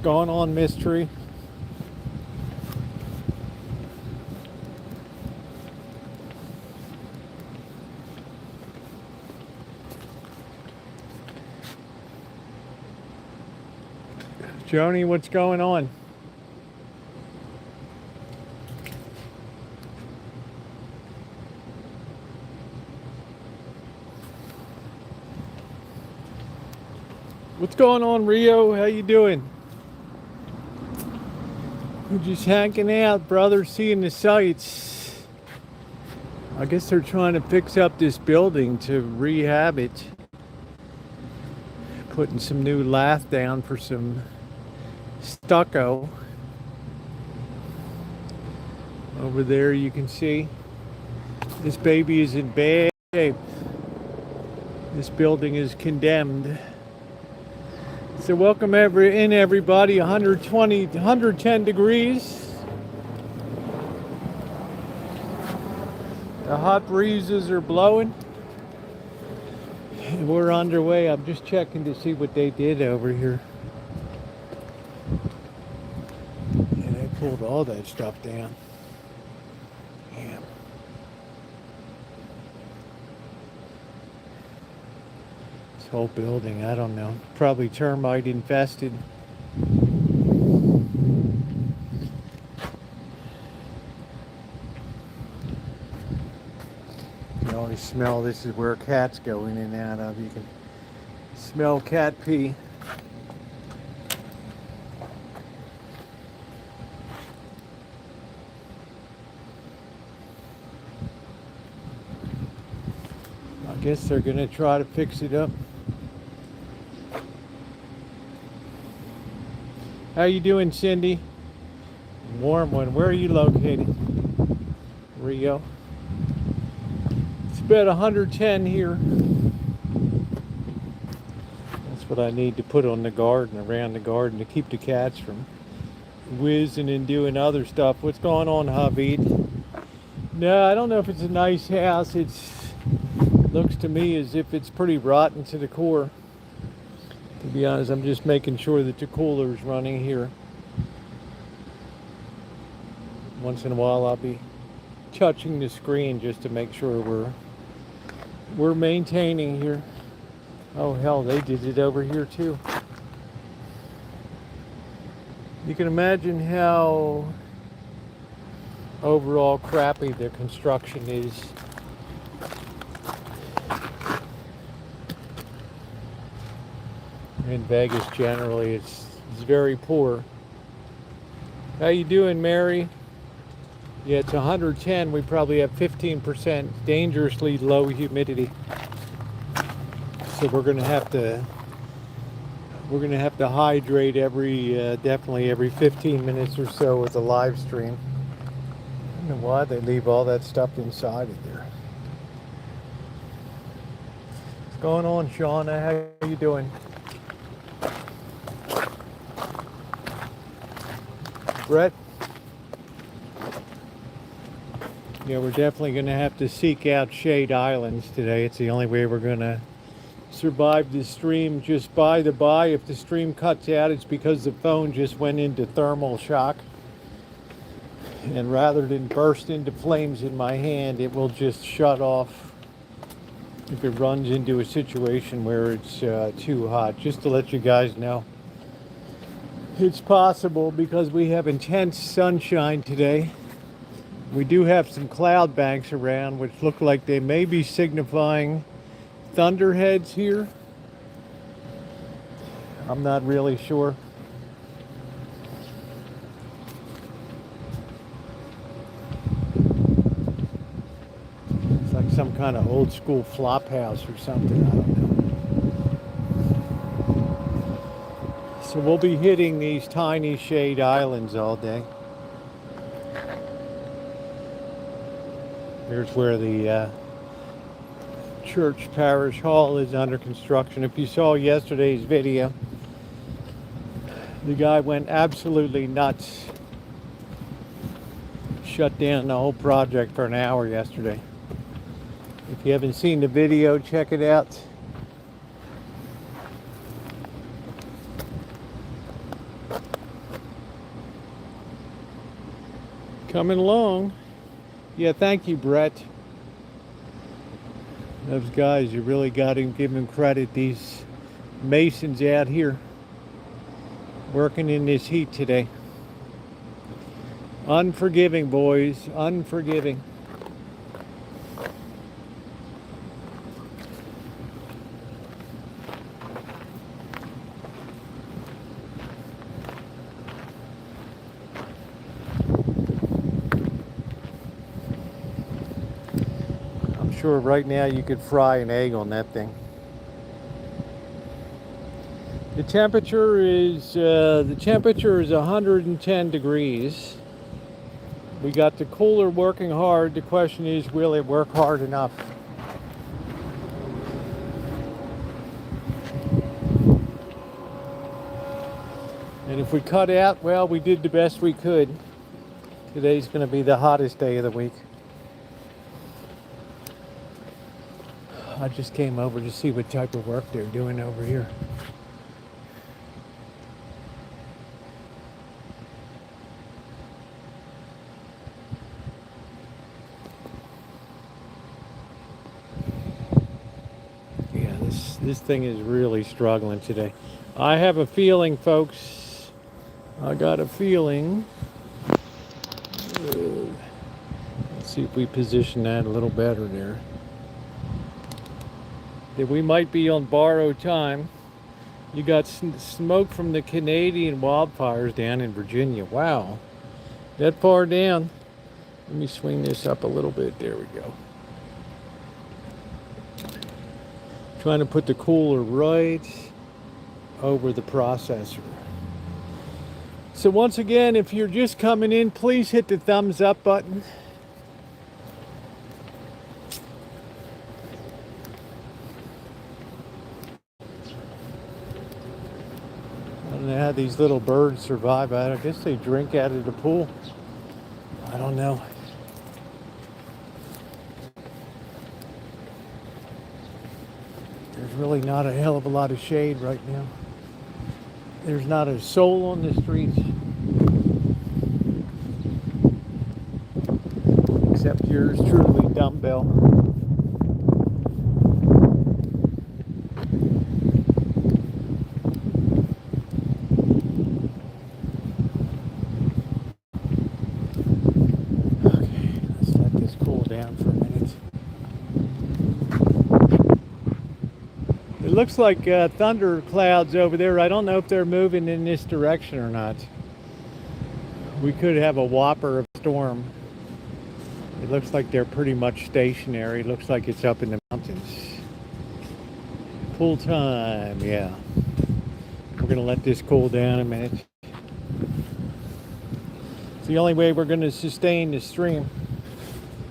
going on, Mystery? Joni, what's going on? What's going on, Rio? How you doing? We're just hanging out, brother, seeing the sights. I guess they're trying to fix up this building to rehab it. Putting some new lath down for some stucco. Over there you can see this baby is in bad shape. This building is condemned. So welcome everybody. 120, 110 degrees. The hot breezes are blowing. We're underway. I'm just checking to see what they did over here. And they pulled all that stuff down. Damn. This whole building, I don't know. Probably termite infested. You always smell, this is where cats go in and out of. You can smell cat pee. I guess they're gonna try to fix it up. How you doing, Cindy? Warm one. Where are you located? Rio. It's about 110 here. That's what I need to put on the garden, around the garden, to keep the cats from whizzing and doing other stuff. What's going on, Javid? No, I don't know if it's a nice house. It looks to me as if it's pretty rotten to the core. To be honest, I'm just making sure that the cooler is running here. Once in a while I'll be touching the screen just to make sure we're maintaining here. Oh hell, they did it over here too. You can imagine how overall crappy the construction is. In Vegas generally, it's very poor. How you doing, Mary? Yeah, it's 110. We probably have 15% dangerously low humidity. So we're gonna have to hydrate definitely every 15 minutes or so with a live stream. I don't know why they leave all that stuff inside of there. What's going on, Shauna? How you doing? Brett? Yeah, we're definitely going to have to seek out shade islands today. It's the only way we're going to survive the stream. Just by the by, if the stream cuts out, it's because the phone just went into thermal shock. And rather than burst into flames in my hand, it will just shut off if it runs into a situation where it's too hot. Just to let you guys know. It's possible because we have intense sunshine today. We do have some cloud banks around which look like they may be signifying thunderheads here. I'm not really sure. It's like some kind of old school flop house or something, I don't know. So we'll be hitting these tiny shade islands all day. Here's where the church parish hall is under construction. If you saw yesterday's video, the guy went absolutely nuts. Shut down the whole project for an hour yesterday. If you haven't seen the video, check it out. Coming along. Yeah, thank you, Brett. Those guys, you really got to give them credit. These masons out here working in this heat today. Unforgiving, boys. Unforgiving. I'm sure right now you could fry an egg on that thing. The temperature is 110 degrees. We got the cooler working hard. The question is, will it work hard enough? And if we cut out, well, we did the best we could. Today's going to be the hottest day of the week. I just came over to see what type of work they're doing over here. Yeah, this thing is really struggling today. I have a feeling, folks, I got a feeling. Let's see if we position that a little better there. That we might be on borrowed time. You got smoke from the Canadian wildfires down in Virginia. Wow, that far down. Let me swing this up a little bit. There we go. Trying to put the cooler right over the processor. So once again, if you're just coming in, please hit the thumbs up button. I don't know how these little birds survive. I guess they drink out of the pool. I don't know. There's really not a hell of a lot of shade right now. There's not a soul on the streets. Except yours truly, Dumbbell. Okay, let's let this cool down for a minute. It looks like thunder clouds over there. I don't know if they're moving in this direction or not. We could have a whopper of storm. It looks like they're pretty much stationary. It looks like it's up in the mountains. Full time, yeah. We're gonna let this cool down a minute. It's the only way we're gonna sustain the stream.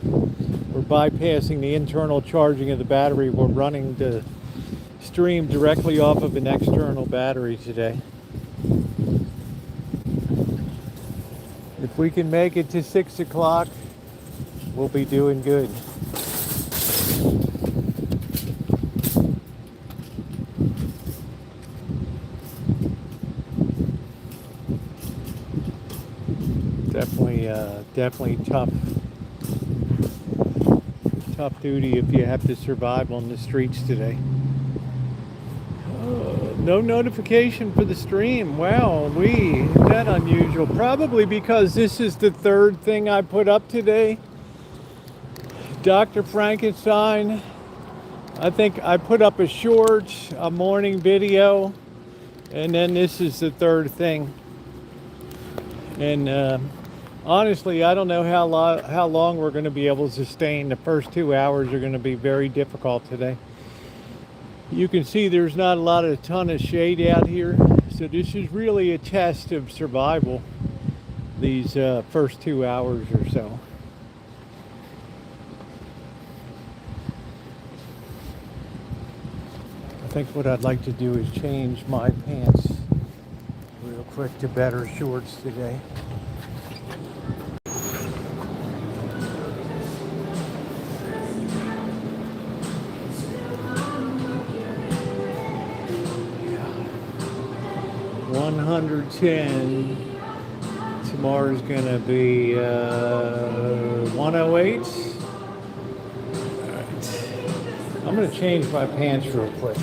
We're bypassing the internal charging of the battery. We're running the stream directly off of an external battery today. If we can make it to 6 o'clock, we'll be doing good. Definitely tough duty if you have to survive on the streets today. No notification for the stream. Wow, isn't that unusual? Probably because this is the third thing I put up today. Dr. Frankenstein. I think I put up a short, a morning video, and then this is the third thing. And honestly, I don't know how long we're going to be able to sustain. The first 2 hours are going to be very difficult today. You can see there's not a ton of shade out here, so this is really a test of survival these first 2 hours or so. I think what I'd like to do is change my pants real quick to better shorts today. Yeah. 110 tomorrow's gonna be 108. Alright. I'm gonna change my pants real quick.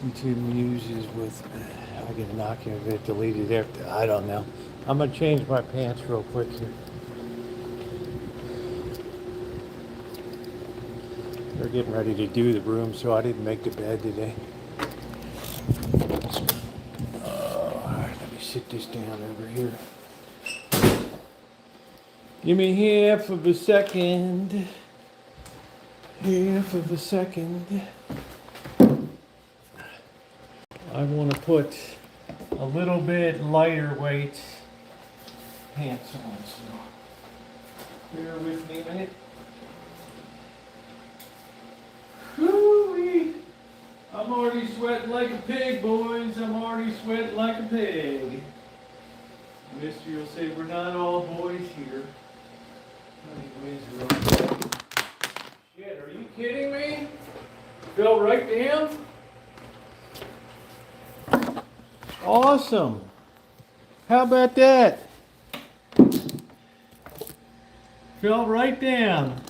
YouTube uses with I get a knock here, get deleted after. I don't know. I'm gonna change my pants real quick here. They're getting ready to do the room, so I didn't make the bed today. Alright, let me sit this down over here. Give me half of a second. Half of a second. I want to put a little bit lighter weight pants on, so bear with me a minute. Whoo-wee. I'm already sweating like a pig, boys. I'm already sweating like a pig. Mister, you'll say we're not all boys here. Shit, are you kidding me? Fell right down? Awesome. How about that? Fell right down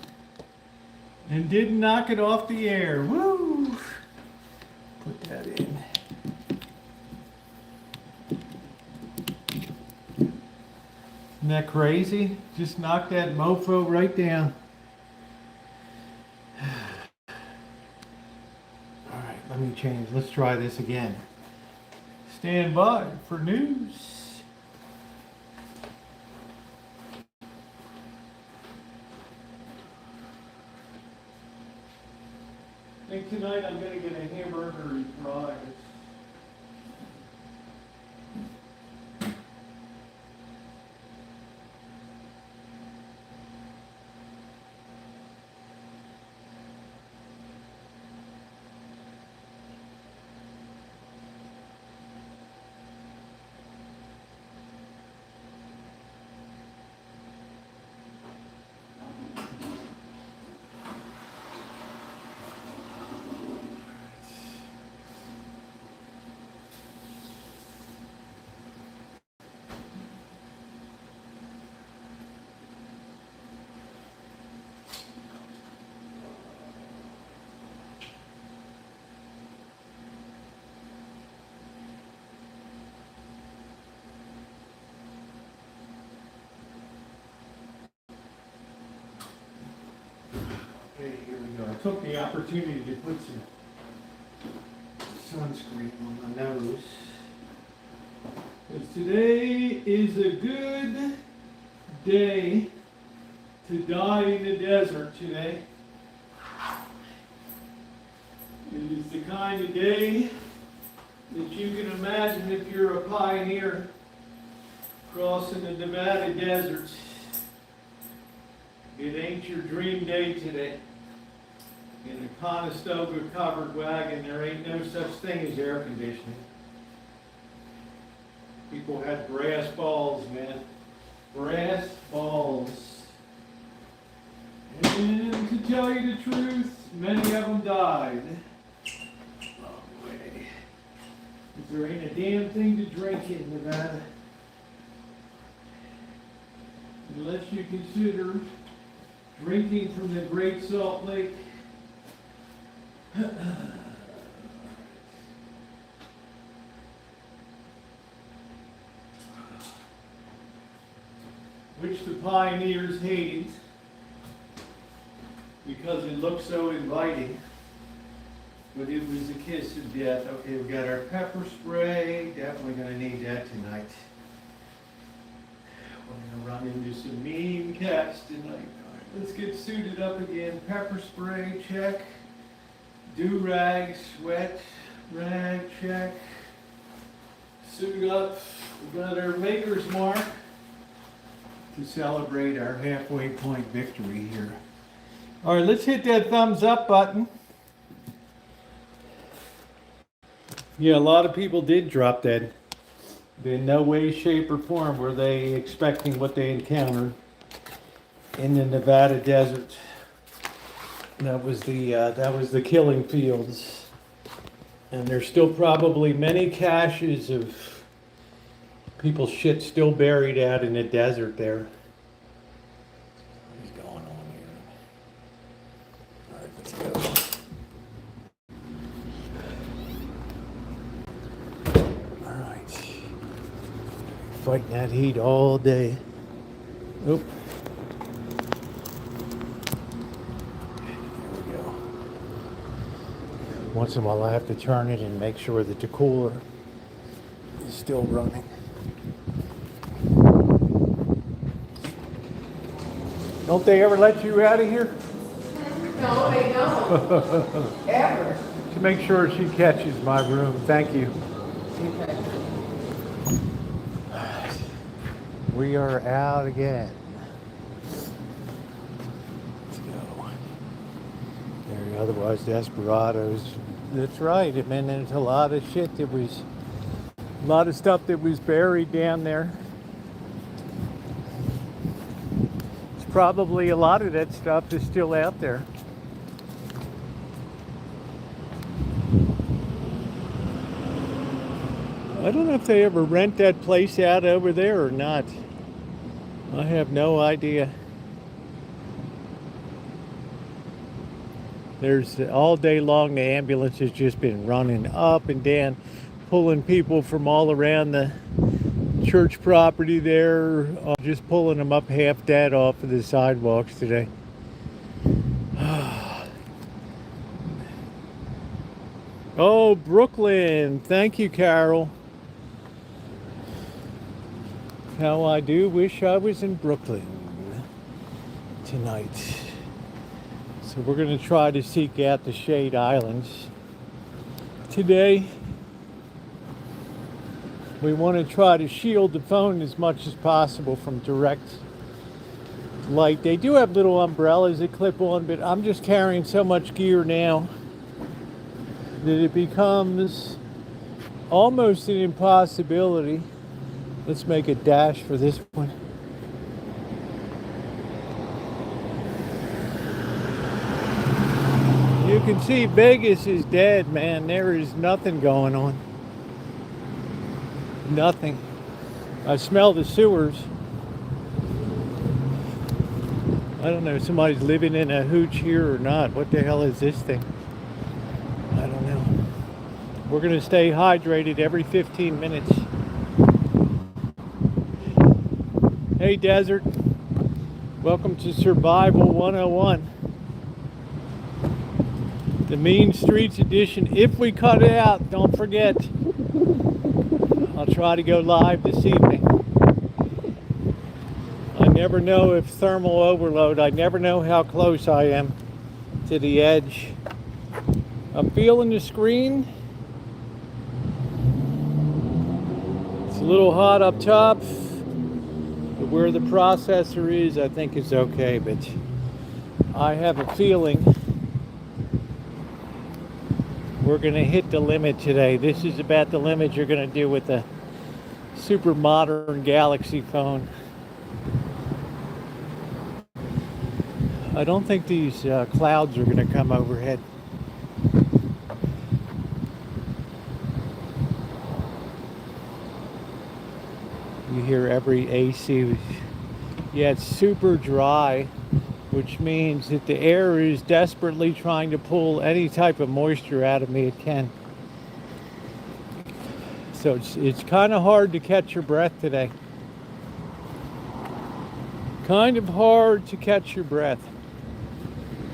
and didn't knock it off the air. Woo! Put that in. Isn't that crazy? Just knocked that mofo right down. All right, let me change. Let's try this again. Stand by for news. I think tonight I'm going to get a hamburger and fries. Okay, here we go. I took the opportunity to put some sunscreen on my nose. Because today is a good day to die in the desert today. It is the kind of day that you can imagine if you're a pioneer crossing the Nevada desert. It ain't your dream day today. In a Conestoga covered wagon, there ain't no such thing as air conditioning. People had brass balls, man. Brass balls. And to tell you the truth, many of them died. Long way. Because there ain't a damn thing to drink in Nevada. Unless you consider drinking from the Great Salt Lake. Which the pioneers hated because it looked so inviting. But it was a kiss of death. Okay, we've got our pepper spray. Definitely going to need that tonight. We're going to run into some mean cats tonight. Let's get suited up again. Pepper spray, check. Do-rag, sweat, rag, check. Suit up. We got our maker's mark to celebrate our halfway point victory here. All right, let's hit that thumbs up button. Yeah, a lot of people did drop that. In no way, shape, or form were they expecting what they encountered in the Nevada desert. That was the killing fields. And there's still probably many caches of people's shit still buried out in the desert there. What is going on here? All right, let's go. All right. Fighting that heat all day. Oop. Once in a while I have to turn it and make sure that the cooler is still running. Don't they ever let you out of here? No, they don't. Ever. To make sure she catches my room. Thank you. Okay. We are out again. Let's go. There, otherwise desperados. That's right. I mean, there's a lot of shit that was, a lot of stuff that was buried down there. It's probably a lot of that stuff is still out there. I don't know if they ever rent that place out over there or not. I have no idea. There's all day long the ambulance has just been running up and down, pulling people from all around the church property there, just pulling them up half dead off of the sidewalks today. Oh, Brooklyn. Thank you, Carol. How I do wish I was in Brooklyn tonight. So we're going to try to seek out the Shade Islands today. We want to try to shield the phone as much as possible from direct light. They do have little umbrellas that clip on, but I'm just carrying so much gear now that it becomes almost an impossibility. Let's make a dash for this one. You can see Vegas is dead, man. There is nothing going on. Nothing. I smell the sewers. I don't know if somebody's living in a hooch here or not. What the hell is this thing? I don't know. We're going to stay hydrated every 15 minutes. Hey, Desert. Welcome to Survival 101. The Mean Streets edition. If we cut it out, don't forget, I'll try to go live this evening. I never know if thermal overload, I never know how close I am to the edge. I'm feeling the screen. It's a little hot up top. But where the processor is, I think it's okay, but I have a feeling we're going to hit the limit today. This is about the limit you're going to do with a super modern Galaxy phone. I don't think these clouds are going to come overhead. You hear every AC. Yeah, it's super dry, which means that the air is desperately trying to pull any type of moisture out of me it can. So it's kind of hard to catch your breath today. Kind of hard to catch your breath.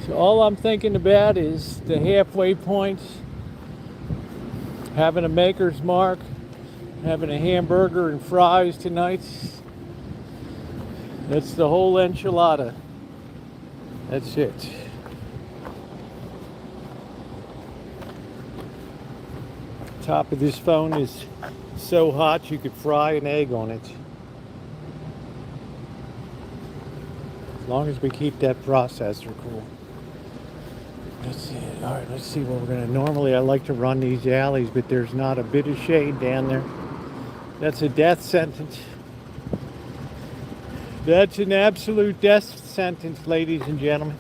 So all I'm thinking about is the halfway point, having a Maker's Mark, having a hamburger and fries tonight. That's the whole enchilada. That's it. Top of this phone is so hot you could fry an egg on it. As long as we keep that processor cool. Let's see. All right, let's see what we're gonna. Normally I like to run these alleys, but there's not a bit of shade down there. That's a death sentence. That's an absolute death sentence, ladies and gentlemen.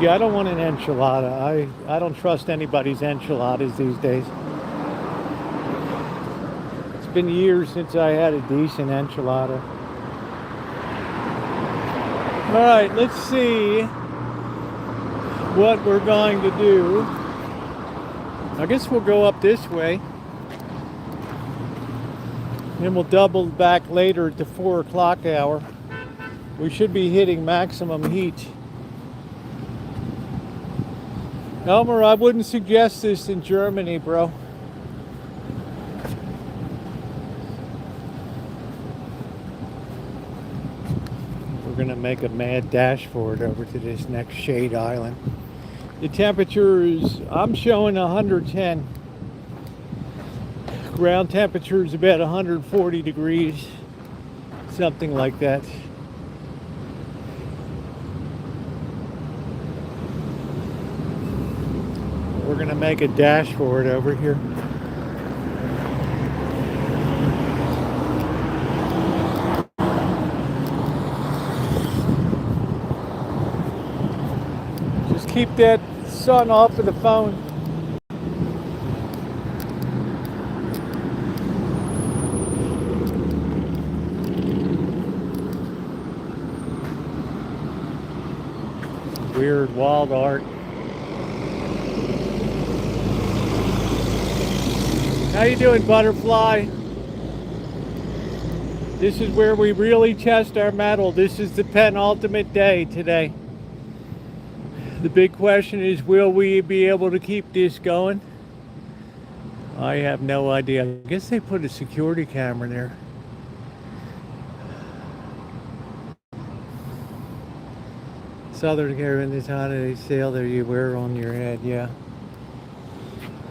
Yeah, I don't want an enchilada. I don't trust anybody's enchiladas these days. It's been years since I had a decent enchilada. All right, let's see what we're going to do. I guess we'll go up this way. Then we'll double back later at the 4 o'clock hour. We should be hitting maximum heat. Elmer, I wouldn't suggest this in Germany, bro. We're gonna make a mad dash for it over to this next shade island. The temperature is, I'm showing 110. Ground temperature is about 140 degrees, something like that. We're gonna make a dash for it over here. Just keep that sun off of the phone. Weird wild art. How you doing, butterfly? This is where we really test our mettle. This is the penultimate day today. The big question is, will we be able to keep this going? I have no idea. I guess they put a security camera there. Southern Caribbean, this holiday sale that you wear on your head, yeah.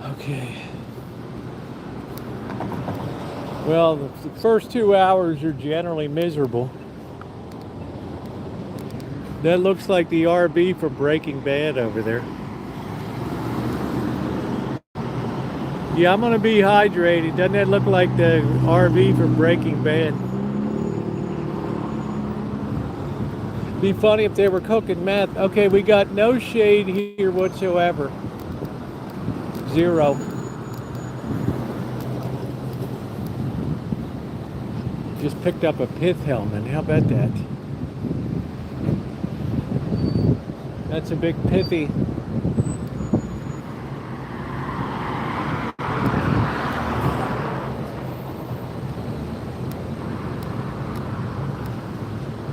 Okay. Well, the first 2 hours are generally miserable. That looks like the RV from Breaking Bad over there. Yeah, I'm gonna be hydrated. Doesn't that look like the RV from Breaking Bad? Be funny if they were cooking meth. Okay, we got no shade here whatsoever. Zero. Just picked up a pith helmet. How about that? That's a big pithy.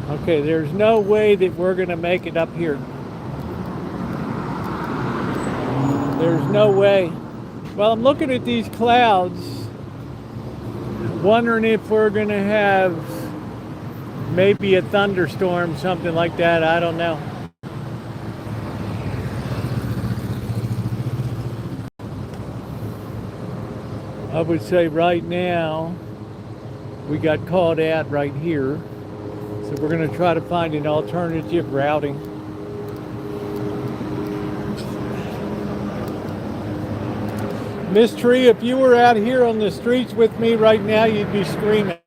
Okay, there's no way that we're gonna make it up here. There's no way. Well, I'm looking at these clouds, wondering if we're gonna have maybe a thunderstorm, something like that. I don't know. I would say right now we got caught out right here. So we're going to try to find an alternative routing. Miss Tree, if you were out here on the streets with me right now, you'd be screaming.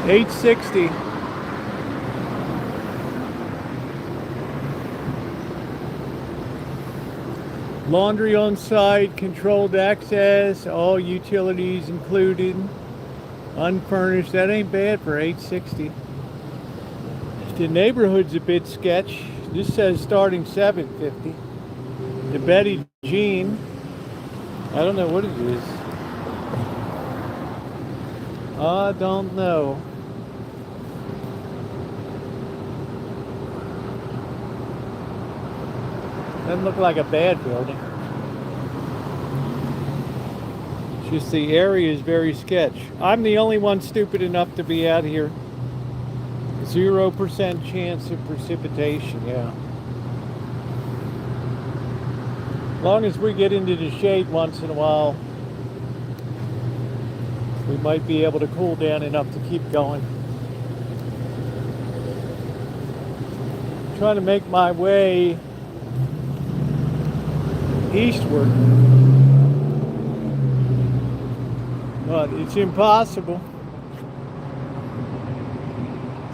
$860. Laundry on site, controlled access, all utilities included, unfurnished. That ain't bad for $860. The neighborhood's a bit sketch. This says starting $750. The Betty Jean, I don't know what it is. I don't know. Doesn't look like a bad building. It's just the area is very sketch. I'm the only one stupid enough to be out here. 0% chance of precipitation, yeah. As long as we get into the shade once in a while, we might be able to cool down enough to keep going. I'm trying to make my way eastward. but it's impossible.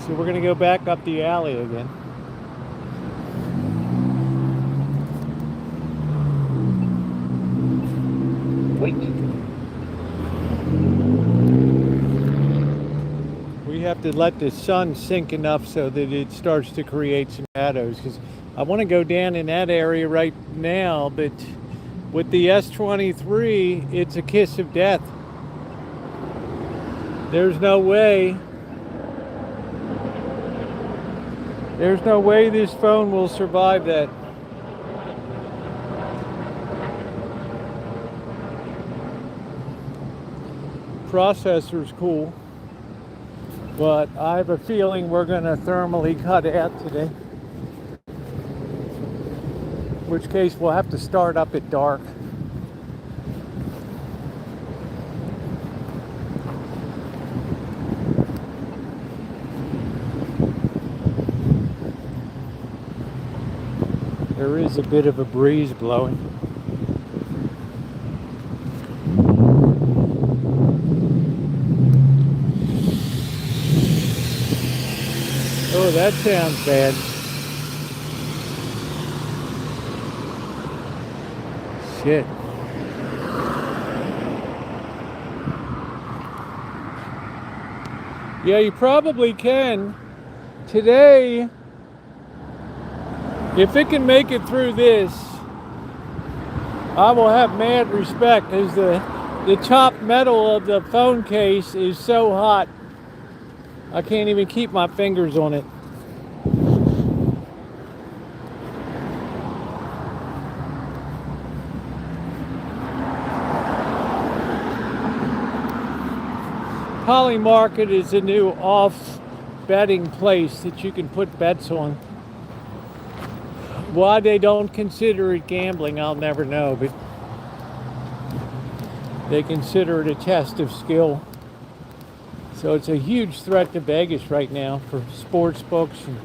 So we're gonna go back up the alley again. Wait. We have to let the sun sink enough so that it starts to create some shadows, because I want to go down in that area right now, but with the S23, it's a kiss of death. There's no way. There's no way this phone will survive that. Processor's cool, but I have a feeling we're going to thermally cut out today. In which case we'll have to start up at dark. There is a bit of a breeze blowing. Oh, that sounds bad. Shit. Yeah, you probably can. Today, if it can make it through this, I will have mad respect, because the top metal of the phone case is so hot, I can't even keep my fingers on it. Poly Market is a new off betting place that you can put bets on. Why they don't consider it gambling, I'll never know, but they consider it a test of skill. So it's a huge threat to Vegas right now for sports books and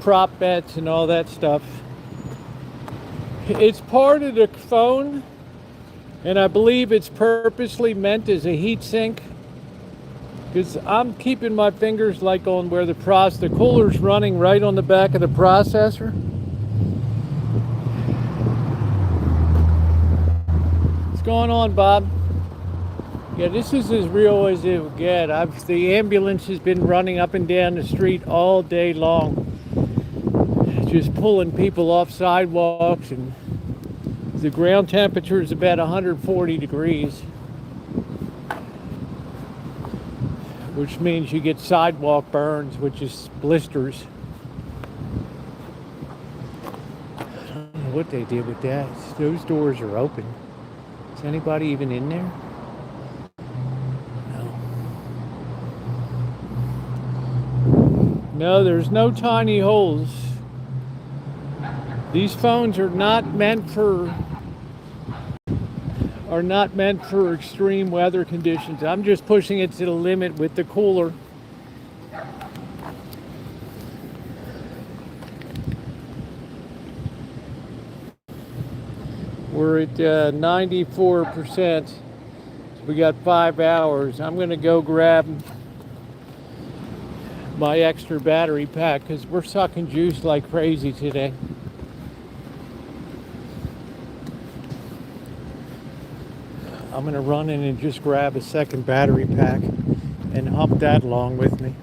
prop bets and all that stuff. It's part of the phone, and I believe it's purposely meant as a heat sink, because I'm keeping my fingers like on where the cooler's running right on the back of the processor. What's going on, Bob? Yeah, this is as real as it will get. The ambulance has been running up and down the street all day long, just pulling people off sidewalks, and the ground temperature is about 140 degrees, which means you get sidewalk burns, which is blisters. I don't know what they did with that. Those doors are open. Is anybody even in there? No, there's no tiny holes. These phones are not meant for extreme weather conditions. I'm just pushing it to the limit with the cooler. We're at 94%. We got 5 hours. I'm going to go grab my extra battery pack, because we're sucking juice like crazy today. I'm going to run in and just grab a second battery pack and hump that along with me.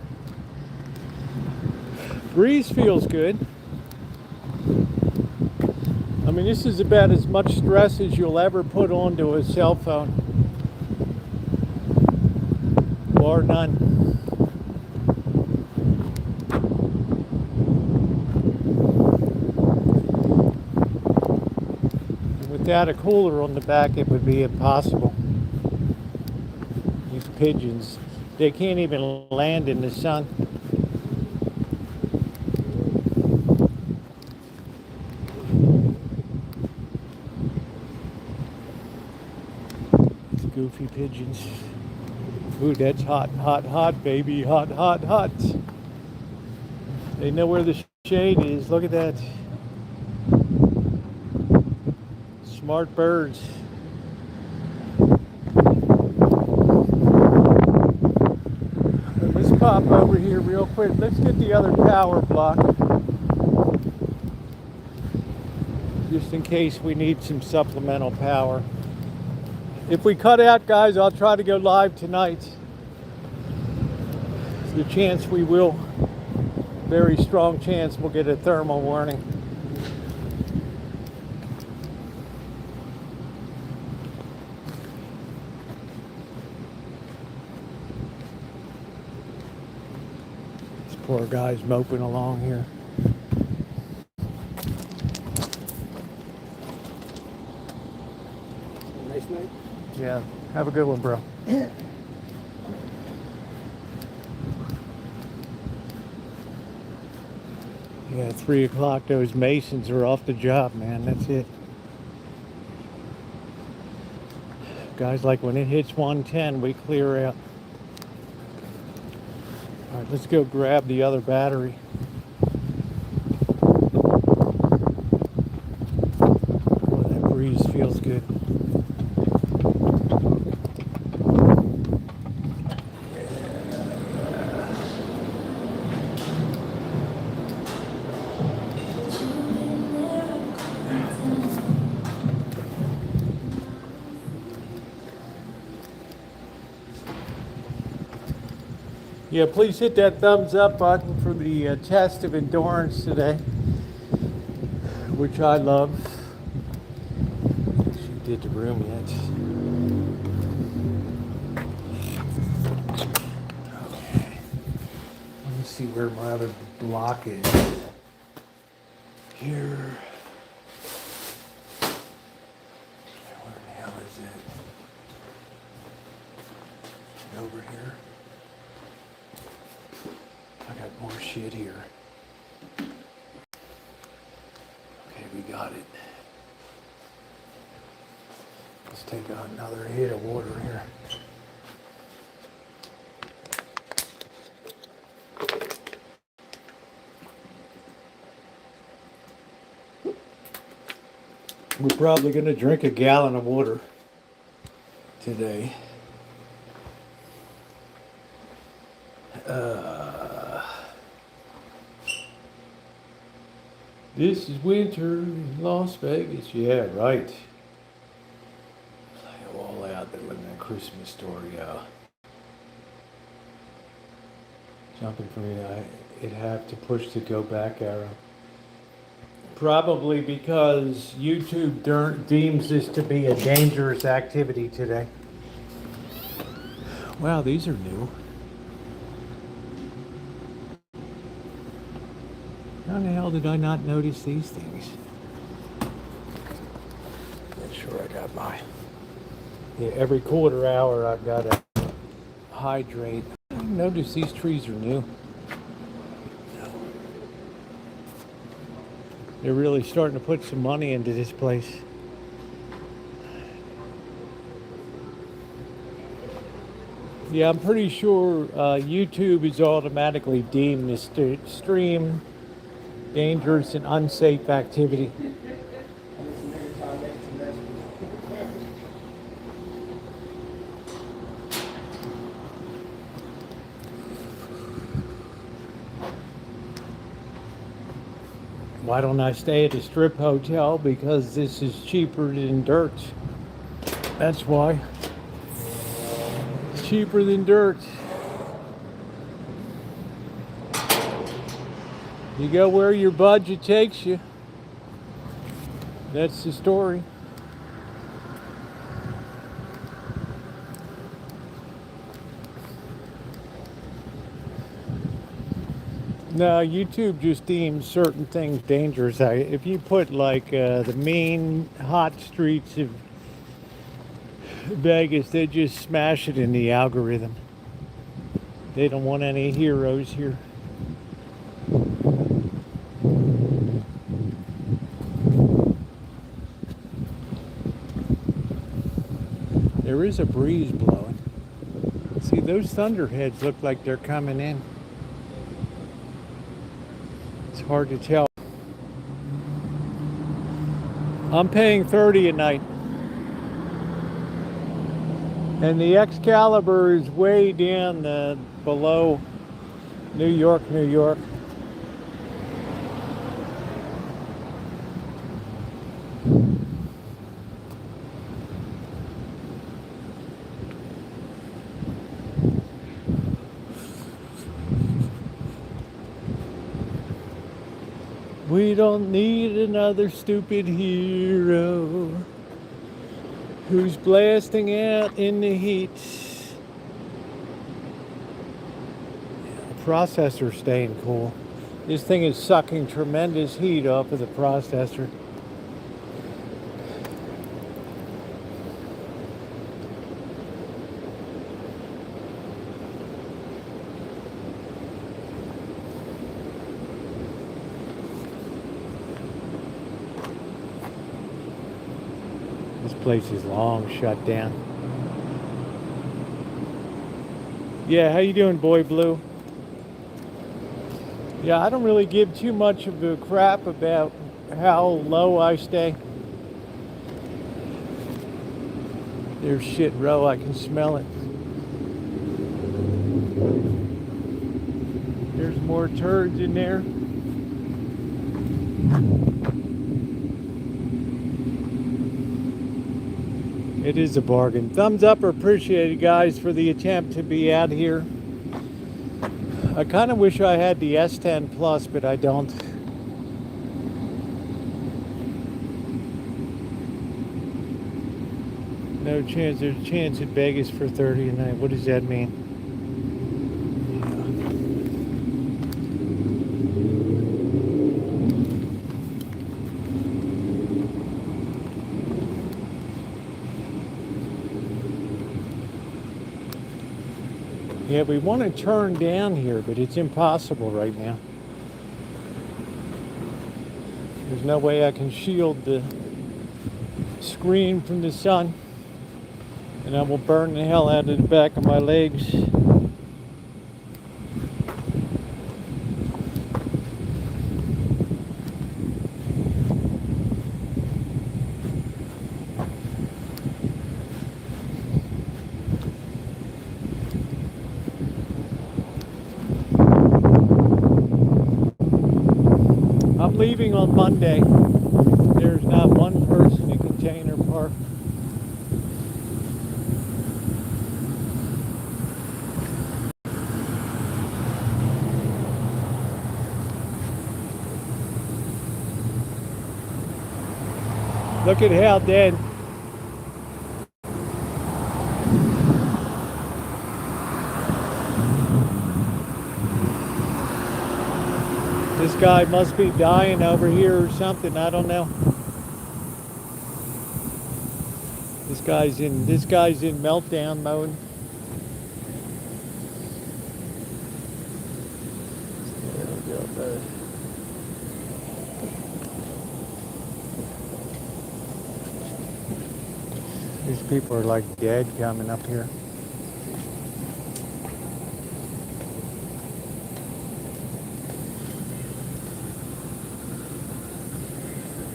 Breeze feels good. I mean, this is about as much stress as you'll ever put onto a cell phone. Bar none. Without a cooler on the back, it would be impossible. These pigeons, they can't even land in the sun. These goofy pigeons. Ooh, that's hot, hot, hot, baby. Hot, hot, hot. They know where the shade is. Look at that. Smart birds. pop over here real quick. Let's get the other power block. Just in case we need some supplemental power. If we cut out, guys, I'll try to go live tonight. There's a chance we will. Very strong chance we'll get a thermal warning. This poor guy's moping along here. Nice night. Yeah, have a good one, bro. Yeah, 3 o'clock, those masons are off the job, man. That's it. Guys, like when it hits 110, we clear out. All right, let's go grab the other battery. Oh, that breeze feels good. Yeah, please hit that thumbs up button for the test of endurance today, which I love. She did the room yet. Okay. Let me see where my other block is. Here. Where the hell is it? Over here. I got more shit here. Okay, we got it. Let's take another hit of water here. We're probably going to drink a gallon of water today. This is winter in Las Vegas. Yeah, right. Play all out there letting that Christmas story out. Jumping for me, it'd have to push the go back arrow. Probably because YouTube deems this to be a dangerous activity today. Wow, these are new. How the hell did I not notice these things? Make sure I got my... Yeah, every quarter hour I've got to hydrate. I didn't notice these trees are new. No. They're really starting to put some money into this place. Yeah, I'm pretty sure YouTube is automatically deemed this stream dangerous and unsafe activity. Why don't I stay at a strip hotel? Because this is cheaper than dirt. That's why. It's cheaper than dirt. You go where your budget takes you. That's the story. No, YouTube just deems certain things dangerous. If you put like the main hot streets of Vegas, they just smash it in the algorithm. They don't want any heroes here. There is a breeze blowing. See, those thunderheads look like they're coming in. It's hard to tell. I'm paying $30 a night. And the Excalibur is way down below New York, New York. We don't need another stupid hero who's blasting out in the heat. The processor's staying cool. This thing is sucking tremendous heat off of the processor. This place is long shut down. Yeah, how you doing, Boy Blue? Yeah, I don't really give too much of a crap about how low I stay. There's shit row, I can smell it. There's more turds in there. It is a bargain. Thumbs up or appreciated, guys, for the attempt to be out here. I kind of wish I had the S10 Plus, but I don't. No chance. There's a chance at Vegas for 30 a night. What does that mean? Yeah, we want to turn down here, but it's impossible right now. There's no way I can shield the screen from the sun, and I will burn the hell out of the back of my legs. I'm leaving on Monday. There's not one person in Container Park. Look at Hal dead. This guy must be dying over here or something. I don't know. This guy's in meltdown mode. There we go, bud. These people are like dead coming up here.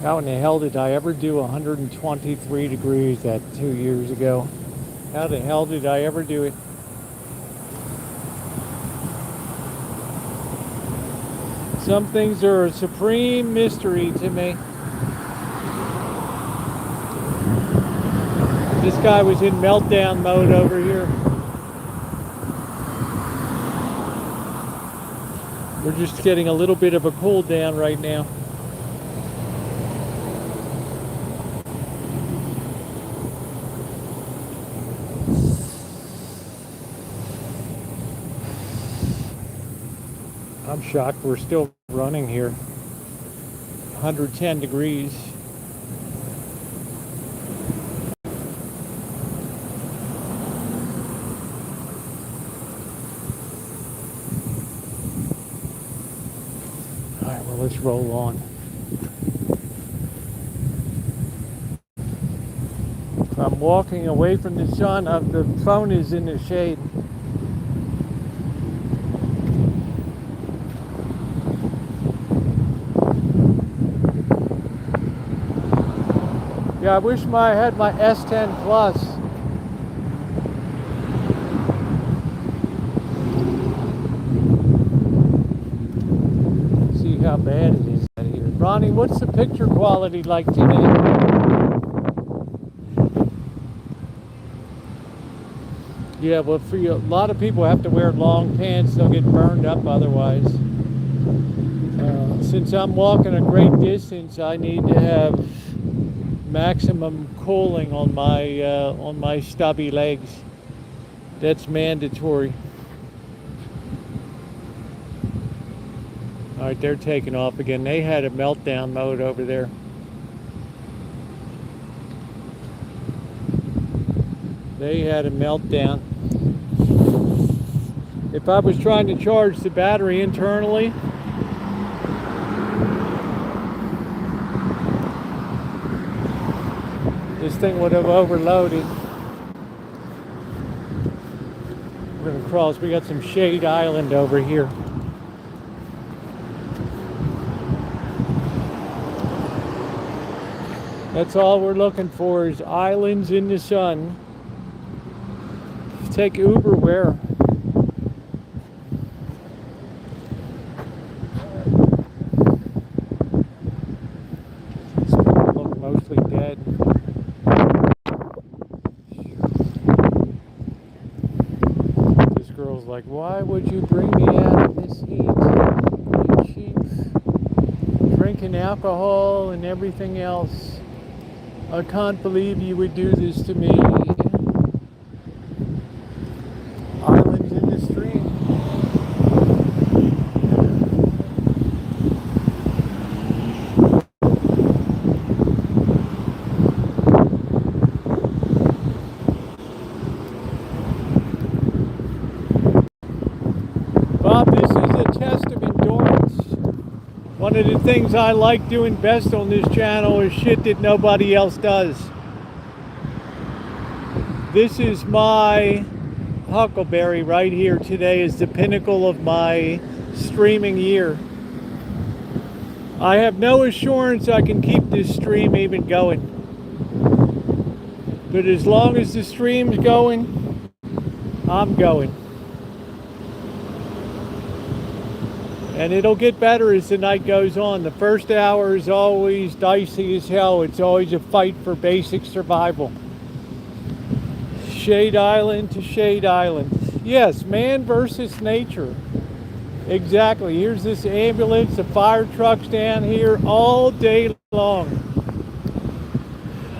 How in the hell did I ever do 123 degrees that 2 years ago? How the hell did I ever do it? Some things are a supreme mystery to me. This guy was in meltdown mode over here. We're just getting a little bit of a cool down right now. I'm shocked we're still running here. 110 degrees. All right, well, let's roll on. I'm walking away from the sun. The phone is in the shade. Yeah, I wish I had my S10 Plus. Ronnie, what's the picture quality like today? Yeah, well, for you, a lot of people have to wear long pants. They'll get burned up otherwise. Since I'm walking a great distance, I need to have maximum cooling on my stubby legs. That's mandatory. All right, they're taking off again. They had a meltdown mode over there. They had a meltdown. If I was trying to charge the battery internally, this thing would have overloaded. We're gonna cross. We got some shade island over here. That's all we're looking for is islands in the sun. Take Uber where? These people look mostly dead. This girl's like, why would you bring me out of this heat? You cheap. Drinking alcohol and everything else. I can't believe you would do this to me. Islands in the stream. Bob, this is a test of endurance. One of the things I like doing best on this channel is shit that nobody else does. This is my huckleberry right here. Today is the pinnacle of my streaming year. I have no assurance I can keep this stream even going. But as long as the stream's going, I'm going. And it'll get better as the night goes on. The first hour is always dicey as hell. It's always a fight for basic survival. Shade island to shade island. Yes, man versus nature. Exactly. Here's this ambulance, the fire trucks down here all day long.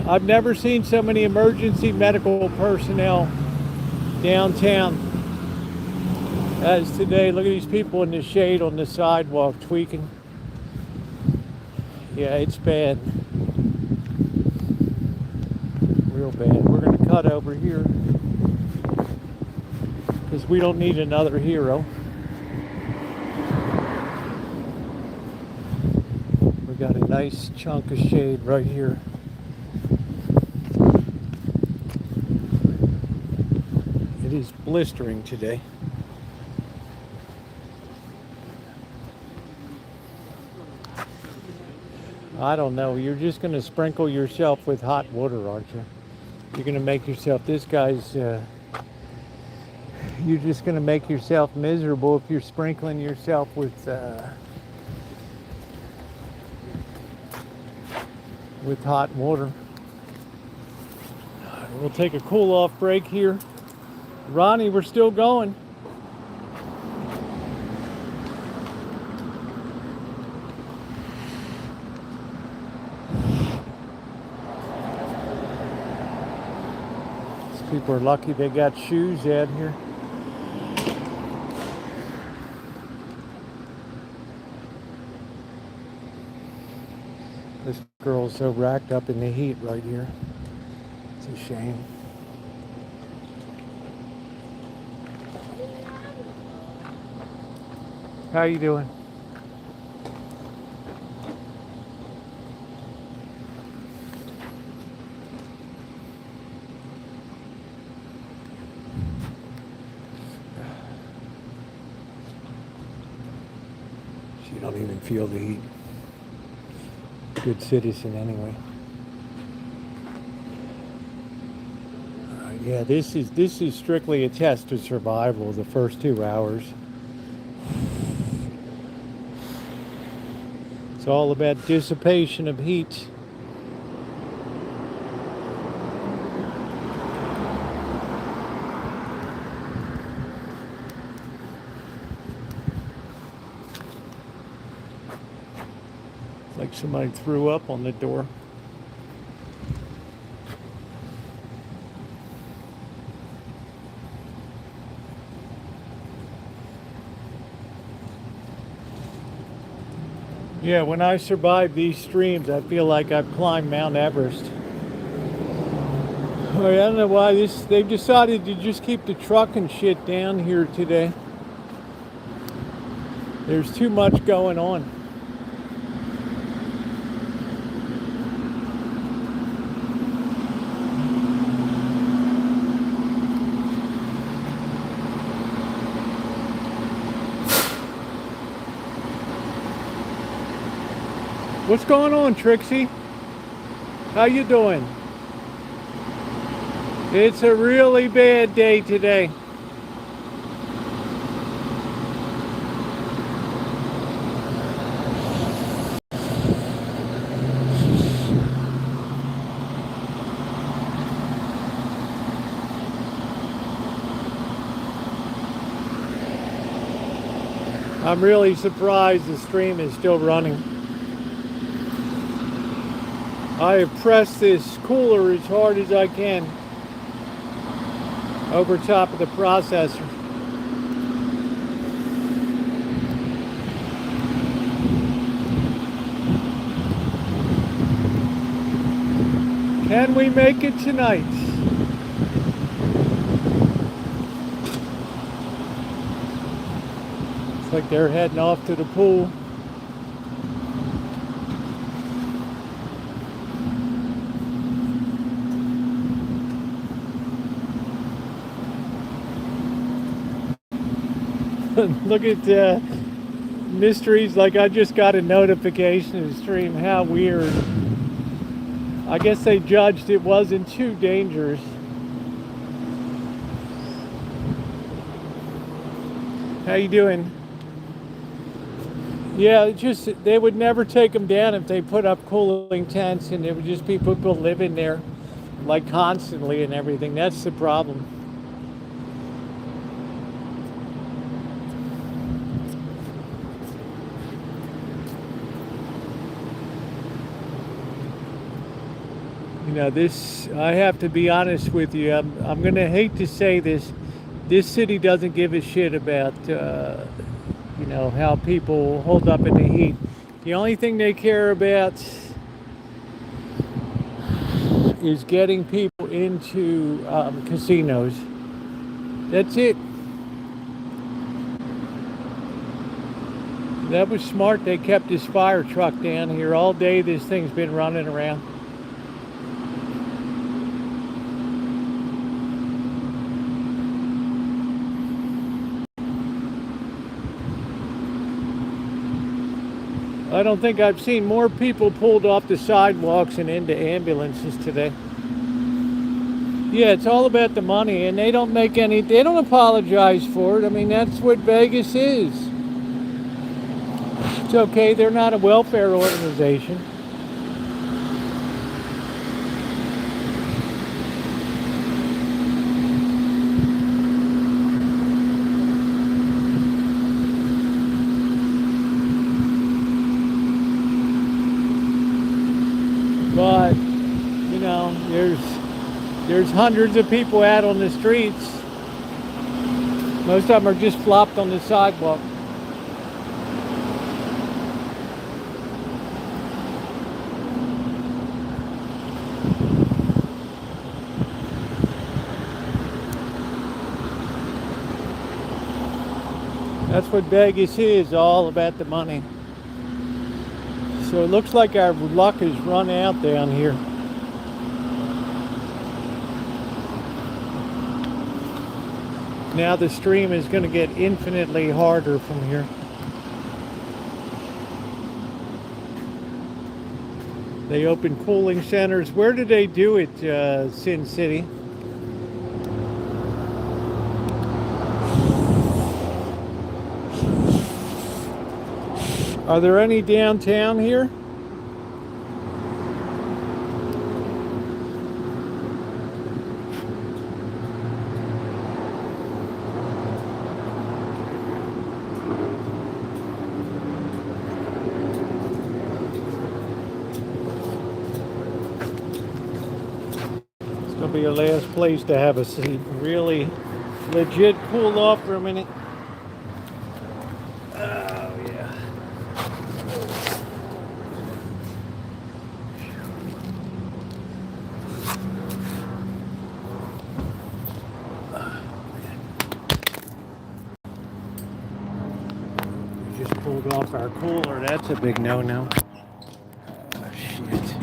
I've never seen so many emergency medical personnel downtown as today. Look at these people in the shade on the sidewalk tweaking. Yeah, it's bad. Real bad. We're going to cut over here because we don't need another hero. We got a nice chunk of shade right here. It is blistering today. I don't know. You're just going to sprinkle yourself with hot water, aren't you? You're going to make yourself, this guy's, you're just going to make yourself miserable if you're sprinkling yourself with hot water. We'll take a cool off break here. Ronnie, we're still going. People are lucky they got shoes out here. This girl's so racked up in the heat right here. It's a shame. How you doing? You don't even feel the heat. Good citizen anyway. Yeah, this is strictly a test of survival, the first 2 hours. It's It's all about dissipation of heat. It's like somebody threw up on the door. Yeah, when I survive these streams, I feel like I've climbed Mount Everest. I don't know why they've decided to just keep the truck and shit down here today. There's too much going on. What's going on, Trixie? How you doing? It's a really bad day today. I'm really surprised the stream is still running. I have pressed this cooler as hard as I can over top of the processor. Can we make it tonight? It's like they're heading off to the pool. Look at mysteries, like I just got a notification of the stream. How weird. I guess they judged it wasn't too dangerous. How you doing? Yeah, it's just they would never take them down if they put up cooling tents, and there would just be people living there like constantly and everything. That's the problem. You know, this, I have to be honest with you, I'm going to hate to say this. This city doesn't give a shit about, you know, how people hold up in the heat. The only thing they care about is getting people into casinos. That's it. That was smart. They kept this fire truck down here all day. This thing's been running around. I don't think I've seen more people pulled off the sidewalks and into ambulances today. Yeah, it's all about the money, and they don't make any, they don't apologize for it. I mean, that's what Vegas is. It's okay, they're not a welfare organization. But, you know, there's hundreds of people out on the streets. Most of them are just flopped on the sidewalk. That's what Vegas is, all about the money. So it looks like our luck has run out down here. Now the stream is going to get infinitely harder from here. They open cooling centers. Where did they do it, Sin City? Are there any downtown here? It's gonna be your last place to have a seat. Really legit cool off for a minute. Oh yeah. We just pulled off our cooler. That's a big no-no. Oh, shit.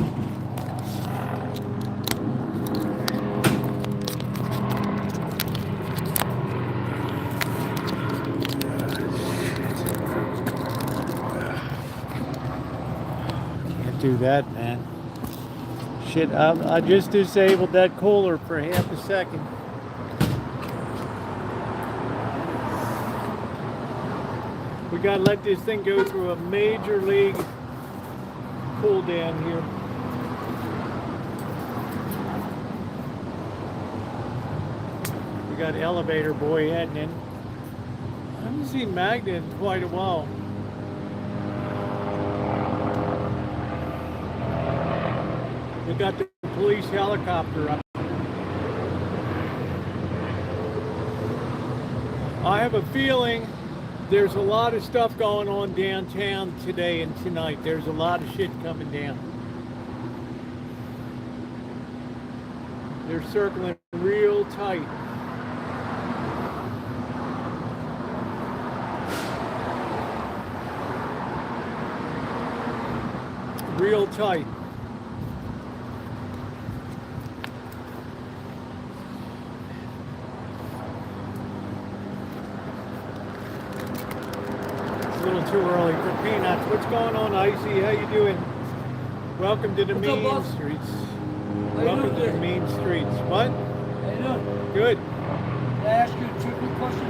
Can't do that, man. Shit, I just disabled that cooler for half a second. We gotta let this thing go through a major league cool down here. We got elevator boy heading in. I haven't seen Magda in quite a while. We got the police helicopter up. I have a feeling there's a lot of stuff going on downtown today and tonight. There's a lot of shit coming down. They're circling real tight. Real tight. A little too early for peanuts. What's going on, Icy? How you doing? Welcome to the What's up, mean boss? streets. How you Welcome to doing? the mean streets. What? How you doing? Good. Can I ask you a tricky question?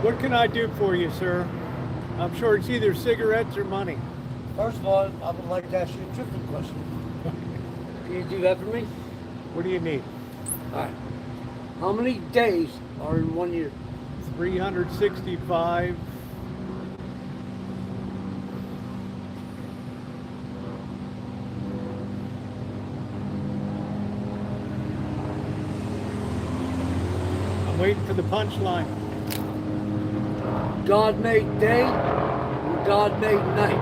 What can I do for you, sir? I'm sure it's either cigarettes or money. First of all, I would like to ask you a tricky question. Can you do that for me? What do you need? All right. How many days are in 1 year? 365. I'm waiting for the punchline. God made day and God made night.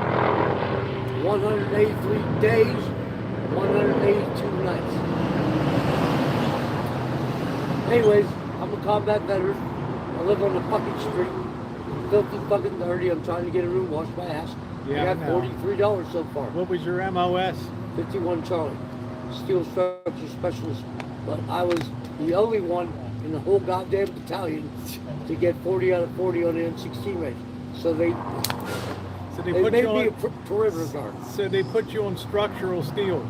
183 days, 182 nights. Anyways, I'm a combat veteran. I live on the fucking street. I'm filthy fucking dirty. I'm trying to get a room, wash my ass. Yeah, I I got know. $43 so far. What was your MOS? 51 Charlie, steel structure specialist. But I was the only one in the whole goddamn battalion to get 40 out of 40 on the M16 range. So they So made me a perimeter guard. So they put you on structural steel.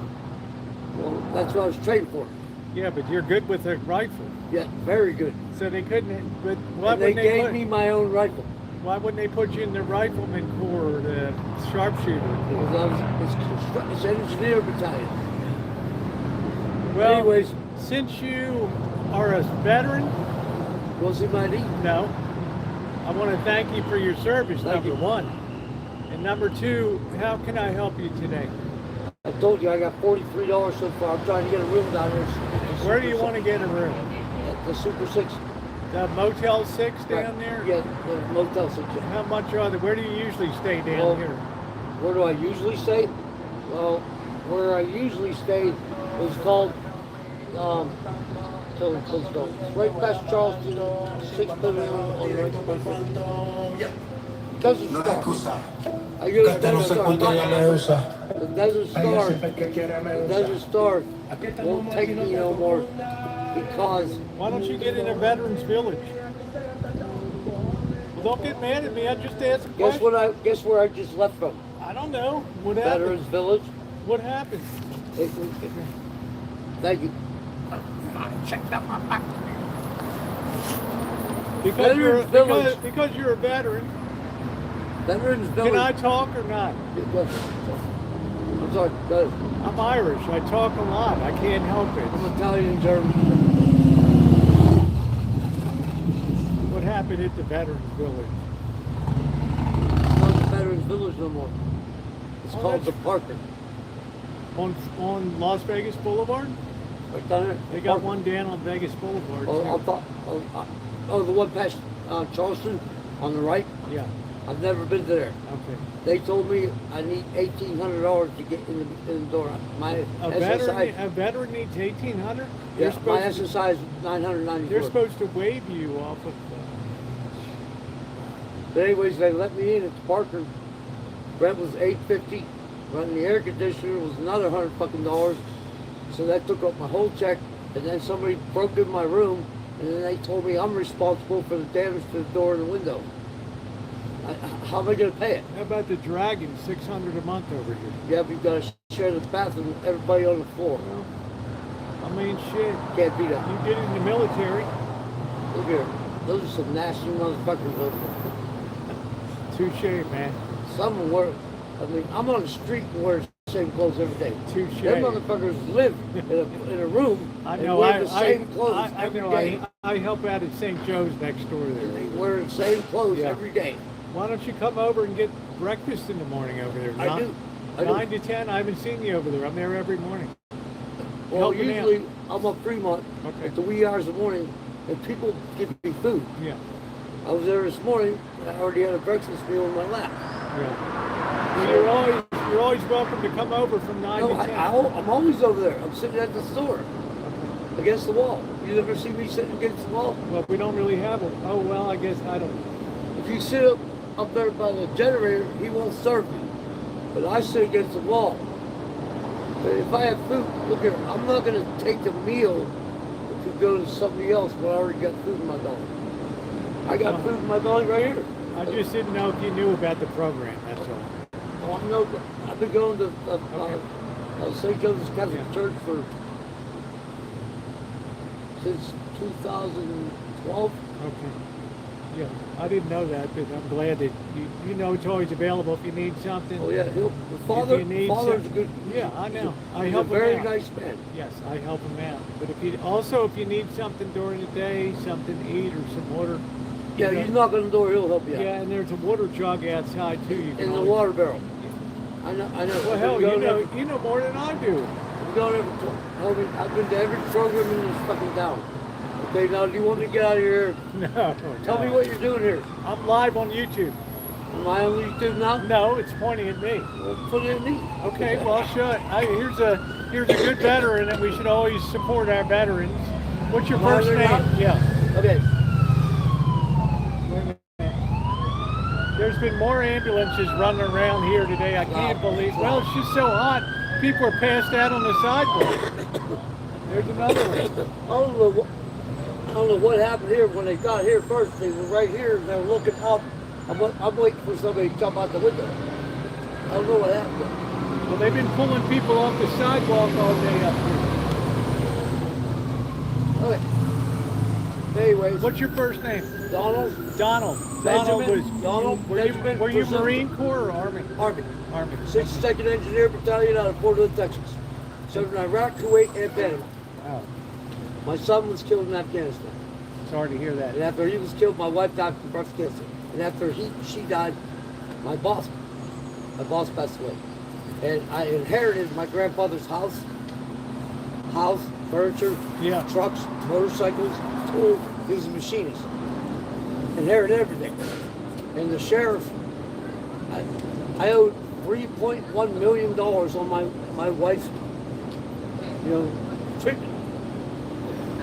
Well, that's what I was trained for. Yeah, but you're good with a rifle. Yeah, very good. So they couldn't. But why And they wouldn't they gave put? me my own rifle. Why wouldn't they put you in the rifleman corps or the sharpshooter corps? Because it's an engineer battalion. Well, Anyways, since you are a veteran, Rosie mighty. no, I want to thank you for your service. Thank Number you. one, and number two, how can I help you today? I told you I got $43 so far. I'm trying to get a room down there. Where do you want to get a room? At the Super 6. The Motel 6 down there? Yeah, the Motel 6. Yeah. How much are they? Where do you usually stay down Well, here? Where do I usually stay? Well, where I usually stay is called, it's right past Charleston, 6th Avenue on the right. Desert Star. I go to Desert Star. The Desert Star. The Desert Star won't take me no more because Why don't you get in a veterans village? Well, don't get mad at me. I just asked a question. guess where I just left from? I don't know. What Veterans happened? Village. What happened? Thank you. Because you're a veteran. Veterans Village. Can I talk or not? I'm sorry, go ahead. I'm Irish. I talk a lot. I can't help it. I'm Italian and German. What happened at the Veterans Village? It's not the Veterans Village no more. It's Oh, called the that's- Parker. On Las Vegas Boulevard? Right down there. They got Parker. one down on Vegas Boulevard. Oh, too. the one past Charleston on the right. Yeah. I've never been there. Okay. They told me I need $1,800 to get in the door. My SSI. A veteran needs $1,800. Yeah, my SSI is $994. They're supposed to waive you off of. But anyways, they let me in at the Parker. Rent was $850. Running the air conditioner was another $100 fucking dollars. So that took up my whole check. And then somebody broke in my room, and then they told me I'm responsible for the damage to the door and the window. How am I going to pay it? How about the Dragon? $600 a month over here. Yeah, we've got to share the bathroom with everybody on the floor. Well, I mean, shit. Can't be that. You did it in the military. Look here. Those are some nasty motherfuckers over there. Touche, man. Some of them wear, I mean, I'm on the street and wear the same clothes every day. Touche. Them motherfuckers live in a room and wear the same clothes every day. I help out at St. Joe's next door there. They wear the same clothes Yeah. every day. Why don't you come over and get breakfast in the morning over there? I do. 9 to 10. I haven't seen you over there. I'm there every morning. Well, Helping out. usually I'm up Fremont Okay. at the wee hours of the morning, and people give me food. Yeah. I was there this morning, and I already had a breakfast meal in my lap. Yeah. Well, you're always welcome to come over from 9 No, to 10. I'm always over there. I'm sitting at the store, against the wall. You never see me sitting against the wall? Well, we don't really have them. Oh, well, I guess I don't. If you sit up there by the generator, he won't serve me. But I sit against the wall. But if I have food, look here, I'm not going to take the meal to go to somebody else when I already got food in my belly. I got food in my belly right here. I just didn't know if you knew about the program, that's all. Oh, I know. I've been going to St. Joseph's Catholic Yeah. Church since 2012. Okay. Yeah, I didn't know that, but I'm glad that you know it's always available if you need something. Oh yeah, the father's a good. Yeah, I know. I He's help a very him out. nice man. Yes, I help him out. But if you need something during the day, something to eat or some water. Yeah, you knock on the door, he'll help you out. Yeah, and there's a water jug outside too. You can In the always- water barrel. I know. Well, hell, you know more than I do. I've been to every program in this fucking town. Okay, now do you want me to get out of here? No. Tell me what you're doing here. I'm live on YouTube. Am I on YouTube now? No, it's pointing at me. Well, put it in me. Okay, well, shut. Here's a good veteran, and we should always support our veterans. What's your first name? Yeah. Okay. Wait a minute. There's been more ambulances running around here today. I can't believe. Well, it's just so hot. People are passed out on the sidewalk. There's another one. I don't know what happened here when they got here first. They were right here and they were looking up. I'm waiting for somebody to jump out the window. I don't know what happened. Well, they've been pulling people off the sidewalk all day up here. Okay. Anyways. What's your first name? Donald. Donald. Benjamin. Donald. Were you Marine Corps or Army? Army. Army. 62nd Engineer Battalion out of Fort Hood, Texas. Served in Iraq, Kuwait, and Panama. Oh, My son was killed in Afghanistan. sorry to hear that. And after he was killed, my wife died from breast cancer. And after she died, my boss passed away. And I inherited my grandfather's house, furniture, Yeah. trucks, motorcycles, tools. He was a machinist. Inherited everything. And the sheriff, I owed $3.1 million on my wife's, treatment.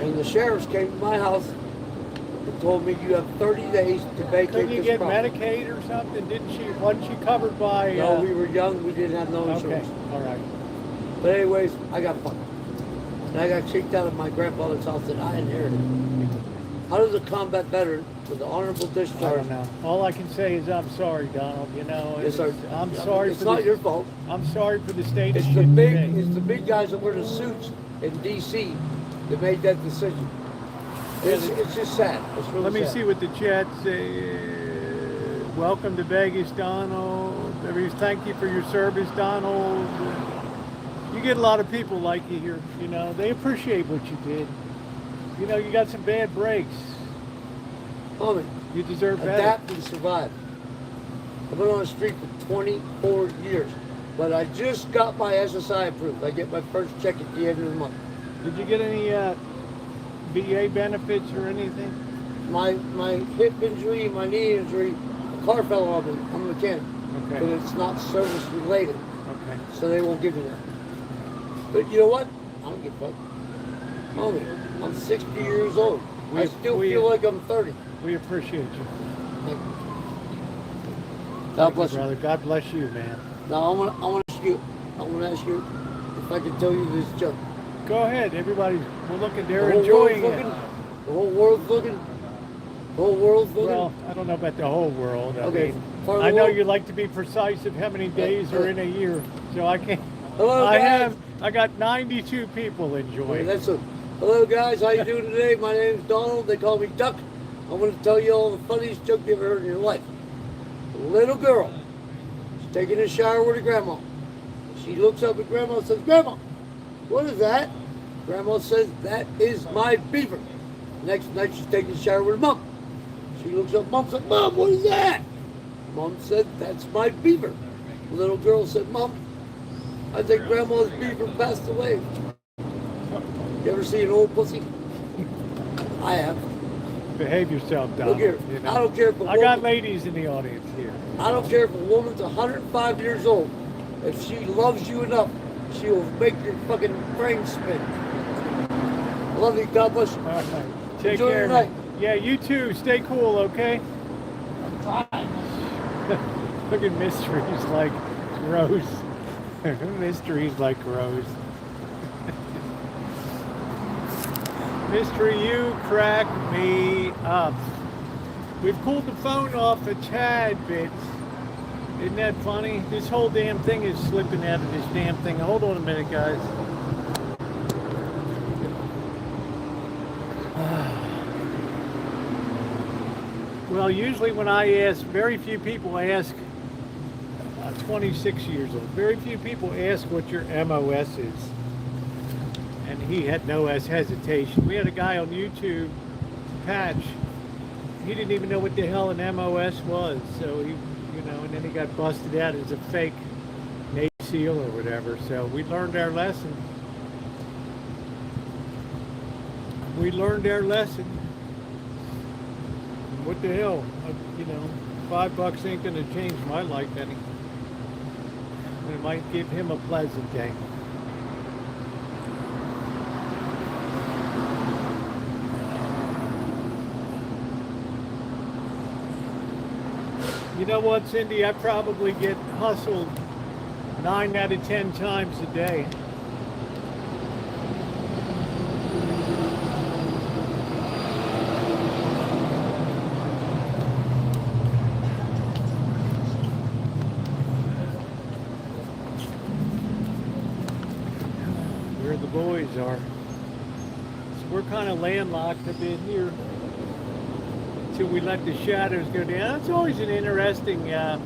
And the sheriffs came to my house and told me you have 30 days to vacate Couldn't you this get property. Medicaid or something? Wasn't she covered by? No, we were young. We didn't have no Okay, insurance. all right. But anyways, I got fucked. And I got kicked out of my grandfather's house that I inherited. How does a combat veteran with an honorable I discharge? don't know. All I can say is I'm sorry, Donald. Yes, sir. I'm sorry. It's not your fault. I'm sorry for the state. It's of the shit big, today. it's the big guys that wear the suits in D.C. that made that decision. It's just sad. It's really Let me sad. see what the chat say. Welcome to Vegas, Donald. Thank you for your service, Donald. You get a lot of people like you here. You know, they appreciate what you did. You know, you got some bad breaks. Homie, You deserve better. adapt and survive. I've been on the street for 24 years, but I just got my SSI approved. I get my first check at the end of the month. Did you get any VA benefits or anything? My hip injury, my knee injury, a car fell on me. I'm a mechanic, Okay. but it's not service related, Okay. so they won't give me that. But you know what? I don't give a fuck. Homie, I'm 60 years old. I still feel like I'm 30. We appreciate you. Like, Thank God you, bless you. brother. God bless you, man. Now I want to ask you if I can tell you this joke. Go ahead. Everybody's, we're looking, they're The whole enjoying world's it. looking. The whole world's looking. The whole world's looking. Well, I don't know about the whole world. Okay, I mean, part of the I know world- you like to be precise of how many days are in a year, so I can't. Hello, guys. I got 92 people enjoying. Okay, it. that's it. Hello, guys. How you doing today? My name's Donald. They call me Duck. I want to tell you all the funniest joke you ever heard in your life. A little girl is taking a shower with her grandma. She looks up at grandma and says, "Grandma, what is that?" Grandma says, "That is my beaver." Next night, she's taking a shower with her mom. She looks up, Mom said, "Mom, what is that?" Mom said, "That's my beaver." The little girl said, "Mom, I think grandma's beaver passed away." You ever see an old pussy? I have. Behave yourself, Donald. Look here, you know. I don't care if a I got woman, ladies in the audience here. I don't care if a woman's 105 years old. If she loves you enough, she will make your fucking brain spin. I love you. God bless you. All right. Take Enjoy care. your night. Yeah, you too. Stay cool, okay? Look at mysteries like Rose. Mysteries like Rose. Mystery, you crack me up. We've pulled the phone off a tad bit. Isn't that funny? This whole damn thing is slipping out of this damn thing. Hold on a minute, guys. Well, usually when I ask, very few people ask, 26 years old, very few people ask what your MOS is. And he had no hesitation. We had a guy on YouTube, Patch, he didn't even know what the hell an MOS was. So he, you know, and then he got busted out as a fake Navy SEAL or whatever. So we learned our lesson. We learned our lesson. What the hell? You know, $5 ain't gonna change my life any. It might give him a pleasant day. You know what, Cindy? I probably get hustled 9 out of 10 times a day. Where the boys are. So we're kind of landlocked a bit here until we let the shadows go down. It's always an interesting, it's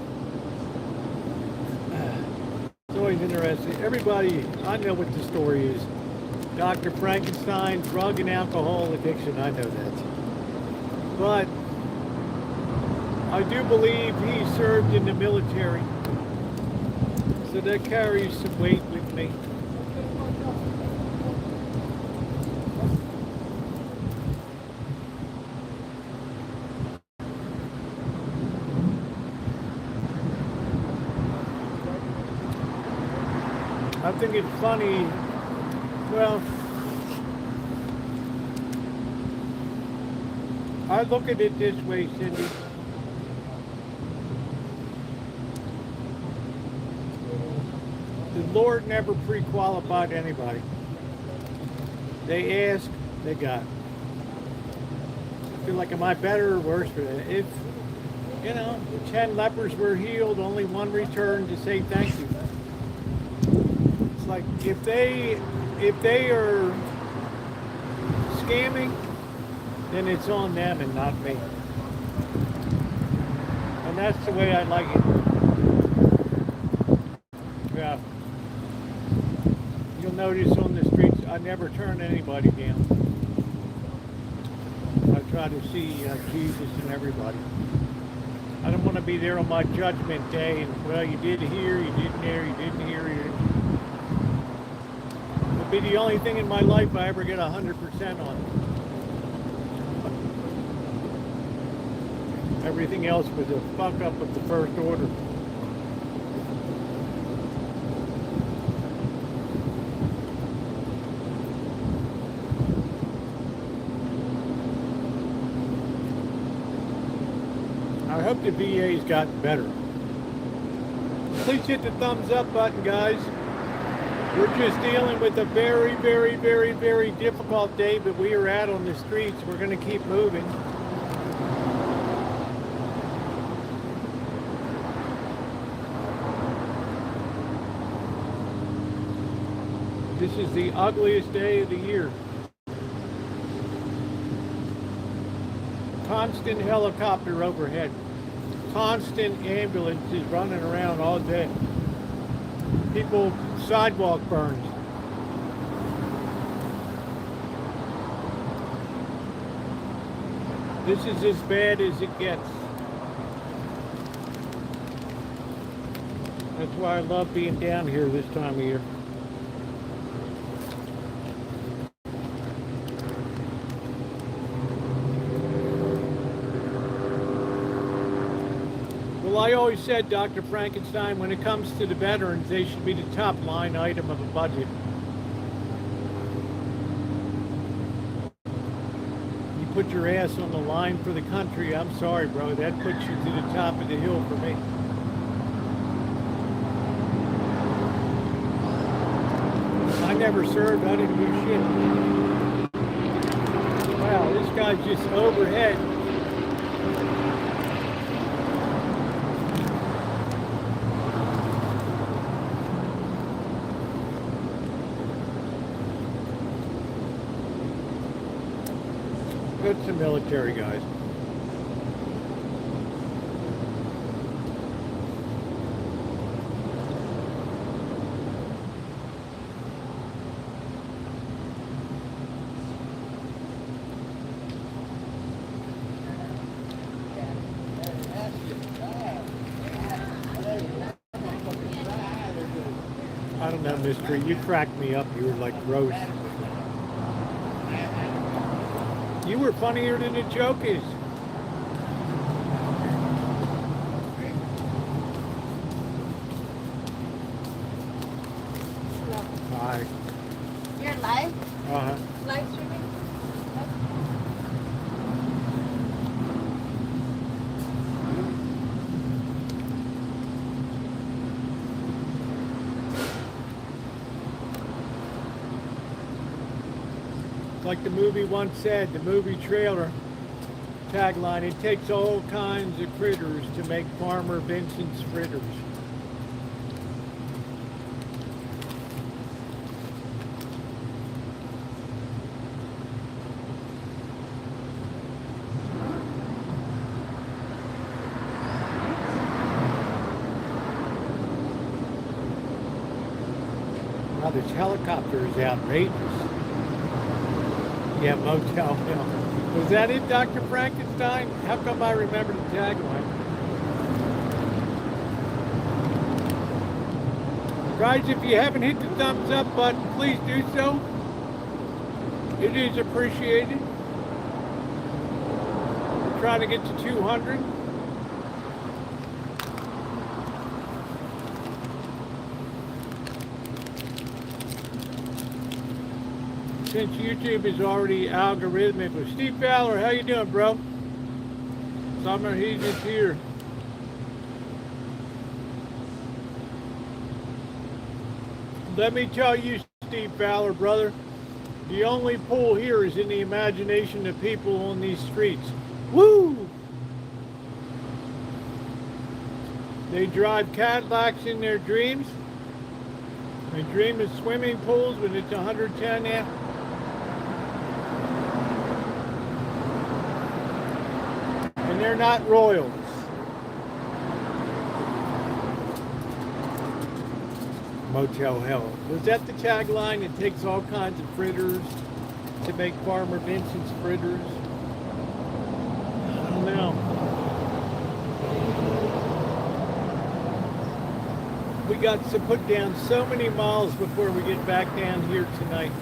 always interesting. Everybody, I know what the story is. Dr. Frankenstein, drug and alcohol addiction, I know that. But I do believe he served in the military. So that carries some weight with me. I think it's funny, well, I look at it this way, Cindy. The Lord never pre-qualified anybody. They ask, they got. I feel like, am I better or worse for that? If, you know, 10 lepers were healed, only one returned to say thank you. It's like, if they are scamming, then it's on them and not me. And that's the way I like it. Yeah. You'll notice on the streets, I never turn anybody down. I try to see Jesus in everybody. I don't want to be there on my judgment day and, well, you did here, you didn't there, you didn't here. It'll be the only thing in my life I ever get 100% on. Everything else was a fuck up of the first order. I hope the VA's gotten better. Please hit the thumbs up button, guys. We're just dealing with a very, very, very, very difficult day that we are at on the streets. We're going to keep moving. This is the ugliest day of the year. Constant helicopter overhead. Constant ambulances running around all day. People, sidewalk burns. This is as bad as it gets. That's why I love being down here this time of year. Well, I always said, Dr. Frankenstein, when it comes to the veterans, they should be the top line item of a budget. You put your ass on the line for the country, I'm sorry, bro, that puts you to the top of the hill for me. I never served, I didn't do shit. Wow, this guy's just overhead. It's the military guys. I don't know, Mystery. You cracked me up. You were like Rosa. You were funnier than the joke is. Hi. You're live? Uh-huh. Live streaming? Like the movie once said, the movie trailer tagline, it takes all kinds of critters to make Farmer Vincent's fritters. Now this helicopter is outrageous. Yeah, Motel Film. Was that it, Dr. Frankenstein? How come I remember the tagline? Guys, if you haven't hit the thumbs up button, please do so. It is appreciated. We're trying to get to 200. Since YouTube is already algorithmic. With Steve Fowler, how you doing, bro? Summer Heat is here. Let me tell you, Steve Fowler, brother, the only pull here is in the imagination of people on these streets. Woo! They drive Cadillacs in their dreams. They dream of swimming pools when it's 110 now. they're not royals. Motel Hell. Was that the tagline? It takes all kinds of fritters to make Farmer Vincent's fritters. I don't know. We got to put down so many miles before we get back down here tonight.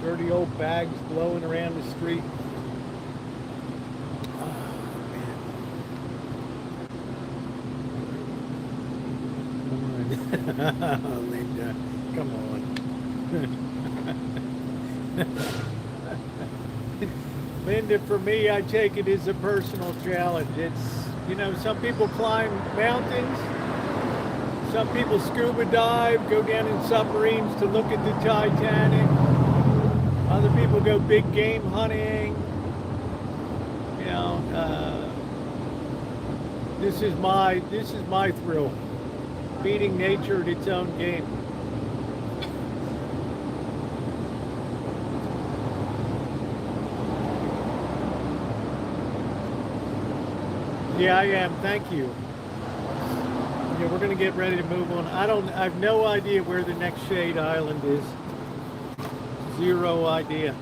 Dirty old bags blowing around the street. Linda, come on. Linda, for me, I take it as a personal challenge. It's, you know, some people climb mountains, some people scuba dive, go down in submarines to look at the Titanic. Other people go big game hunting. You know, this is my thrill. Beating nature at its own game. Yeah, I am. Thank you. Yeah, we're gonna get ready to move on. I have no idea where the next shade island is. Zero idea.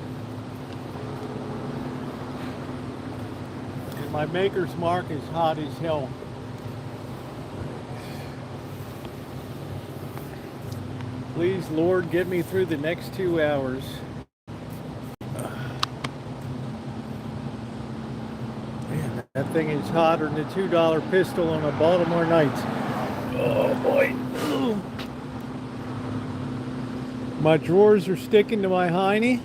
And my maker's mark is hot as hell. Please, Lord, get me through the next 2 hours. Man, that thing is hotter than the $2 pistol on a Baltimore Nights. Oh boy. Ugh. My drawers are sticking to my hiney.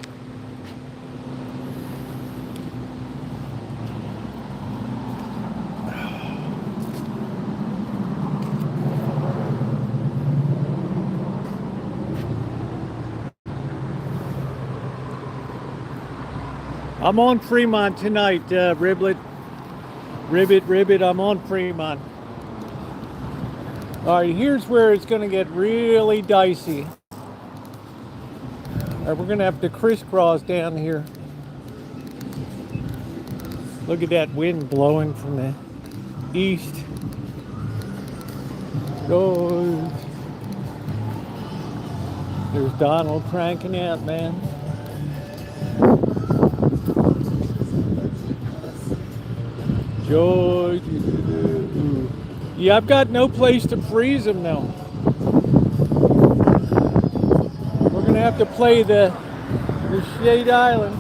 I'm on Fremont tonight, Ribbit, I'm on Fremont. All right, here's where it's gonna get really dicey. All right, we're gonna have to crisscross down here. Look at that wind blowing from the east. Oh, there's Donald cranking out, man. Joy. Yeah, I've got no place to freeze them though. We're gonna have to play the Shade Island.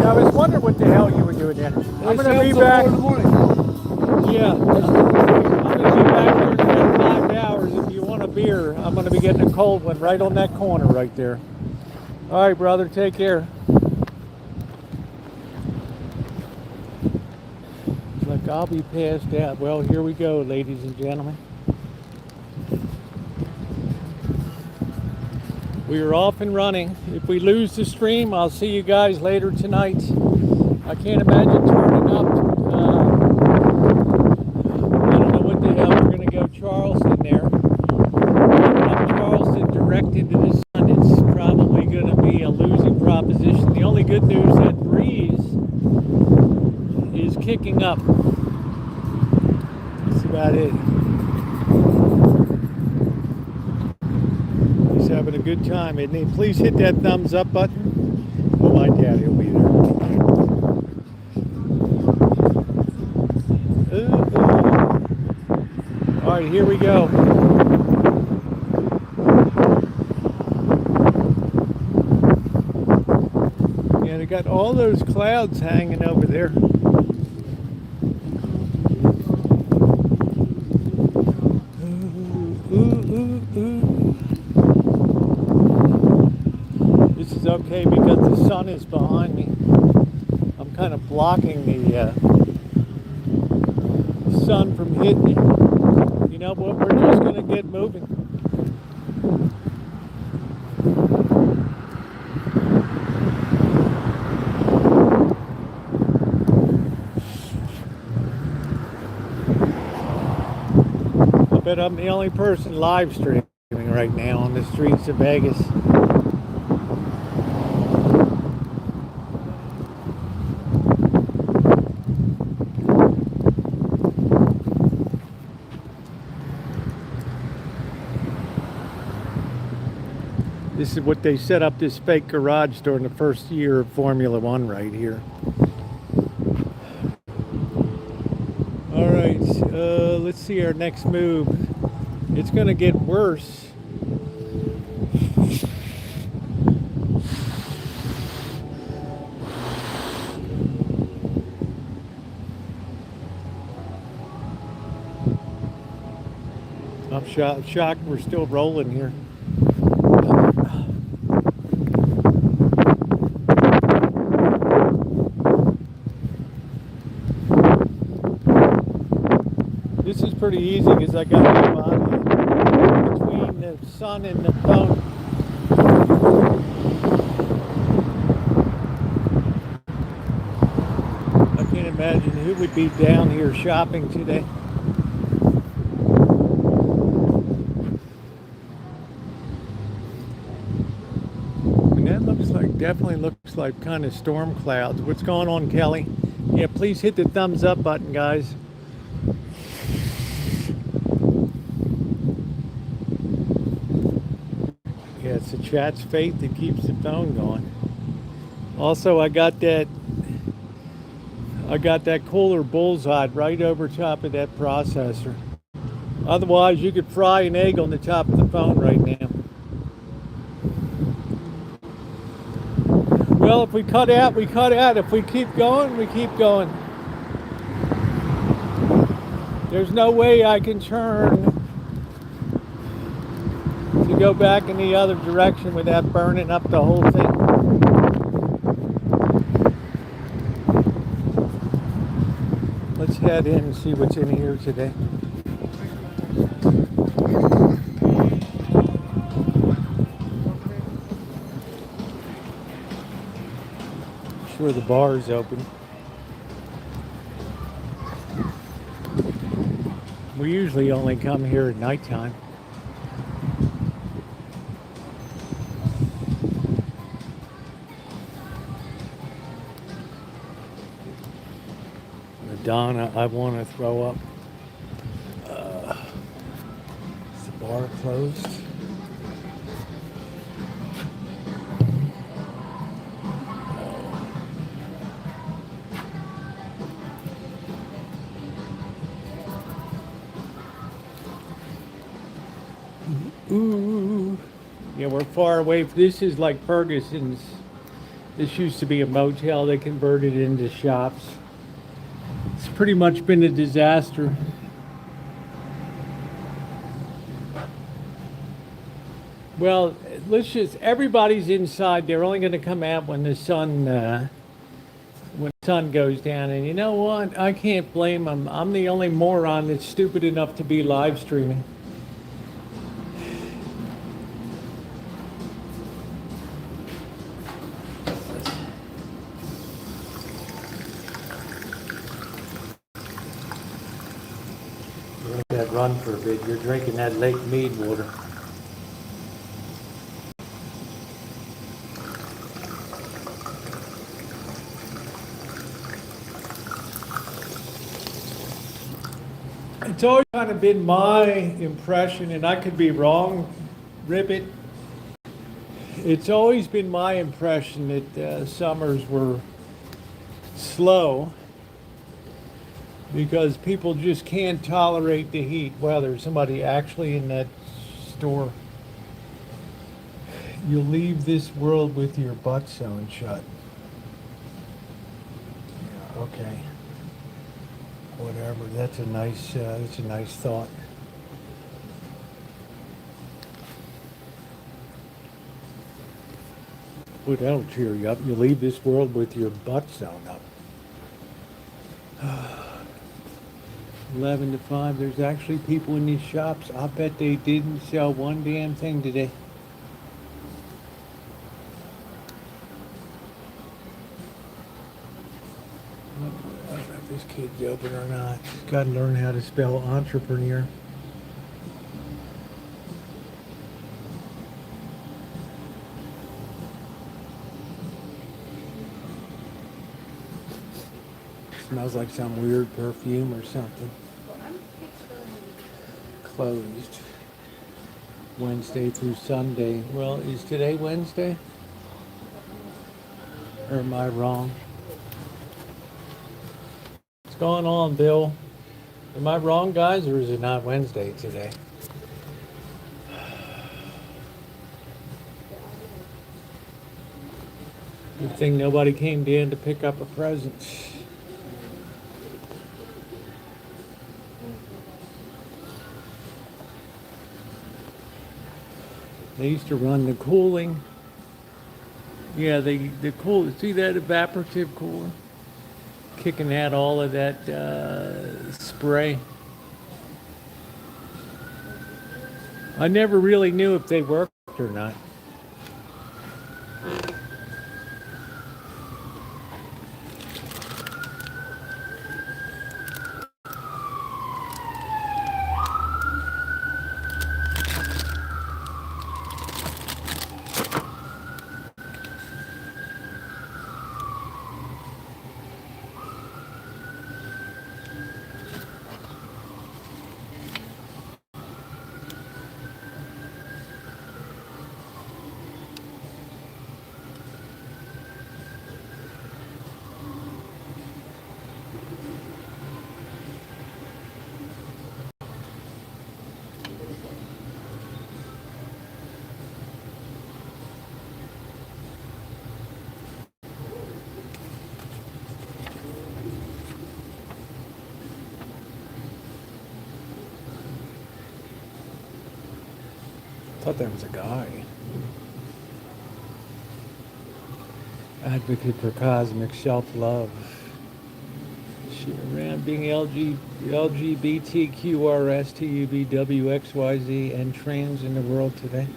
I was wondering what the hell you were doing there. I'm gonna be back. Yeah, I'm gonna be back here in about 5 hours. If you want a beer, I'm gonna be getting a cold one right on that corner right there. All right, brother, take care. Look, I'll be passed out. Well, here we go, ladies and gentlemen. We are off and running. If we lose the stream, I'll see you guys later tonight. I can't imagine turning up. I don't know what the hell we're going to go Charleston there. Turning up Charleston direct into the sun, it's probably going to be a losing proposition. The only good news, that breeze is kicking up. That's about it. He's having a good time, isn't he? Please hit that thumbs up button. Oh, my daddy will be there. All right, here we go. Yeah, they got all those clouds hanging over there. This is okay because the sun is behind me. I'm kind of blocking the sun from hitting it. You know what? We're just going to get moving. But I'm the only person live streaming right now on the streets of Vegas. This is what they set up this fake garage during the first year of Formula One right here. All right, let's see our next move. It's gonna get worse. I'm shocked we're still rolling here. This is pretty easy because I got my body between the sun and the phone. I can't imagine who would be down here shopping today. And that definitely looks like kind of storm clouds. What's going on, Kelly? Yeah, please hit the thumbs up button, guys. Yeah, it's the chat's faith that keeps the phone going. Also, I got that cooler bullseye right over top of that processor. Otherwise, you could fry an egg on the top of the phone right now. Well, if we cut out, we cut out. If we keep going, we keep going. There's no way I can turn to go back in the other direction without burning up the whole thing. Let's head in and see what's in here today. Sure, the bar is open. We usually only come here at nighttime. Madonna, I want to throw up. Is the bar closed? Ooh. Yeah, we're far away. This is like Ferguson's. This used to be a motel. They converted it into shops. It's pretty much been a disaster. Well, everybody's inside. They're only going to come out when the sun goes down. And you know what? I can't blame them. I'm the only moron that's stupid enough to be live streaming. Let that run for a bit. You're drinking that Lake Mead water. It's always kind of been my impression, and I could be wrong, Ribbit. It's always been my impression that summers were slow because people just can't tolerate the heat. Well, there's somebody actually in that store. You'll leave this world with your butt sewn shut. Yeah, okay. Whatever. That's a nice thought. Well, that'll cheer you up. You leave this world with your butt sewn up. 11 to 5. There's actually people in these shops. I bet they didn't sell one damn thing today. I don't know if this kid's open or not. Got to learn how to spell entrepreneur. Smells like some weird perfume or something. Closed Wednesday through Sunday. Well, is today Wednesday? Or am I wrong? What's going on, Bill? Am I wrong, guys, or is it not Wednesday today? Good thing nobody came down to pick up a present. They used to run the cooling. Yeah, the cool. See that evaporative cooler? Kicking out all of that spray. I never really knew if they worked or not. Thought that was a guy. Advocate for cosmic self-love. She around being LGBTQRSTUVWXYZ and trans in the world today.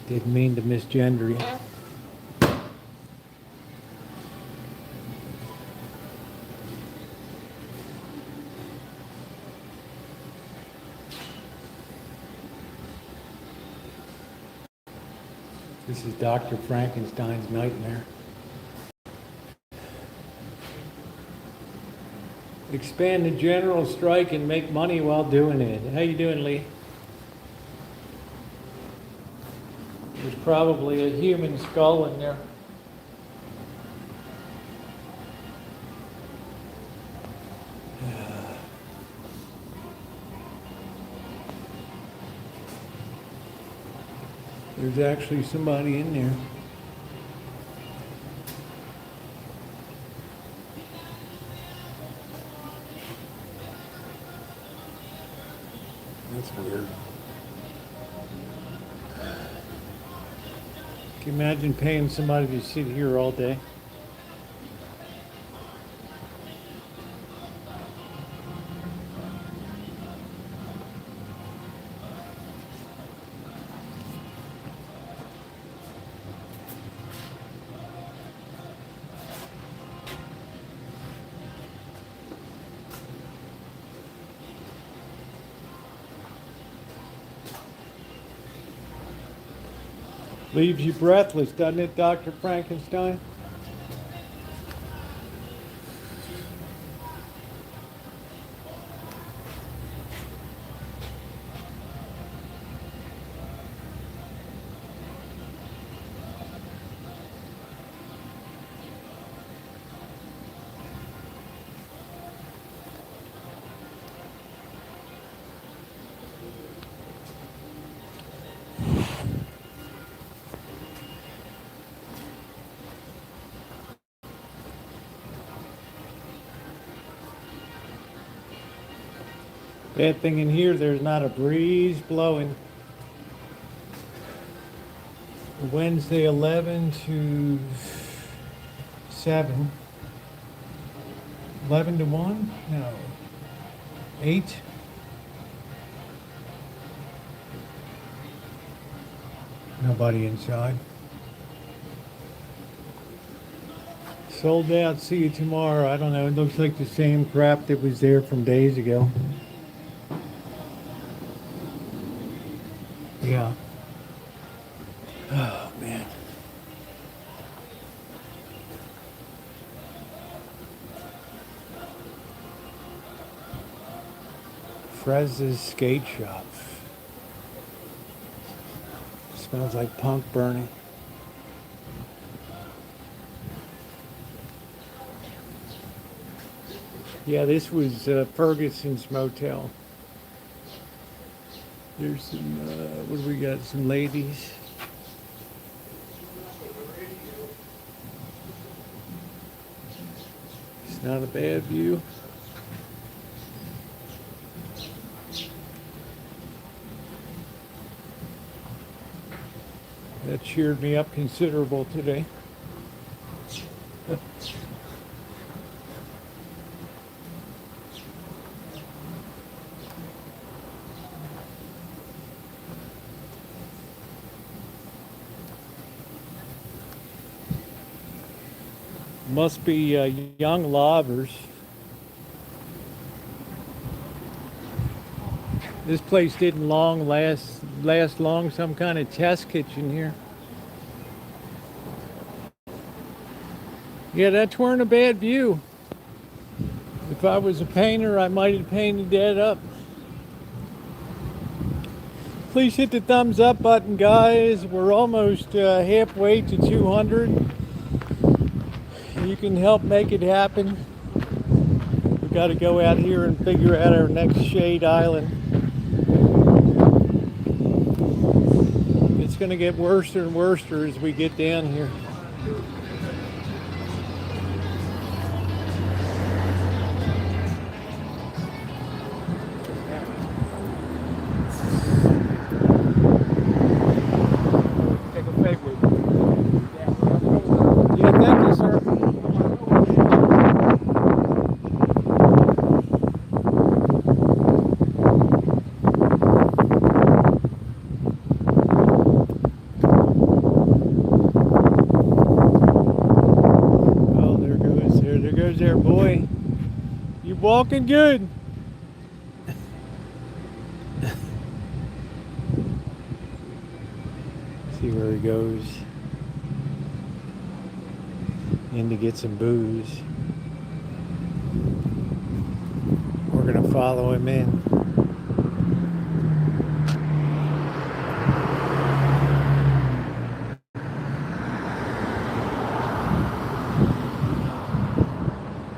Didn't mean to misgender you. This is Dr. Frankenstein's nightmare. Expand the general strike and make money while doing it. How you doing, Lee? There's probably a human skull in there. There's actually somebody in there. That's weird. Can you imagine paying somebody to sit here all day? Leaves you breathless, doesn't it, Dr. Frankenstein? Bad thing in here, there's not a breeze blowing. Wednesday 11 to 7. 11 to 1? No. 8? Nobody inside. Sold out, see you tomorrow. I don't know, it looks like the same crap that was there from days ago. Yeah. Oh, man. Frez's skate shop. Smells like punk burning. Yeah, this was Ferguson's motel. There's some, what do we got? Some ladies. It's not a bad view. That cheered me up considerable today. Must be young lobbers. This place didn't last long. Some kind of test kitchen here. Yeah, that weren't a bad view. If I was a painter, I might have painted that up. Please hit the thumbs up button, guys. We're almost halfway to 200. You can help make it happen. We've got to go out here and figure out our next shade island. It's going to get worse and worse as we get down here. Yeah, thank you, sir. Oh, there goes there, boy. You walking good? See where he goes. In to get some booze. We're gonna follow him in.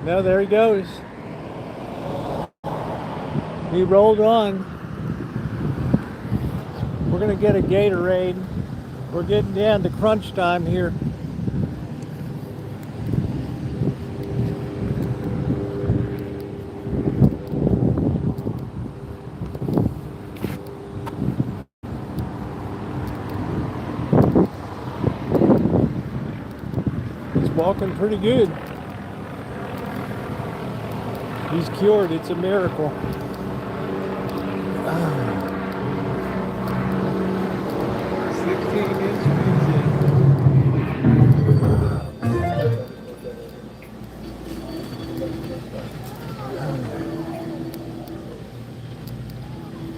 No, there he goes. He rolled on. We're gonna get a Gatorade. We're getting down to crunch time here. He's walking pretty good. He's cured. It's a miracle. 16-inch music.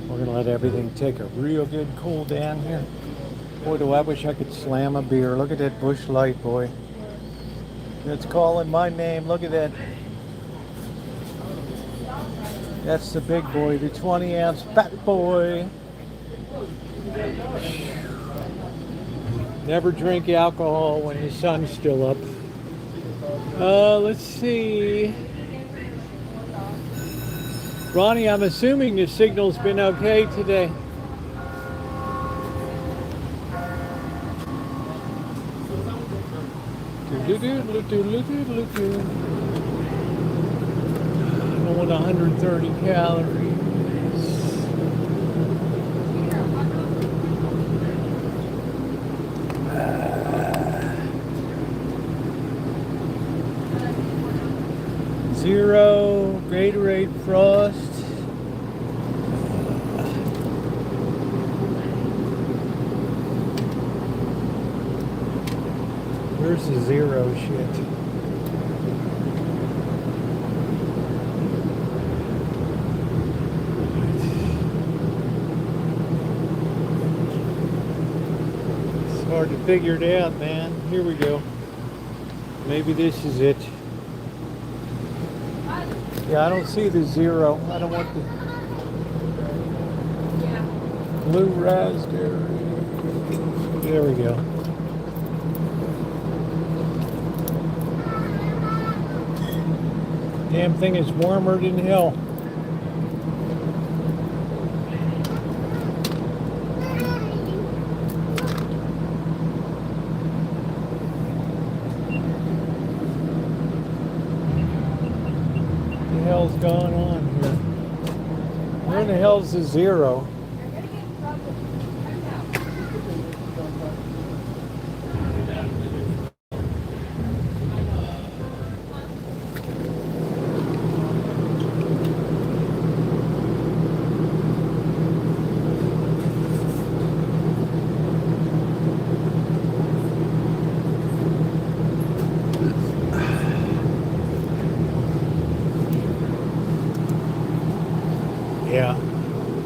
We're gonna let everything take a real good cool down here. Boy, do I wish I could slam a beer. Look at that Busch Light, boy. It's calling my name. Look at that. That's the big boy, the 20-ounce fat boy. Never drink alcohol when the sun's still up. Let's see. Ronnie, I'm assuming the signal's been okay today. I want 130 calories. Zero Gatorade Frost. Where's the zero shit? Hard to figure it out, man. Here we go. Maybe this is it. Yeah, I don't see the 0. I don't want the blue raspberry. There we go. Damn thing is warmer than hell. What the hell's going on here? Where in the hell's the 0? Yeah,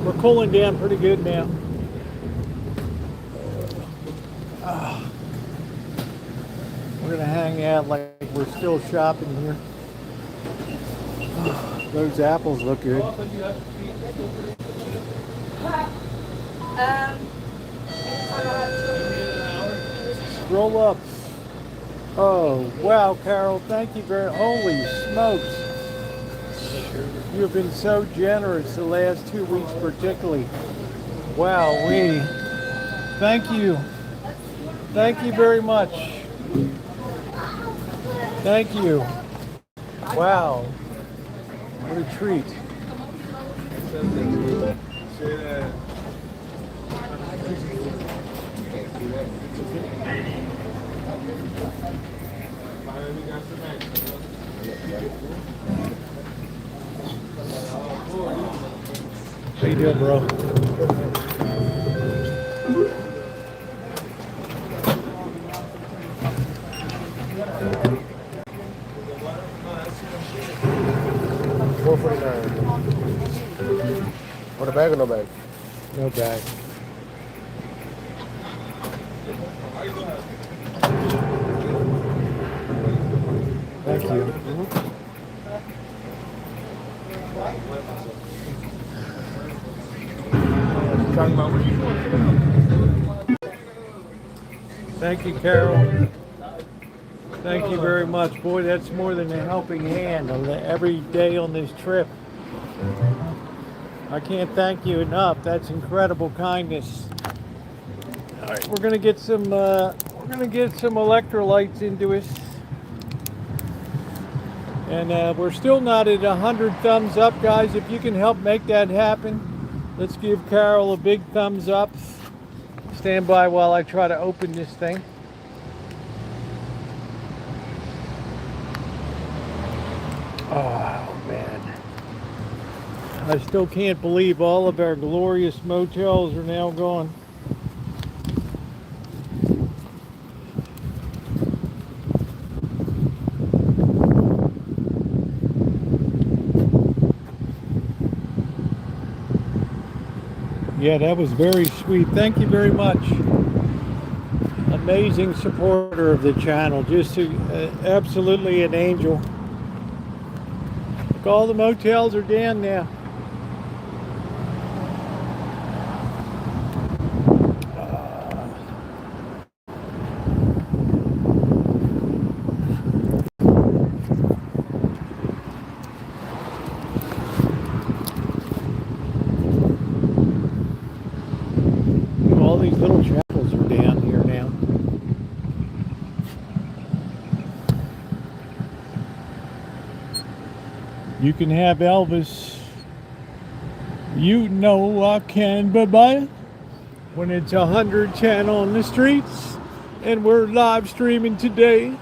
we're cooling down pretty good now. We're gonna hang out like we're still shopping here. Those apples look good. Roll up. Oh, wow, Carol, thank you very much. Holy smokes. You have been so generous the last 2 weeks particularly. Wow, thank you. Thank you very much. Thank you. Wow. What a treat. How you doing, bro? $4.49. Want a bag or no bag? No bag. Thank you. Thank you, Carol. Thank you very much. Boy, that's more than a helping hand on every day on this trip. I can't thank you enough. That's incredible kindness. All right, we're gonna get some electrolytes into us, and we're still not at 100 thumbs up, guys. If you can help make that happen, let's give Carol a big thumbs up. Stand by while I try to open this thing. Oh man, I still can't believe all of our glorious motels are now gone. Yeah, that was very sweet. Thank you very much. Amazing supporter of the channel. Just absolutely an angel. Look, all the motels are down now. All these little chapels are down here now. You can have Elvis. You know I can, bye-bye. When it's 110 on the streets and we're live streaming today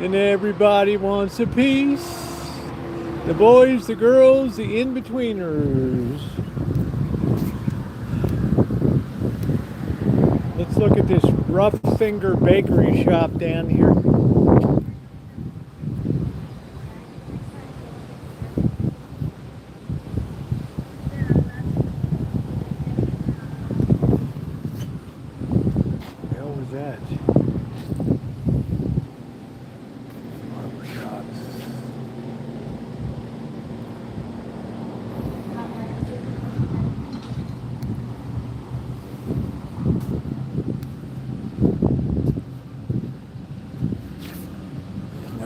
and everybody wants a piece. The boys, the girls, the in-betweeners. Let's look at this Rough Finger Bakery shop down here.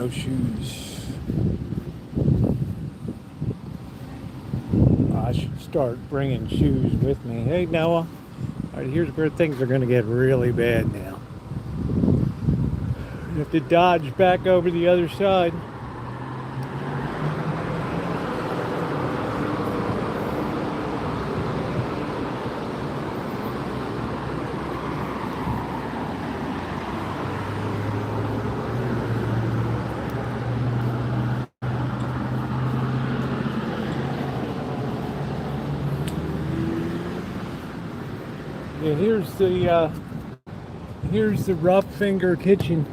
No shoes. I should start bringing shoes with me. Hey, Noah. All right, here's where things are going to get really bad now. You have to dodge back over the other side. Yeah, here's the rough finger kitchen.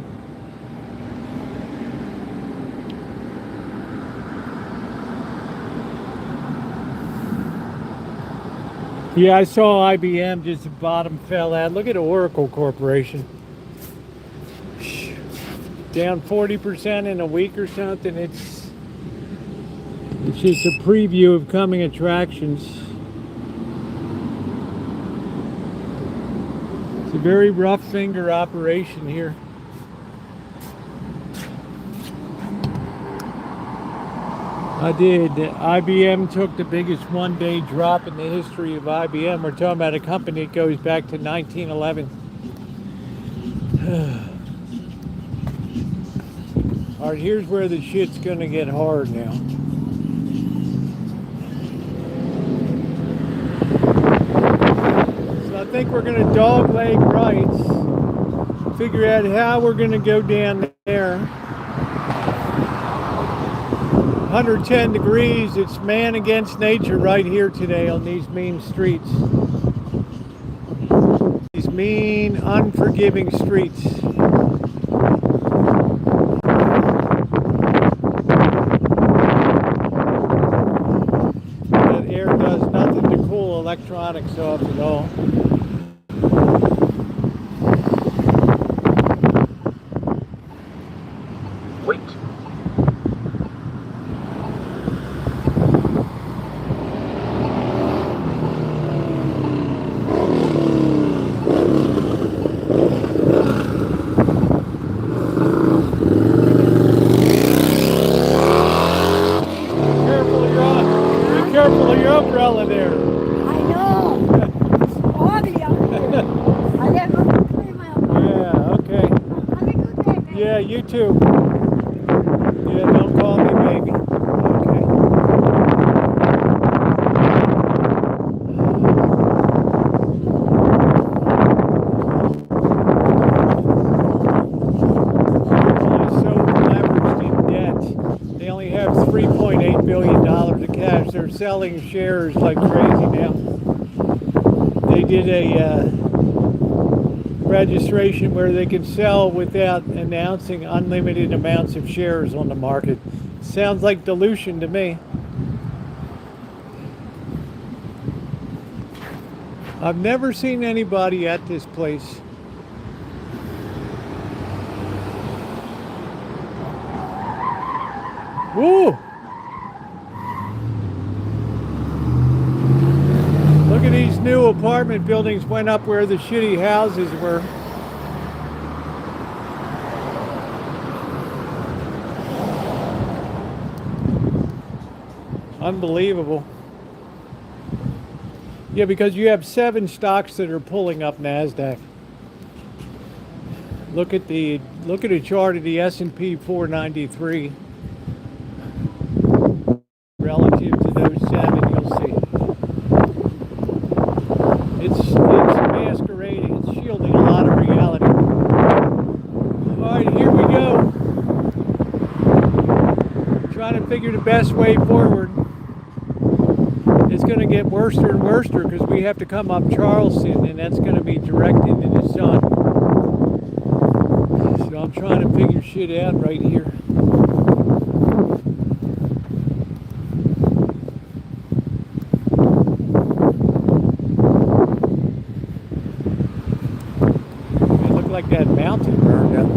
Yeah, I saw IBM, just the bottom fell out. Look at Oracle Corporation. Down 40% in a week or something. It's just a preview of coming attractions. It's a very rough finger operation here. I did. IBM took the biggest one-day drop in the history of IBM. We're talking about a company that goes back to 1911. All right, here's where the shit's gonna get hard now. So I think we're gonna dogleg rights, figure out how we're gonna go down there. 110 degrees, it's man against nature right here today on these mean streets. These mean, unforgiving streets. That air does nothing to cool electronics off at all. Wait. Careful of your umbrella there. I know. It's foggy out here. I got to clear my umbrella. Yeah, okay. Have a good day, baby. Yeah, you too. Yeah, don't call me baby. Okay. They're so leveraged in debt. They only have $3.8 billion of cash. They're selling shares like crazy now. They did a registration where they can sell without announcing unlimited amounts of shares on the market. Sounds like dilution to me. I've never seen anybody at this place. Woo! Look at these new apartment buildings went up where the shitty houses were. Unbelievable. Yeah, because you have 7 stocks that are pulling up NASDAQ. Look at a chart of the S&P 493 relative to those 7. You'll see. It's masquerading. It's shielding a lot of reality. All right, here we go. Trying to figure the best way forward. It's going to get worse and worse because we have to come up Charleston, and that's going to be direct into the sun. So I'm trying to figure shit out right here. It looked like that mountain burned up.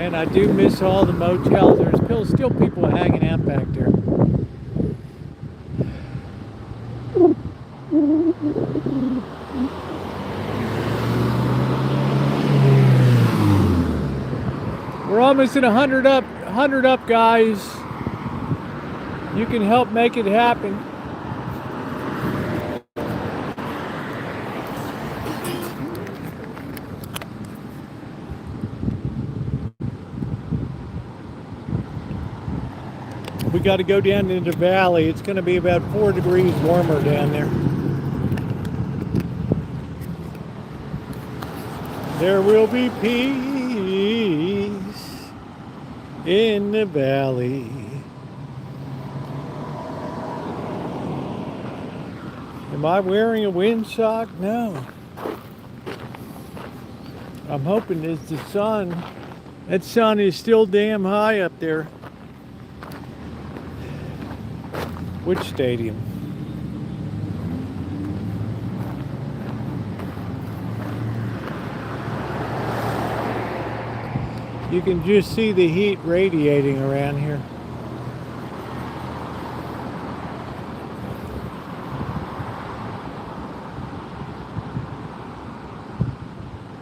Man, I do miss all the motels. There's still people hanging out back there. We're almost at 100 up, guys. You can help make it happen. We got to go down into the valley. It's going to be about 4 degrees warmer down there. There will be peace in the valley. Am I wearing a windsock? No. I'm hoping it's the sun. That sun is still damn high up there. Which stadium? You can just see the heat radiating around here.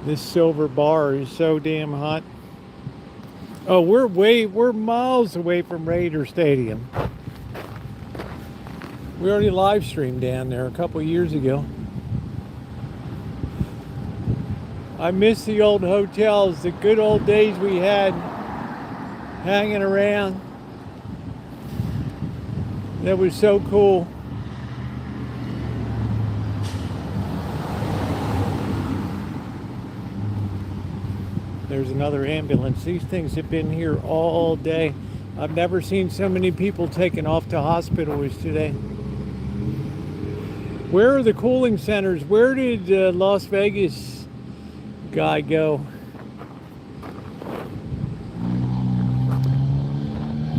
This silver bar is so damn hot. Oh, we're miles away from Raider Stadium. We already live streamed down there a couple years ago. I miss the old hotels, the good old days we had hanging around. That was so cool. There's another ambulance. These things have been here all day. I've never seen so many people taken off to hospital as today. Where are the cooling centers? Where did Las Vegas guy go?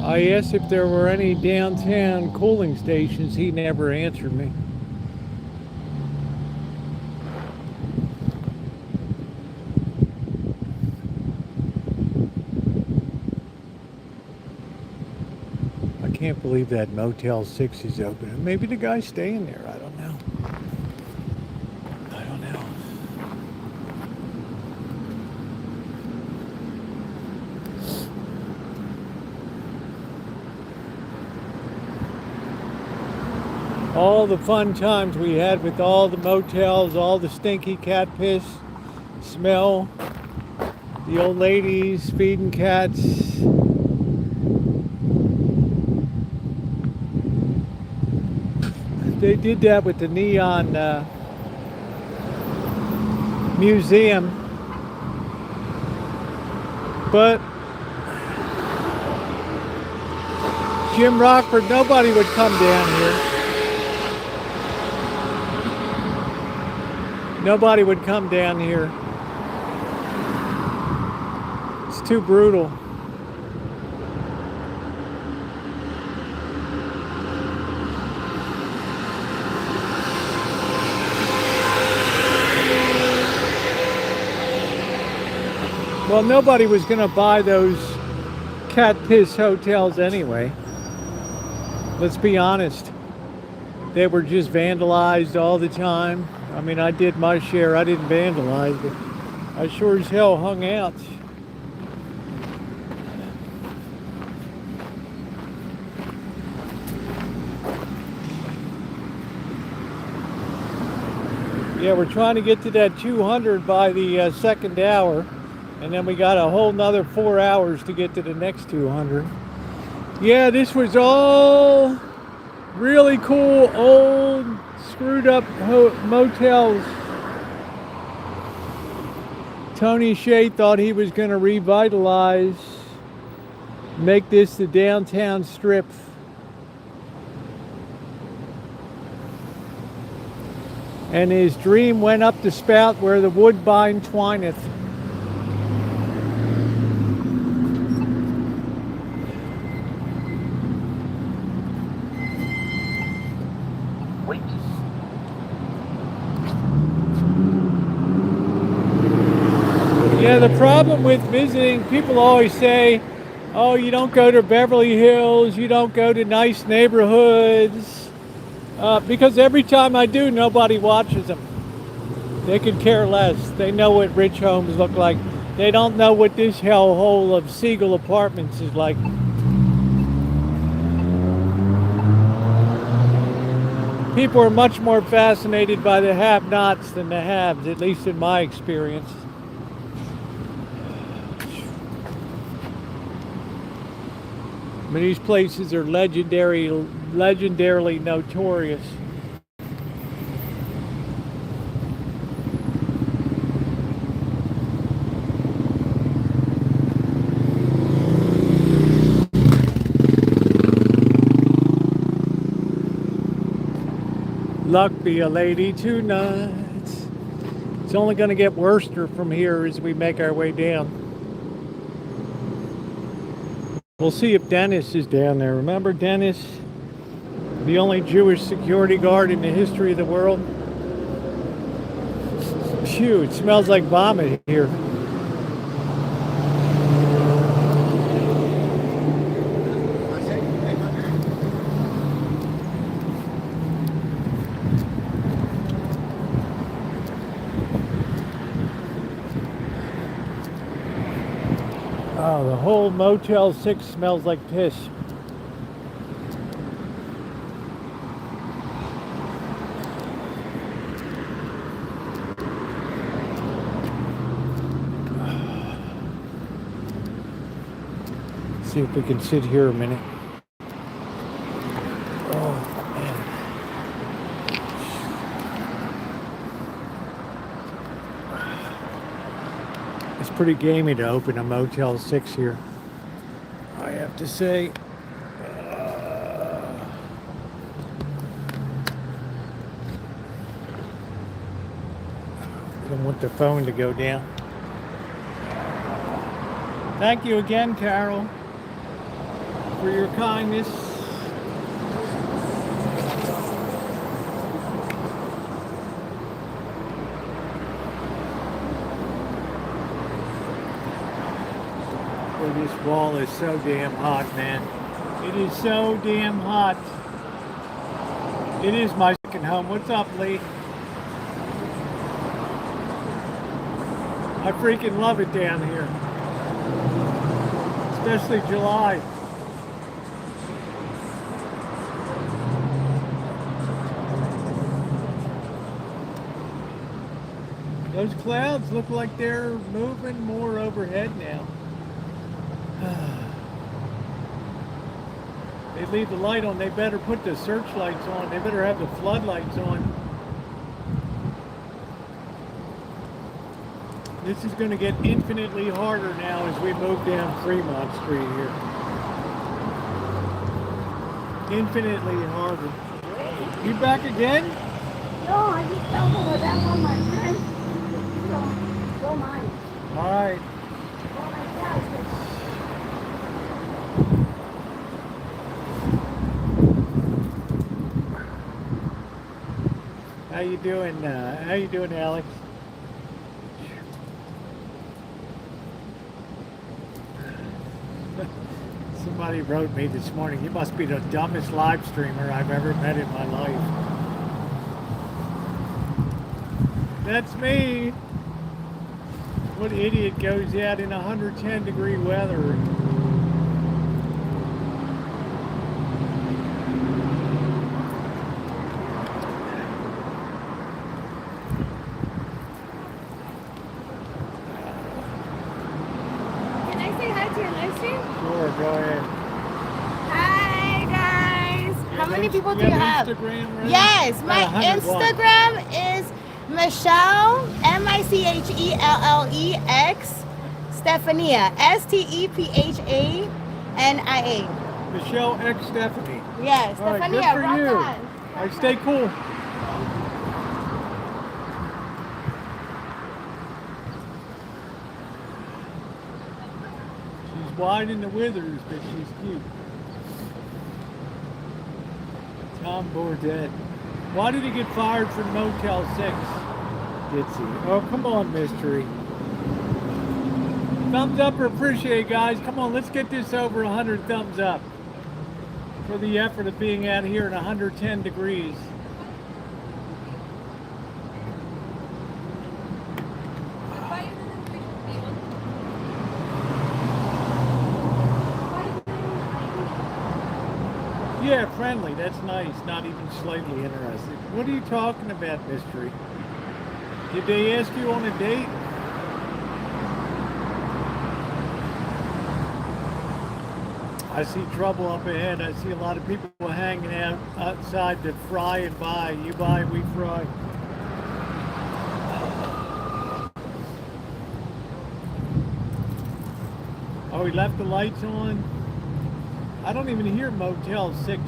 I asked if there were any downtown cooling stations. He never answered me. I can't believe that Motel 6 is open. Maybe the guy's staying there. I don't know. I don't know. All the fun times we had with all the motels, all the stinky cat piss smell, the old ladies feeding cats. They did that with the Neon Museum, but Jim Rockford, nobody would come down here. Nobody would come down here. It's too brutal. Well, nobody was going to buy those cat piss hotels anyway. Let's be honest. They were just vandalized all the time. I mean, I did my share. I didn't vandalize, but I sure as hell hung out. Yeah, we're trying to get to that 200 by the second hour. And then we got a whole nother 4 hours to get to the next 200. Yeah, this was all really cool, old, screwed up motels. Tony Shea thought he was going to revitalize, make this the downtown strip. And his dream went up the spout where the woodbine twineth. Yeah, the problem with visiting, people always say, oh, you don't go to Beverly Hills, you don't go to nice neighborhoods. Because every time I do, nobody watches them. They could care less. They know what rich homes look like. They don't know what this hellhole of Siegel Apartments is like. People are much more fascinated by the have-nots than the haves, at least in my experience. I mean, these places are legendarily notorious. Luck be a lady tonight. It's only going to get worse from here as we make our way down. We'll see if Dennis is down there. Remember Dennis? The only Jewish security guard in the history of the world? Phew, it smells like vomit here. Oh, the whole Motel 6 smells like piss. See if we can sit here a minute. Oh, man. It's pretty gamey to open a Motel 6 here, I have to say. I don't want the phone to go down. Thank you again, Carol, for your kindness. Oh, this wall is so damn hot, man. It is so damn hot. It is my second home. What's up, Lee? I freaking love it down here. Especially July. Those clouds look like they're moving more overhead now. They leave the light on. They better put the searchlights on. They better have the floodlights on. This is going to get infinitely harder now as we move down Fremont Street here. Infinitely harder. You back again? No, I just fell over that one, my friend. So, go mine. All right. Go myself. How you doing? How you doing, Alex? Somebody wrote me this morning, you must be the dumbest live streamer I've ever met in my life. That's me. What idiot goes out in 110-degree weather? Can I say hi to your live stream? Sure, go ahead. Hi guys. How many people do you have? Instagram, right? Yes, my About 101. Instagram is Michelle MICHELLEX Stephania STEPHANIA. Michelle X Stephanie. Yes, All right, Stephania. good for rock you. on. All right, stay cool. She's wide in the withers, but she's cute. Tom Bordette. Why did he get fired from Motel 6? Ditzy. Oh, come on, mystery. Thumbs up or appreciate, guys. Come on, let's get this over 100 thumbs up for the effort of being out here in 110 degrees. Yeah, friendly. That's nice. Not even slightly interested. What are you talking about, mystery? Did they ask you on a date? I see trouble up ahead. I see a lot of people hanging out outside to fry and buy. You buy, we fry. Oh, he left the lights on. I don't even hear Motel 6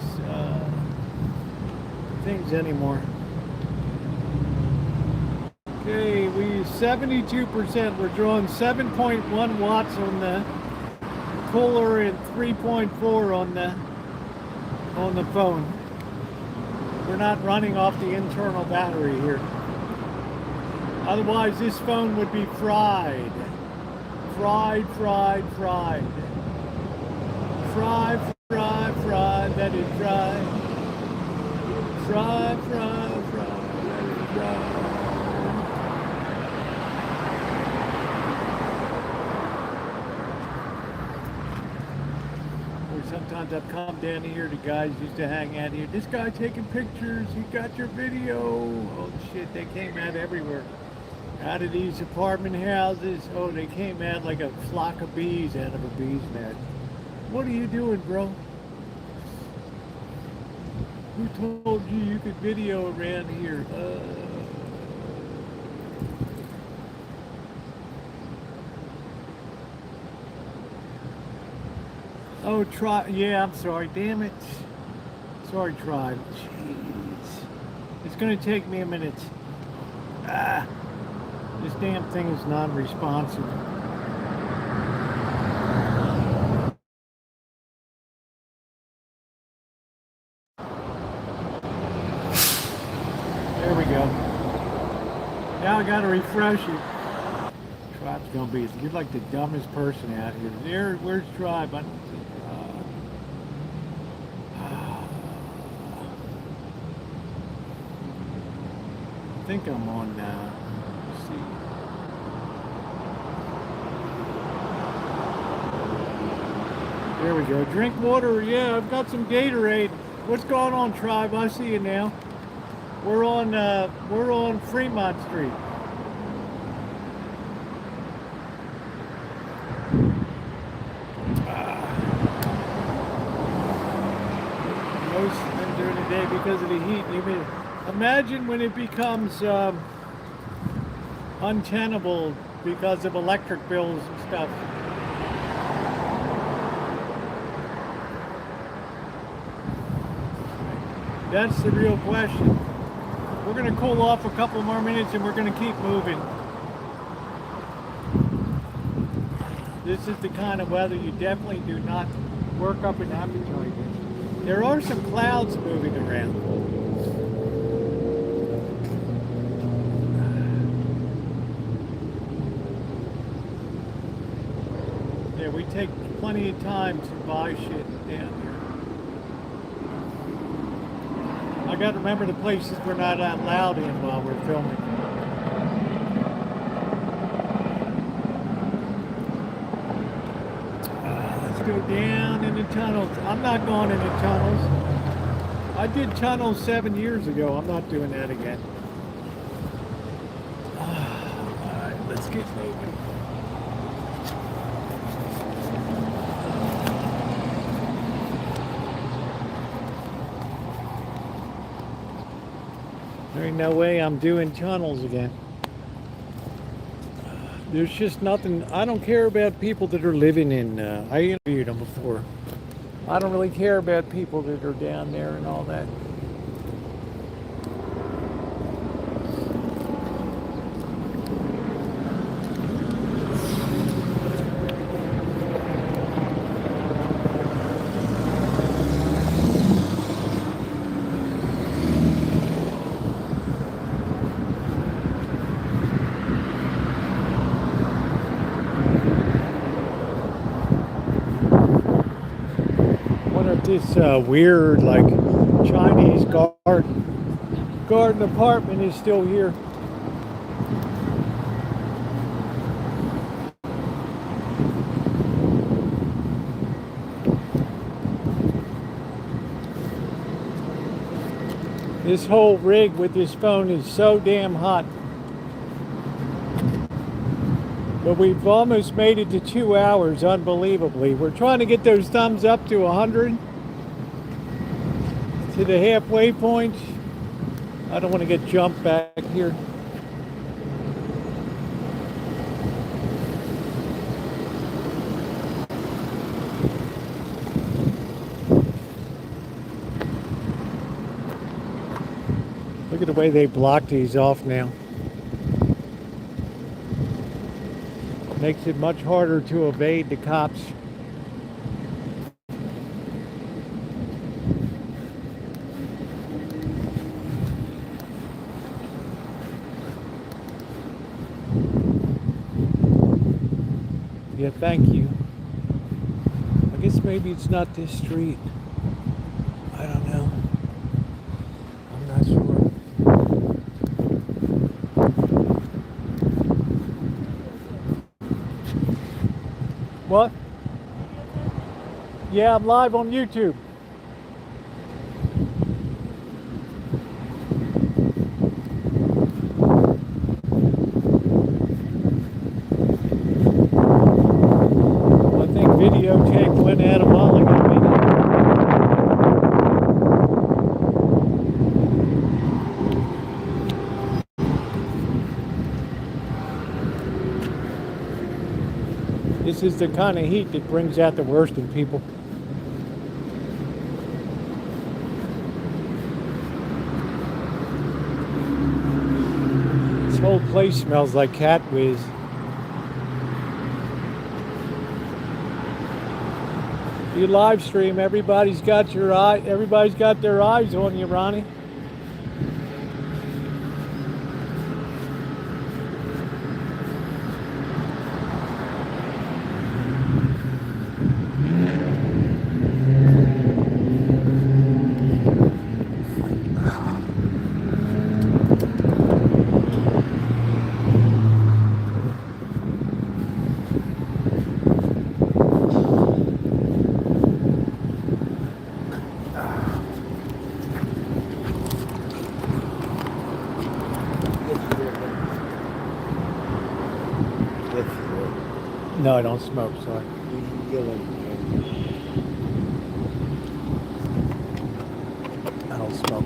things anymore. Okay, we 72%. We're drawing 7.1 watts on the cooler and 3.4 on the phone. We're not running off the internal battery here. Otherwise, this phone would be fried. Fried, fried, fried. Fry, fry, fry, let it fry. Fry, fry, fry, let it fry. Or sometimes I've come down here, the guys used to hang out here. This guy taking pictures, he got your video. Oh shit, they came out everywhere. Out of these apartment houses. Oh, they came out like a flock of bees out of a bee's nest. What are you doing, bro? Who told you you could video around here? Oh, try. Yeah, I'm sorry. Damn it. Sorry, tribe. Jeez. It's going to take me a minute. This damn thing is non-responsive. There we go. Now I gotta refresh it. Tribe's gonna be, you're like the dumbest person out here. There, where's Tribe? I don't see Tribe. I think I'm on now. Let's see. There we go. Drink water. Yeah, I've got some Gatorade. What's going on, Tribe? I see you now. We're on Fremont Street. Most of them during the day because of the heat. You mean, imagine when it becomes untenable because of electric bills and stuff. That's the real question. We're going to cool off a couple more minutes and we're going to keep moving. This is the kind of weather you definitely do not work up an appetite in. There are some clouds moving around. Yeah, we take plenty of time to buy shit down here. I got to remember the places we're not out loud in while we're filming. Let's go down in the tunnels. I'm not going in the tunnels. I did tunnels 7 years ago. I'm not doing that again. All right, let's get moving. There ain't no way I'm doing tunnels again. There's just nothing. I don't care about people that are living in, I interviewed them before. I don't really care about people that are down there and all that. This weird, like, Chinese garden apartment is still here. This whole rig with this phone is so damn hot. But we've almost made it to 2 hours, unbelievably. We're trying to get those thumbs up to 100, to the halfway point. I don't want to get jumped back here. Look at the way they block these off now. Makes it much harder to evade the cops. Yeah, thank you. I guess maybe it's not this street. I don't know. I'm not sure. What? Yeah, I'm live on YouTube. I think video check went out a while ago, maybe. This is the kind of heat that brings out the worst in people. This whole place smells like cat whiz. You live stream, everybody's got their eyes on you, Ronnie. No, I don't smoke, sorry. I don't smoke.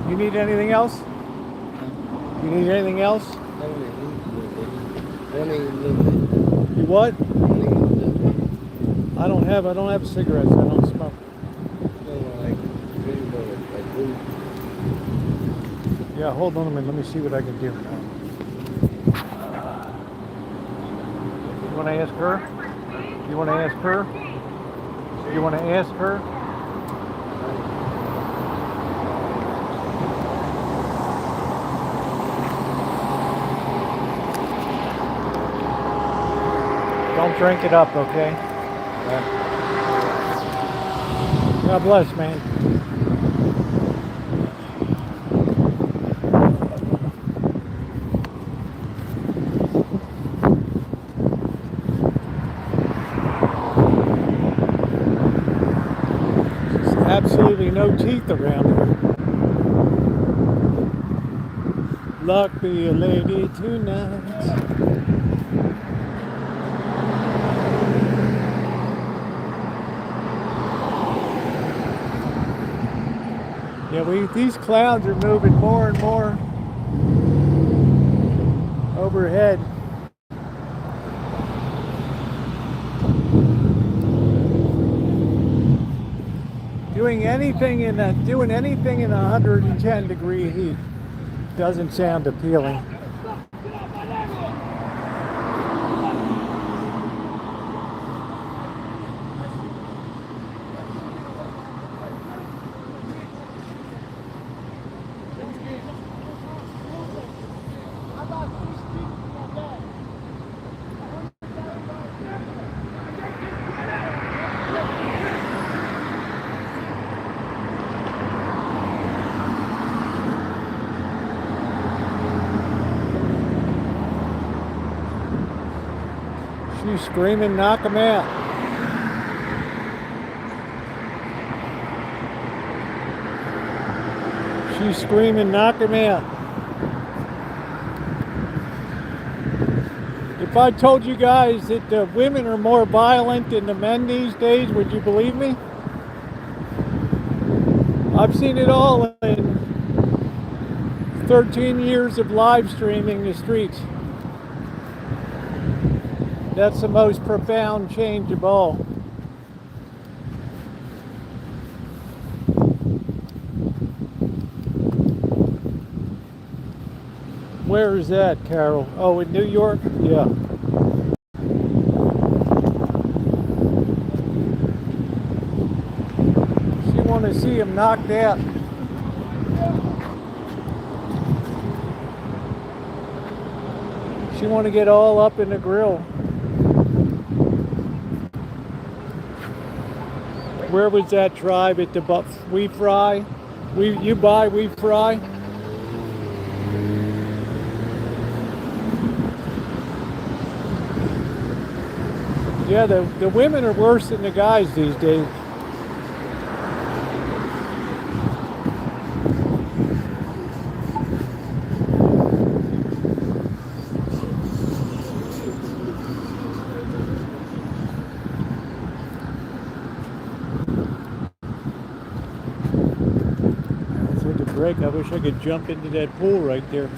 You need anything else? You need anything else? You what? I don't have cigarettes. I don't smoke. Yeah, hold on a minute. Let me see what I can do. You want to ask her? You want to ask her? You want to ask her? Don't drink it up, okay? God bless, man. Absolutely no teeth around here. Luck be a lady tonight. Yeah, these clouds are moving more and more overhead. Doing anything in 110 degree heat doesn't sound appealing. She's screaming, knock him out. She's screaming, knock him out. If I told you guys that the women are more violent than the men these days, would you believe me? I've seen it all in 13 years of live streaming the streets. That's the most profound change of all. Where is that, Carol? Oh, in New York? Yeah. She want to see him knocked out. She want to get all up in the grill. Where was that tribe at the we fry? You buy, we fry? Yeah, the women are worse than the guys these days. Take a break. I wish I could jump into that pool right there.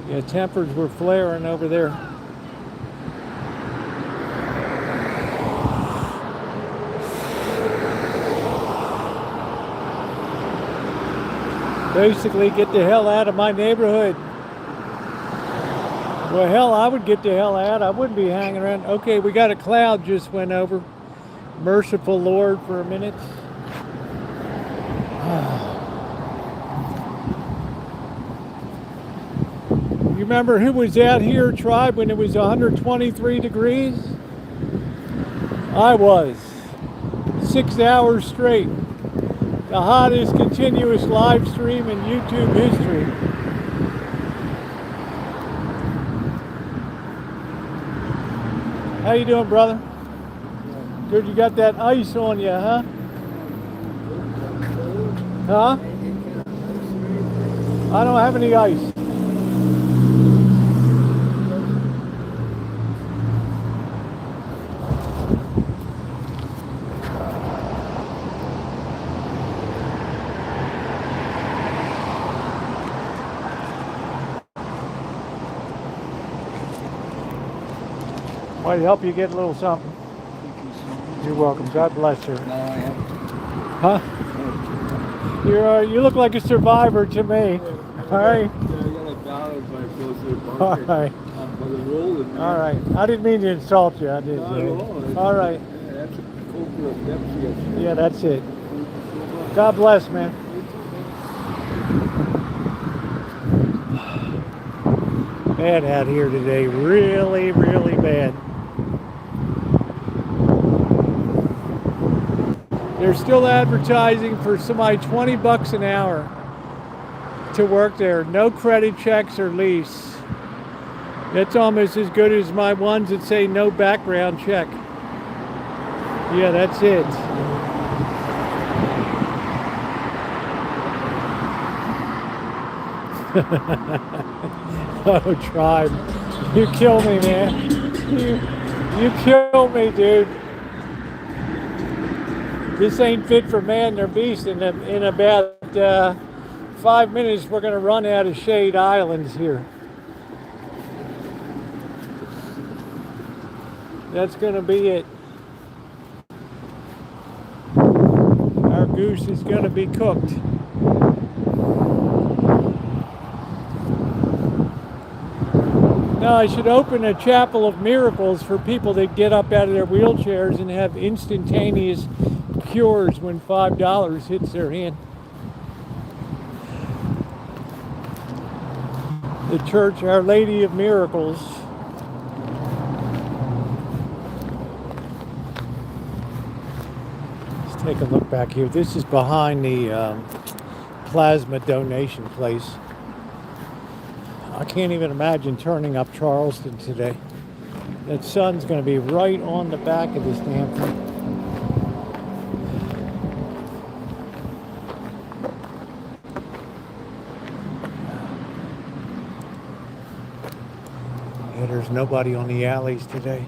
Yeah, tempers were flaring over there. Basically, get the hell out of my neighborhood. Well, hell, I would get the hell out. I wouldn't be hanging around. Okay, we got a cloud just went over. Merciful Lord for a minute. You remember who was out here, tribe, when it was 123 degrees? I was. 6 hours straight. The hottest continuous live stream in YouTube history. How you doing, brother? Good, you got that ice on you, huh? Huh? I don't have any ice. Might help you get a little something. You're welcome. God bless her. No, I haven't. Huh? You look like a survivor to me. All right. All right. All right. I didn't mean to insult you. I did. All right. Yeah, that's it. God bless, man. Bad out here today. Really, really bad. They're still advertising for somebody $20 an hour to work there. No credit checks or lease. That's almost as good as my ones that say no background check. Yeah, that's it. Oh, tribe. You kill me, man. You kill me, dude. This ain't fit for man or beast. In about 5 minutes, we're going to run out of shade islands here. That's going to be it. Our goose is going to be cooked. Now, I should open a chapel of miracles for people that get up out of their wheelchairs and have instantaneous cures when $5 hits their hand. The Church Our Lady of Miracles. Take a look back here. This is behind the plasma donation place. I can't even imagine turning up Charleston today. That sun's going to be right on the back of this damn thing. Yeah, there's nobody on the alleys today.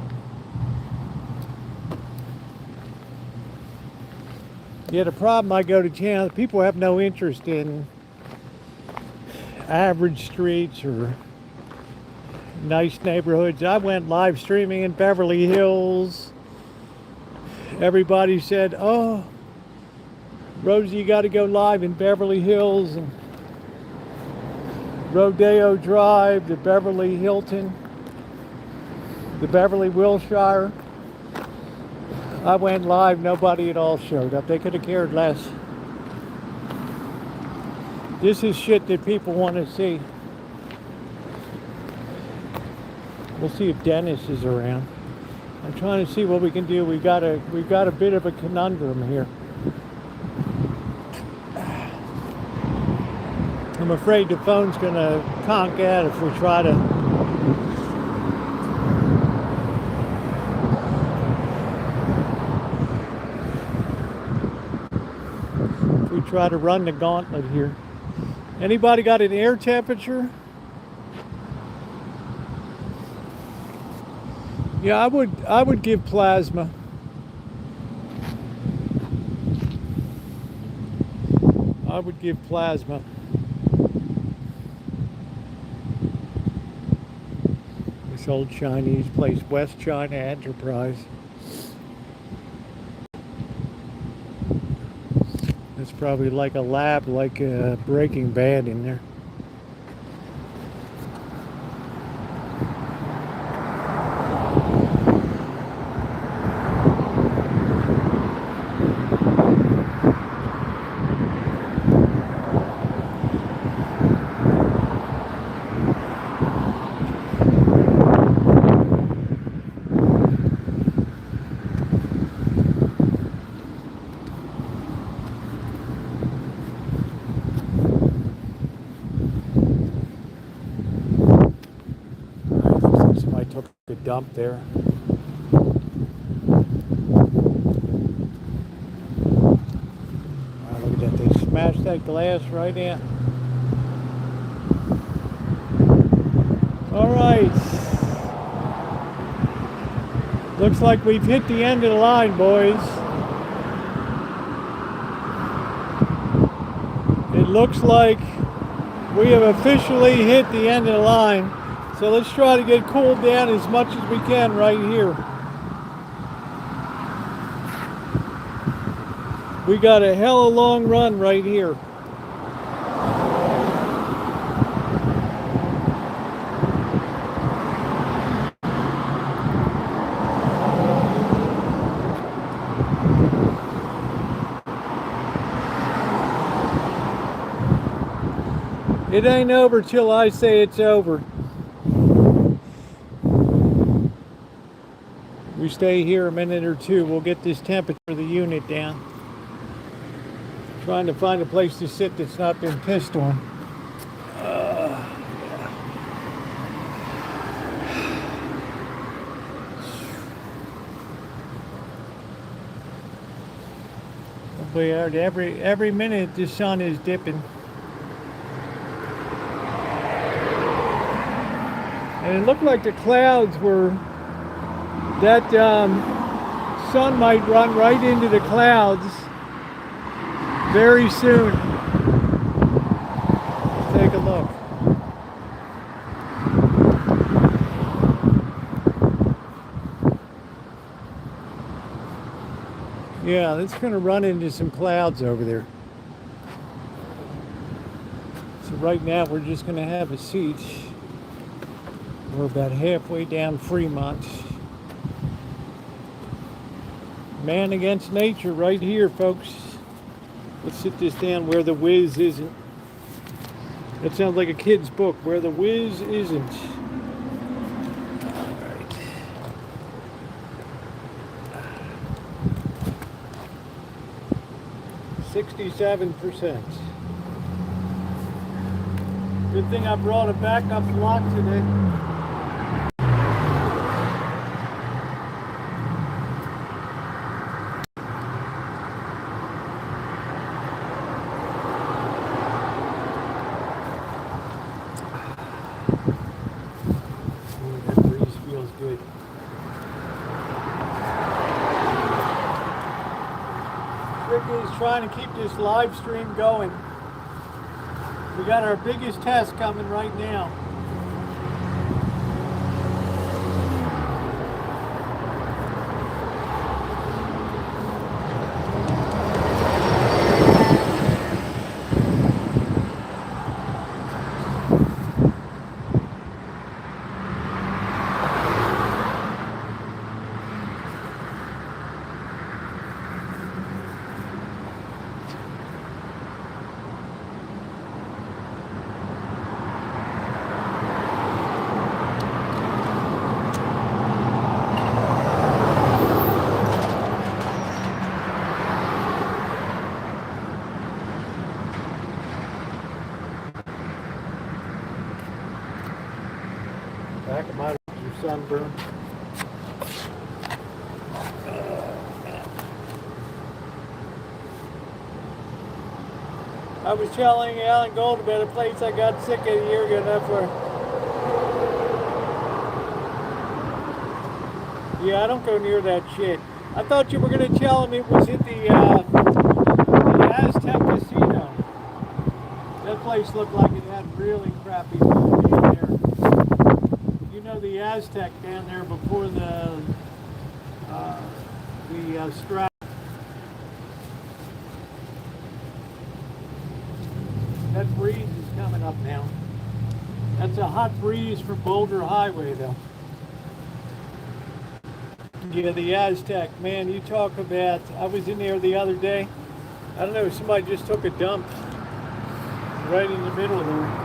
Yeah, the problem I go to town, people have no interest in average streets or nice neighborhoods. I went live streaming in Beverly Hills. Everybody said, oh, Rosie, you got to go live in Beverly Hills and Rodeo Drive, the Beverly Hilton, the Beverly Wilshire. I went live, nobody at all showed up. They could have cared less. This is shit that people want to see. We'll see if Dennis is around. I'm trying to see what we can do. We've got a bit of a conundrum here. I'm afraid the phone's gonna conk out if we try to run the gauntlet here. Anybody got an air temperature? Yeah, I would give plasma. I would give plasma. This old Chinese place, West China Enterprise. It's probably like a lab, like Breaking Bad in there. Took a dump there. Wow, look at that. They smashed that glass right in. All right. Looks like we've hit the end of the line, boys. It looks like we have officially hit the end of the line. So let's try to get cooled down as much as we can right here. We got a hella long run right here. It ain't over till I say it's over. We stay here a minute or two, we'll get this temperature of the unit down. Trying to find a place to sit that's not been pissed on. Every minute the sun is dipping. And it looked like the clouds were, that sun might run right into the clouds very soon. Take a look. Yeah, it's going to run into some clouds over there. So right now we're just going to have a seat. We're about halfway down Fremont. Man against nature right here, folks. Let's sit this down where the whiz isn't. That sounds like a kid's book, where the whiz isn't. All right. 67%. Good thing I brought a backup lock today. Ooh, that breeze feels good. Trick is trying to keep this live stream going. We got our biggest test coming right now. Back of my sunburn. I was telling Alan Gold about a place I got sick of a year ago enough for. Yeah, I don't go near that shit. I thought you were gonna tell him it was at the Aztec Casino. That place looked like it had really crappy food in there. You know the Aztec down there before the strap. That breeze is coming up now. That's a hot breeze from Boulder Highway though. Yeah, the Aztec, man, you talk about, I was in there the other day. I don't know, somebody just took a dump right in the middle of there.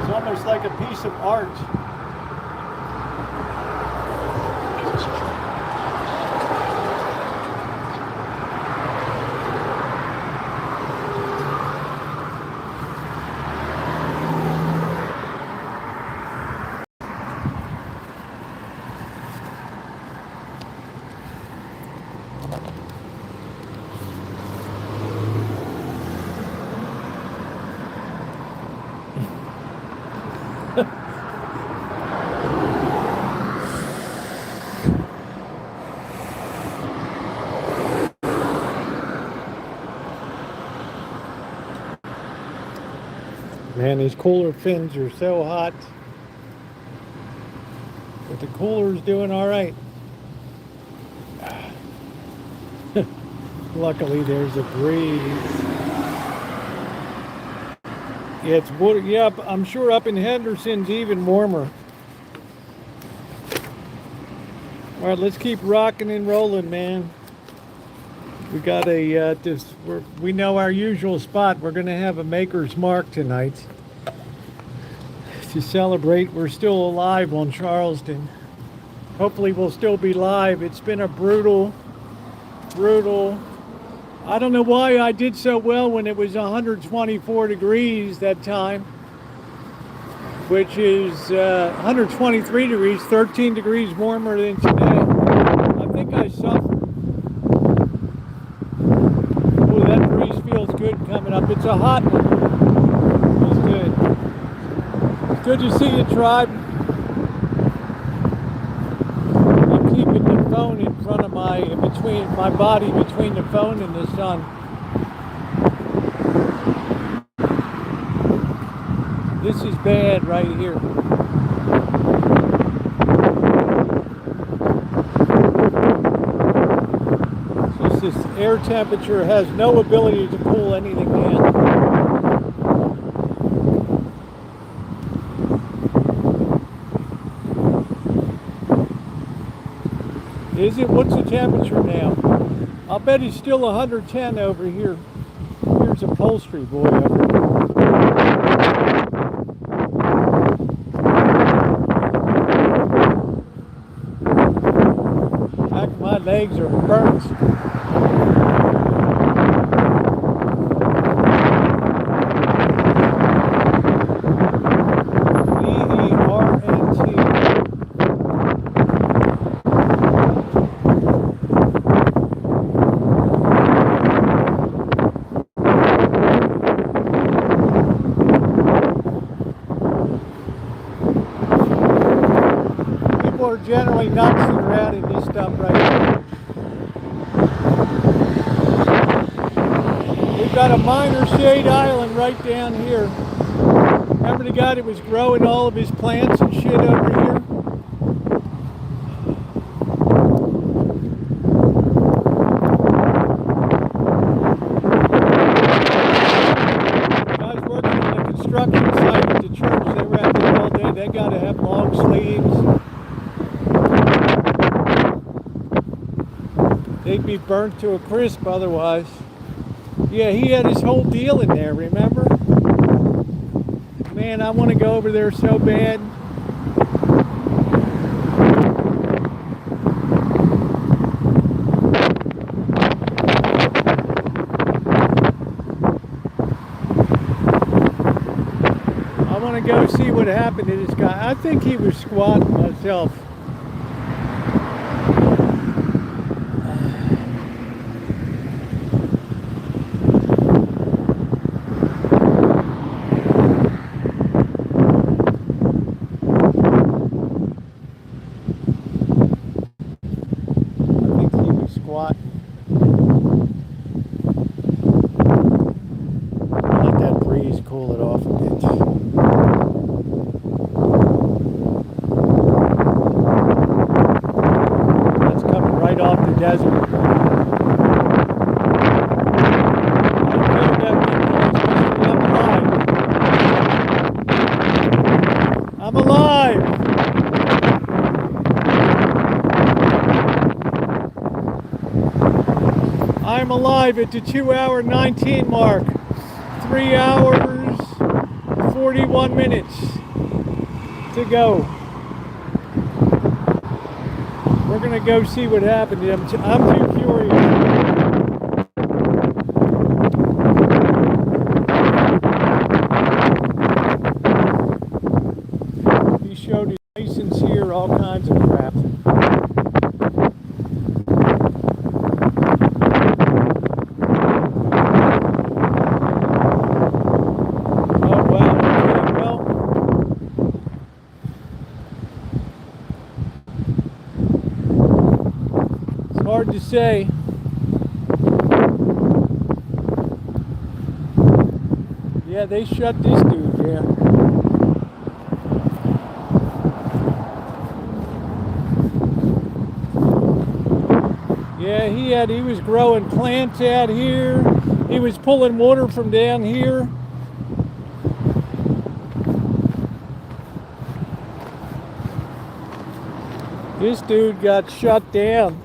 It's almost like a piece of art. Man, these cooler fins are so hot. But the cooler's doing all right. Luckily, there's a breeze. Yeah, it's water. Yeah, I'm sure up in Henderson's even warmer. All right, let's keep rocking and rolling, man. We got a we know our usual spot. We're gonna have a Maker's Mark tonight to celebrate we're still alive on Charleston. Hopefully we'll still be live. It's been a brutal. I don't know why I did so well when it was 124 degrees that time, which is 123 degrees, 13 degrees warmer than today. I think I suffered. Oh, that breeze feels good coming up. It's a hot one. It's good. It's good to see you, tribe. I'm keeping the phone in front of between my body, between the phone and the sun. This is bad right here. It's just this air temperature has no ability to cool anything down. Is it? What's the temperature now? I'll bet it's still 110 over here. Here's upholstery boy over here. legs are burnt. People are generally nuts around in this stuff right here. We've got a minor shade island right down here. Remember the guy that was growing all of his plants and shit over here? Guys working on the construction site at the church, they were out there all day. They gotta have long sleeves. They'd be burnt to a crisp otherwise. Yeah, he had his whole deal in there, remember? Man, I want to go over there so bad. I want to go see what happened to this guy. I think he was squatting myself. Let that breeze cool it off a bit. That's coming right off the desert. I'm alive! I'm alive at the 2-hour 19 mark. 3 hours, 41 minutes to go. We're gonna go see what happened. I'm too curious. He showed his license here, all kinds of crap. Hard to say. Yeah, they shut this dude down. Yeah, he was growing plants out here. He was pulling water from down here. This dude got shut down.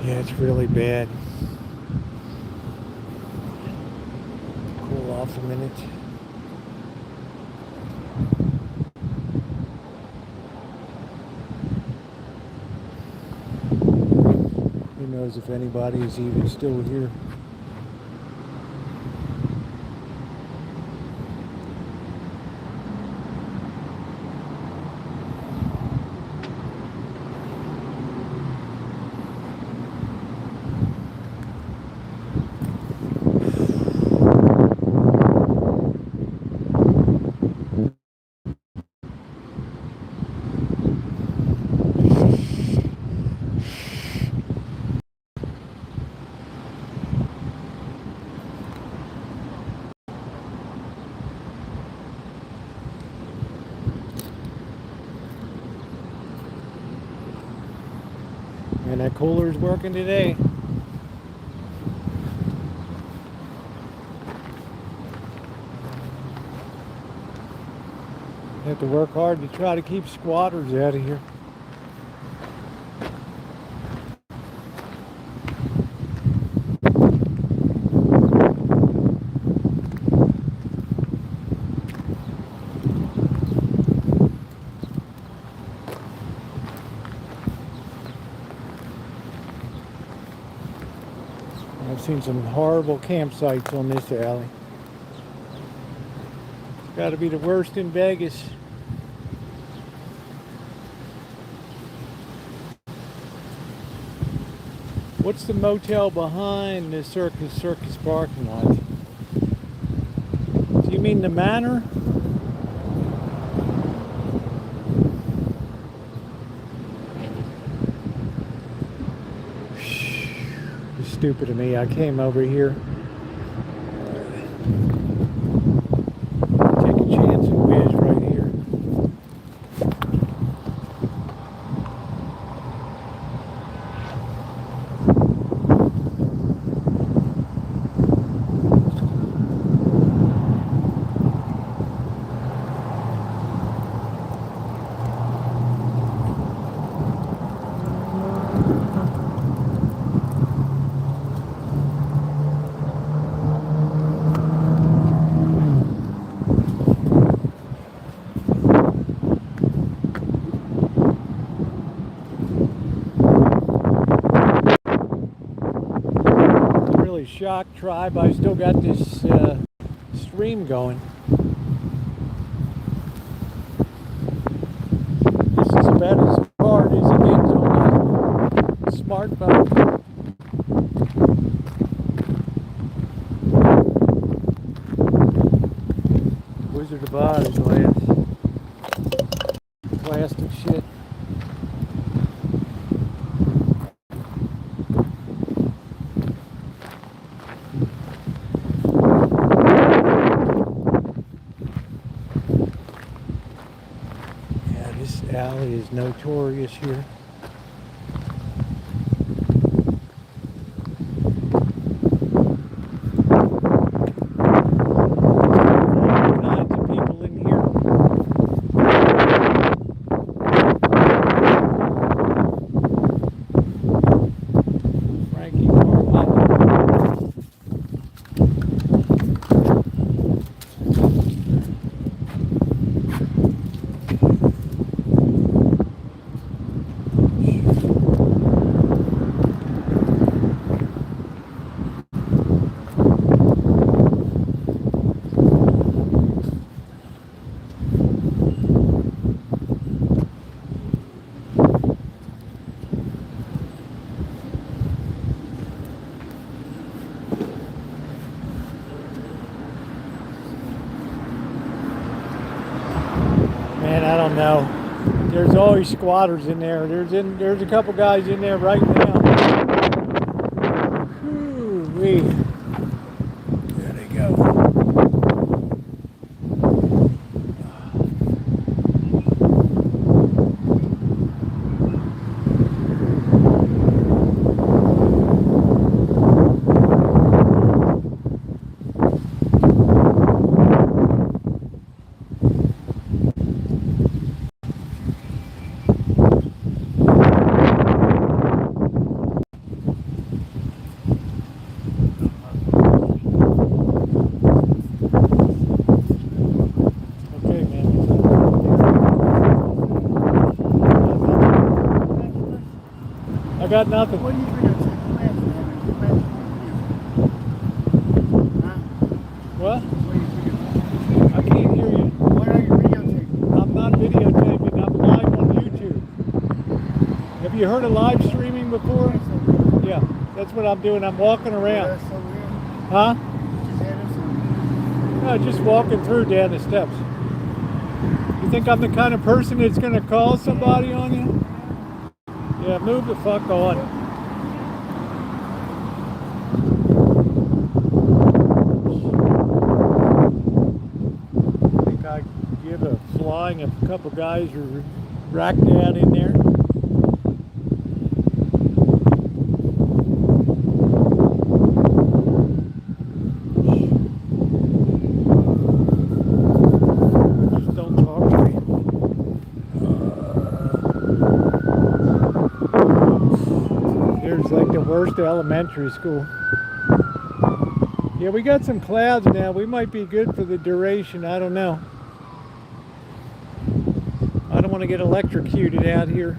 Yeah, it's really bad. Cool off a minute. Who knows if anybody is even still here. And that cooler's working today. Have to work hard to try to keep squatters out of here. I've seen some horrible campsites on this alley. It's got to be the worst in Vegas. What's the motel behind the circus parking lot? Do you mean the Manor? Stupid of me. I came over here. Take a chance and whiz right here. Shock tribe, I still got this stream going. This is about as hard as it gets on the smartphone. Wizard of Oz glass. Plastic shit. Alley is notorious here. All kinds of people in here. Frankie Carmichael. Man, I don't know. There's always squatters in there. There's a couple guys in there right now. Whew-wee. There they go. I got nothing. What are you videotaping? What? What are you videotaping? I can't hear you. What are you videotaping? I'm not videotaping. I'm live on YouTube. Have you heard of live streaming before? Yeah, that's what I'm doing. I'm walking around. That's so weird. Huh? Just had us. No, just walking through down the steps. You think I'm the kind of person that's going to call somebody on you? Yeah, move the fuck on. I think I give a flying if a couple guys are racked out in there. first elementary school. Yeah, we got some clouds now. We might be good for the duration. I don't know. I don't want to get electrocuted out here.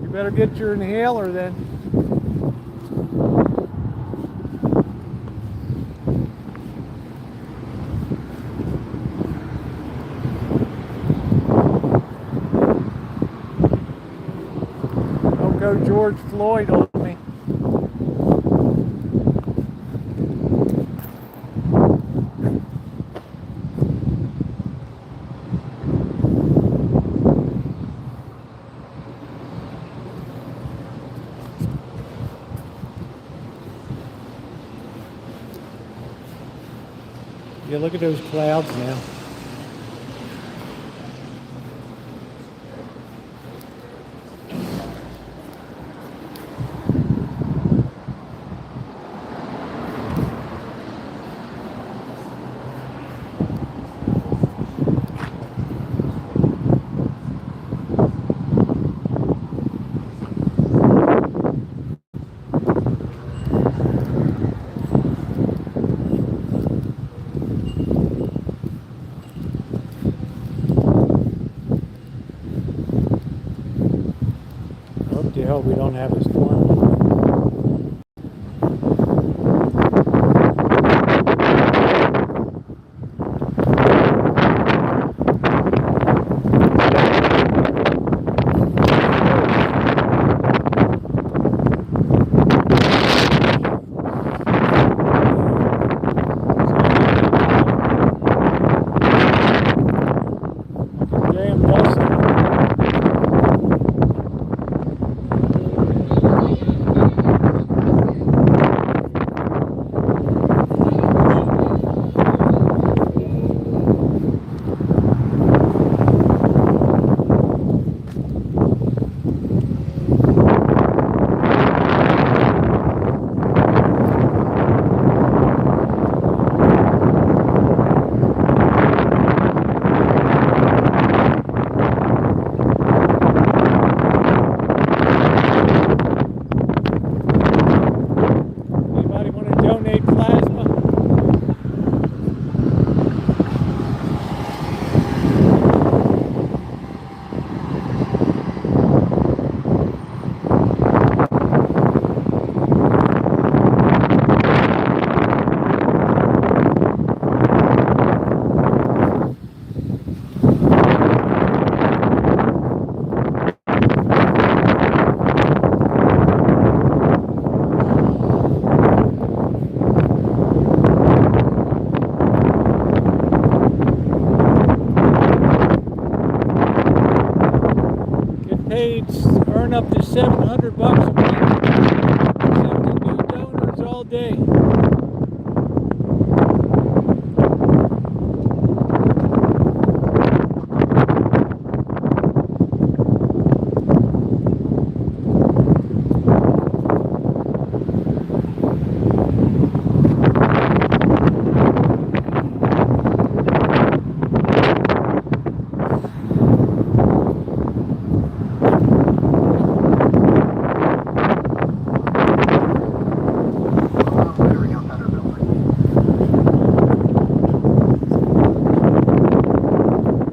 You better get your inhaler then. Don't go George Floyd on me. Yeah, look at those clouds now. I hope to hell we don't have a storm. Damn dust. Anybody want to donate plasma? Get paid, earn up to $700 a month. Accepting new donors all day.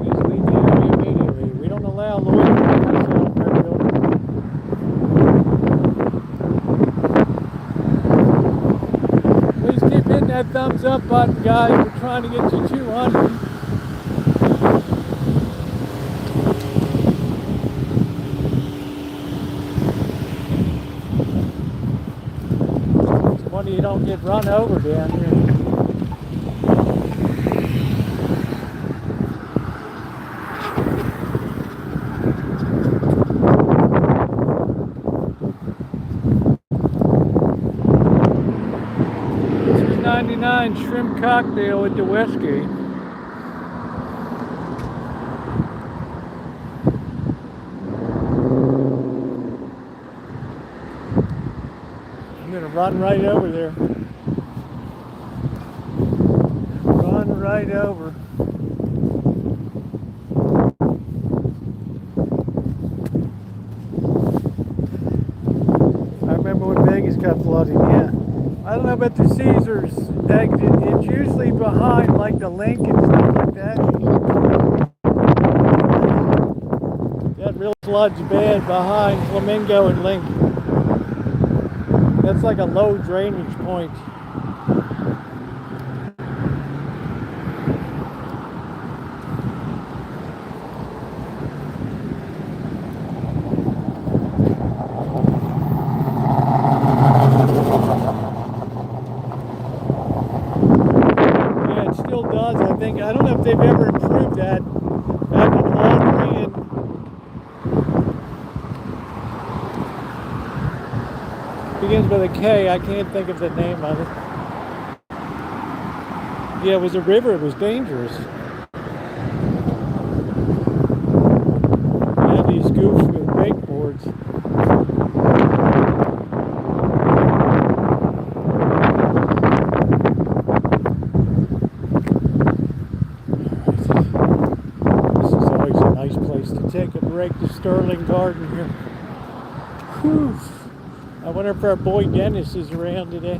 Please leave the area immediately. We don't allow loitering outside our building. Please keep hitting that thumbs up button, guys. We're trying to get to 200. It's funny you don't get run over down here. This is 99 shrimp cocktail at the Westgate. I'm gonna run right over there. Run right over. I remember when Vegas got flooded, yeah. I don't know about the Caesars exit. It's usually behind like the Link and stuff like that. That real flood's bad behind Flamingo and Link. That's like a low drainage point. Yeah, it still does. I don't know if they've ever improved that back in Audrey and begins with a K. I can't think of the name of it. Yeah, it was a river. It was dangerous. You have these goofs with wakeboards. This is always a nice place to take a break. The Sterling Garden here. Whew. I wonder if our boy Dennis is around today.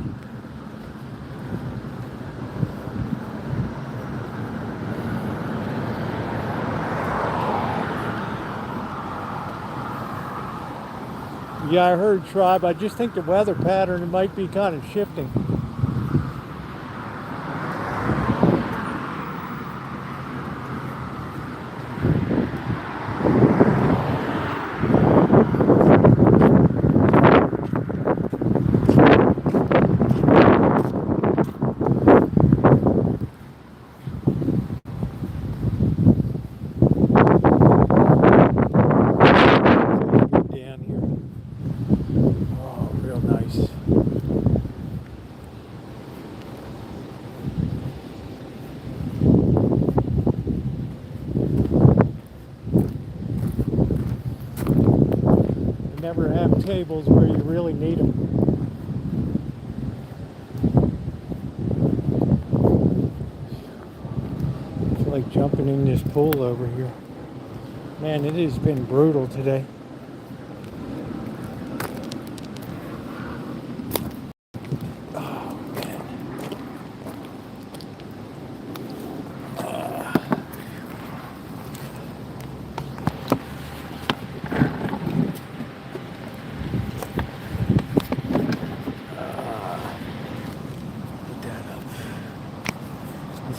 Yeah, I heard Tribe. I just think the weather pattern might be kind of shifting. Never have tables where you really need them. It's like jumping in this pool over here. Man, it has been brutal today. Oh, man.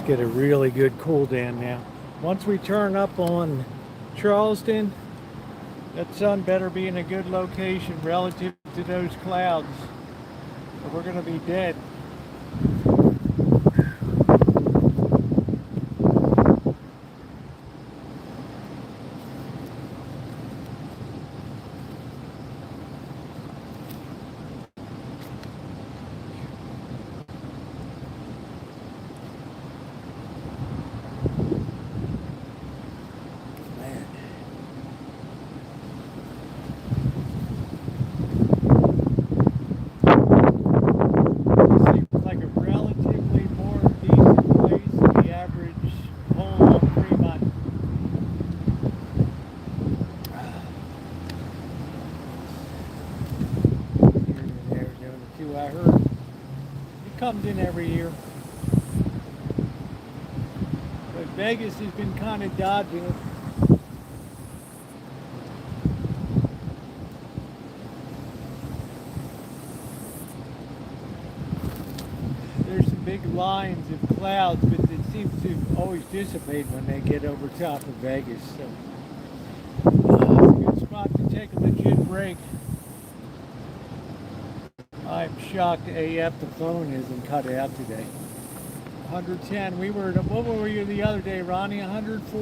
Get a really good cool down now. Once we turn up on Charleston, that sun better be in a good location relative to those clouds, or we're going to be dead. Comes in every year, but Vegas has been kind of dodging it. There's some big lines of clouds, but it seems to always dissipate when they get over top of Vegas. So it's a good spot to take a legit break. I'm shocked AF the phone isn't cut out today. 110. We were, what were you the other day, Ronnie? 104?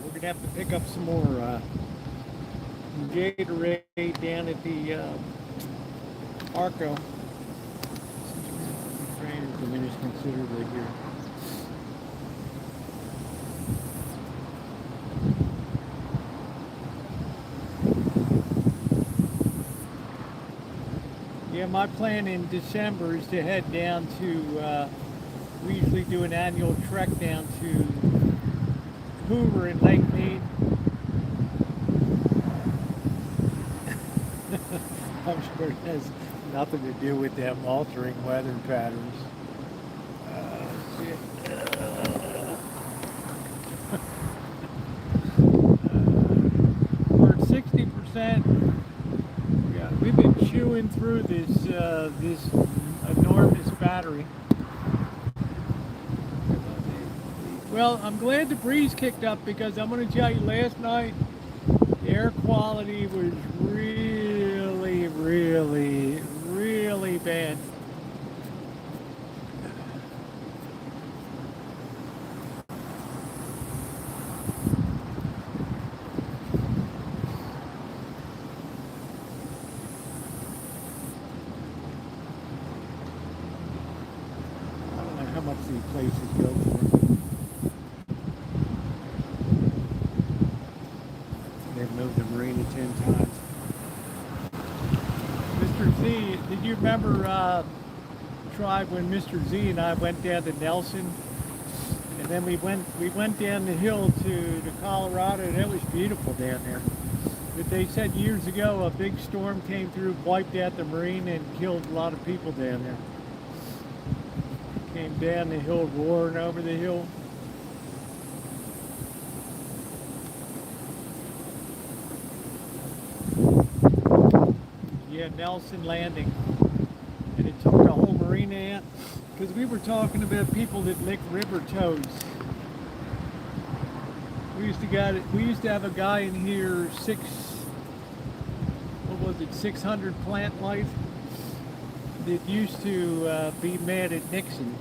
We're going to have to pick up some more Gatorade down at the Arco. Trainers diminished considerably here. Yeah, my plan in December is to head down to, we usually do an annual trek down to Hoover in Lake Mead. I'm sure it has nothing to do with them altering weather patterns. Shit. We're at 60%. Yeah, we've been chewing through this enormous battery. Well, I'm glad the breeze kicked up because I'm going to tell you, last night the air quality was really, really, really bad. I don't know how much these places go for. They've moved the marina 10 times. Mr. Z, did you remember tribe when Mr. Z and I went down to Nelson, and then we went down the hill to Colorado, and it was beautiful down there. But they said years ago a big storm came through, wiped out the marina, and killed a lot of people down there. Came down the hill, roaring over the hill. Yeah, Nelson Landing. And it took the whole marina out because we were talking about people that lick river toads. We used to have a guy in here, 600 plant life, that used to be mad at Nixon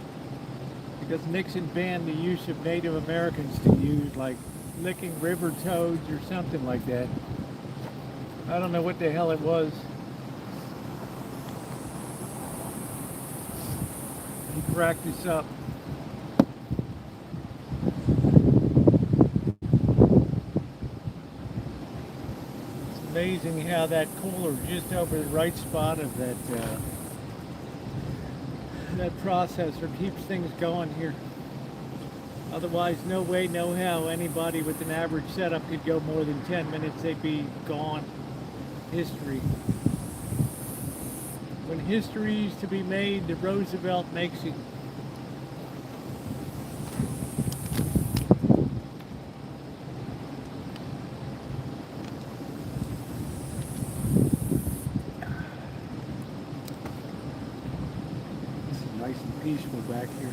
because Nixon banned the use of Native Americans to use, like licking river toads or something like that. I don't know what the hell it was. He cracked us up. It's amazing how that cooler just over the right spot of that that processor keeps things going here. Otherwise, no way, no how anybody with an average setup could go more than 10 minutes. They'd be gone. History. When history's to be made, the Roosevelt makes it. This is nice and peaceful back here.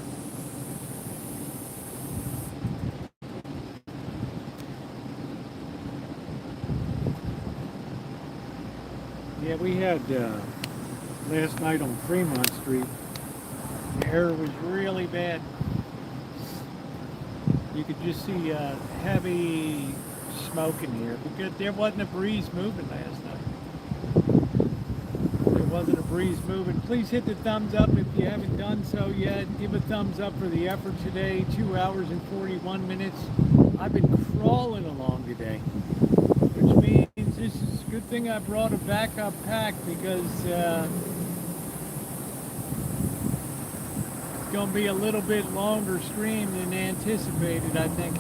Yeah, we had last night on Fremont Street, the air was really bad. You could just see heavy smoke in here because there wasn't a breeze moving last night. There wasn't a breeze moving. Please hit the thumbs up if you haven't done so yet. Give a thumbs up for the effort today. 2 hours and 41 minutes. I've been crawling along today, which means this is a good thing I brought a backup pack because it's going to be a little bit longer stream than anticipated, I think.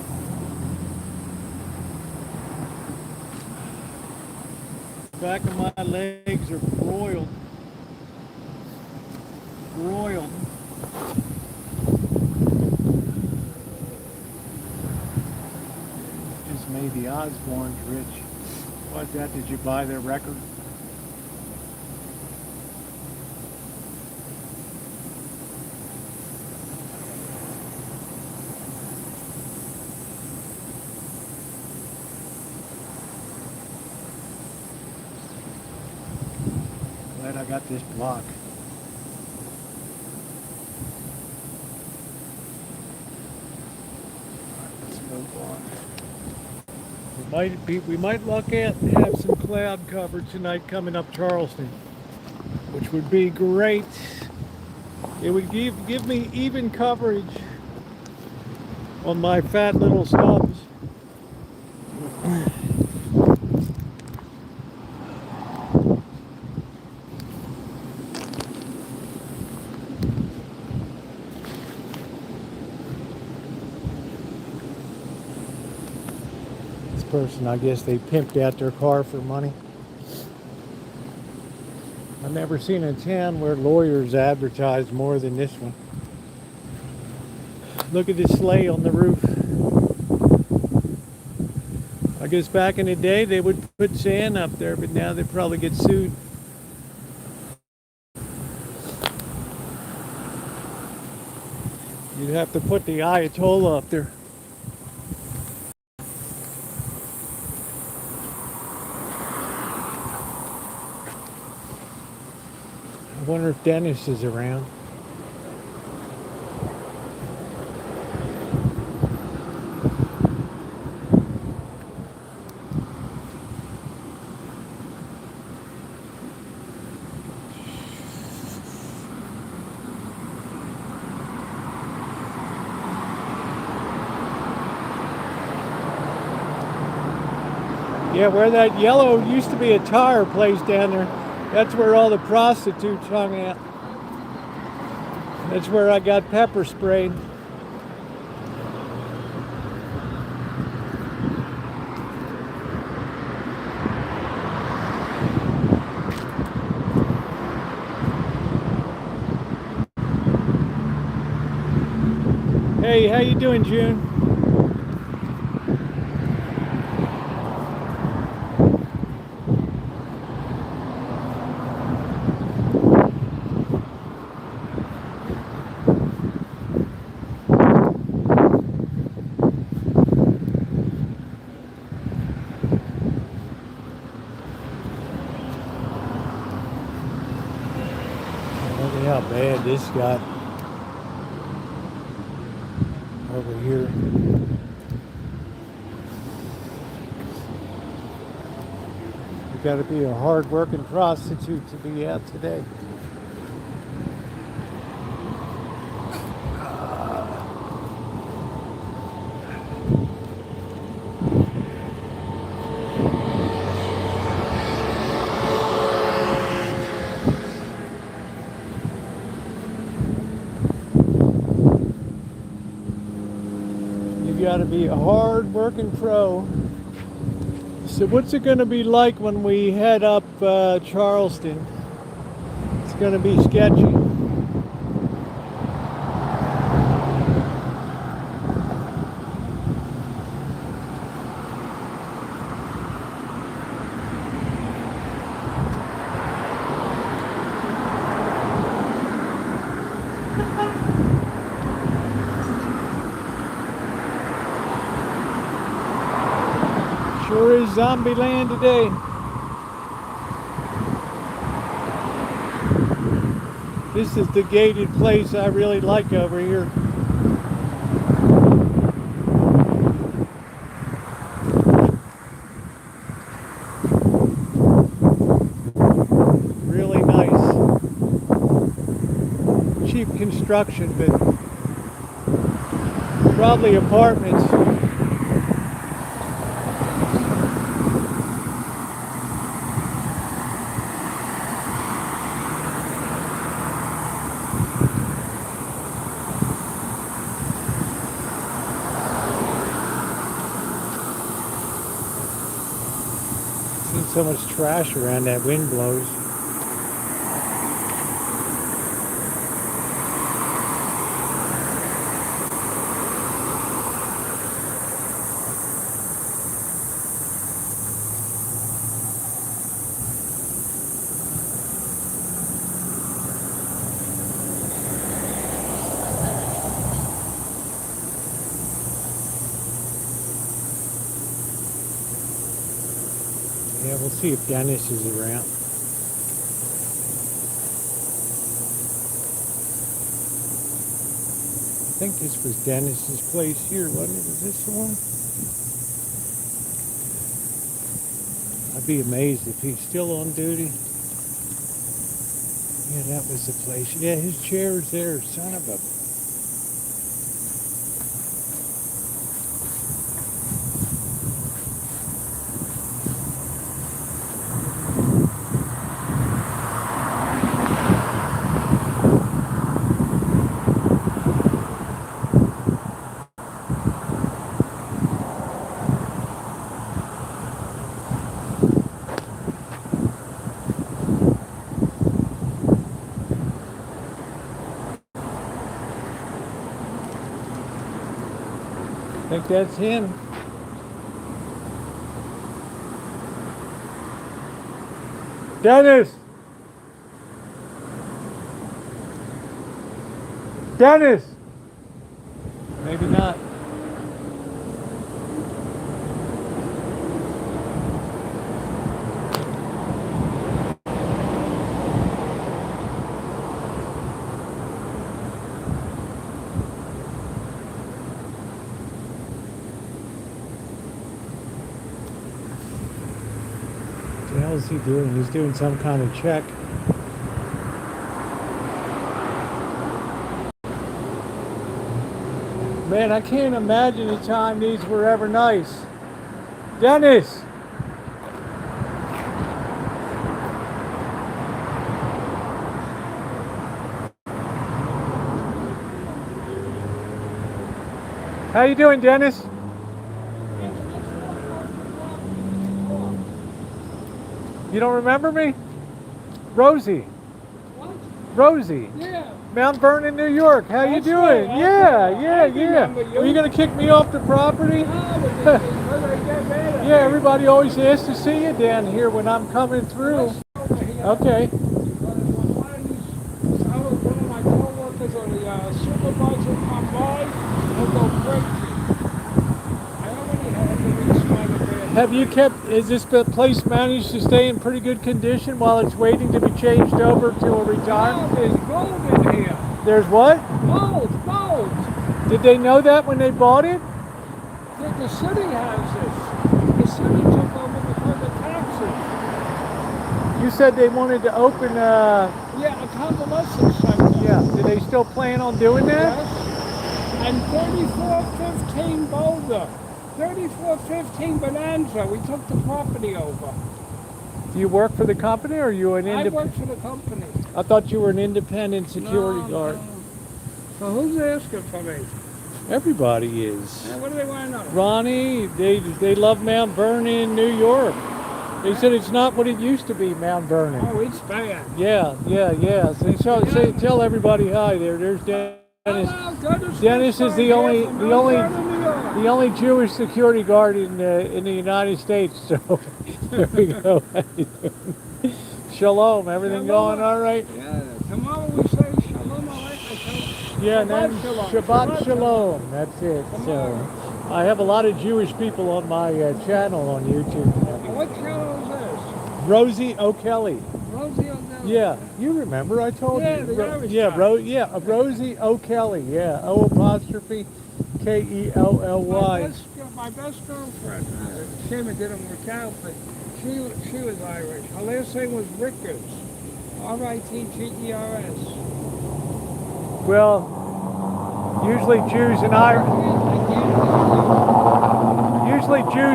The back of my legs are broiled. Broiled. Just made the Osbournes rich. What's that? Did you buy their record? Glad I got this block. Let's move on. We might luck out and have some cloud cover tonight coming up Charleston, which would be great. It would give me even coverage on my fat little stubs. person. I guess they pimped out their car for money. I've never seen a town where lawyers advertise more than this one. Look at this sleigh on the roof. I guess back in the day they would put Santa up there, but now they probably get sued. You'd have to put the Ayatollah up there. I wonder if Dennis is around. Yeah, where that yellow used to be a tire place down there, that's where all the prostitutes hung out. That's where I got pepper sprayed. Hey, how you doing, June? Look at how bad this got over here. You got to be a hard-working prostitute to be out today. Got to be a hard-working pro. So what's it going to be like when we head up Charleston? It's going to be sketchy. Sure is zombie land today. This is the gated place I really like over here. Really nice. Cheap construction, but probably apartments. So much trash around, that wind blows. Yeah, we'll see if Dennis is around. I think this was Dennis's place here, wasn't it? Was this the one? I'd be amazed if he's still on duty. Yeah, that was the place. Yeah, his chair's there, son of a... think that's him. Dennis! Dennis! Maybe not. What the hell is he doing? He's doing some kind of check. Man, I can't imagine a time these were ever nice. Dennis! How you doing, Dennis? You don't remember me? Rosie. What? Rosie. Yeah. Mount Vernon, New York. How you That's doing? right, Yeah. I remember you. Are you gonna kick me off the property? Yeah, everybody always asks to see you down here when I'm coming through. Okay. One of my co-workers or the supervisor come by, he'll go crazy. I already had to reach my bed. Have you kept, is this place managed to stay in pretty good condition while it's waiting to be changed over to a Oh, retirement? there's gold in here. There's what? Gold. Did they know that when they bought it? The city has this. The city took over because of taxes. You said they wanted to open, Yeah, a convalescent center. yeah. Do they still plan on doing that? Yes. And 3415 Boulder. 3415 Bonanza. We took the property over. Do you work for the company or are you an I independent? work for the company. I thought you were an independent security guard. No. So who's asking for me? Everybody is. What do they want to know? Ronnie, they love Mount Vernon, New York. They said it's not what it used to be, Mount Vernon. Oh, it's bad. Yeah. So tell everybody hi there. There's Dennis. Hello, Dennis is the only Jewish security guard in the United States. So there we go. Shalom. Everything going all right? Yeah. Tomorrow we say shalom aleichem. Yeah, and then Shabbat Shabbat Shalom. That's it. So I have a lot of Jewish people on my channel on YouTube. What channel is this? Rosie O'Kelly. Rosie O'Kelly. Yeah, you remember? I told Yeah, you. the Irish guy. Rosie O'Kelly. Yeah, O apostrophe Kelly. My best girlfriend. Shame it didn't work out, but she was Irish. Her last name was Rickers. Rittgers. Well, usually Jews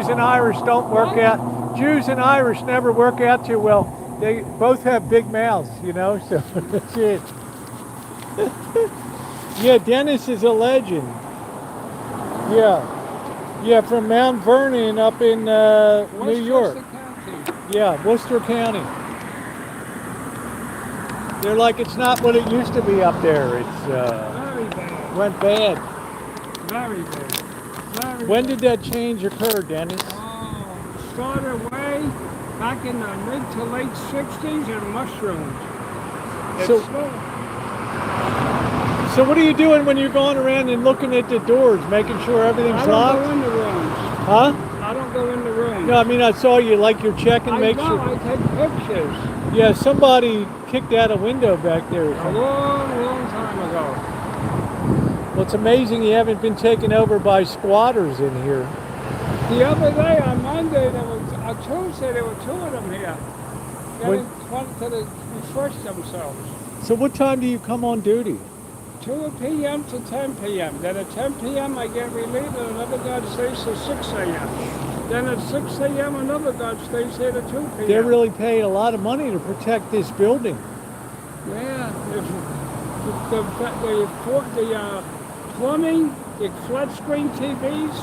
and Irish don't work out. Jews and Irish never work out too well. They both have big mouths, you know. So that's it. Yeah, Dennis is a legend. Yeah, from Mount Vernon up in New York. County. Yeah, Worcester County. They're like, it's not what it used to be up there. It's Very bad. went bad. Very bad. Very When bad. did that change occur, Dennis? Oh, started way back in the mid to late 60s and mushrooms. So- So what are you doing when you're going around and looking at the doors, making sure everything's I don't locked? go in the rooms. Huh? I don't go in the rooms. No, I mean, I saw you like you're checking, make I sure. I take pictures. Yeah, somebody kicked out a window back there or A something. long time ago. Well, it's amazing you haven't been taken over by squatters in here. The other day on Monday, on Tuesday, there were two of them here. When- Wanted to refresh themselves. So what time do you come on duty? 2 p.m. to 10 p.m. Then at 10 p.m. I get relieved and another guard stays till 6 a.m. Then at 6 a.m. another guard stays here to 2 p.m. They're really paying a lot of money to protect this building. Yeah. The plumbing, the flat screen TVs.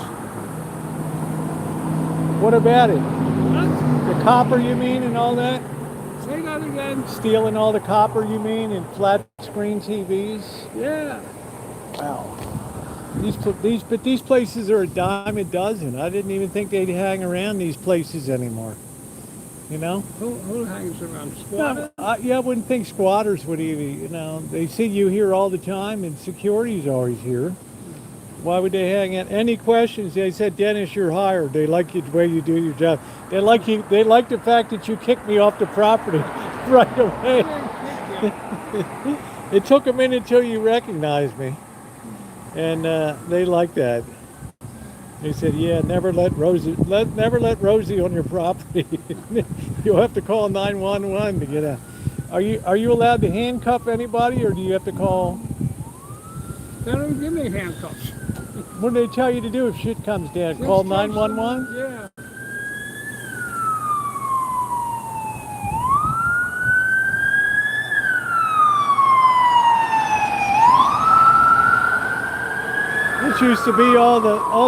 What about it? What? The copper, you mean, and all that? Say that again. Stealing all the copper, you mean, and flat screen TVs? Yeah. Wow. But these places are a dime a dozen. I didn't even think they'd hang around these places anymore. You know? Who hangs around? No, Squatter? I wouldn't think squatters would even. You know, they see you here all the time, and security's always here. Why would they hang out? Any questions? They said, Dennis, you're hired. They like you the way you do your job. They like you. They like the fact that you kicked me off the property right away. It took a minute until you recognized me, and they like that. They said, "Yeah, never let Rosie on your property. You'll have to call 911 to get out." Are you allowed to handcuff anybody, or do you have to call? They don't give me handcuffs. What do they tell you to do if shit comes down? Call 911? Yeah. This used to be all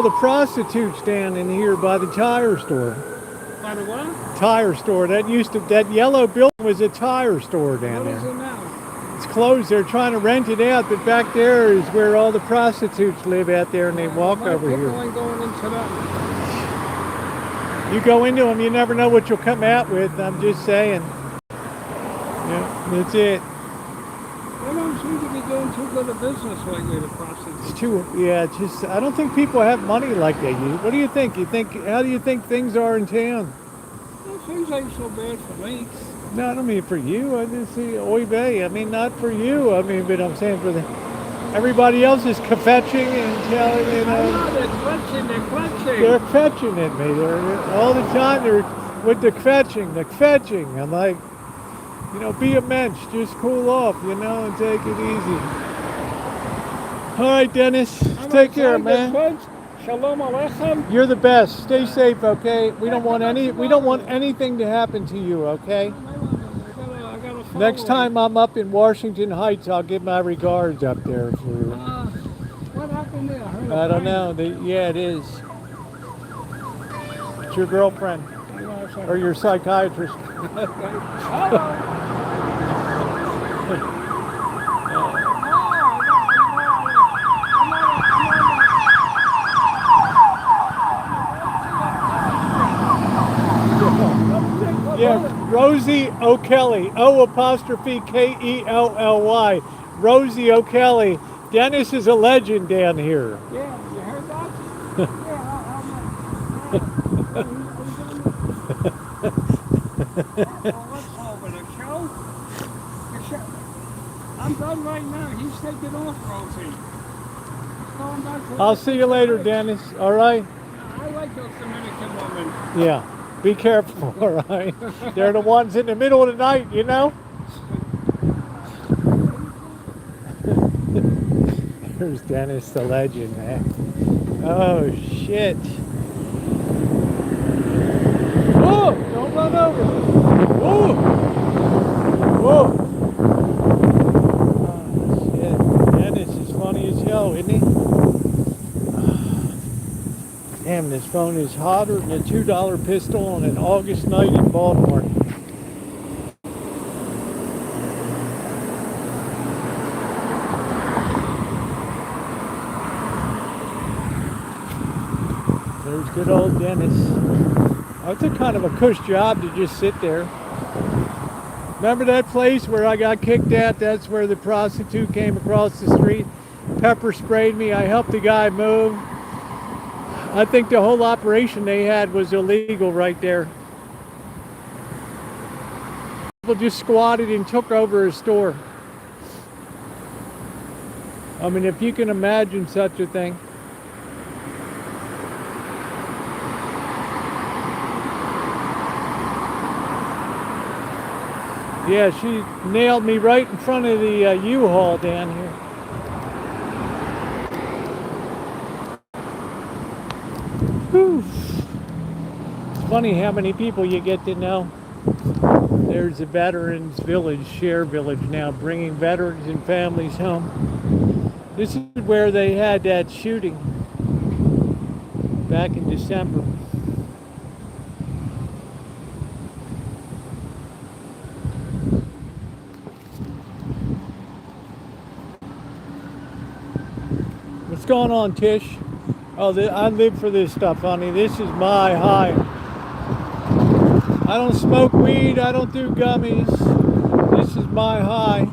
the prostitutes down in here by the tire store. By the what? Tire store. That yellow building was a tire store down What is there. it now? It's closed. They're trying to rent it out, but back there is where all the prostitutes live out there, and they walk over People here. ain't going into that. You go into them, you never know what you'll come out with. I'm just saying. Yeah, that's it. They don't seem to be doing too good a business lately, the prostitutes. It's too. Yeah, it's just. I don't think people have money like they used. What do you think? How do you think things are in town? Well, things ain't so bad for me. No, I don't mean for you. I just see oy vey. I mean, not for you. I mean, but I'm saying for everybody else is kvetching and telling, you I know. know, they're clutching. They're kvetching at me. They're all the time. They're with the kvetching. I'm like, you know, be a mensch. Just cool off, you know, and take it easy. All right, Dennis. Take care, man. Shalom Aleichem. You're the best. Stay safe, okay? We don't want anything to happen to you, okay? I gotta follow Next time I'm up in Washington Heights, I'll give my regards up there for you. What happened there? heard a I don't bang. know. Yeah, it is. It's your girlfriend or your psychiatrist. Yeah, Rosieokelly. O''Kelly. Rosieokelly. Dennis is a legend down here. Yeah, you heard that? What's over the show? The show. I'm done right now. He's taking off, Rosie. Going back to I'll see you later, Dennis. All right? I like those Dominican women. Yeah. Be careful, all right? They're the ones in the middle of the night, you know? There's Dennis the legend, man. Oh, shit. Whoa! Don't run over me. Whoa! Whoa! Oh, shit. Dennis is funny as hell, isn't he? Damn, this phone is hotter than a $2 pistol on an August night in Baltimore. There's good old Dennis. Oh, it's a kind of a cush job to just sit there. Remember that place where I got kicked out? That's where the prostitute came across the street, pepper sprayed me. I helped the guy move. I think the whole operation they had was illegal right there. People just squatted and took over a store. I mean, if you can imagine such a thing. Yeah, she nailed me right in front of the U-Haul down here. Whew. It's funny how many people you get to know. There's a Veterans Village, Share Village now, bringing veterans and families home. This is where they had that shooting back in December. What's going on, Tish? Oh, I live for this stuff, honey. This is my high. I don't smoke weed. I don't do gummies. This is my high.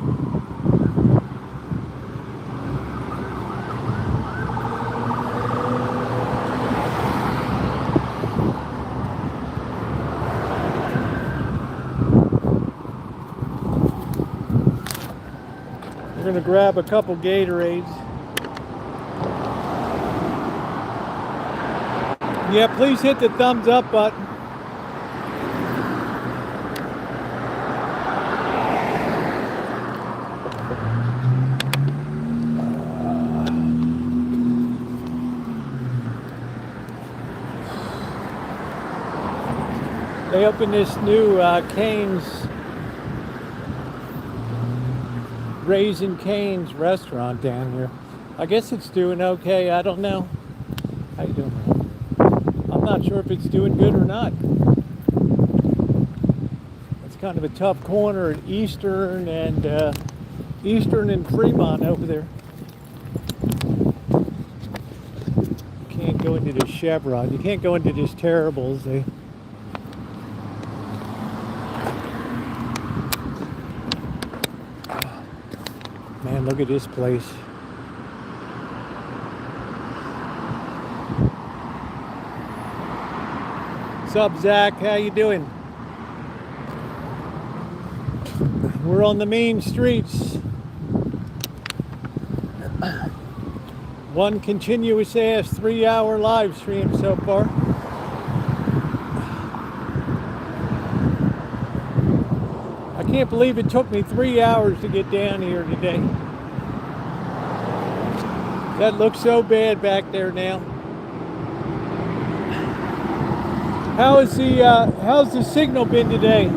We're gonna grab a couple Gatorades. Yeah, please hit the thumbs up button. They opened this new Cane's, Raising Cane's restaurant down here. I guess it's doing okay. I don't know. How you doing? I'm not sure if it's doing good or not. It's kind of a tough corner at Eastern and Fremont over there. You can't go into this Chevron. You can't go into this Terribles. Man, look at this place. What's up, Zach? How you doing? We're on the main streets. One continuous ass 3-hour live stream so far. I can't believe it took me 3 hours to get down here today. That looks so bad back there now. How's the signal been today?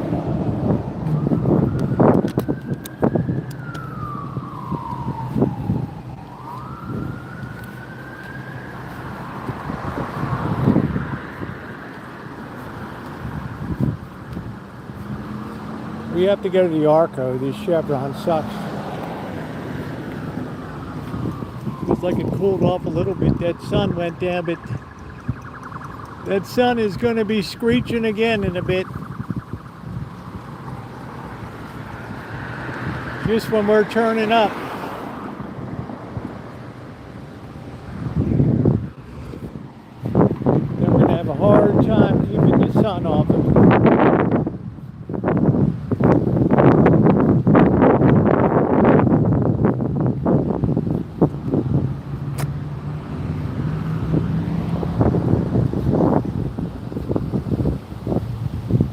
We have to go to the Arco. This Chevron sucks. Looks like it cooled off a little bit. That sun went down, but that sun is going to be screeching again in a bit. Just when we're turning up. Then we're going to have a hard time keeping the sun off of it.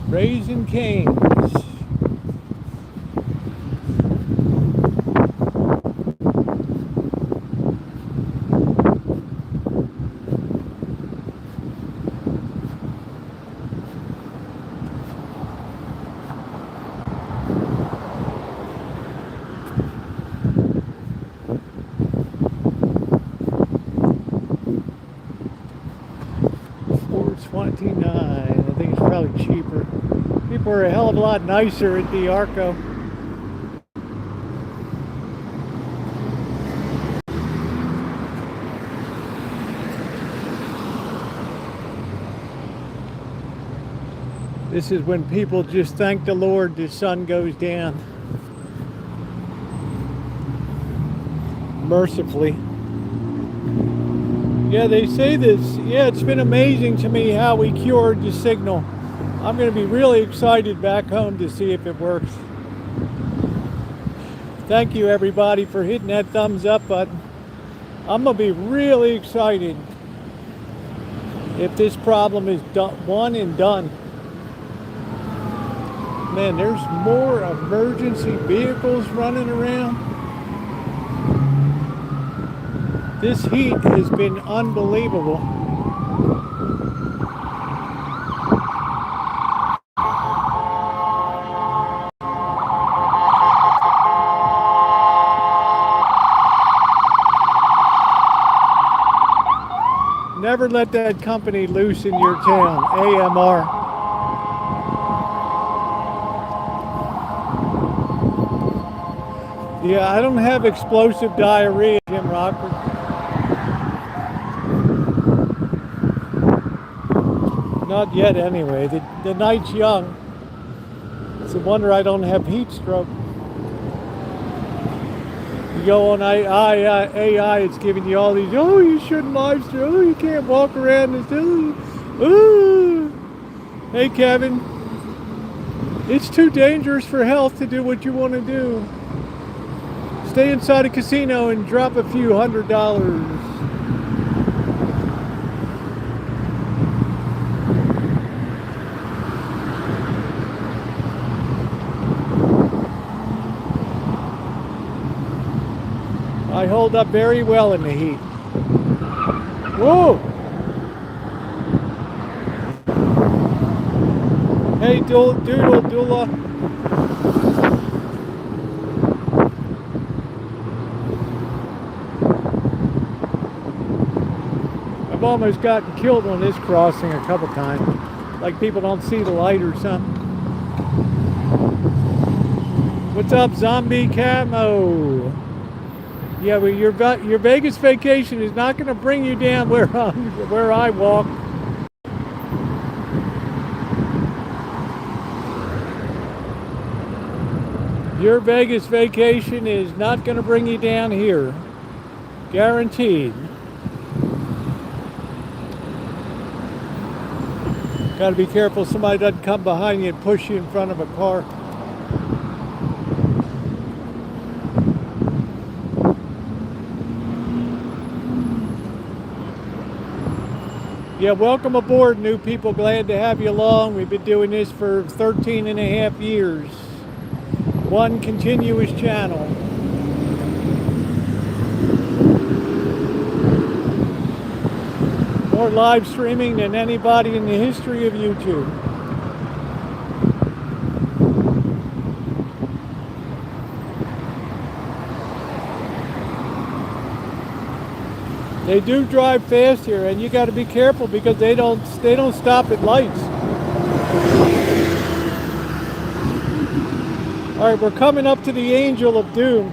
Raising Cane's. $4.29. I think it's probably cheaper. People are a hell of a lot nicer at the Arco. This is when people just thank the Lord the sun goes down. Mercifully. Yeah, they say this. Yeah, it's been amazing to me how we cured the signal. I'm going to be really excited back home to see if it works. Thank you everybody for hitting that thumbs up button. I'm going to be really excited if this problem is one and done. Man, there's more emergency vehicles running around. This heat has been unbelievable. Never let that company loose in your town. AMR. Yeah, I don't have explosive diarrhea, Jim Rockford. Not yet, anyway. The night's young. It's a wonder I don't have heat stroke. You go on AI, it's giving you all these, oh, you shouldn't live stream, oh, you can't walk around this, ooh. Hey, Kevin. It's too dangerous for health to do what you want to do. Stay inside a casino and drop a few $100s. I hold up very well in the heat. Whoa! Hey, Dula. I've almost gotten killed on this crossing a couple times. Like people don't see the light or something. What's up, Zombie Camo? Yeah, well, your Vegas vacation is not going to bring you down where I walk. Your Vegas vacation is not going to bring you down here. Guaranteed. Got to be careful somebody doesn't come behind you and push you in front of a car. Yeah, welcome aboard, new people. Glad to have you along. We've been doing this for 13 and a half years. One continuous channel. More live streaming than anybody in the history of YouTube. They do drive fast here, and you got to be careful because they don't stop at lights. All right, we're coming up to the Angel of Doom.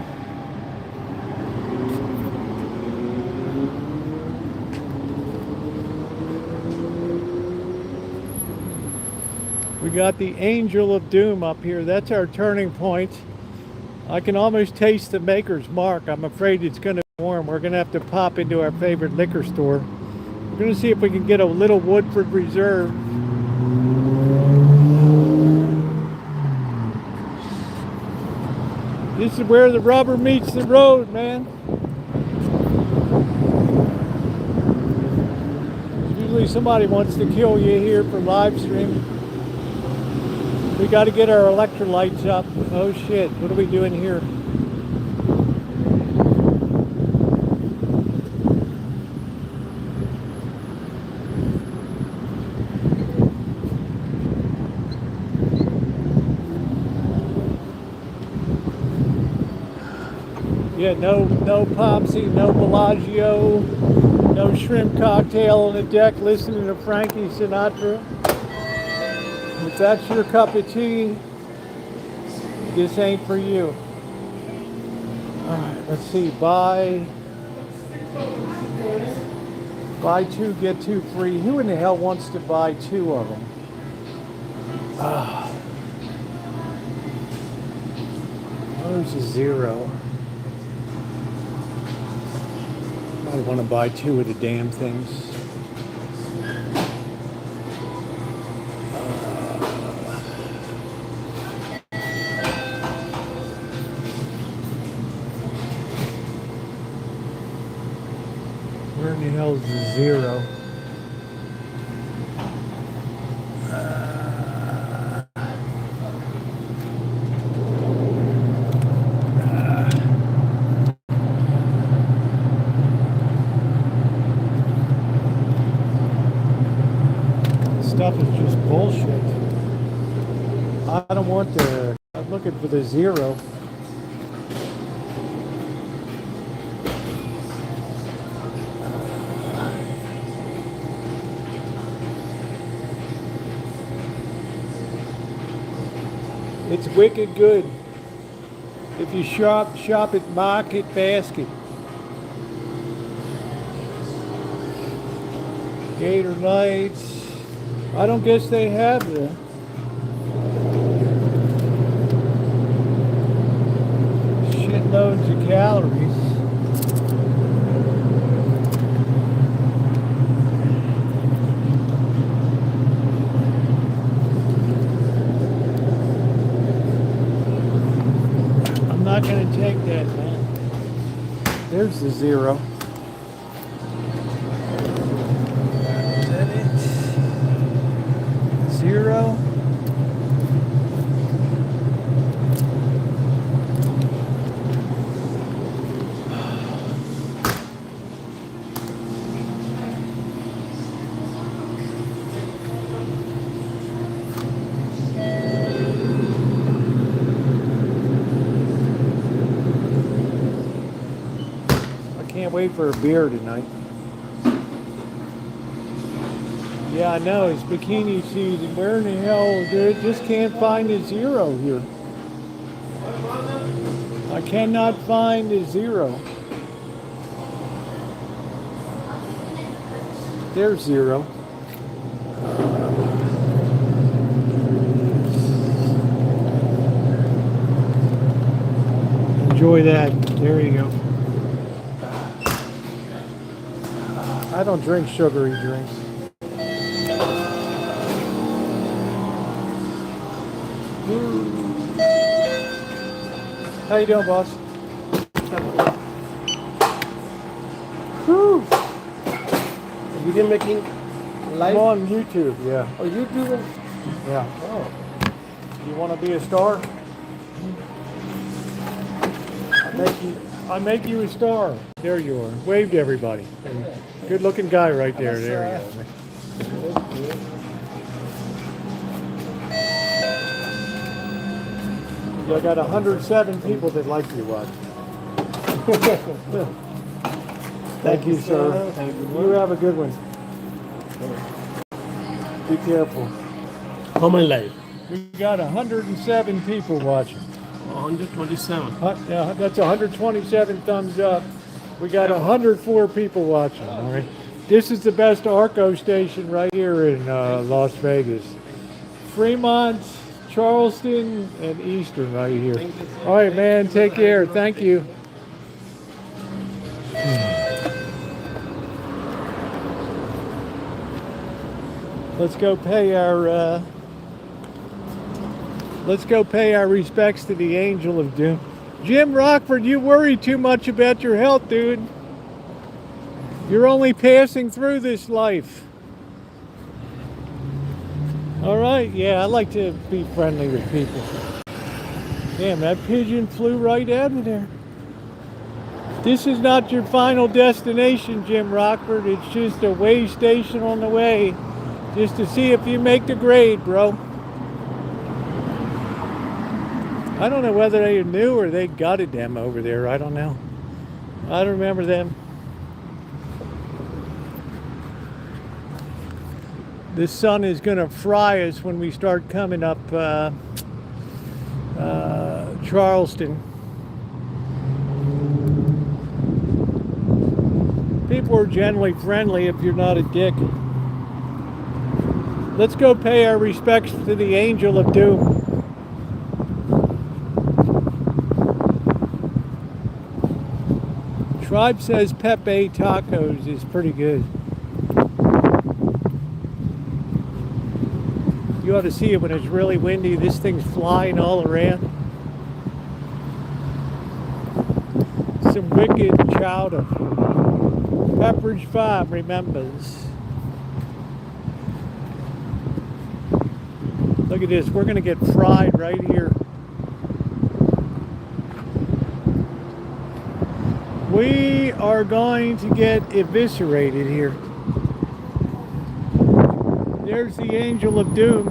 We got the Angel of Doom up here. That's our turning point. I can almost taste the maker's mark. I'm afraid it's going to be warm. We're going to have to pop into our favorite liquor store. We're going to see if we can get a little Woodford Reserve. This is where the rubber meets the road, man. Usually somebody wants to kill you here for live streaming. We got to get our electrolytes up. Oh shit, what are we doing here? Yeah, no Pomsey, no Bellagio, no shrimp cocktail on the deck listening to Frankie Sinatra. If that's your cup of tea, this ain't for you. Alright, let's see, buy two, get two free. Who in the hell wants to buy two of them? There's a zero. I want to buy two of the damn things. Where in the hell is the zero? Stuff is just bullshit. I don't want the. I'm looking for the zero. It's wicked good. If you shop at Market Basket. Gator Lights. I don't guess they have the shitloads of calories. I'm not going to take that, man. There's the 0. Is that it? 0. Can't wait for a beer tonight. Yeah, I know, it's bikini season. Where in the hell, dude? Just can't find a 0 here. I cannot find a 0. There's 0. Enjoy that. There you go. I don't drink sugary drinks. How you doing, boss? Whew. You didn't making live? I'm on YouTube, yeah. Oh, YouTube? Yeah. Oh. You want to be a star? I make you a star. There you are. Wave to everybody. Good looking guy right there. There you go. I got 107 people that like you, watch. Thank you, sir. Thank you. You have a good one. Be careful. How many live? We got 107 people watching. 127. Yeah, that's 127 thumbs up. We got 104 people watching. All right. This is the best Arco station right here in Las Vegas. Fremont, Charleston, and Eastern right here. All right, man. Take care. Thank you. Let's go pay our respects to the Angel of Doom. Jim Rockford, you worry too much about your health, dude. You're only passing through this life. All right, yeah, I like to be friendly with people. Damn, that pigeon flew right out of there. This is not your final destination, Jim Rockford. It's just a way station on the way, just to see if you make the grade, bro. I don't know whether they knew or they gutted them over there. I don't know. I don't remember them. The sun is going to fry us when we start coming up Charleston. People are generally friendly if you're not a dick. Let's go pay our respects to the Angel of Doom. Tribe says Pepe Tacos is pretty good. You ought to see it when it's really windy. This thing's flying all around. Some wicked chowder. Pepperidge Farm remembers. Look at this. We're going to get fried right here. We are going to get eviscerated here. There's the Angel of Doom.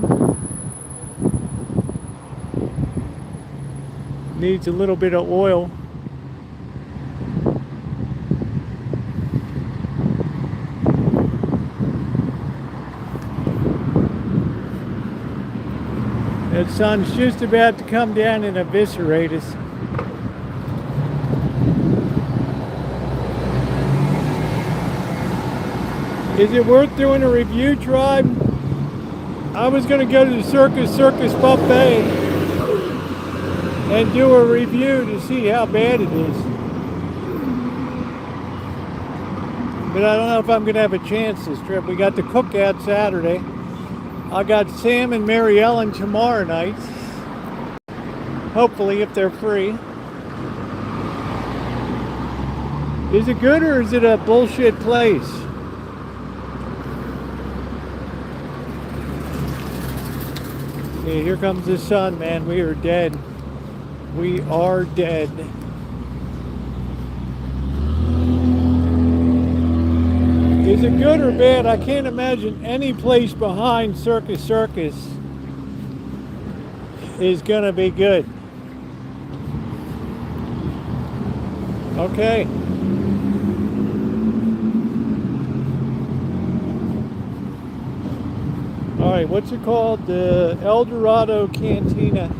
Needs a little bit of oil. That sun's just about to come down and eviscerate us. Is it worth doing a review, Tribe? I was going to go to the Circus Buffet and do a review to see how bad it is. But I don't know if I'm going to have a chance this trip. We got the cookout Saturday. I got Sam and Mary Ellen tomorrow night. Hopefully, if they're free. Is it good or is it a bullshit place? Okay, here comes the sun, man. We are dead. We are dead. Is it good or bad? I can't imagine any place behind Circus is gonna be good. Okay. All right, what's it called? The El Dorado Cantina.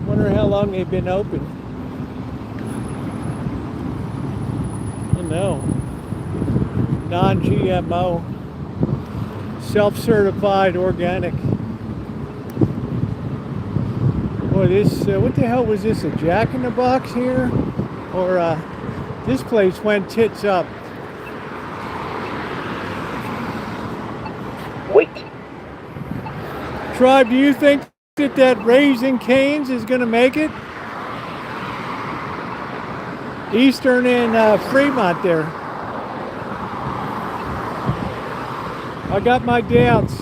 Wonder how long they've been open. I don't know. Non-GMO, self-certified organic. Boy, this, what the hell was this, a Jack in the Box here? Or this place went tits up. Wait. Tribe, do you think that Raising Cane's is going to make it? Eastern and Fremont there. I got my doubts.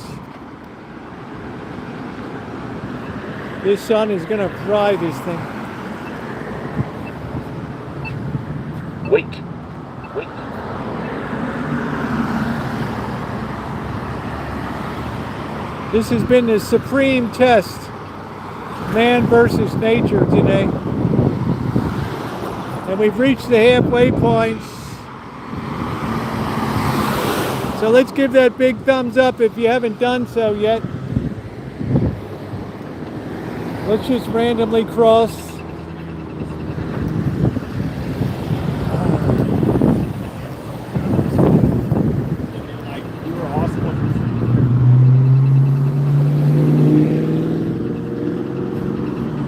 This sun is gonna fry this thing. Wait. This has been the supreme test. Man versus nature today. And we've reached the halfway point. So let's give that big thumbs up if you haven't done so yet. Let's just randomly cross.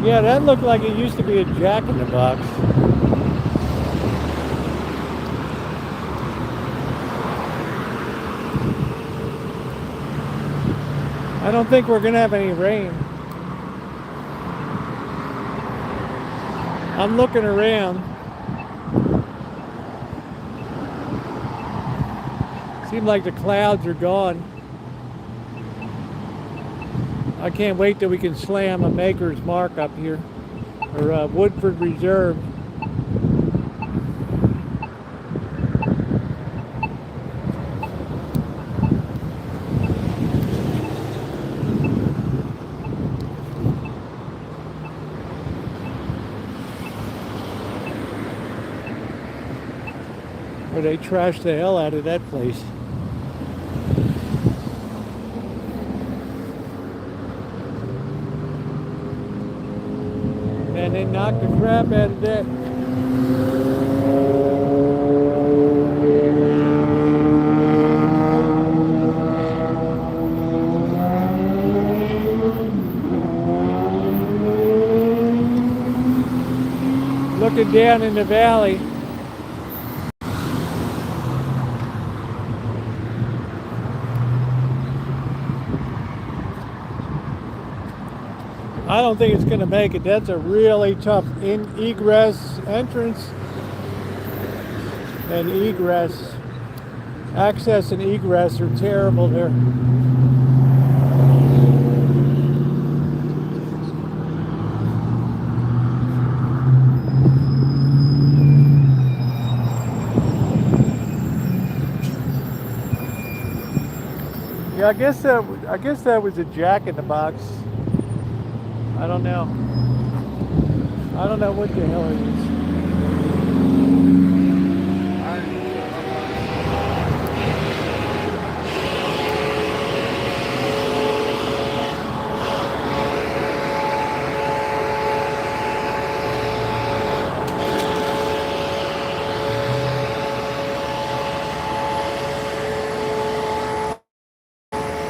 Yeah, that looked like it used to be a Jack in the Box. I don't think we're gonna have any rain. I'm looking around. Seems like the clouds are gone. I can't wait till we can slam a Maker's Mark up here, or Woodford Reserve. Where they trashed the hell out of that place. And they knocked the crap out of that. Looking down in the valley. I don't think it's going to make it. That's a really tough egress, entrance, and egress. Access and egress are terrible there. Yeah, I guess that was a Jack in the Box. I don't know. I don't know what the hell it is.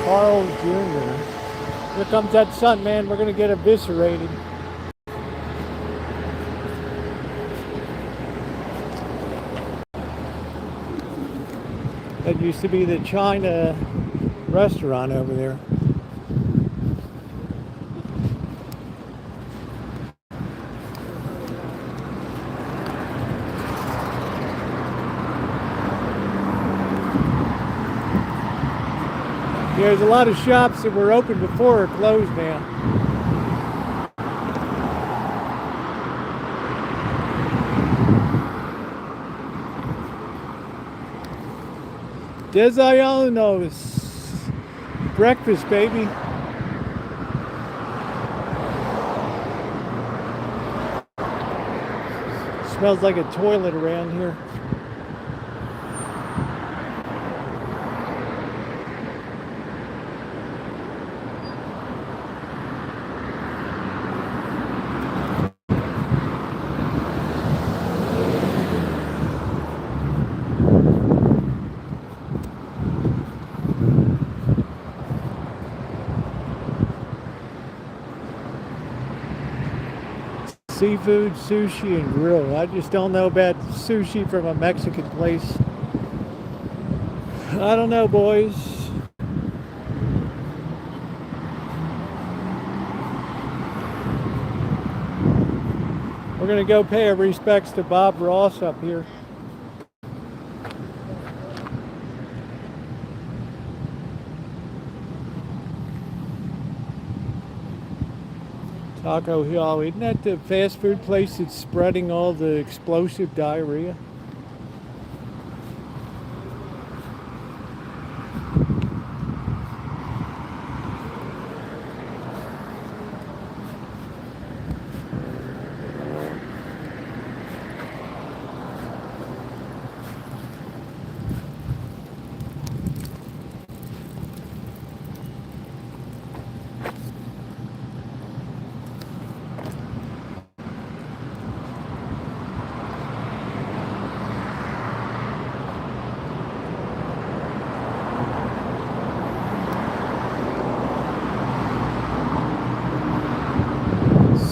Carl Jr. comes that sun, man. We're gonna get eviscerated. That used to be the China restaurant over there. Yeah, there's a lot of shops that were open before are closed now. Desayunos. Breakfast, baby. Smells like a toilet around here. Seafood, sushi, and grill. I just don't know about sushi from a Mexican place. I don't know, boys. We're gonna go pay our respects to Bob Ross up here. Taco Hill, isn't that the fast food place that's spreading all the explosive diarrhea?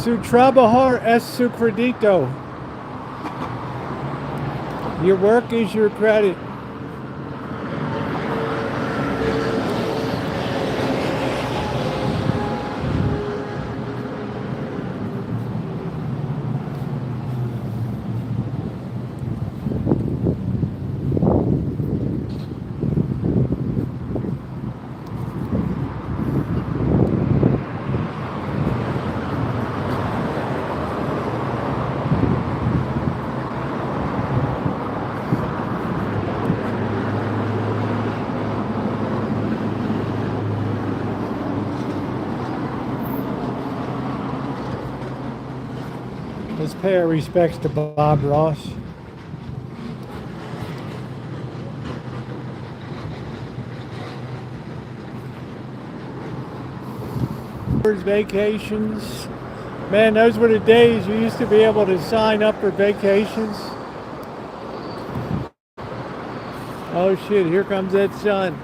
Su trabajar es su crédito. Your work is your credit. Let's pay our respects to Bob Ross. Vacations. Man, those were the days you used to be able to sign up for vacations. Oh shit, here comes that sun.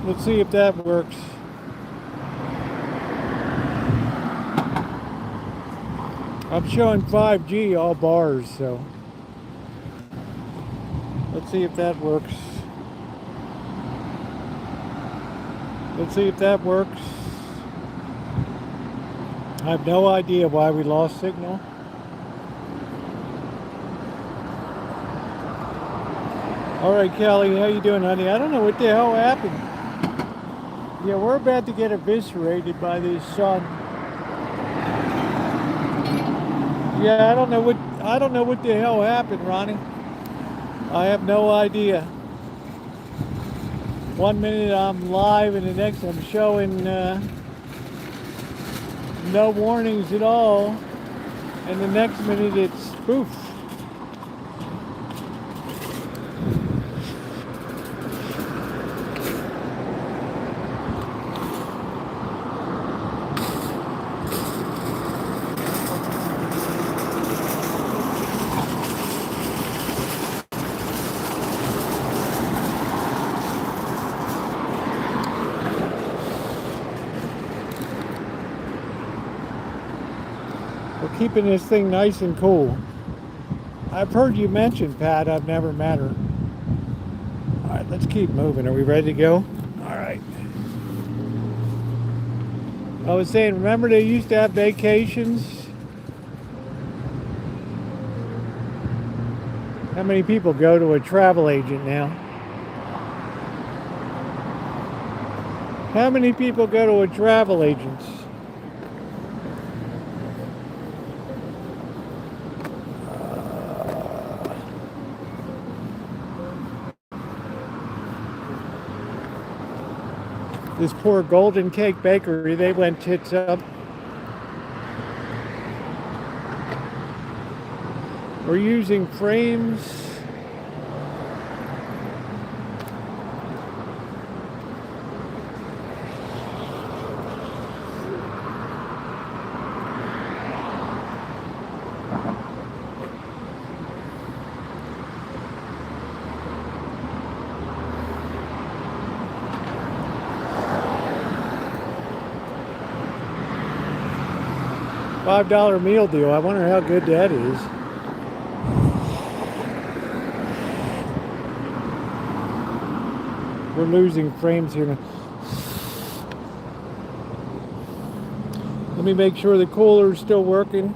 Let's see if that works. I'm showing 5G all bars, so let's see if that works. Let's see if that works. I have no idea why we lost signal. All right, Kelly, how you doing, honey? I don't know what the hell happened. Yeah, we're about to get eviscerated by this sun. Yeah, I don't know what the hell happened, Ronnie. I have no idea. 1 minute I'm live and the next I'm showing no warnings at all, and the next minute it's poof. We're keeping this thing nice and cool. I've heard you mention Pat, I've never met her. All right, let's keep moving. Are we ready to go? All right. I was saying, remember they used to have vacations? How many people go to a travel agent now? How many people go to a travel agent? This poor Golden Cake Bakery, they went tits up. We're using frames. $5 meal deal. I wonder how good that is. We're losing frames here now. Let me make sure the cooler's still working.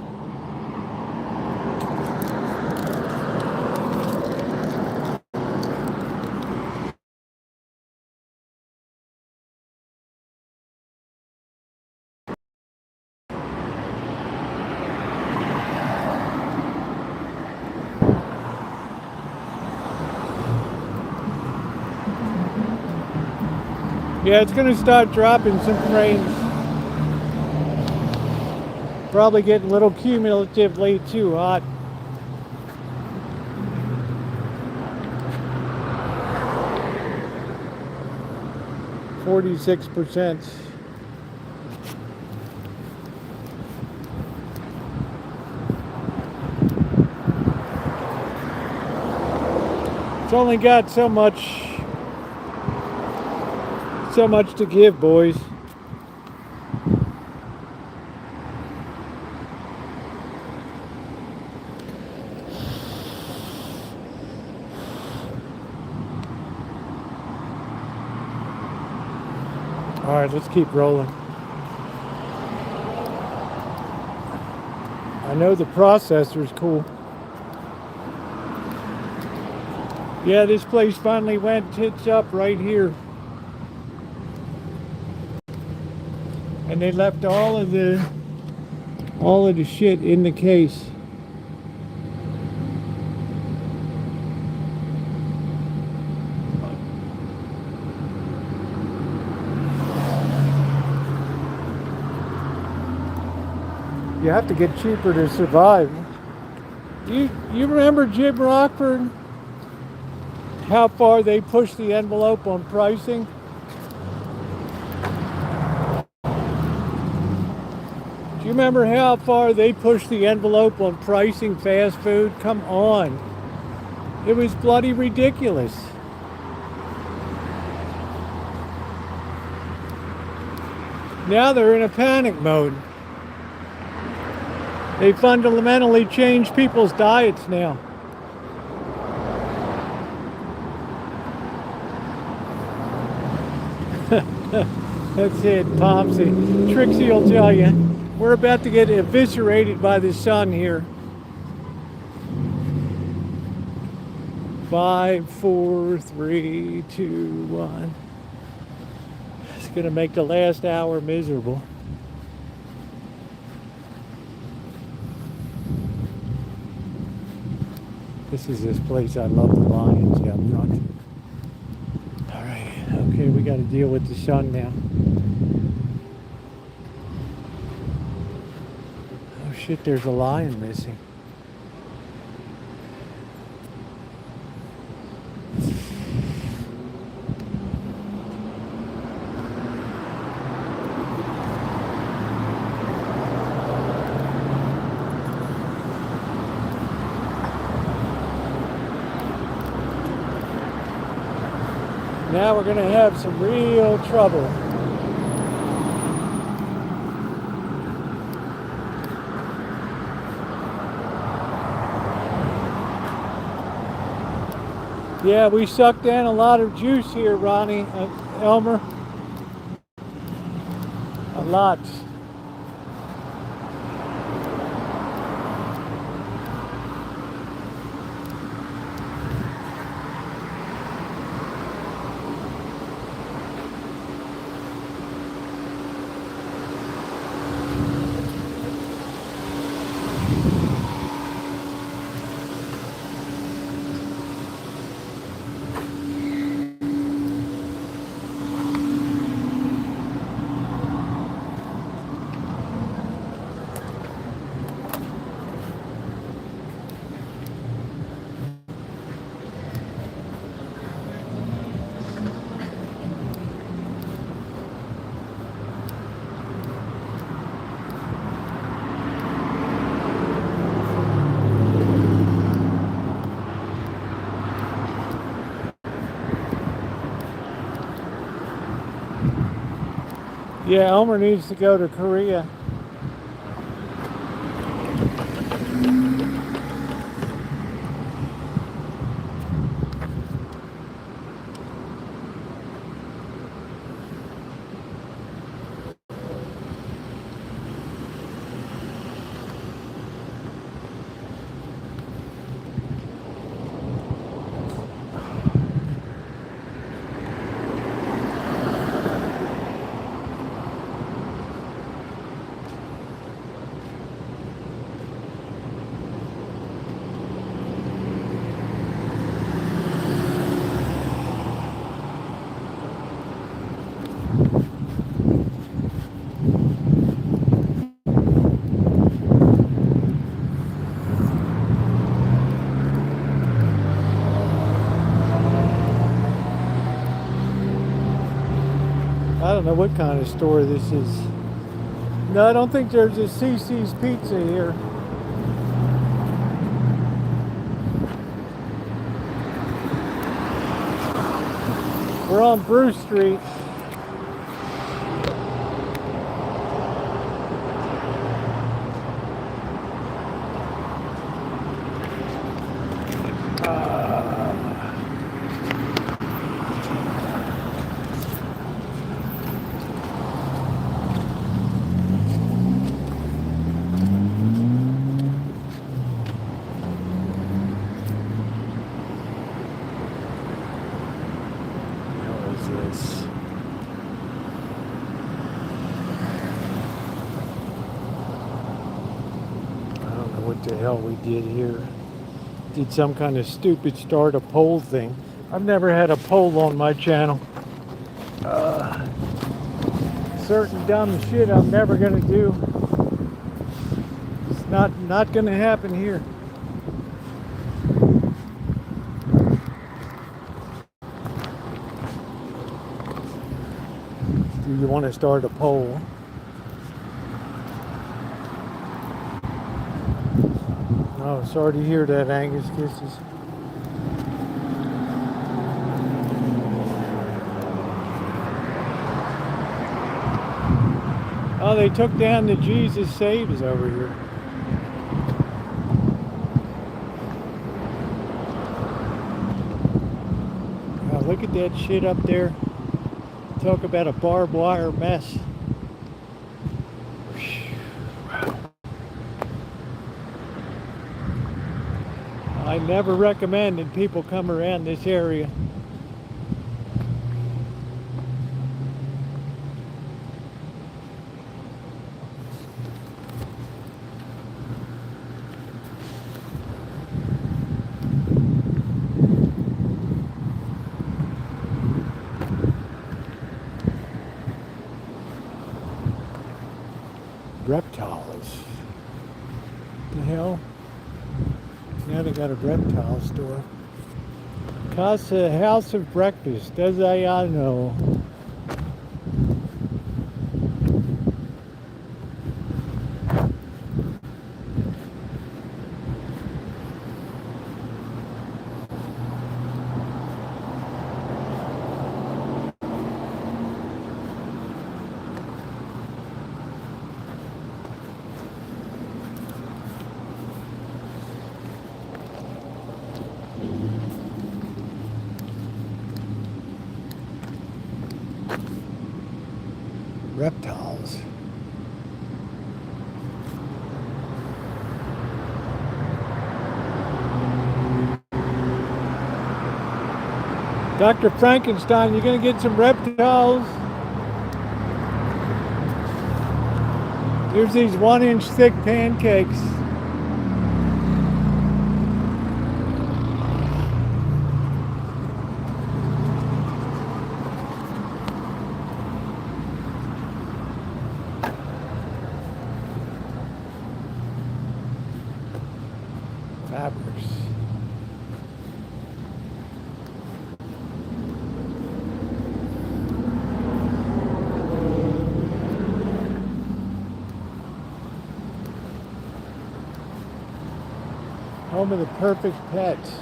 Yeah, it's going to start dropping some frames. Probably getting a little cumulatively too hot. %. It's only got so much to give, boys. All right, let's keep rolling. I know the processor's cool. Yeah, this place finally went tits up right here. And they left all of the shit in the case. You have to get cheaper to survive. You remember Jim Rockford? How far they pushed the envelope on pricing? Do you remember how far they pushed the envelope on pricing fast food? Come on. It was bloody ridiculous. Now they're in a panic mode. They fundamentally change people's diets now. That's it, Pomsey. Trixie will tell you. We're about to get eviscerated by the sun here. 5, 4, 3, 2, 1. It's gonna make the last hour miserable. This is this place. I love the lions down front. All right, okay, we got to deal with the sun now. Oh shit, there's a lion missing. Now we're going to have some real trouble. Yeah, we sucked down a lot of juice here, Ronnie, Elmer. A lot. Yeah, Elmer needs to go to Korea. I don't know what kind of store this is. No, I don't think there's a CC's Pizza here. We're on Bruce Street. What the hell we did here. Did some kind of stupid start a poll thing. I've never had a poll on my channel. Certain dumb shit I'm never gonna do. It's not gonna happen here. Do you want to start a poll? Oh, sorry to hear that, Angus. Kisses. Oh, they took down the Jesus Saves over here. look at that shit up there. Talk about a barbed wire mess. I never recommend that people come around this area. Reptiles. The hell? Now they got a reptile store. Casa House of Breakfast. Does I know? Reptiles. Dr. Frankenstein, you gonna get some reptiles? Here's these 1-inch thick pancakes. Fabrics. Home of the perfect pets.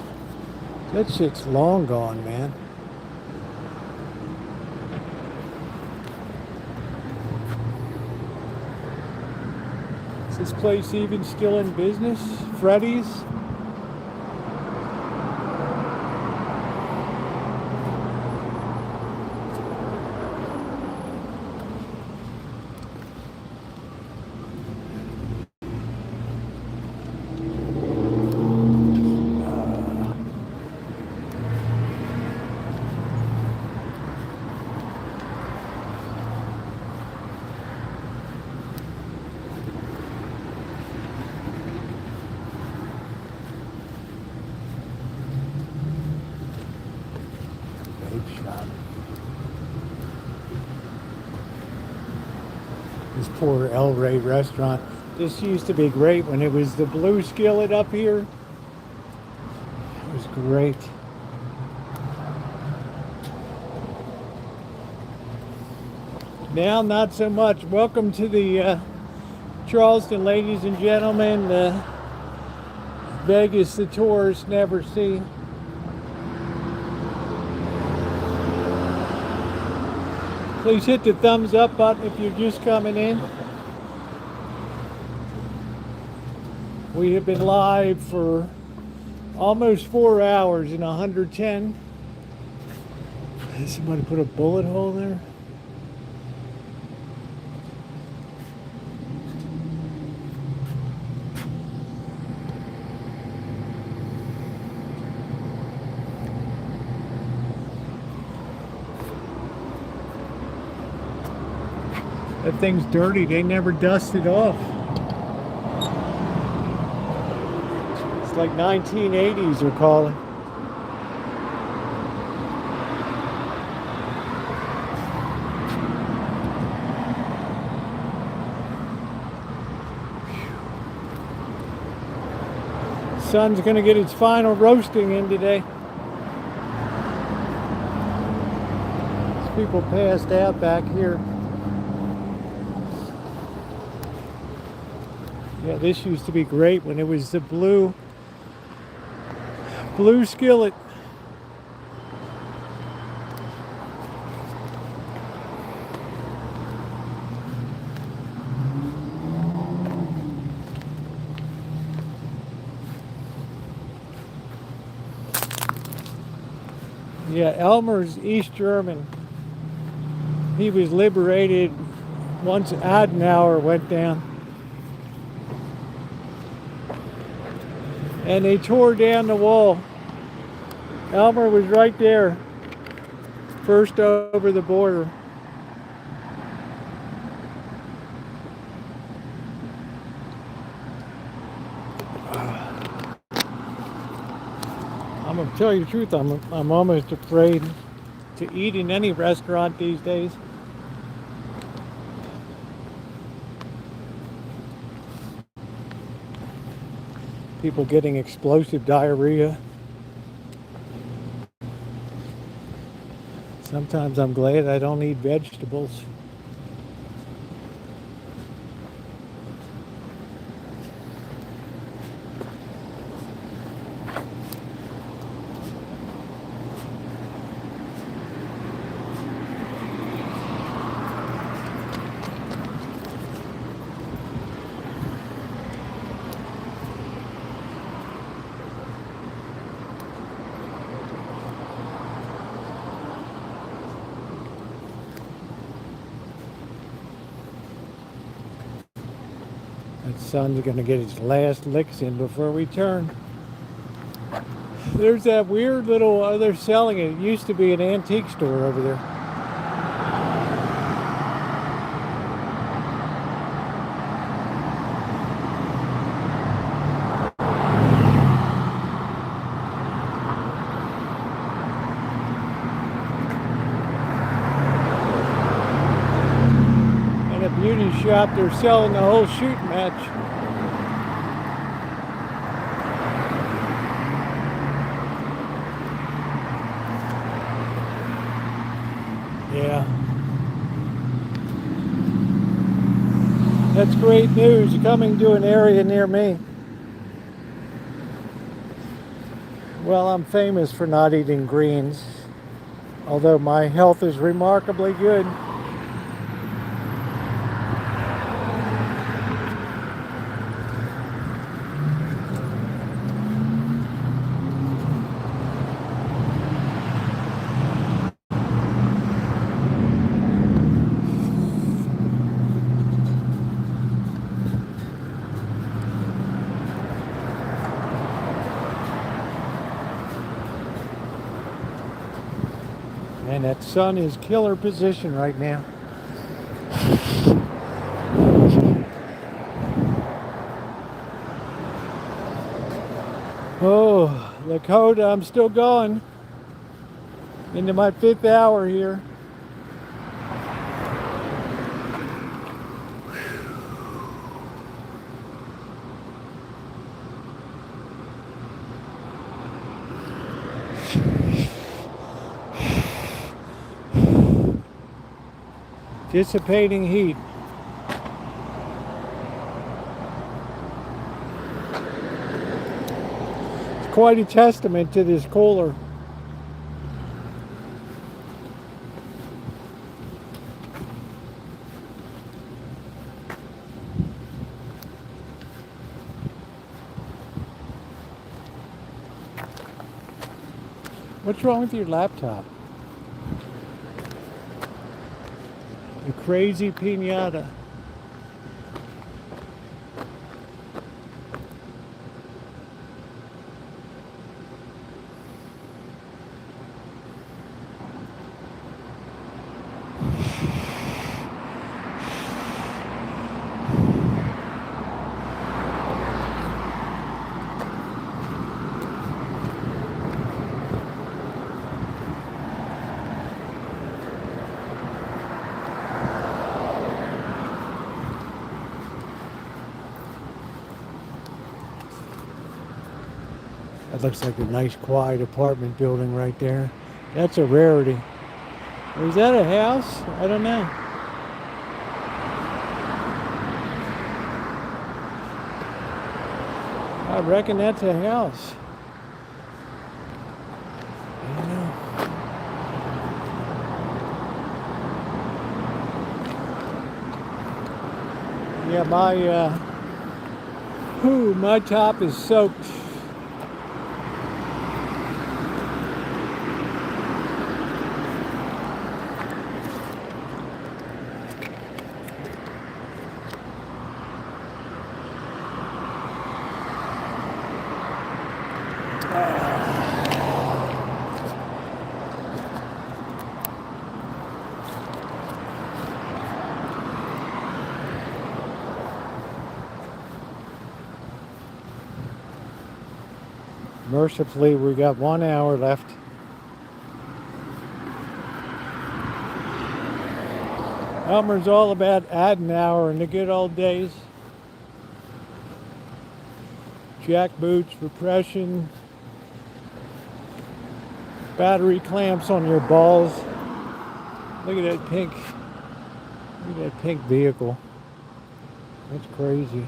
That shit's long gone, man. Is this place even still in business? Freddy's? Shop. This poor El Rey restaurant. This used to be great when it was the blue skillet up here. It was great. Now, not so much. Welcome to the Charleston, ladies and gentlemen. Vegas, the tourists never see. Please hit the thumbs up button if you're just coming in. We have been live for almost 4 hours in 110. Did somebody put a bullet hole there? That thing's dirty. They never dust it off. It's like 1980s they're calling. Sun's gonna get its final roasting in today. There's people passed out back here. Yeah, this used to be great when it was the blue skillet. Yeah, Elmer's East German. He was liberated once Adenauer went down. And they tore down the wall. Elmer was right there, first over the border. I'm gonna tell you the truth, I'm almost afraid to eat in any restaurant these days. People getting explosive diarrhea. Sometimes I'm glad I don't eat vegetables. That sun's gonna get its last licks in before we turn. There's that weird little, they're selling it. It used to be an antique store over there. And a beauty shop, they're selling the whole shooting match. Yeah. That's great news coming to an area near me. Well, I'm famous for not eating greens, although my health is remarkably good. And that sun is killer position right now. Oh, Lakota, I'm still going into my 5th hour here. Dissipating heat. It's quite a testament to this cooler. What's wrong with your laptop? The crazy piñata. That looks like a nice quiet apartment building right there. That's a rarity. Or is that a house? I don't know. I reckon that's a house. I don't know. Yeah, my top is soaked. Mercifully, we got 1 hour left. Elmer's all about adding an hour in the good old days. Jack boots, repression, battery clamps on your balls. Look at that pink. Look at that pink vehicle. That's crazy.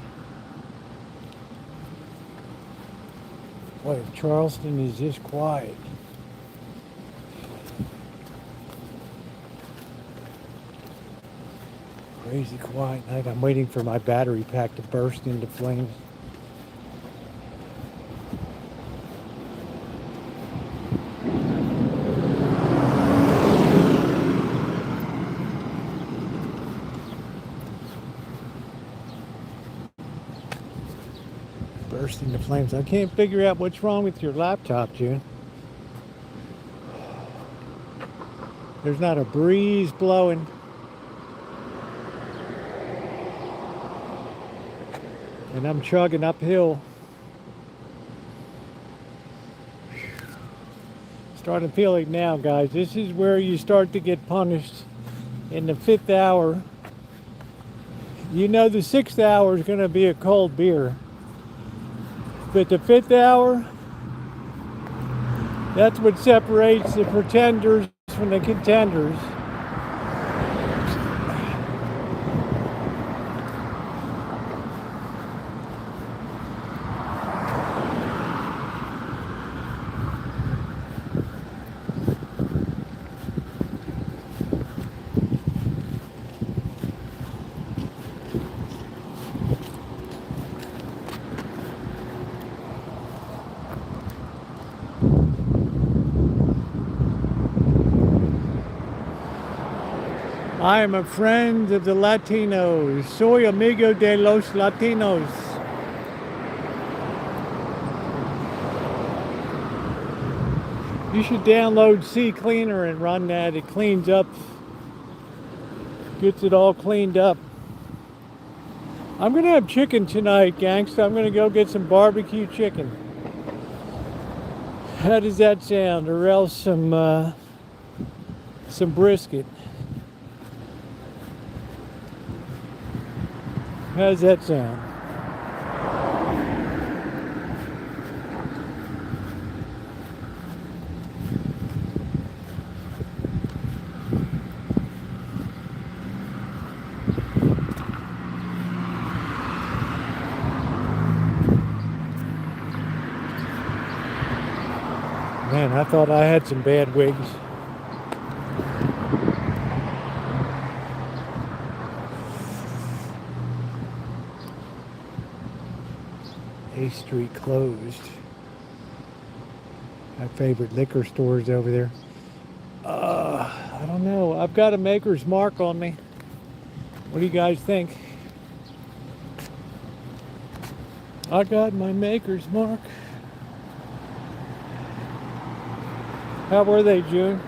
Boy, Charleston is just quiet. Crazy quiet night. I'm waiting for my battery pack to burst into flames. Burst into flames. I can't figure out what's wrong with your laptop, June. There's not a breeze blowing. And I'm chugging uphill. Starting to feel it now, guys. This is where you start to get punished in the 5th hour. You know the 6th hour is going to be a cold beer. But the 5th hour, that's what separates the pretenders from the contenders. I am a friend of the Latinos. Soy amigo de los Latinos. You should download C Cleaner and run that. It cleans up, gets it all cleaned up. I'm gonna have chicken tonight, gangsta. I'm gonna go get some barbecue chicken. How does that sound? Or else some brisket. How does that sound? Man, I thought I had some bad wigs. A Street closed. My favorite liquor stores over there. I don't know. I've got a maker's mark on me. What do you guys think? I got my maker's mark. How were they, June?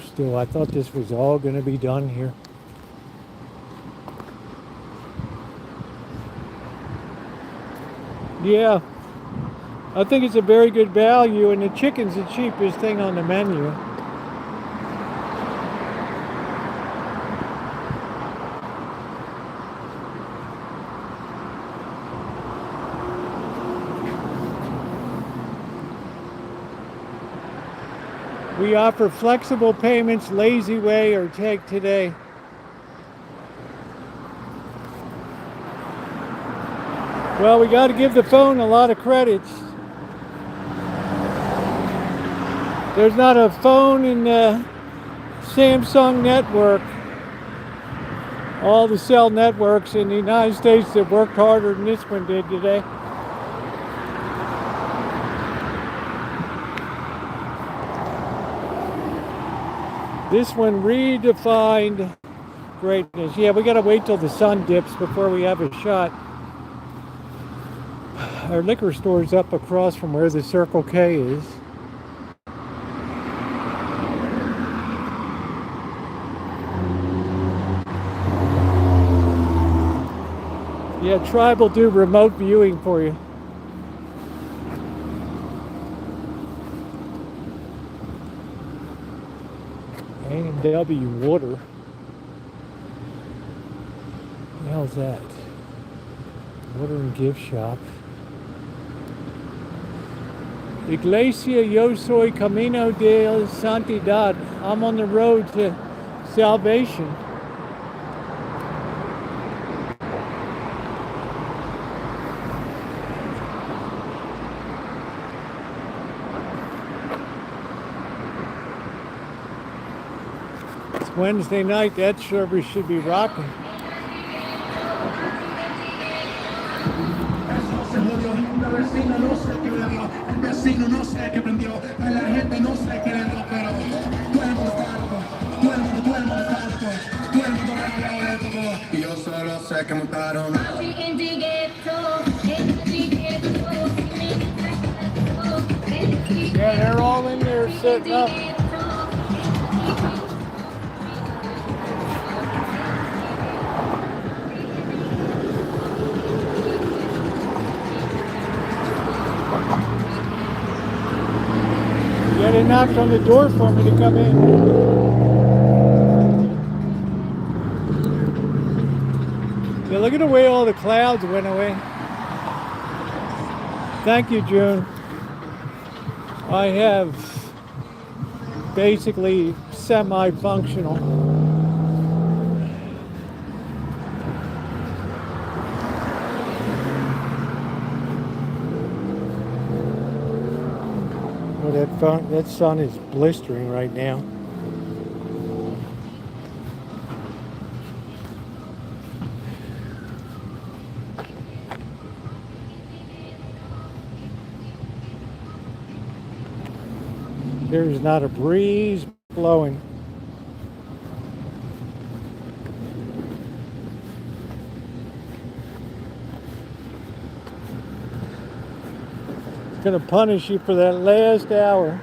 Still, I thought this was all going to be done here. Yeah, I think it's a very good value, and the chicken's the cheapest thing on the menu. We offer flexible payments, lazy way, or take today. Well, we got to give the phone a lot of credits. There's not a phone in the Samsung network, all the cell networks in the United States that worked harder than this one did today. This one redefined greatness. Yeah, we gotta wait till the sun dips before we have a shot. Our liquor store's up across from where the Circle K is. Yeah, Tribe will do remote viewing for you. A&W Water. What the hell's that? Water and gift shop. Iglesia Yo Soy Camino de Santidad. I'm on the road to salvation. It's Wednesday night. That service should be rocking. Yeah, they're all in there setting up. Yeah, they knocked on the door for me to come in. Yeah, look at the way all the clouds went away. Thank you, June. I have basically semi-functional. Well, that sun is blistering right now. There's not a breeze blowing. It's gonna punish you for that last hour.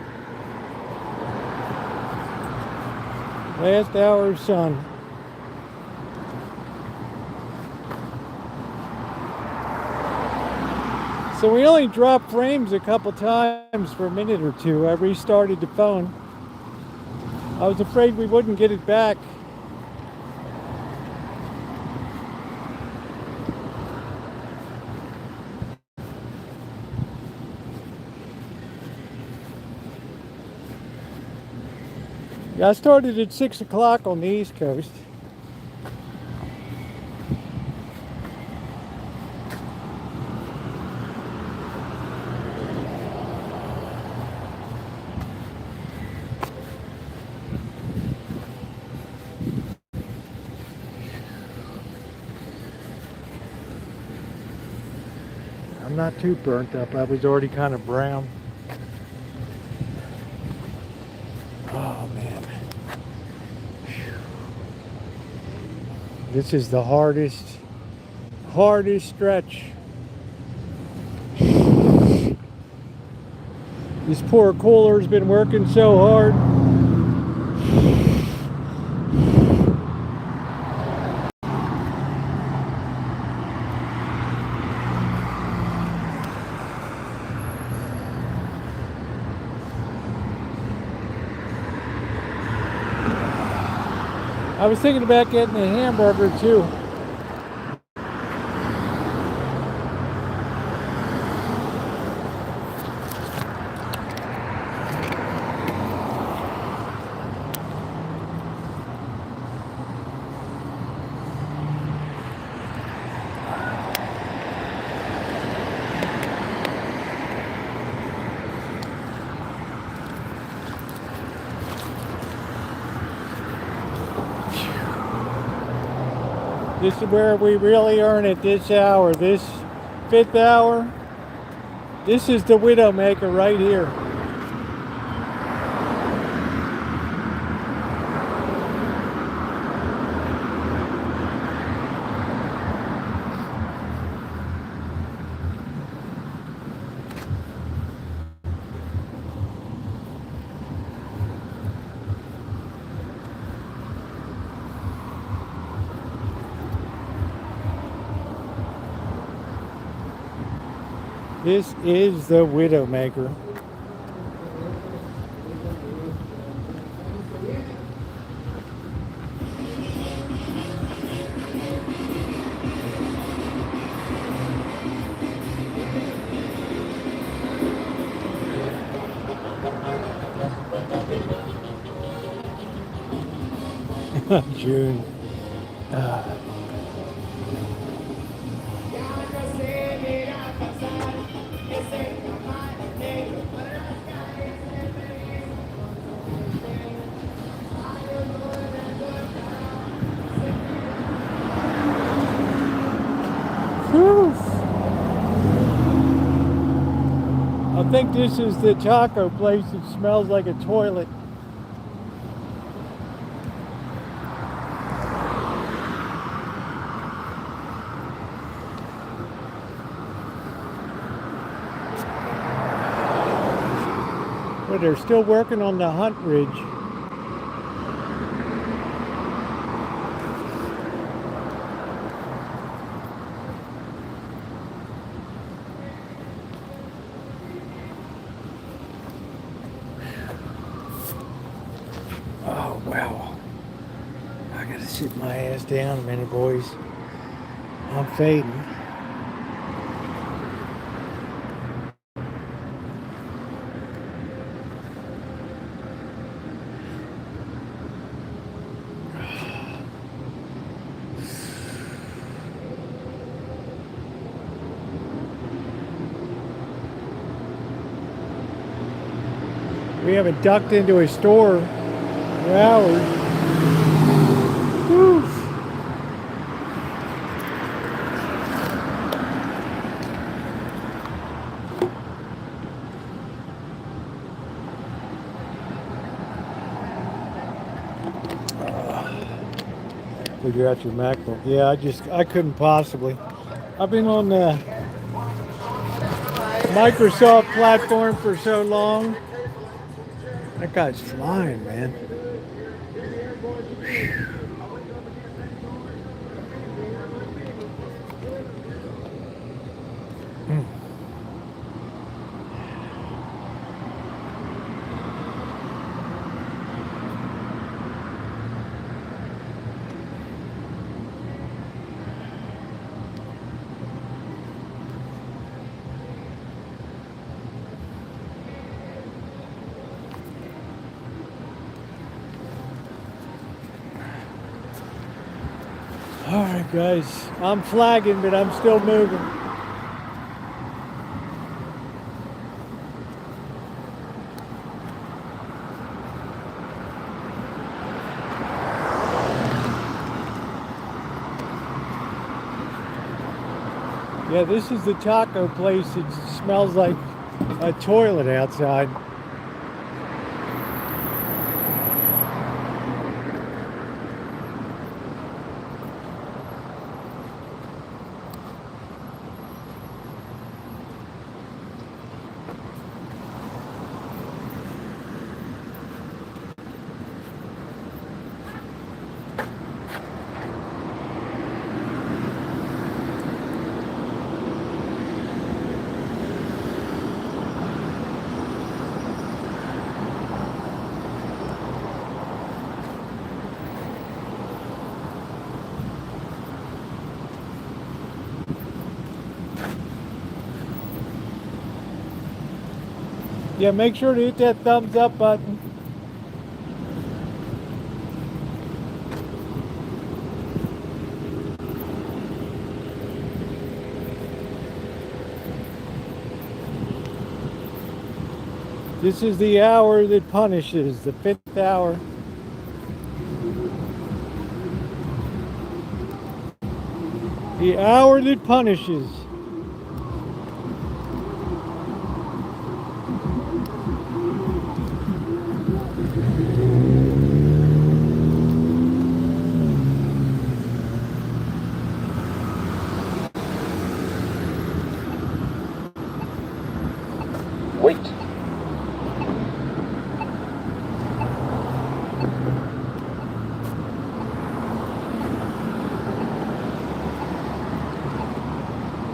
Last hour of sun. So we only dropped frames a couple times for a minute or two. I restarted the phone. I was afraid we wouldn't get it back. Yeah, I started at 6 o'clock on the East Coast. I'm not too burnt up. I was already kind of brown. Oh man. This is the hardest stretch. This poor cooler's been working so hard. I was thinking about getting a hamburger too. This is where we really earn it this hour. This 5th hour, this is the Widowmaker right here. This is the Widowmaker. June. Whew. I think this is the taco place that smells like a toilet. But they're still working on the Hunt Ridge. Oh, wow. I gotta sit my ass down a minute, boys. I'm fading. We haven't ducked into a store for hours. Whew. Figure out your MacBook. Yeah, I couldn't possibly. I've been on the Microsoft platform for so long. That guy's flying, man. All right, guys. I'm flagging, but I'm still moving. Yeah, this is the taco place. It smells like a toilet outside. Yeah, make sure to hit that thumbs up button. This is the hour that punishes, the 5th hour. The hour that punishes. Wait.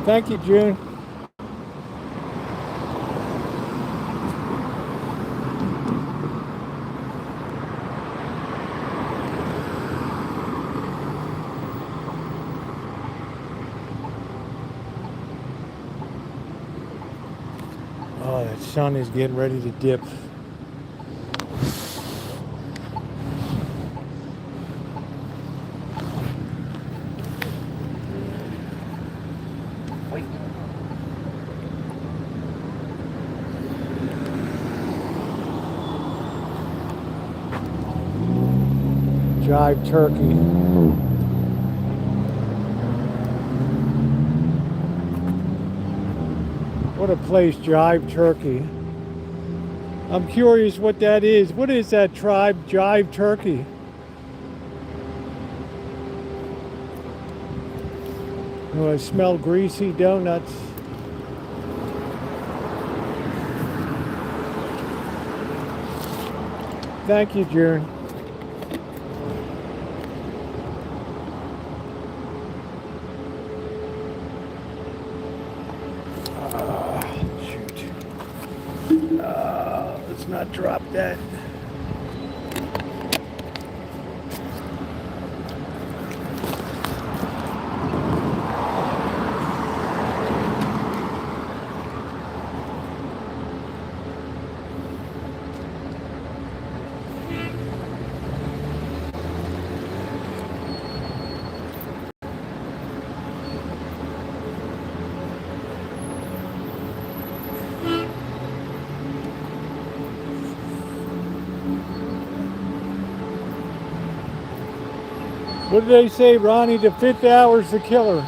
Thank you, June. sun is getting ready to dip. Jive turkey. What a place, Jive Turkey. I'm curious what that is. What is that tribe, Jive Turkey? Oh, I smell greasy donuts. Thank you, Jern. Let's not drop that. What did they say, Ronnie? The 5th hour's the killer.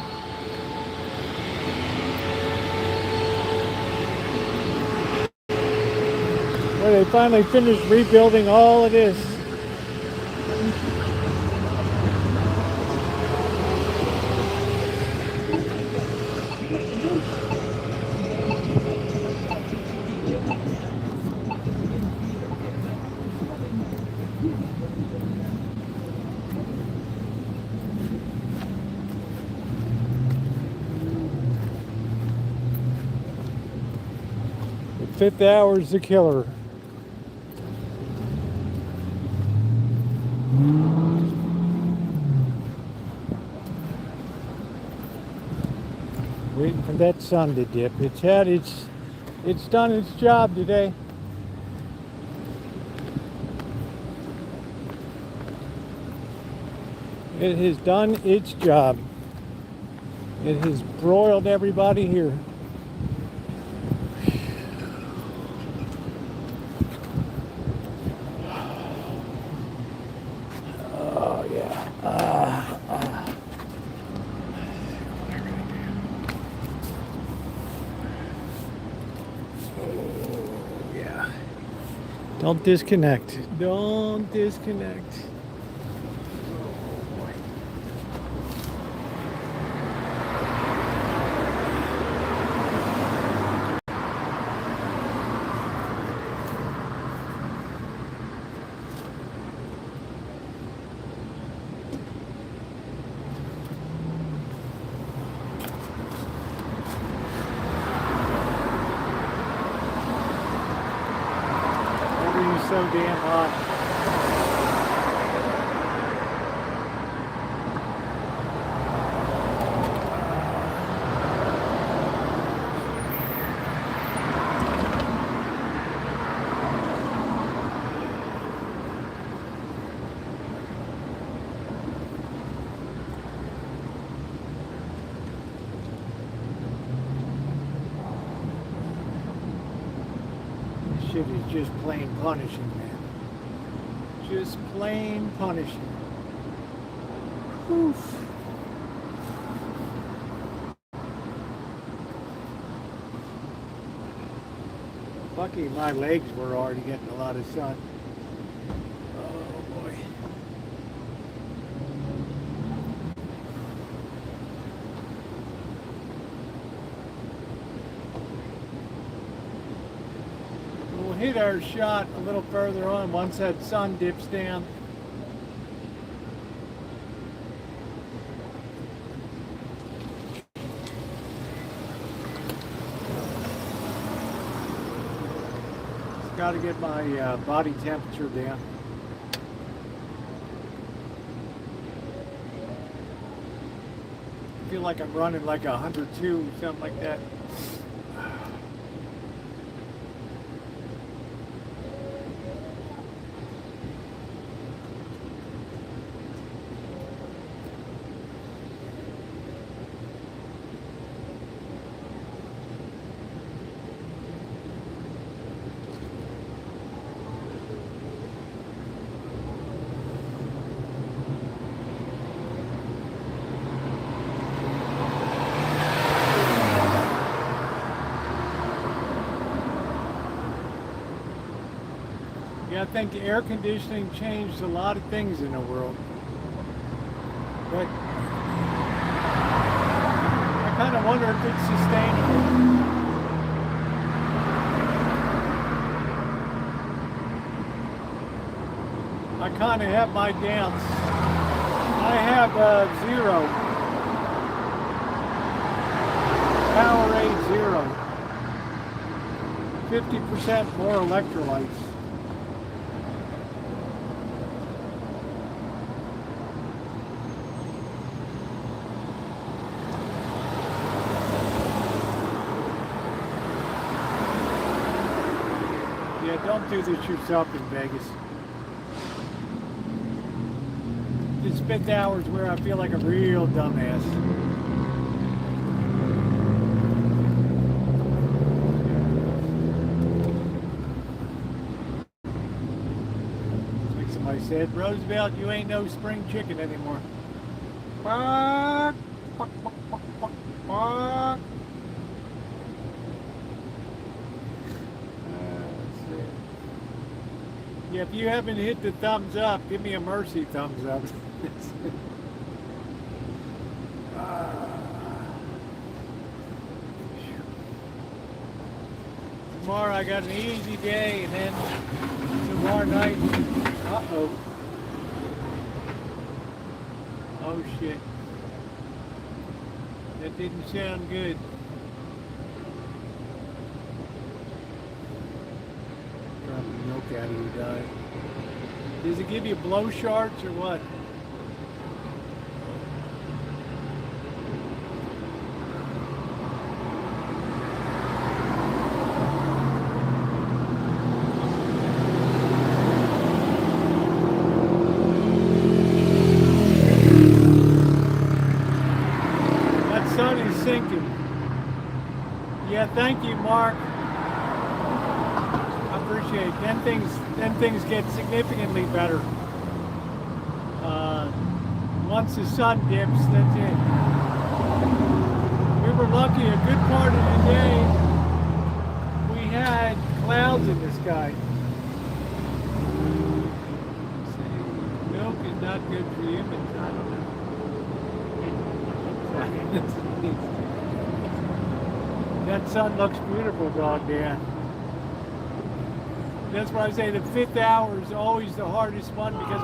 Well, they finally finished rebuilding all of this. The 5th hour's the killer. Waiting for that sun to dip. It's done its job today. It has done its job. It has broiled everybody here. Oh yeah. Oh yeah. Don't disconnect. Don't disconnect. So damn hot. Shit is just plain punishing, man. Just plain punishing. Oof. Lucky my legs were already getting a lot of sun. Oh boy. We'll hit our shot a little further on once that sun dips down. Got to get my body temperature down. I feel like I'm running like 102, something like that. Yeah, I think air conditioning changed a lot of things in the world. But I kind of wonder if it's sustainable. I kind of have my doubts. I have 0. Powerade 0. 50% more electrolytes. Yeah, don't do this yourself in Vegas. Just spend hours where I feel like a real dumbass. Like somebody said, Roosevelt, you ain't no spring chicken anymore. Quack, quack, quack, quack, quack, quack. Yeah, if you haven't hit the thumbs up, give me a mercy thumbs up. Tomorrow I got an easy day, and then tomorrow night, uh-oh. Oh shit. That didn't sound good. Dropping milk out of your diet. Does it give you blow sharts or what? That sun is sinking. Yeah, thank you, Mark. Appreciate it. Then things get significantly better. Once the sun dips, that's it. We were lucky a good part of the day we had clouds in the sky. Milk is not good for humans. I don't know. That sun looks beautiful, dog, Dan. That's why I say the 5th hour is always the hardest one because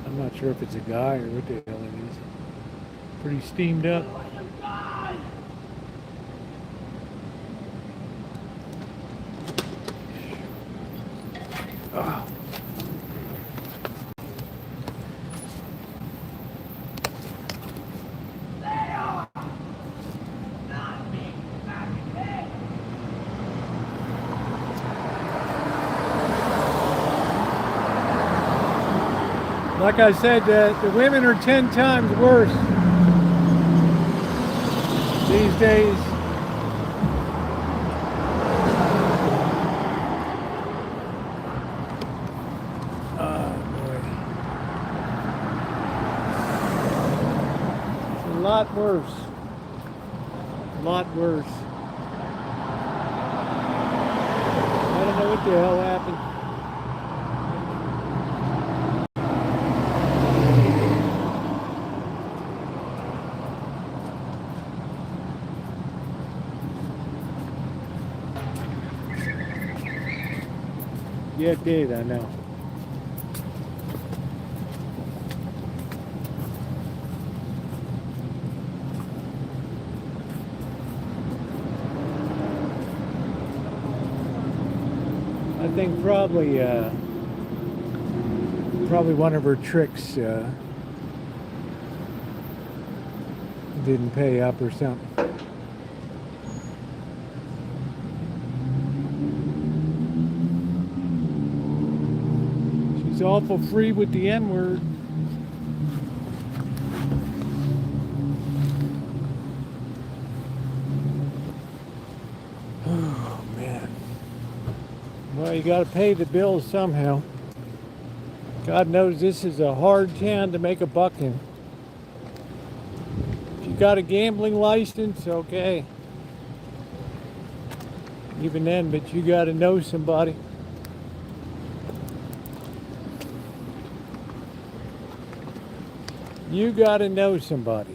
I'm not sure if it's a guy or what the hell it is. Pretty steamed up. Oh. Like I said, the women are 10 times worse these days. Oh boy. It's a lot worse. A lot worse. I don't know what the hell happened. Yeah, it did, I know. I think probably one of her tricks didn't pay up or something. She's awful free with the N-word. Oh, man. Well, you got to pay the bills somehow. God knows this is a hard town to make a buck in. If you got a gambling license, okay. Even then, but you got to know somebody. You got to know somebody.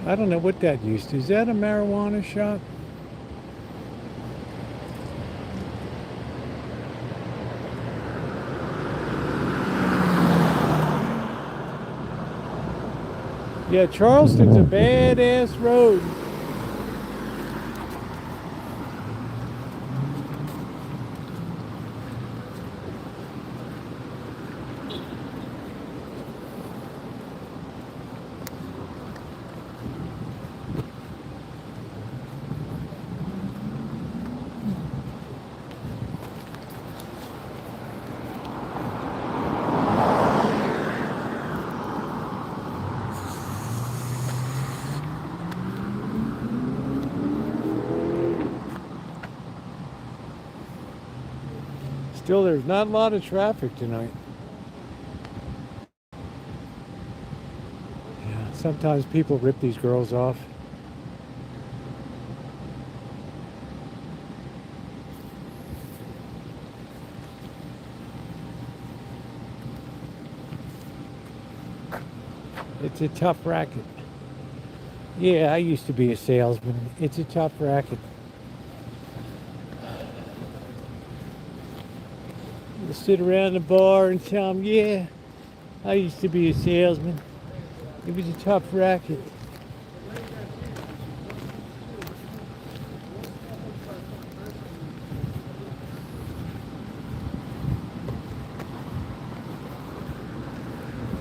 I don't know what that used to. Is that a marijuana shop? Yeah, Charleston's a badass road. Still, there's not a lot of traffic tonight. Yeah, sometimes people rip these girls off. It's a tough racket. Yeah, I used to be a salesman. It's a tough racket. You sit around the bar and tell them, yeah, I used to be a salesman. It was a tough racket.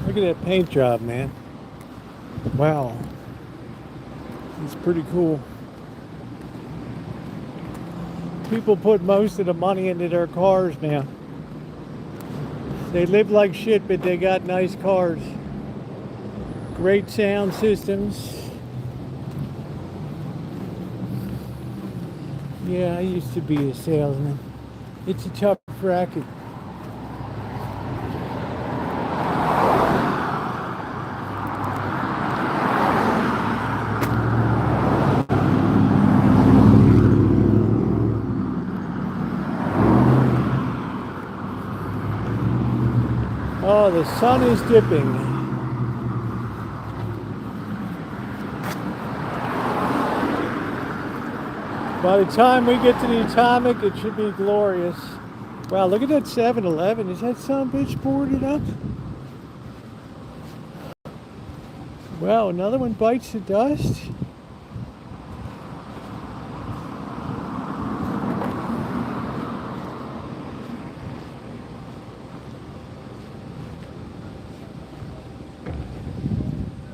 Look at that paint job, man. Wow. It's pretty cool. People put most of the money into their cars now. They live like shit, but they got nice cars. Great sound systems. Yeah, I used to be a salesman. It's a tough racket. Oh, the sun is dipping. By the time we get to the Atomic, it should be glorious. Wow, look at that 7-Eleven. Is that son of a bitch boarded up? Wow, another one bites the dust.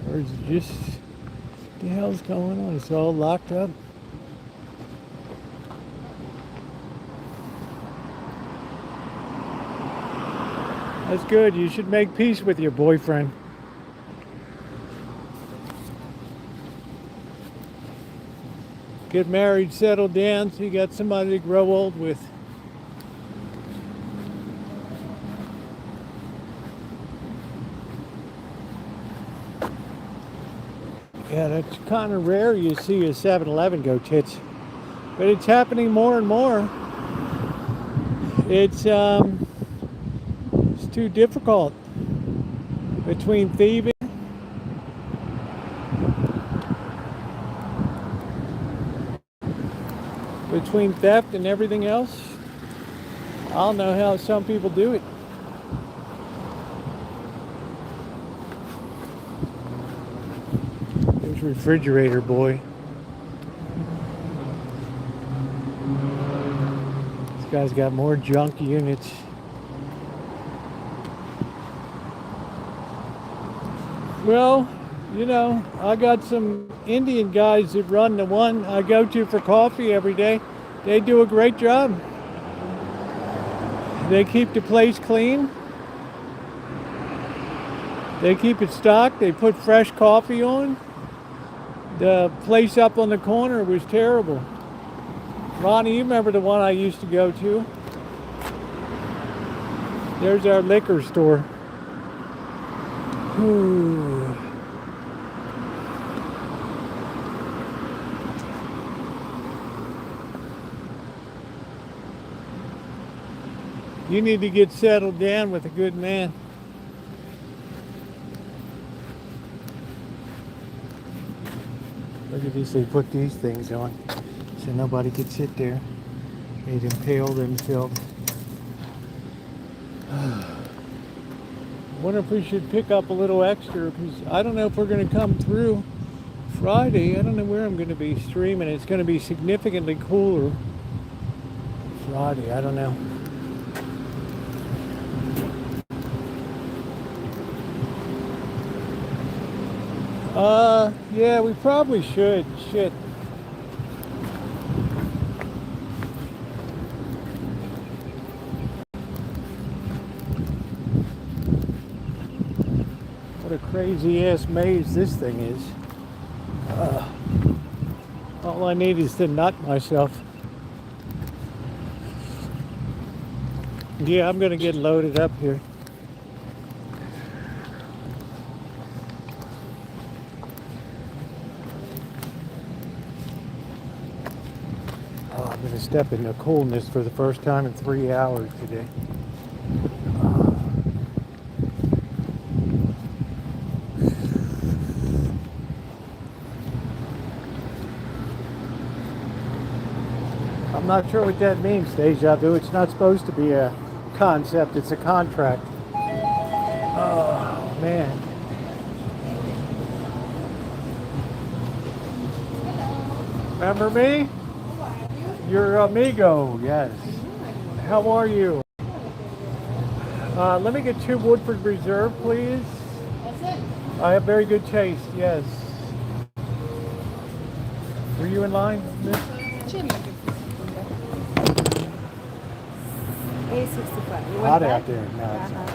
Or is it just, what the hell's going on? It's all locked up. That's good. You should make peace with your boyfriend. Get married, settle down, so you got somebody to grow old with. Yeah, that's kind of rare you see a 7-Eleven go tits. But it's happening more and more. It's too difficult. Between thieving, between theft and everything else, I don't know how some people do it. There's refrigerator boy. This guy's got more junk units. Well, you know, I got some Indian guys that run the one I go to for coffee every day. They do a great job. They keep the place clean. They keep it stocked. They put fresh coffee on. The place up on the corner was terrible. Ronnie, you remember the one I used to go to? There's our liquor store. Whew. You need to get settled down with a good man. Look at this, they put these things on so nobody could sit there. They'd impale themselves. I wonder if we should pick up a little extra, because I don't know if we're going to come through Friday. I don't know where I'm going to be streaming. It's going to be significantly cooler Friday. I don't know. Yeah, we probably should. Shit. What a crazy ass maze this thing is. All I need is to nut myself. Yeah, I'm gonna get loaded up here. I'm going to step into coolness for the first time in 3 hours today. I'm not sure what that means, deja vu. It's not supposed to be a concept, it's a contract. Oh, man. Remember me? Your amigo, yes. How are you? Let me get 2 Woodford Reserve, please. That's it. I have very good taste, yes. Were you in line, miss? $8.65. You want Hot that? out there. No, it's not.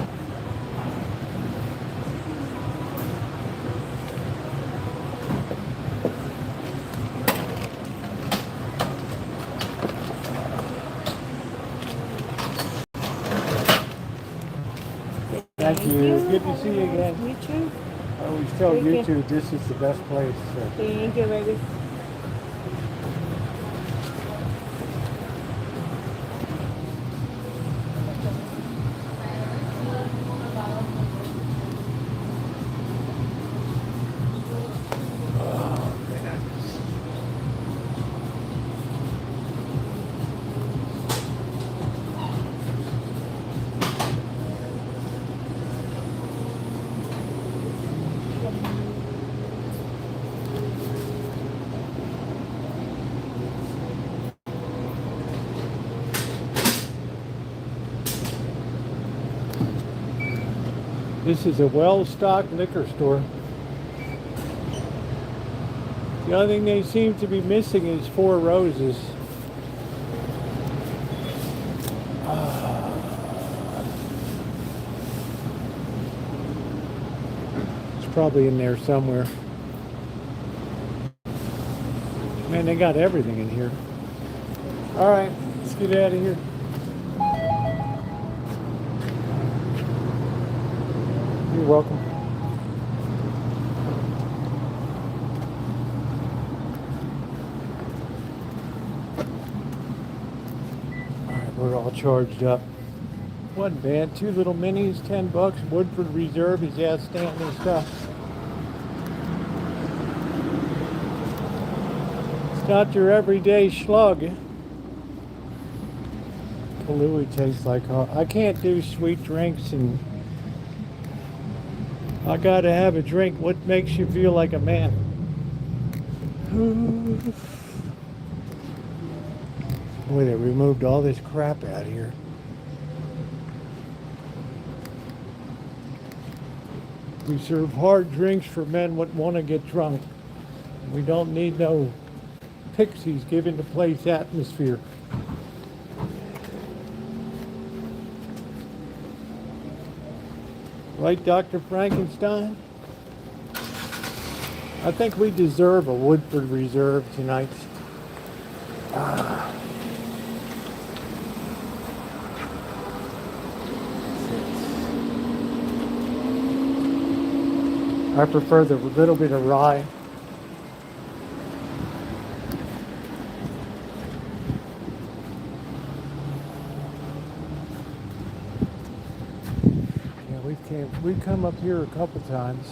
Thank you. Good to see you again. You too. I always tell Thank you. YouTube this is the best place. So. Thank you, baby. This is a well-stocked liquor store. The only thing they seem to be missing is 4 Roses. It's probably in there somewhere. Man, they got everything in here. All right, let's get out of here. You're welcome. All right, we're all charged up. Wasn't bad. 2 little minis, $10. Woodford Reserve is outstanding stuff. It's not your everyday slug. Kahlua tastes like I can't do sweet drinks, and I gotta have a drink. What makes you feel like a man? Boy, they removed all this crap out here. We serve hard drinks for men that want to get drunk. We don't need no pixies giving the place atmosphere. Right, Dr. Frankenstein? I think we deserve a Woodford Reserve tonight. I prefer the little bit of rye. Yeah, we've come up here a couple times.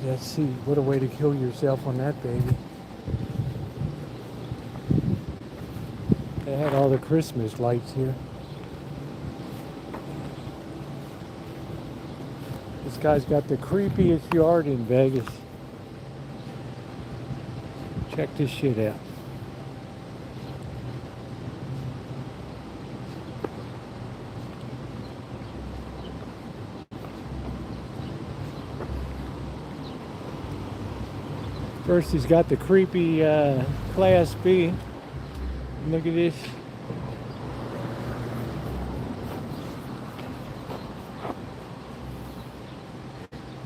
Let's see, what a way to kill yourself on that baby. They had all the Christmas lights here. This guy's got the creepiest yard in Vegas. Check this shit out. First he's got the creepy Class B. Look at this.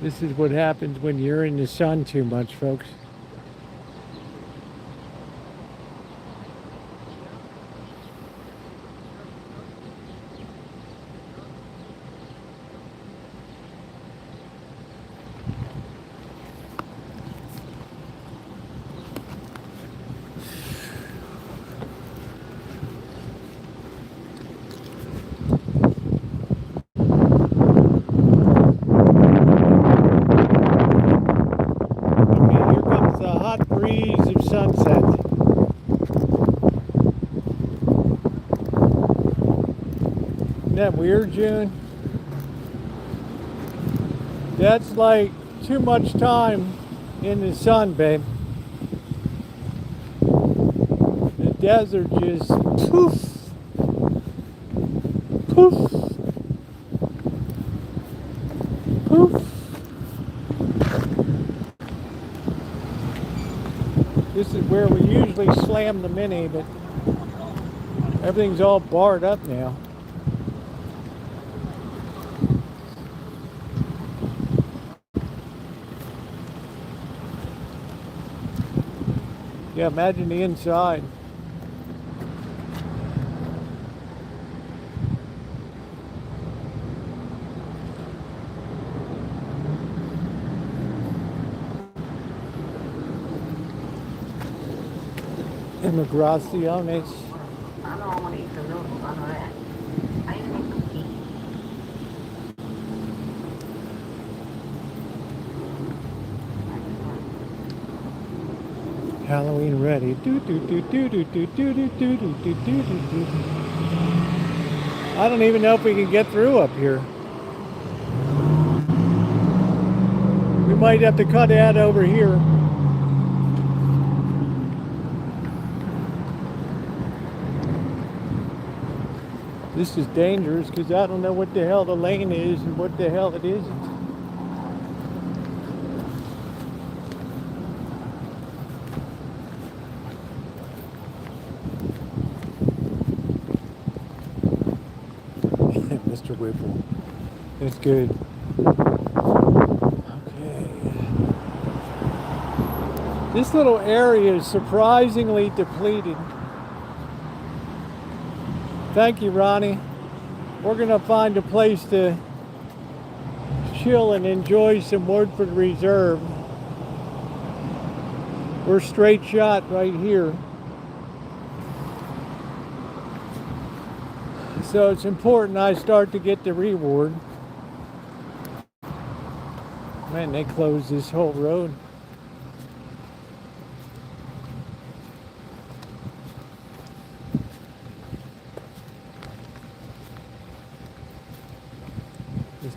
This is what happens when you're in the sun too much, folks. Sunset. Isn't that weird, June? That's like too much time in the sun, babe. The desert just poof, poof, poof. This is where we usually slam the Mini, but everything's all barred up now. Yeah, imagine the inside. Immigraciones. I don't want to eat the noodles. I know that. I ain't gonna cookie. Halloween ready. Do do do do do do do do do do do do do. I don't even know if we can get through up here. We might have to cut out over here. This is dangerous because I don't know what the hell the lane is and what the hell it isn't. Mr. Whipple. That's good. Okay. This little area is surprisingly depleted. Thank you, Ronnie. We're going to find a place to chill and enjoy some Woodford Reserve. We're straight shot right here. So it's important I start to get the reward. Man, they closed this whole road.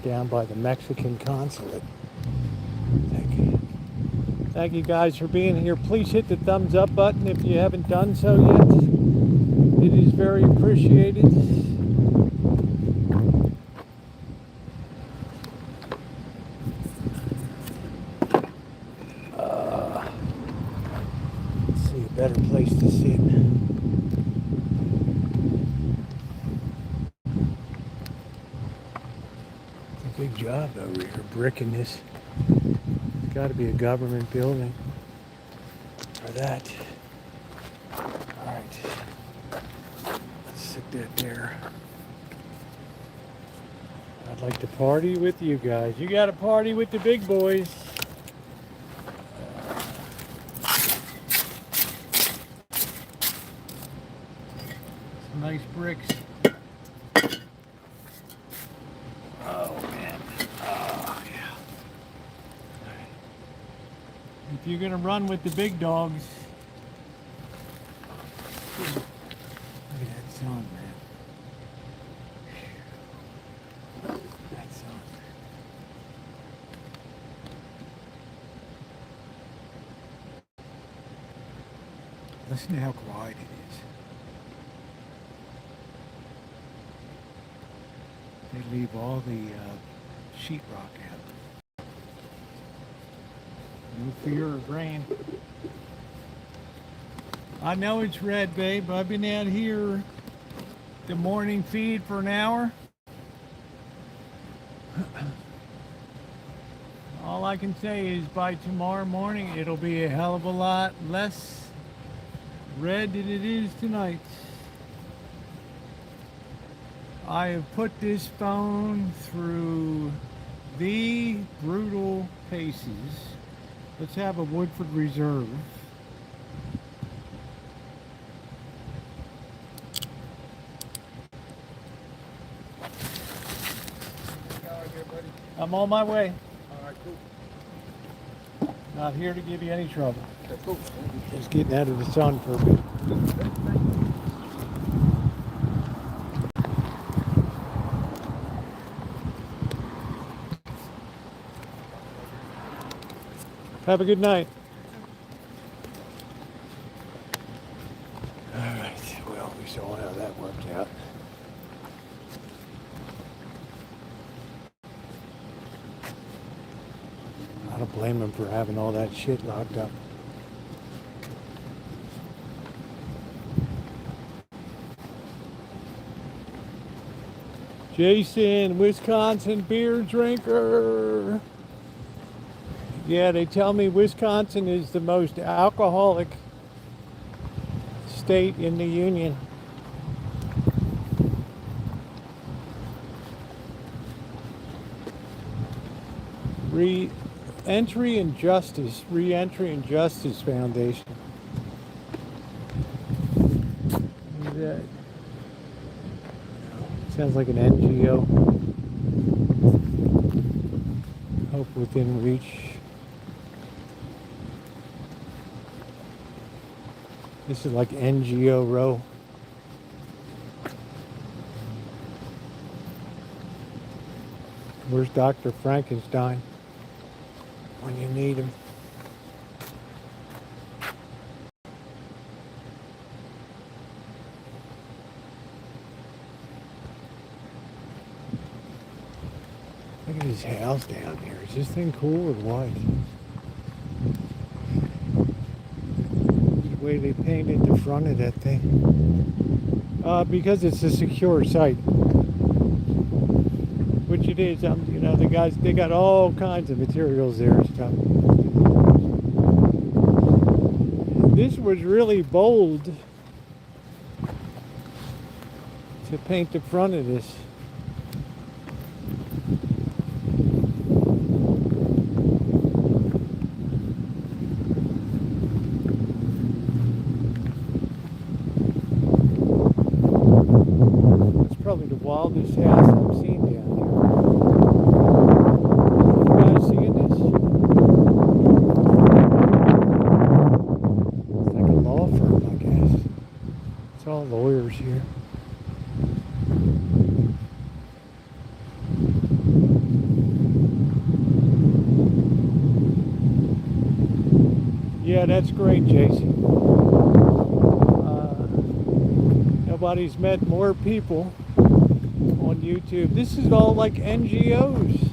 Down by the Mexican consulate. Thank you. Thank you guys for being here. Please hit the thumbs up button if you haven't done so yet. It is very appreciated. better place to sit. It's a big job over here, bricking this. It's got to be a government building for that. Alright. Let's sit that there. I'd like to party with you guys. You got to party with the big boys. Some nice bricks. Oh man. Oh yeah. If you're gonna run with the big dogs, look at that sun, man. That sun. Listen to how quiet it is. They leave all the sheetrock out. No fear of rain. I know it's red, babe. I've been out here the morning feed for an hour. All I can say is by tomorrow morning it'll be a hell of a lot less red than it is tonight. I have put this phone through the brutal paces. Let's have a Woodford Reserve. I'm on my way. Alright, cool. Not here to give you any trouble. Okay, cool. Just getting out of the sun for a bit. Have a good night. All right. Well, we saw how that worked out. I don't blame him for having all that shit locked up. Jason, Wisconsin beer drinker. Yeah, they tell me Wisconsin is the most alcoholic state in the union. Re-Entry and Justice Foundation. What is that? Sounds like an NGO. Hope Within Reach. This is like NGO row. Where's Dr. Frankenstein when you need him? Look at his house down here. Is this thing cool or what? The way they painted the front of that thing. Because it's a secure site. Which it is. You know, the guys, they got all kinds of materials there and stuff. This was really bold to paint the front of this. Probably the wildest house I've seen down here. You guys seeing this? It's like a law firm, I guess. It's all lawyers here. Yeah, that's great, Jason. Nobody's met more people on YouTube. This is all like NGOs.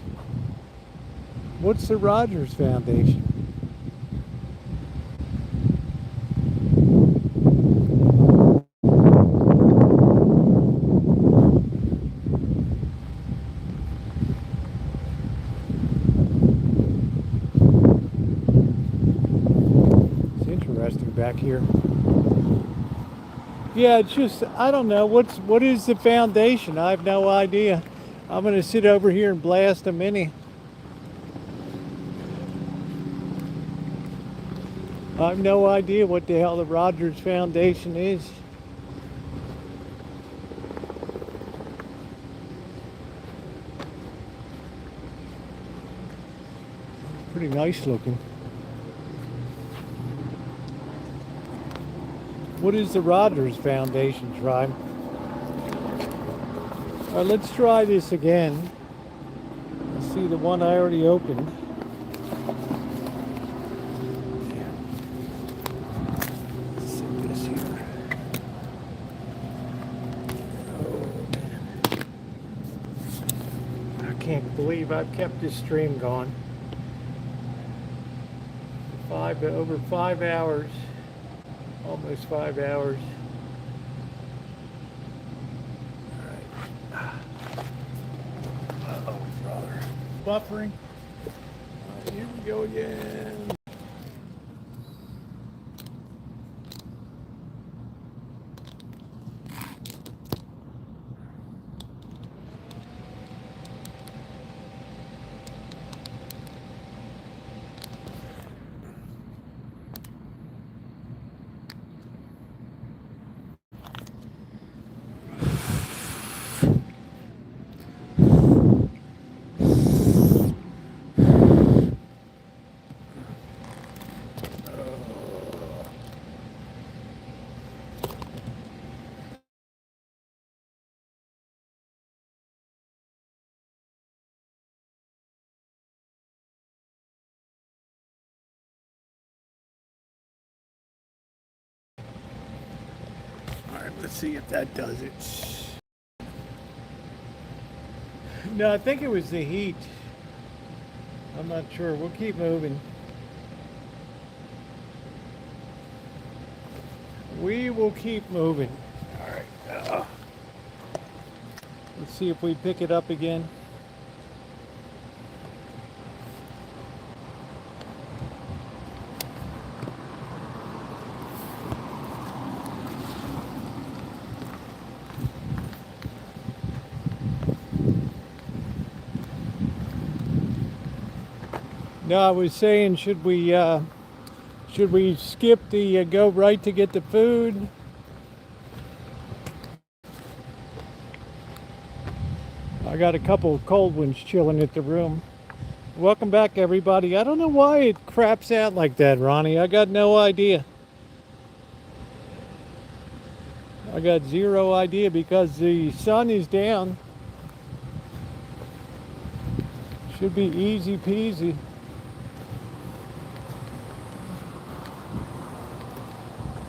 What's the Rogers Foundation? back here. Yeah, it's just, I don't know, what is the foundation? I have no idea. I'm gonna sit over here and blast a mini. I have no idea what the hell the Rogers Foundation is. Pretty nice looking. What is the Rogers Foundation, tribe? All right, let's try this again. Let's see the one I already opened. Let's see this here. Oh, man. I can't believe I've kept this stream going. Over 5 hours. Almost 5 hours. All right. Uh-oh, brother. Buffering. Here we go again. Let's see if that does it. No, I think it was the heat. I'm not sure. We'll keep moving. We will keep moving. All right. Let's see if we pick it up again. No, I was saying, should we skip the go right to get the food? I got a couple of cold ones chilling at the room. Welcome back, everybody. I don't know why it craps out like that, Ronnie. I got no idea. I got zero idea because the sun is down. Should be easy peasy.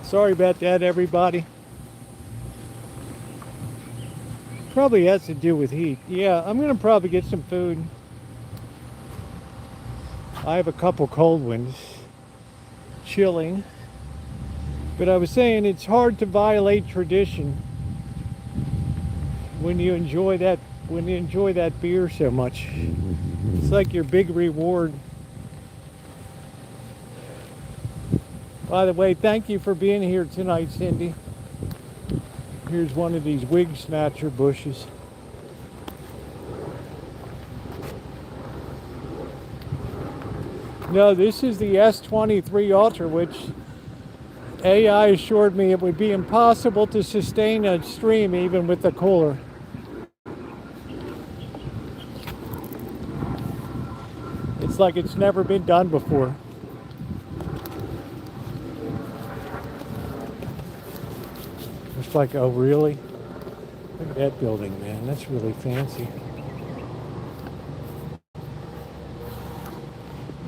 Sorry about that, everybody. Probably has to do with heat. Yeah, I'm gonna probably get some food. I have a couple cold ones chilling. But I was saying it's hard to violate tradition when you enjoy that beer so much. It's like your big reward. By the way, thank you for being here tonight, Cindy. Here's one of these wig snatcher bushes. No, this is the S23 Ultra, which AI assured me it would be impossible to sustain a stream even with the cooler. It's like it's never been done before. It's like, oh really? Look at that building, man. That's really fancy.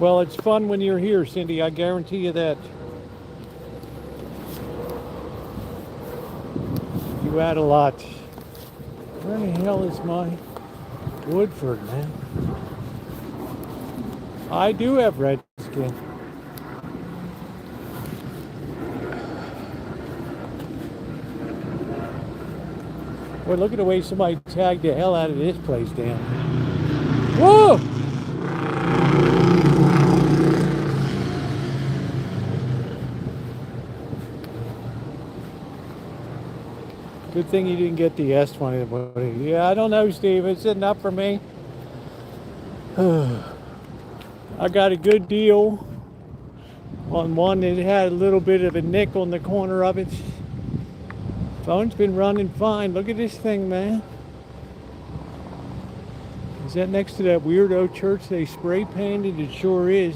Well, it's fun when you're here, Cindy. I guarantee you that. You add a lot. Where the hell is my Woodford, man? I do have red skin. Boy, look at the way somebody tagged the hell out of this place down. Whoa! Good thing you didn't get the S20. Yeah, I don't know, Steve. It's sitting up for me. I got a good deal on one that had a little bit of a nick on the corner of it. Phone's been running fine. Look at this thing, man. Is that next to that weirdo church they spray painted? It sure is.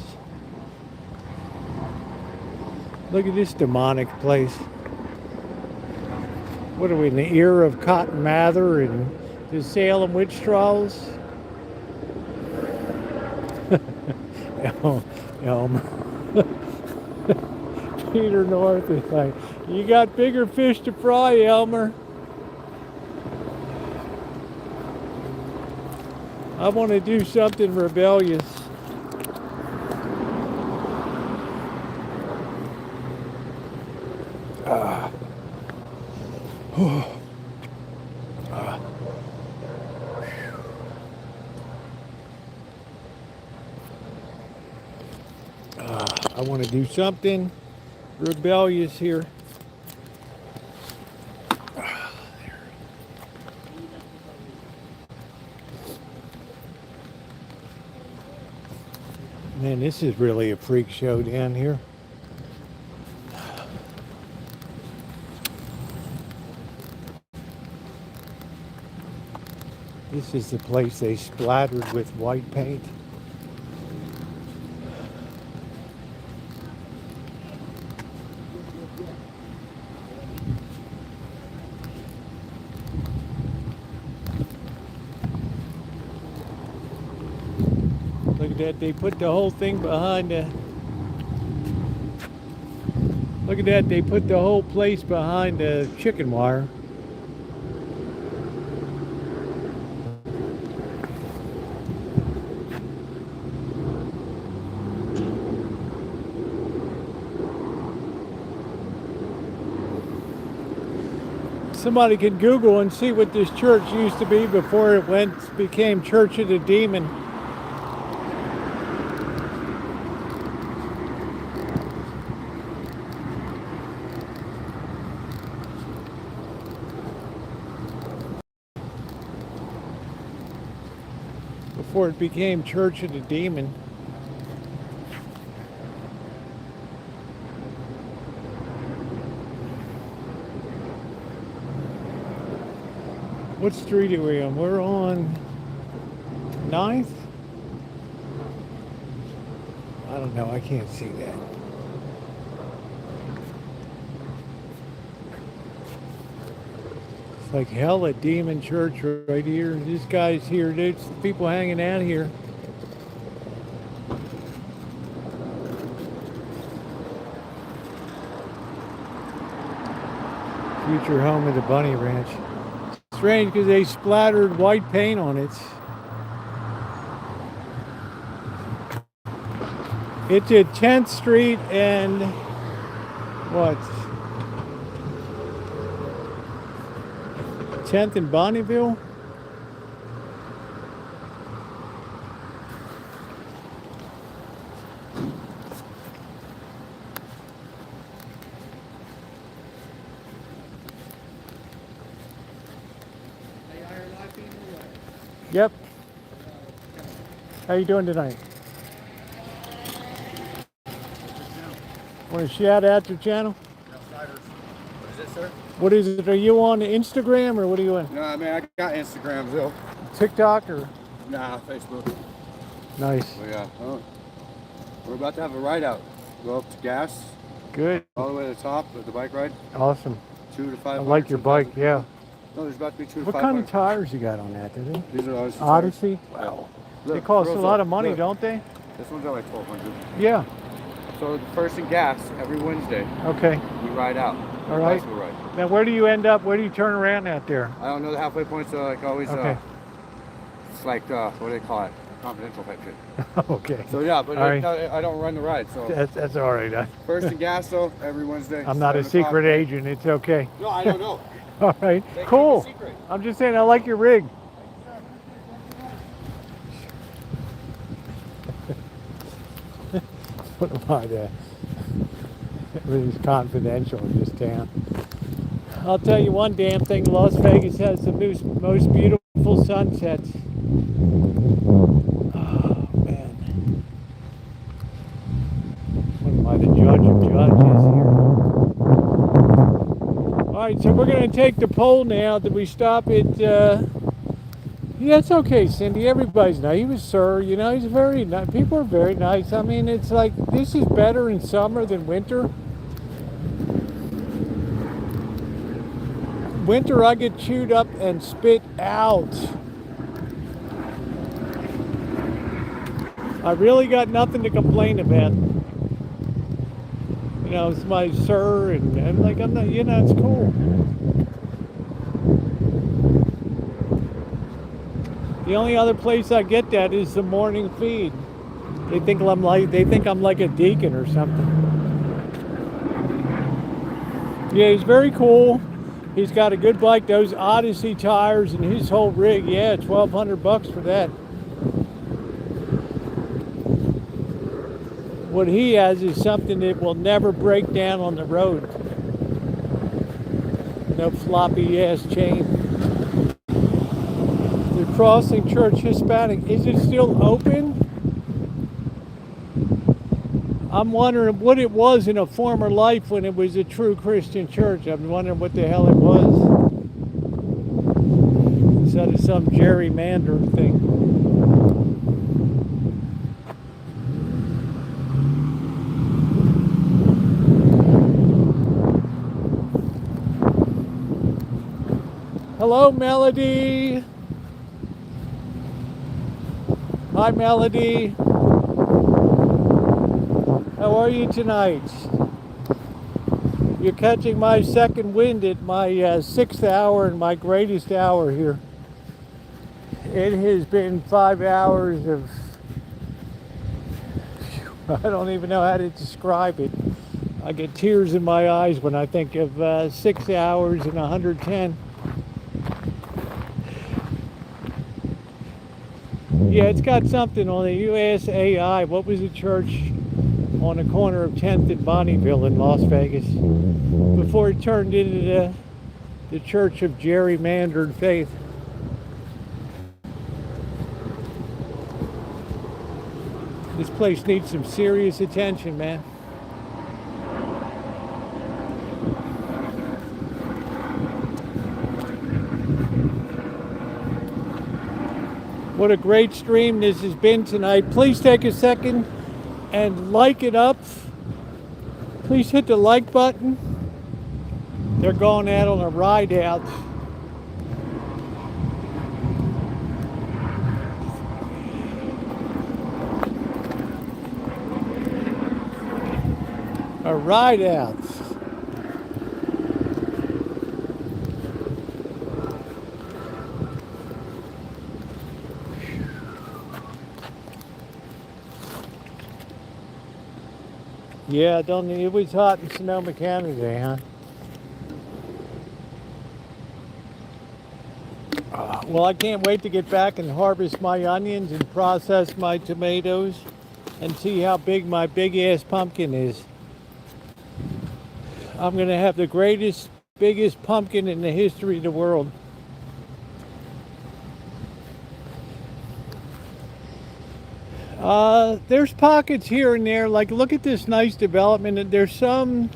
Look at this demonic place. What are we, in the era of Cotton Mather and the Salem witch trials? Elmer. Peter North is like, you got bigger fish to fry, Elmer. I want to do something rebellious. I want to do something rebellious here. Man, this is really a freak show down here. This is the place they splattered with white paint. Look at that, they put the whole thing behind the... Look at that, they put the whole place behind the chicken wire. Somebody can Google and see what this church used to be before it became Church of the Demon. Before it became Church of the Demon. What street are we on? We're on 9th? I don't know, I can't see that. It's like hell at Demon Church right here. This guy's here. There's people hanging out here. Future home of the Bunny Ranch. Strange because they splattered white paint on it. It's at 10th Street and what? 10th in Bonneville? Yep. How you doing tonight? Want to shout out your channel? Outsiders. What is it, sir? What is it? Are you on Instagram or what are you on? No, I mean, I got Instagram, Zil. TikTok or? Nah, Facebook. Nice. But yeah, we're about to have a ride out. Go up to gas. Good. All the way to the top of the bike ride. Awesome. 2 to 5. I like your bike, yeah. No, there's about to be 2 to 5. What kind of tires you got on that, do they? These are Odyssey. Odyssey? Wow. They cost Rosa, a lot of money, look. don't they? This one's at like $1,200. Yeah. So the first in gas every Wednesday. Okay. We ride out. All right. Bicycle ride. Now where do you end up? Where do you turn around out there? I don't know the halfway points, so like always, Okay. it's like, what do they call it? Confidential type shit. Okay. So yeah, but All right. I don't run the ride, so. That's all right. First in gas though, every Wednesday. I'm not a 7 o'clock. secret agent. It's okay. No, I don't know. All right. They keep Cool. it secret. I'm just saying I like your rig. What about that? Everything's confidential in this town. I'll tell you one damn thing, Las Vegas has the most beautiful sunsets. Oh, man. What am I, the judge of judges here? All right, so we're going to take the poll now. Did we stop at... Yeah, it's okay, Cindy. Everybody's nice. He was sir, you know, he's very nice. People are very nice. I mean, it's like, this is better in summer than winter. Winter, I get chewed up and spit out. I really got nothing to complain about. You know, it's my sir, and I'm like, I'm not, you know, it's cool. The only other place I get that is the morning feed. They think I'm like a deacon or something. Yeah, he's very cool. He's got a good bike, those Odyssey tires and his whole rig. Yeah, $1,200 for that. What he has is something that will never break down on the road. No floppy ass chain. The Crossing Church Hispanic, is it still open? I'm wondering what it was in a former life when it was a true Christian church. I'm wondering what the hell it was. Instead of some gerrymandered thing. Hello, Melody. Hi, Melody. How are you tonight? You're catching my second wind at my 6th hour and my greatest hour here. It has been 5 hours of... I don't even know how to describe it. I get tears in my eyes when I think of 6 hours and 110. Yeah, it's got something on the USAI. What was the church on the corner of 10th and Bonneville in Las Vegas before it turned into the Church of Gerrymandered Faith? This place needs some serious attention, man. What a great stream this has been tonight. Please take a second and like it up. Please hit the like button. They're going out on a ride out. A ride out. Yeah, it was hot in Sonoma County today, huh? Well, I can't wait to get back and harvest my onions and process my tomatoes and see how big my big ass pumpkin is. I'm gonna have the biggest pumpkin in the history of the world. There's pockets here and there, like look at this nice development, and there's some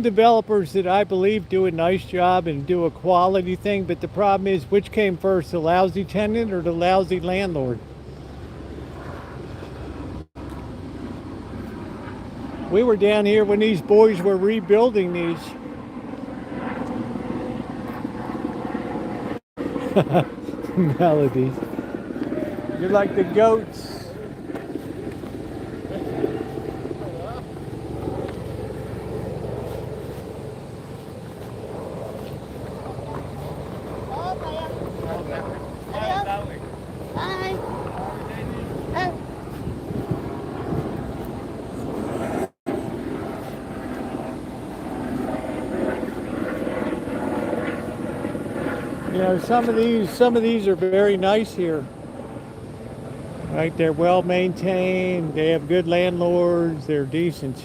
developers that I believe do a nice job and do a quality thing, but the problem is, which came first, the lousy tenant or the lousy landlord? We were down here when these boys were rebuilding these. Melody. You're like the goats. Hi. You know, some of these are very nice here. Right, they're well maintained, they have good landlords, they're decent.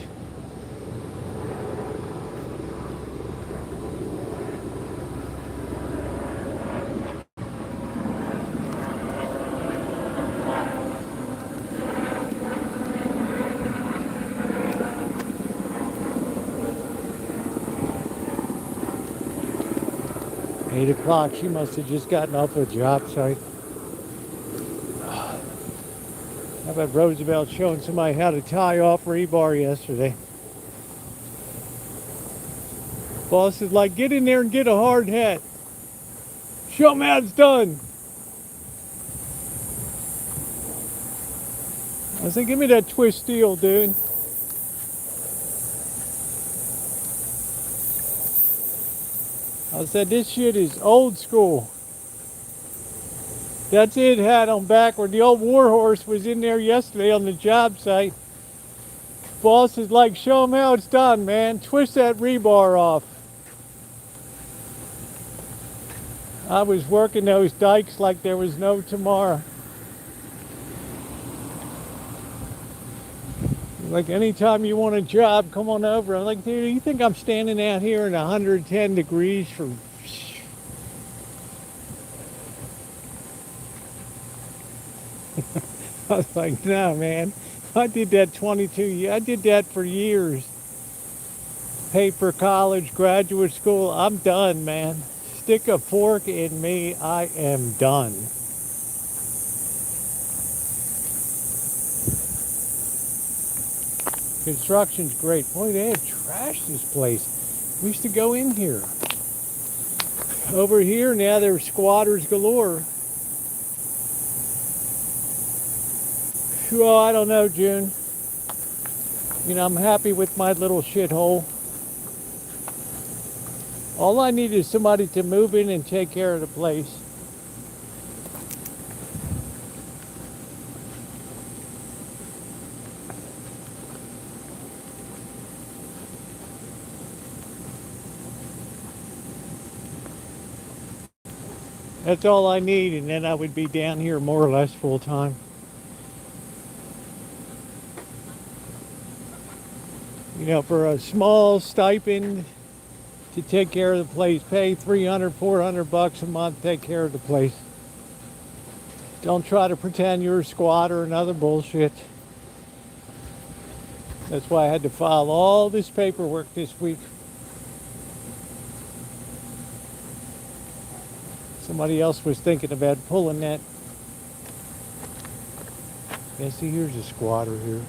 8 o'clock. She must have just gotten off a job site. How about Roosevelt showing somebody how to tie off rebar yesterday? Boss is like, get in there and get a hard hat. Show them how it's done. I said, give me that twist steel, dude. I said, this shit is old school. That's it, hat on backward. The old warhorse was in there yesterday on the job site. Boss is like, show them how it's done, man. Twist that rebar off. I was working those dikes like there was no tomorrow. Like, anytime you want a job, come on over. I'm like, dude, you think I'm standing out here in 110 degrees for... I was like, no, man. I did that 22 years. I did that for years. Paid for college, graduate school. I'm done, man. Stick a fork in me. I am done. Construction's great. Boy, they had trashed this place. We used to go in here. Over here, now there's squatters galore. Well, I don't know, June. You know, I'm happy with my little shithole. All I need is somebody to move in and take care of the place. That's all I need, and then I would be down here more or less full time. You know, for a small stipend to take care of the place, pay $300, $400 a month, take care of the place. Don't try to pretend you're a squatter and other bullshit. That's why I had to file all this paperwork this week. Somebody else was thinking about pulling that. Yeah, see, here's a squatter here.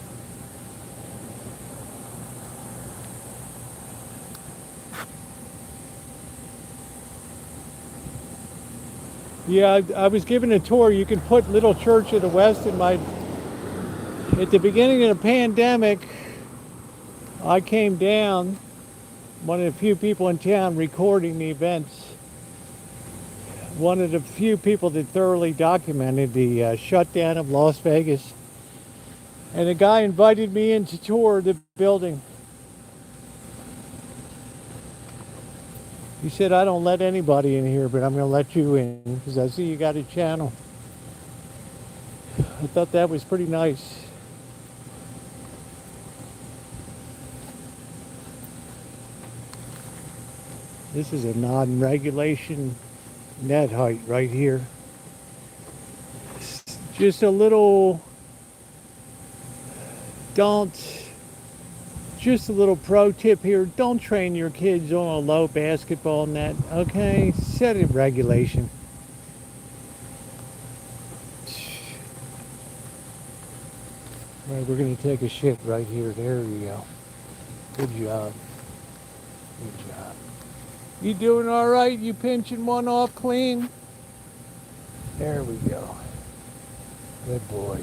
Yeah, I was given a tour. You can put Little Church of the West in my... At the beginning of the pandemic, I came down, one of the few people in town recording the events. One of the few people that thoroughly documented the shutdown of Las Vegas. And the guy invited me in to tour the building. He said, I don't let anybody in here, but I'm going to let you in because I see you got a channel. I thought that was pretty nice. This is a non-regulation net height right here. Just a little, just a little pro tip here. Don't train your kids on a low basketball net, okay? Set a regulation. Right, we're gonna take a shit right here. There we go. Good job. Good job. You doing all right? You pinching one off clean? There we go. Good boy.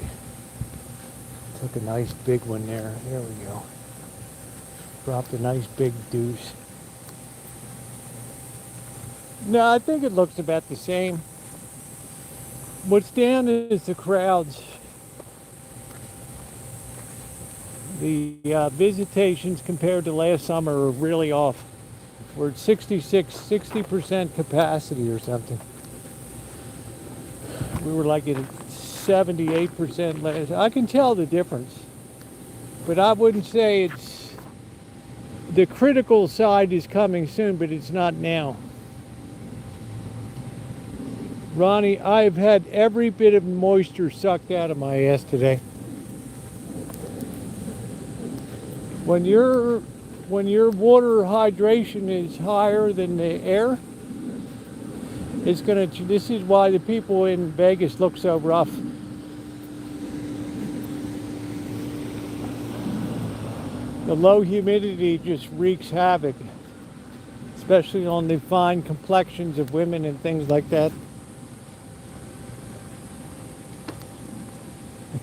Took a nice big one there. There we go. Dropped a nice big deuce. No, I think it looks about the same. What's down is the crowds. The visitations compared to last summer are really off. We're at 60% capacity or something. We were like at 78% last. I can tell the difference, but I wouldn't say it's, the critical side is coming soon, but it's not now. Ronnie, I've had every bit of moisture sucked out of my ass today. When your water hydration is higher than the air, It's gonna. This is why the people in Vegas look so rough. The low humidity just wreaks havoc, especially on the fine complexions of women and things like that.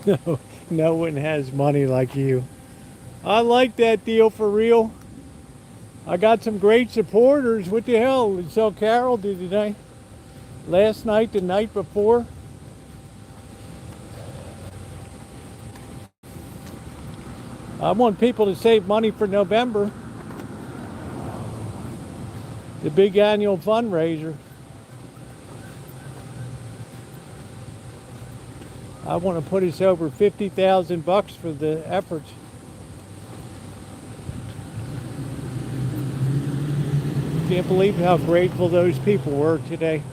No, no one has money like you. I like that deal for real. I got some great supporters. What the hell? So Carol did today. Last night, the night before. I want people to save money for November. The big annual fundraiser. I want to put us over $50,000 for the efforts. Can't believe how grateful those people were today.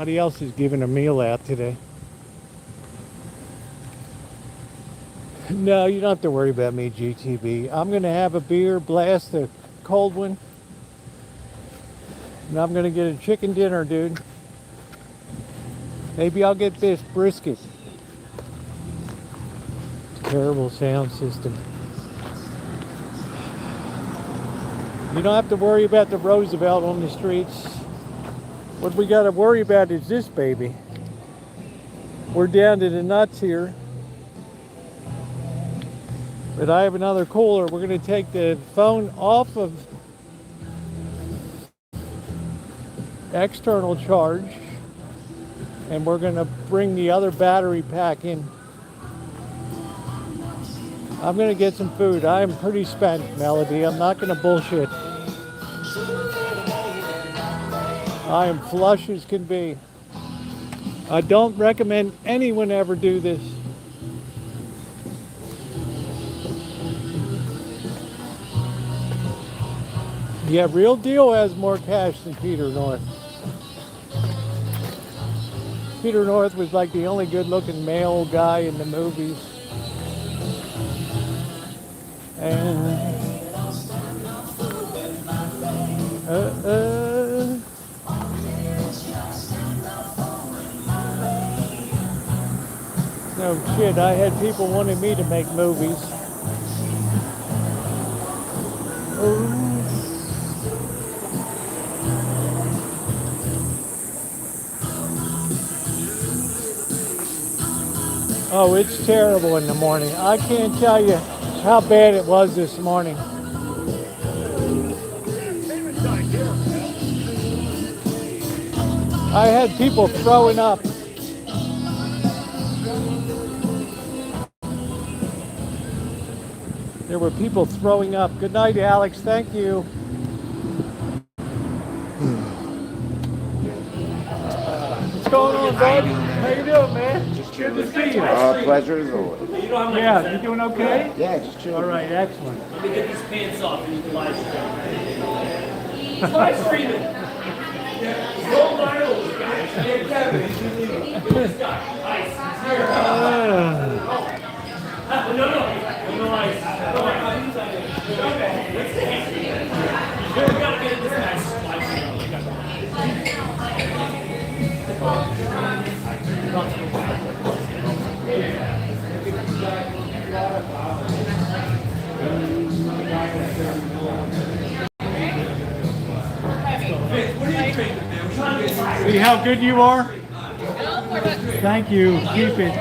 Somebody else is giving a meal out today. No, you don't have to worry about me, GTB. I'm going to have a beer, blast a cold one. And I'm going to get a chicken dinner, dude. Maybe I'll get this brisket. Terrible sound system. You don't have to worry about the Roosevelt on the streets. What we got to worry about is this baby. We're down to the nuts here. But I have another cooler. We're going to take the phone off of external charge. And we're going to bring the other battery pack in. I'm going to get some food. I am pretty spent, Melody. I'm not going to bullshit. I am flush as can be. I don't recommend anyone ever do this. Yeah, Real Deal has more cash than Peter North. Peter North was like the only good-looking male guy in the movies. And no shit, I had people wanting me to make movies. Oh, it's terrible in the morning. I can't tell you how bad it was this morning. I had people throwing up. There were people throwing up. Good night, Alex. Thank you. What's going on, bud? How you doing, man? Good to see you. Pleasure as always. Yeah, you doing okay? Yeah, just chilling. All right, excellent. Let me get these pants off and you can live stream. He's live streaming. Roll viral, guys. Hey, Kevin. This guy. Ice. He's here. No ice. No ice. Okay. Let's see. We gotta get this guy's live stream. See how good you are? Thank you. Keep it.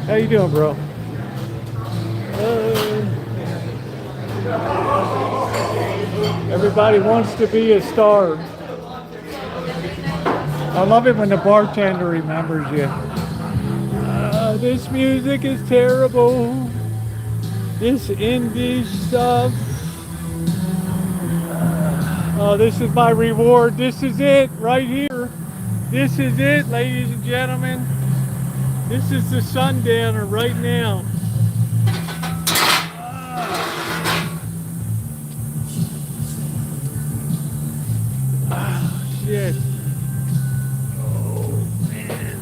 How you doing, bro? Everybody wants to be a star. I love it when the bartender remembers you. This music is terrible. This indie stuff. Oh, this is my reward. This is it right here. This is it, ladies and gentlemen. This is the sundowner right now. Shit. Oh, man.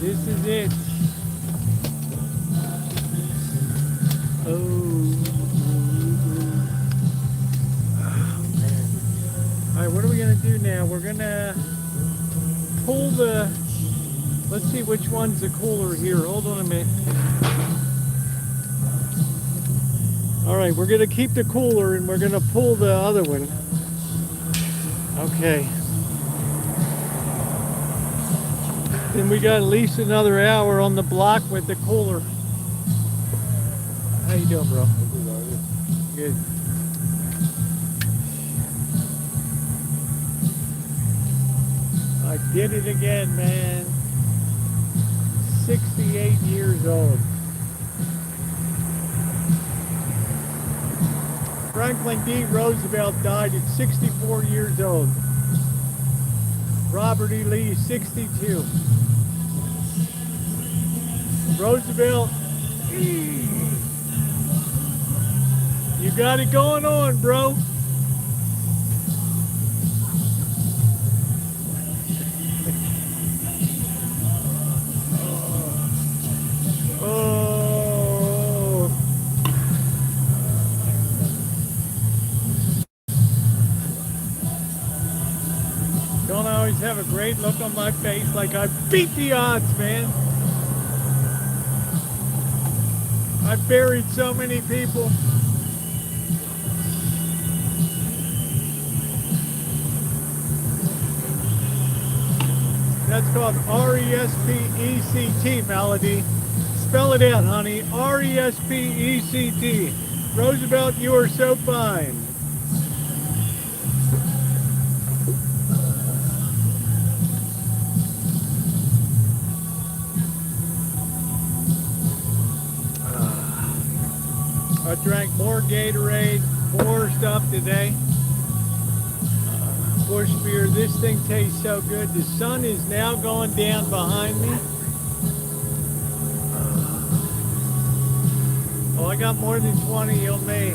This is it. Oh. All right, what are we gonna do now? We're gonna pull the, let's see which one's the cooler here. Hold on a minute. All right, we're gonna keep the cooler and we're gonna pull the other one. Okay. Then we got at least another hour on the block with the cooler. How you doing, bro? Good. I did it again, man. 68 years old. Franklin D. Roosevelt died at 64 years old. Robert E. Lee, 62. Roosevelt, you got it going on, bro. Oh. Don't I always have a great look on my face like I beat the odds, man. I've buried so many people. That's called R-E-S-P-E-C-T, Melody. Spell it out, honey. R-E-S-P-E-C-T. Roosevelt, you are so fine. I drank more Gatorade, more stuff today. Bush beer, this thing tastes so good. The sun is now going down behind me. Oh, I got more than 20 on me.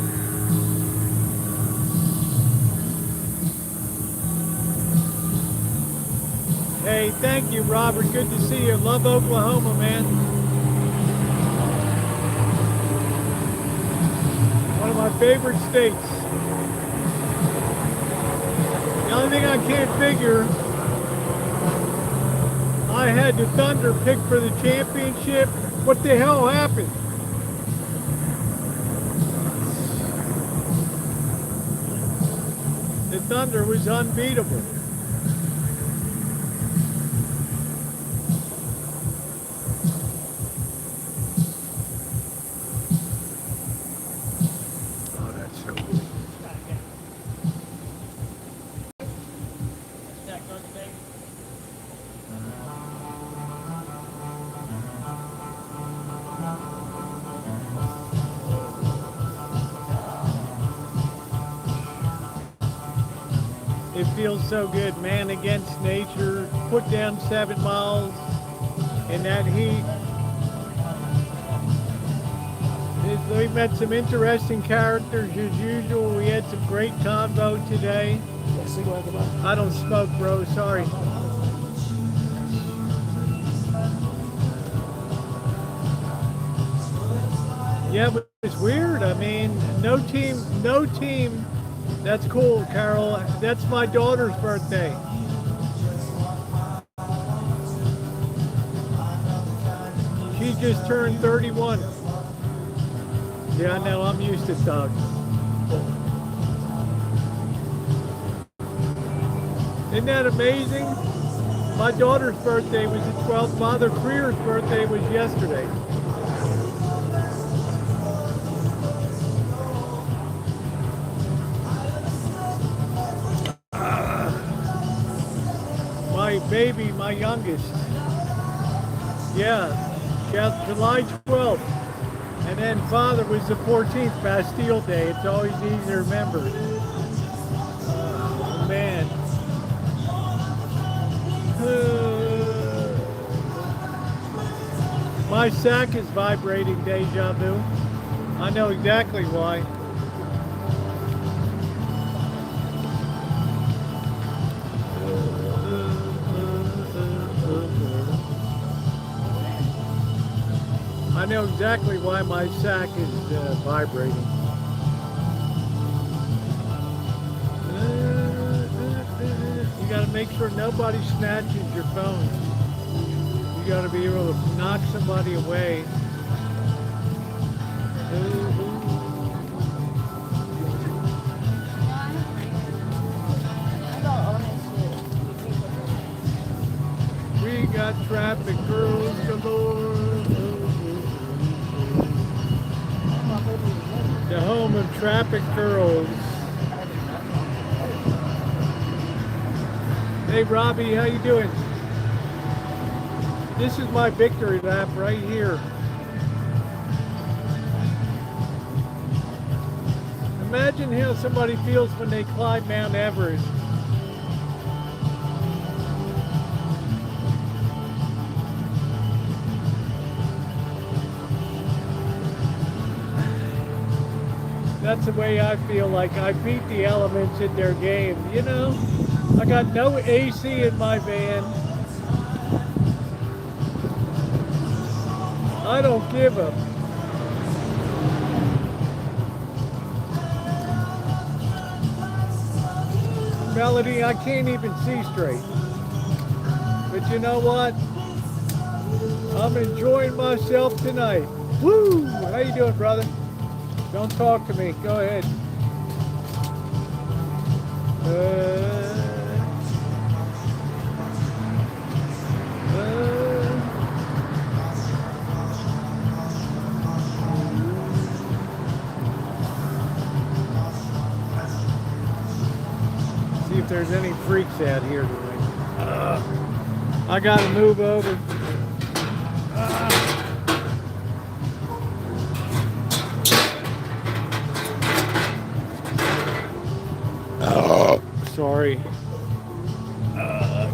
Hey, thank you, Robert. Good to see you. Love Oklahoma, man. One of my favorite states. The only thing I can't figure, I had the Thunder picked for the championship. What the hell happened? The Thunder was unbeatable. Oh, that's so cool. It feels so good, man against nature. Put down 7 miles in that heat. We met some interesting characters as usual. We had some great convo today. I don't smoke, bro, sorry. Yeah, but it's weird. I mean, no team. That's cool, Carol. That's my daughter's birthday. She just turned 31. Yeah, I know, I'm used to dogs. Isn't that amazing? My daughter's birthday was the 12th. Father Creer's birthday was yesterday. My baby, my youngest. Yeah, July 12th. And then Father was the 14th, Bastille Day. It's always easy to remember. Man. My sack is vibrating, deja vu. I know exactly why. I know exactly why my sack is vibrating. You got to make sure nobody snatches your phone. You got to be able to knock somebody away. We got traffic girls galore. The home of traffic girls. Hey Robbie, how you doing? This is my victory lap right here. Imagine how somebody feels when they climb Mount Everest. That's the way I feel, like I beat the elements in their game, you know? I got no AC in my van. I don't give a. Melody, I can't even see straight. But you know what? I'm enjoying myself tonight. Woo! How you doing, brother? Don't talk to me. Go ahead. See if there's any freaks out here tonight. I gotta move over. Sorry.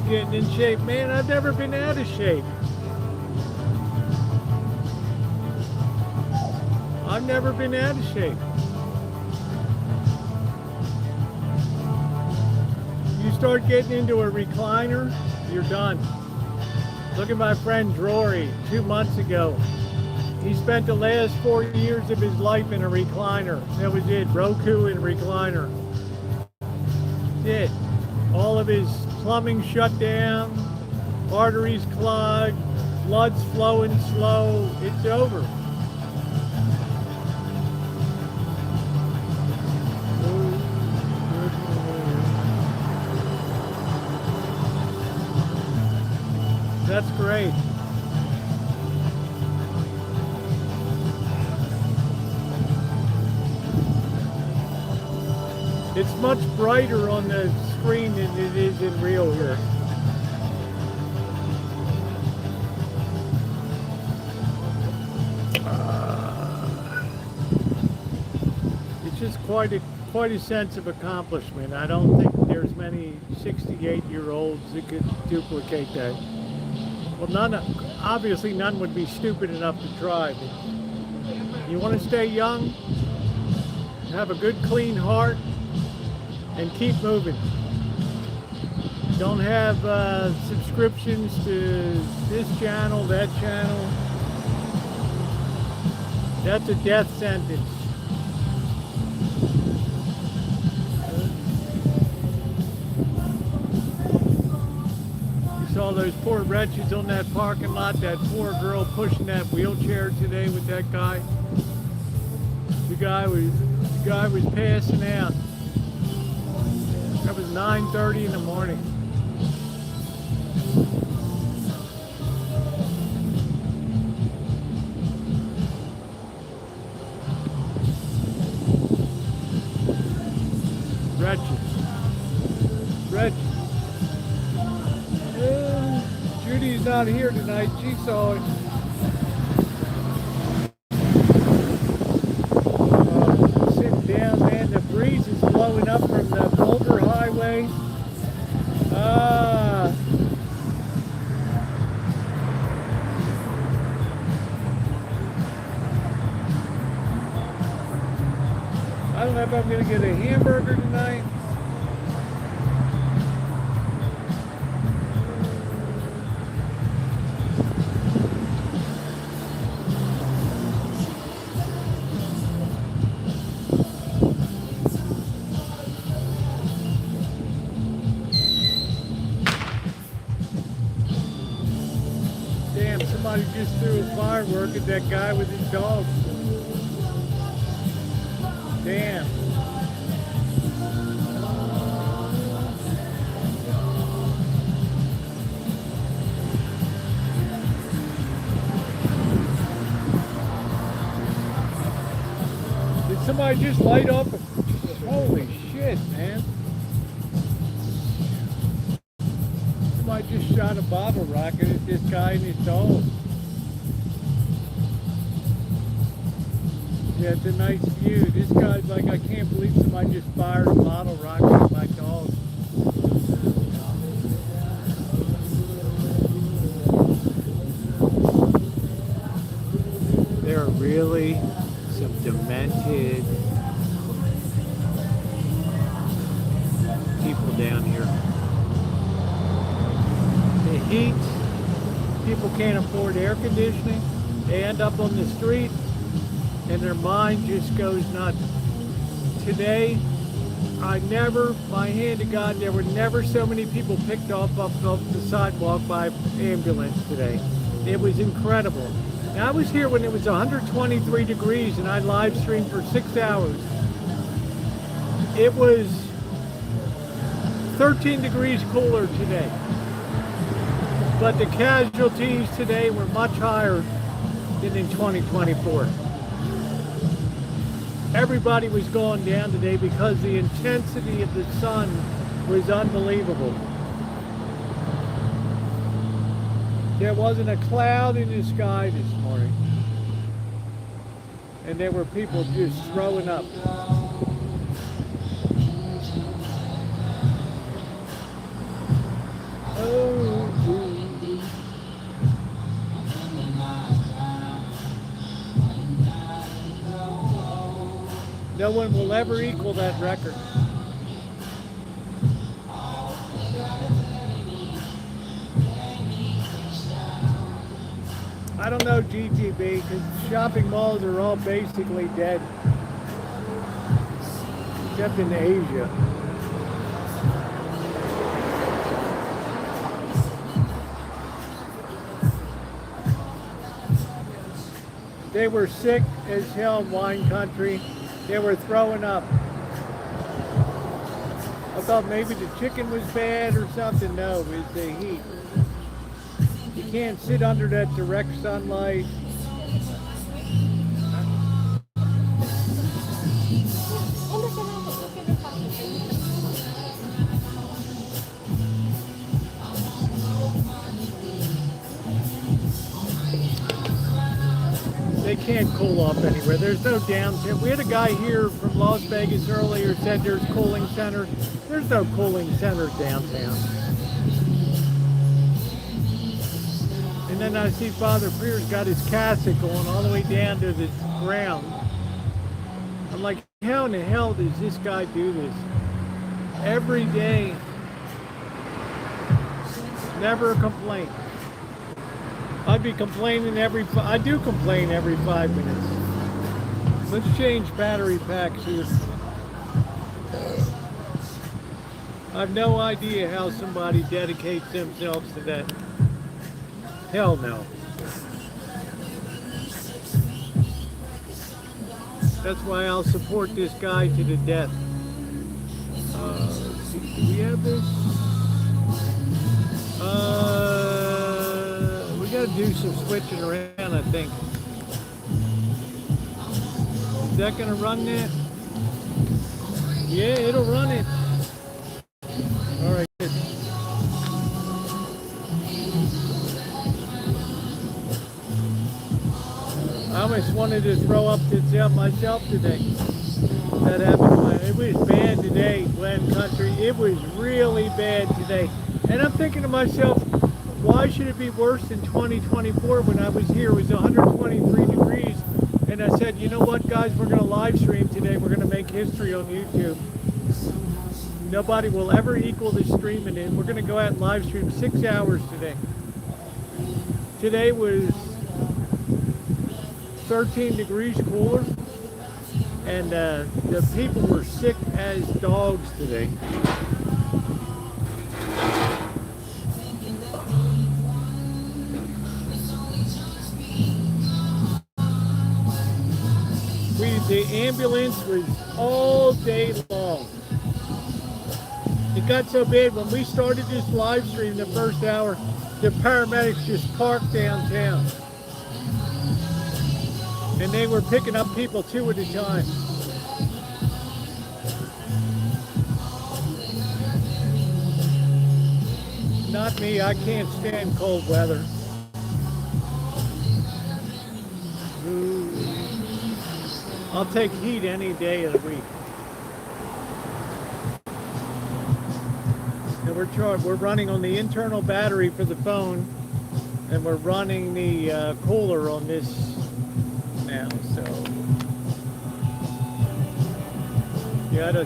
Getting in shape. Man, I've never been out of shape. I've never been out of shape. You start getting into a recliner, you're done. Look at my friend Rory 2 months ago. He spent the last 4 years of his life in a recliner. That was it, Roku and recliner. It. All of his plumbing shut down, arteries clogged, blood's flowing slow. It's over. That's great. It's much brighter on the screen than it is in real here. It's just quite a sense of accomplishment. I don't think there's many 68-year-olds that could duplicate that. Well, obviously none would be stupid enough to try, but you want to stay young, have a good clean heart, and keep moving. Don't have subscriptions to this channel, that channel. That's a death sentence. You saw those poor wretches on that parking lot, that poor girl pushing that wheelchair today with that guy. The guy was passing out. That was 9:30 in the morning. Wretches. Judy's not here tonight. She saw it. Sitting down, man. The breeze is blowing up from the Boulder Highway. I don't know if I'm going to get a hamburger tonight. somebody just threw a firework at that guy with his dog. Damn. Did somebody just light up? Holy shit, man. Somebody just shot a bottle rocket at this guy and his dog. Yeah, it's a nice view. This guy's like, I can't believe somebody just fired a bottle rocket at my dog. There are really some demented people down here. The heat, people can't afford air conditioning. They end up on the street and their mind just goes nuts. Today, my hand to God, there were never so many people picked up off the sidewalk by ambulance today. It was incredible. Now, I was here when it was 123 degrees and I live streamed for 6 hours. It was 13 degrees cooler today. But the casualties today were much higher than in 2024. Everybody was going down today because the intensity of the sun was unbelievable. There wasn't a cloud in the sky this morning. And there were people just throwing up. Oh, no one will ever equal that record. I don't know GTB because shopping malls are all basically dead. Except in Asia. They were sick as hell in wine country. They were throwing up. I thought maybe the chicken was bad or something. No, it was the heat. You can't sit under that direct sunlight. They can't cool off anywhere. There's no downtown. We had a guy here from Las Vegas earlier said there's cooling centers. There's no cooling centers downtown. And then I see Father Pierce got his cassock going all the way down to the ground. I'm like, how in the hell does this guy do this? Every day. Never a complaint. I'd be complaining I do complain every 5 minutes. Let's change battery packs here. I have no idea how somebody dedicates themselves to that. Hell no. That's why I'll support this guy to the death. Let's see, do we have this? We gotta do some switching around, I think. Is that gonna run that? Yeah, it'll run it. All right, good. I almost wanted to throw up this myself today. That happened. It was bad today, Glen Country. It was really bad today. And I'm thinking to myself, why should it be worse than 2024 when I was here? It was 123 degrees. And I said, you know what, guys, we're going to live stream today. We're going to make history on YouTube. Nobody will ever equal the streaming in. We're going to go out and live stream 6 hours today. Today was 13 degrees cooler. And the people were sick as dogs today. The ambulance was all day long. It got so bad when we started this live stream the first hour, the paramedics just parked downtown. And they were picking up people 2 at a time. Not me, I can't stand cold weather. Ooh. I'll take heat any day of the week. And we're running on the internal battery for the phone, and we're running the cooler on this now. So yeah,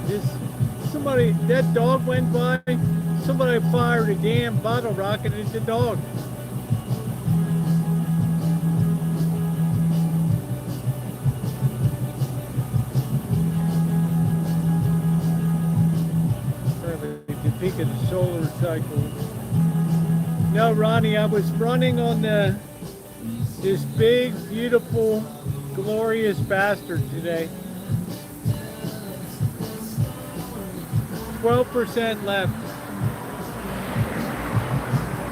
somebody, that dog went by. Somebody fired a damn bottle rocket at the dog. The peak of the solar cycle. No, Ronnie, I was running on this big, beautiful, glorious bastard today. 12% left.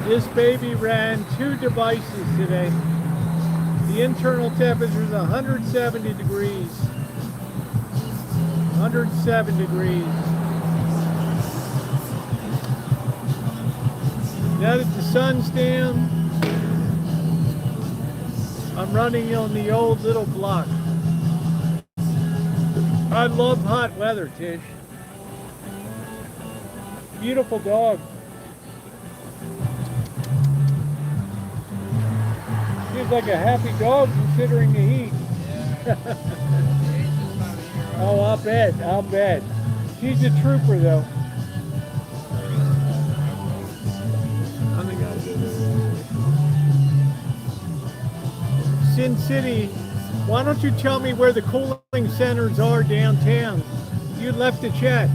This baby ran 2 devices today. The internal temperature is 170 degrees. 107 degrees. Now that the sun's down, I'm running on the old little block. I love hot weather, Tish. Beautiful dog. Seems like a happy dog considering the heat. Oh, I'll bet. She's a trooper though. Sin City, why don't you tell me where the cooling centers are downtown? You left the chat.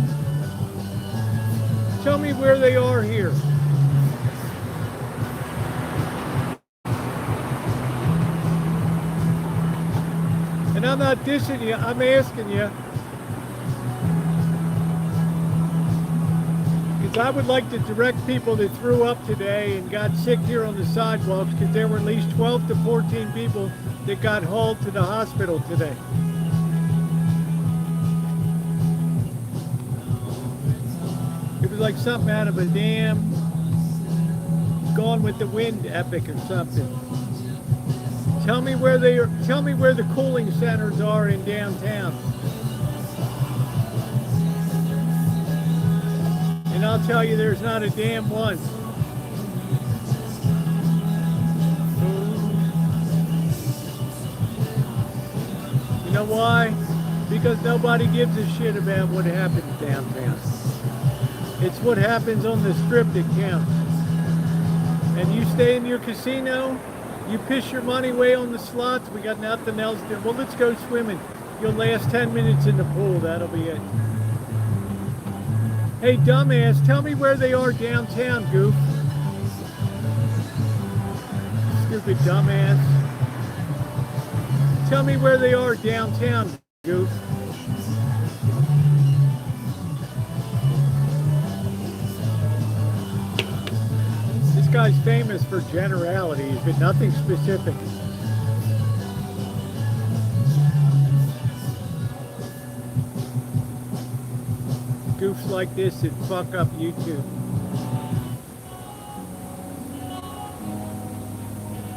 Tell me where they are here. And I'm not dissing you, I'm asking you. Because I would like to direct people that threw up today and got sick here on the sidewalks, because there were at least 12 to 14 people that got hauled to the hospital today. It was like something out of a damn Gone with the Wind epic or something. Tell me where they are. Tell me where the cooling centers are in downtown, and I'll tell you there's not a damn one. You know why? Because nobody gives a shit about what happens downtown. It's what happens on the strip that counts. And you stay in your casino, you piss your money away on the slots, we got nothing else to do. Well, let's go swimming. You'll last 10 minutes in the pool, that'll be it. Hey, dumbass, tell me where they are downtown, goof. Stupid dumbass. Tell me where they are downtown, goof. This guy's famous for generalities, but nothing specific. Goofs like this that fuck up YouTube.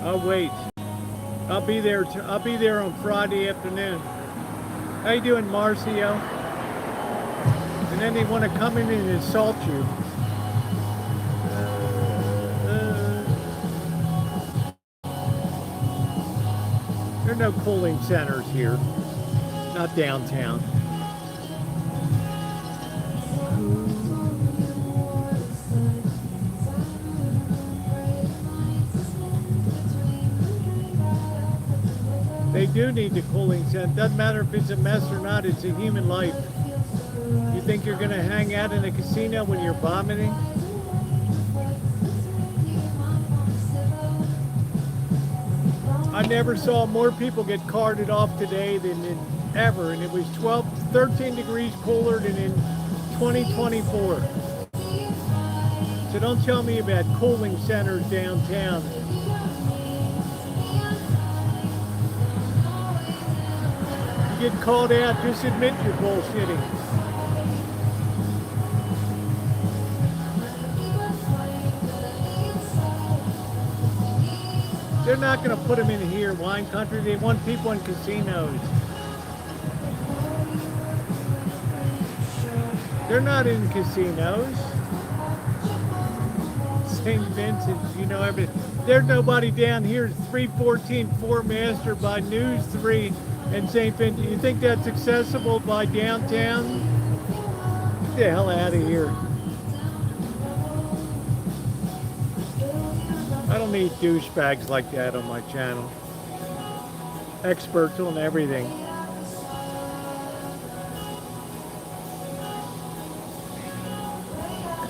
I'll wait. I'll be there on Friday afternoon. How you doing, Marcio? And then they want to come in and assault you. There are no cooling centers here. Not downtown. They do need the cooling center. Doesn't matter if it's a mess or not, it's a human life. You think you're gonna hang out in a casino when you're vomiting? I never saw more people get carted off today than ever, and it was 13 degrees cooler than in 2024. So don't tell me about cooling centers downtown. You get called out, just admit you're bullshitting. They're not going to put them in here, wine country. They want people in casinos. They're not in casinos. St. Vincent's, you know, there's nobody down here. 314 Fort Master by News 3 and St. Vincent. You think that's accessible by downtown? Get the hell out of here. I don't need douchebags like that on my channel. Experts on everything.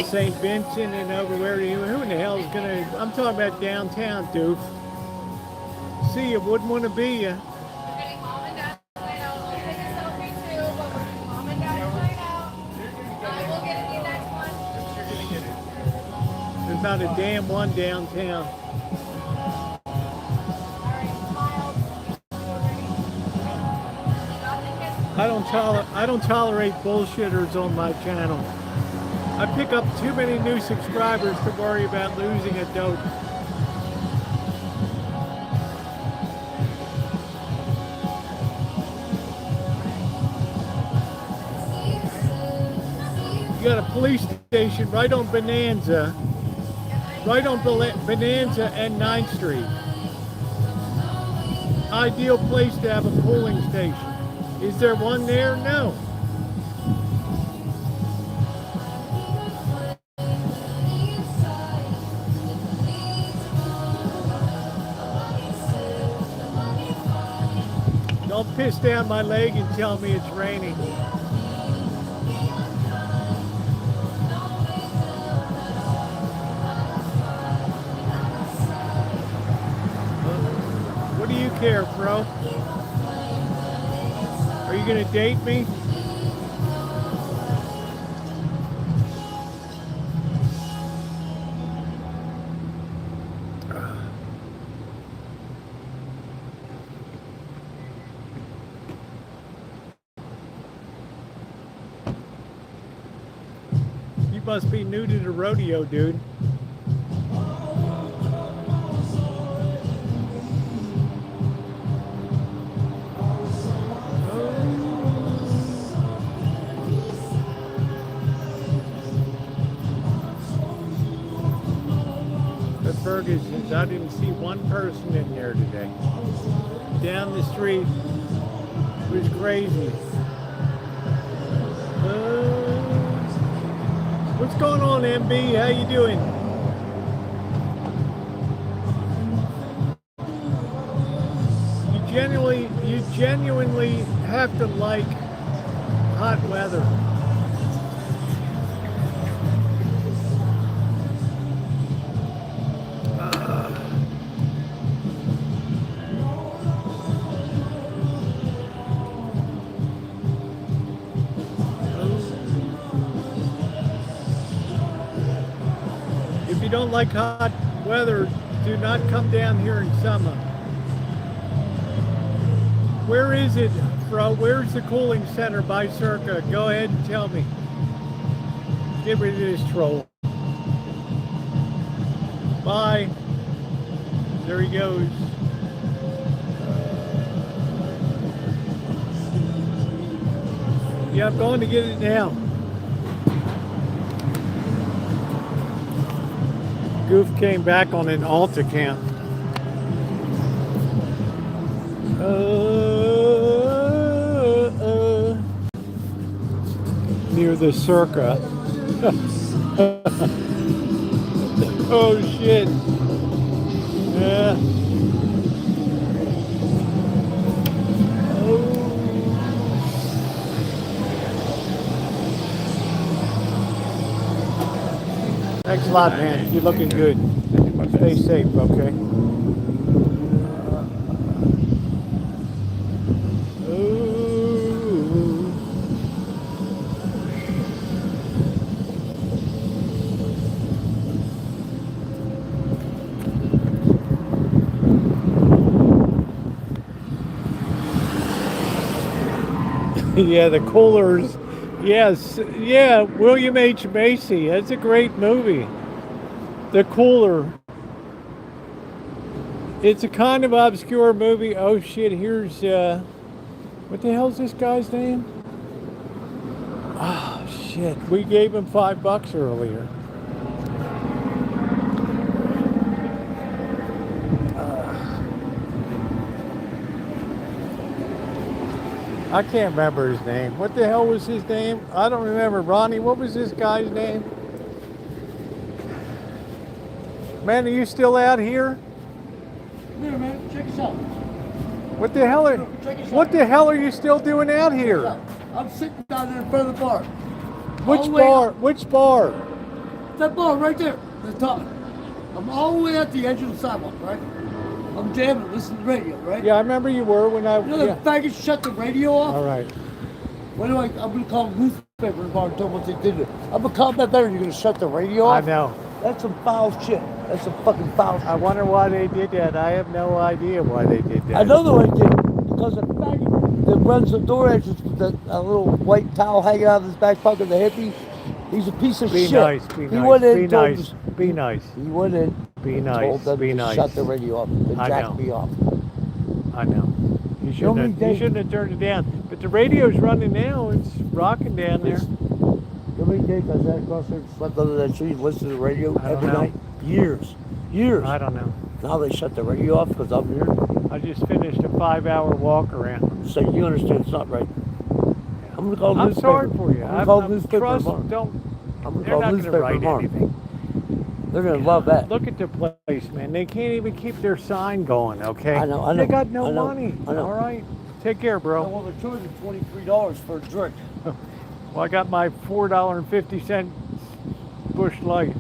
St. Vincent and over where who in the hell is gonna, I'm talking about downtown, dude. See, you wouldn't want to be you. There's not a damn one downtown. I don't tolerate bullshitters on my channel. I pick up too many new subscribers to worry about losing a dope. You got a police station right on Bonanza. Right on Bonanza and 9th Street. Ideal place to have a cooling station. Is there one there? No. Don't piss down my leg and tell me it's raining. What do you care, bro? Are you gonna date me? You must be new to the rodeo, dude. Ferguson's. I didn't see one person in there today. Down the street, it was crazy. What's going on, MB? How you doing? You genuinely have to like hot weather. If you don't like hot weather, do not come down here in summer. Where is it, bro? Where's the cooling center by Circa? Go ahead and tell me. Get rid of this troll. Bye. There he goes. Yeah, I'm going to get it now. Goof came back on an alt account. Near the Circa. Oh shit. Yeah. Thanks a lot, man. You're looking good. Stay safe, okay? Ooh. Yeah, the coolers. Yes, yeah, William H. Macy. That's a great movie. The Cooler. It's a kind of obscure movie. Oh shit, here's what the hell's this guy's name? Oh shit, we gave him $5 earlier. I can't remember his name. What the hell was his name? I don't remember. Ronnie, what was this guy's name? Man, are you still out here? Here, man, check this out. What the hell are What the hell are you still doing out here? I'm sitting down there in front of the bar. Which All the way bar? up. Which bar? That bar right there, the top. I'm all the way at the edge of the sidewalk, right? I'm jamming, listening to the radio, right? Yeah, I remember you were when I. You know the Yeah. faggots shut the radio off? All right. What do I'm gonna call them newspaper bar and tell them what they did. I'm gonna call that better. You're gonna shut the radio I off? know. That's some foul shit. That's some fucking foul shit. I wonder why they did that. I have no idea why they did that. I know the way they did it, because the faggot that runs the door entrance with that little white towel hanging out of his back pocket, the hippie, he's a piece of Be shit. nice. Be He nice. went in Be and told nice. them- Be nice. He went in Be and nice. told them Be to nice. shut the radio off. They I jacked know. me off. I know. You Show me shouldn't. Have, you Dave. shouldn't have turned it down. But the radio's running now. It's rocking down there. How many days I sat across there and slept under that tree and listened to the radio I don't every know. night? Years. Years. I don't know. Now they shut the radio off because I'm here. I just finished a 5-hour walk around. So you understand it's not right. I'm gonna call the I'm newspaper. sorry for you. I'm gonna call the I'm newspaper trust. tomorrow. Don't. I'm gonna They're call not the going to newspaper write tomorrow. anything. They're gonna love that. Look at the place, man. They can't even keep their sign going, okay? I know. They got no I know, money. I know. All right. Take care, bro. Well, they're charging $23 for a drink. Well, I got my $4.50 Bush Light.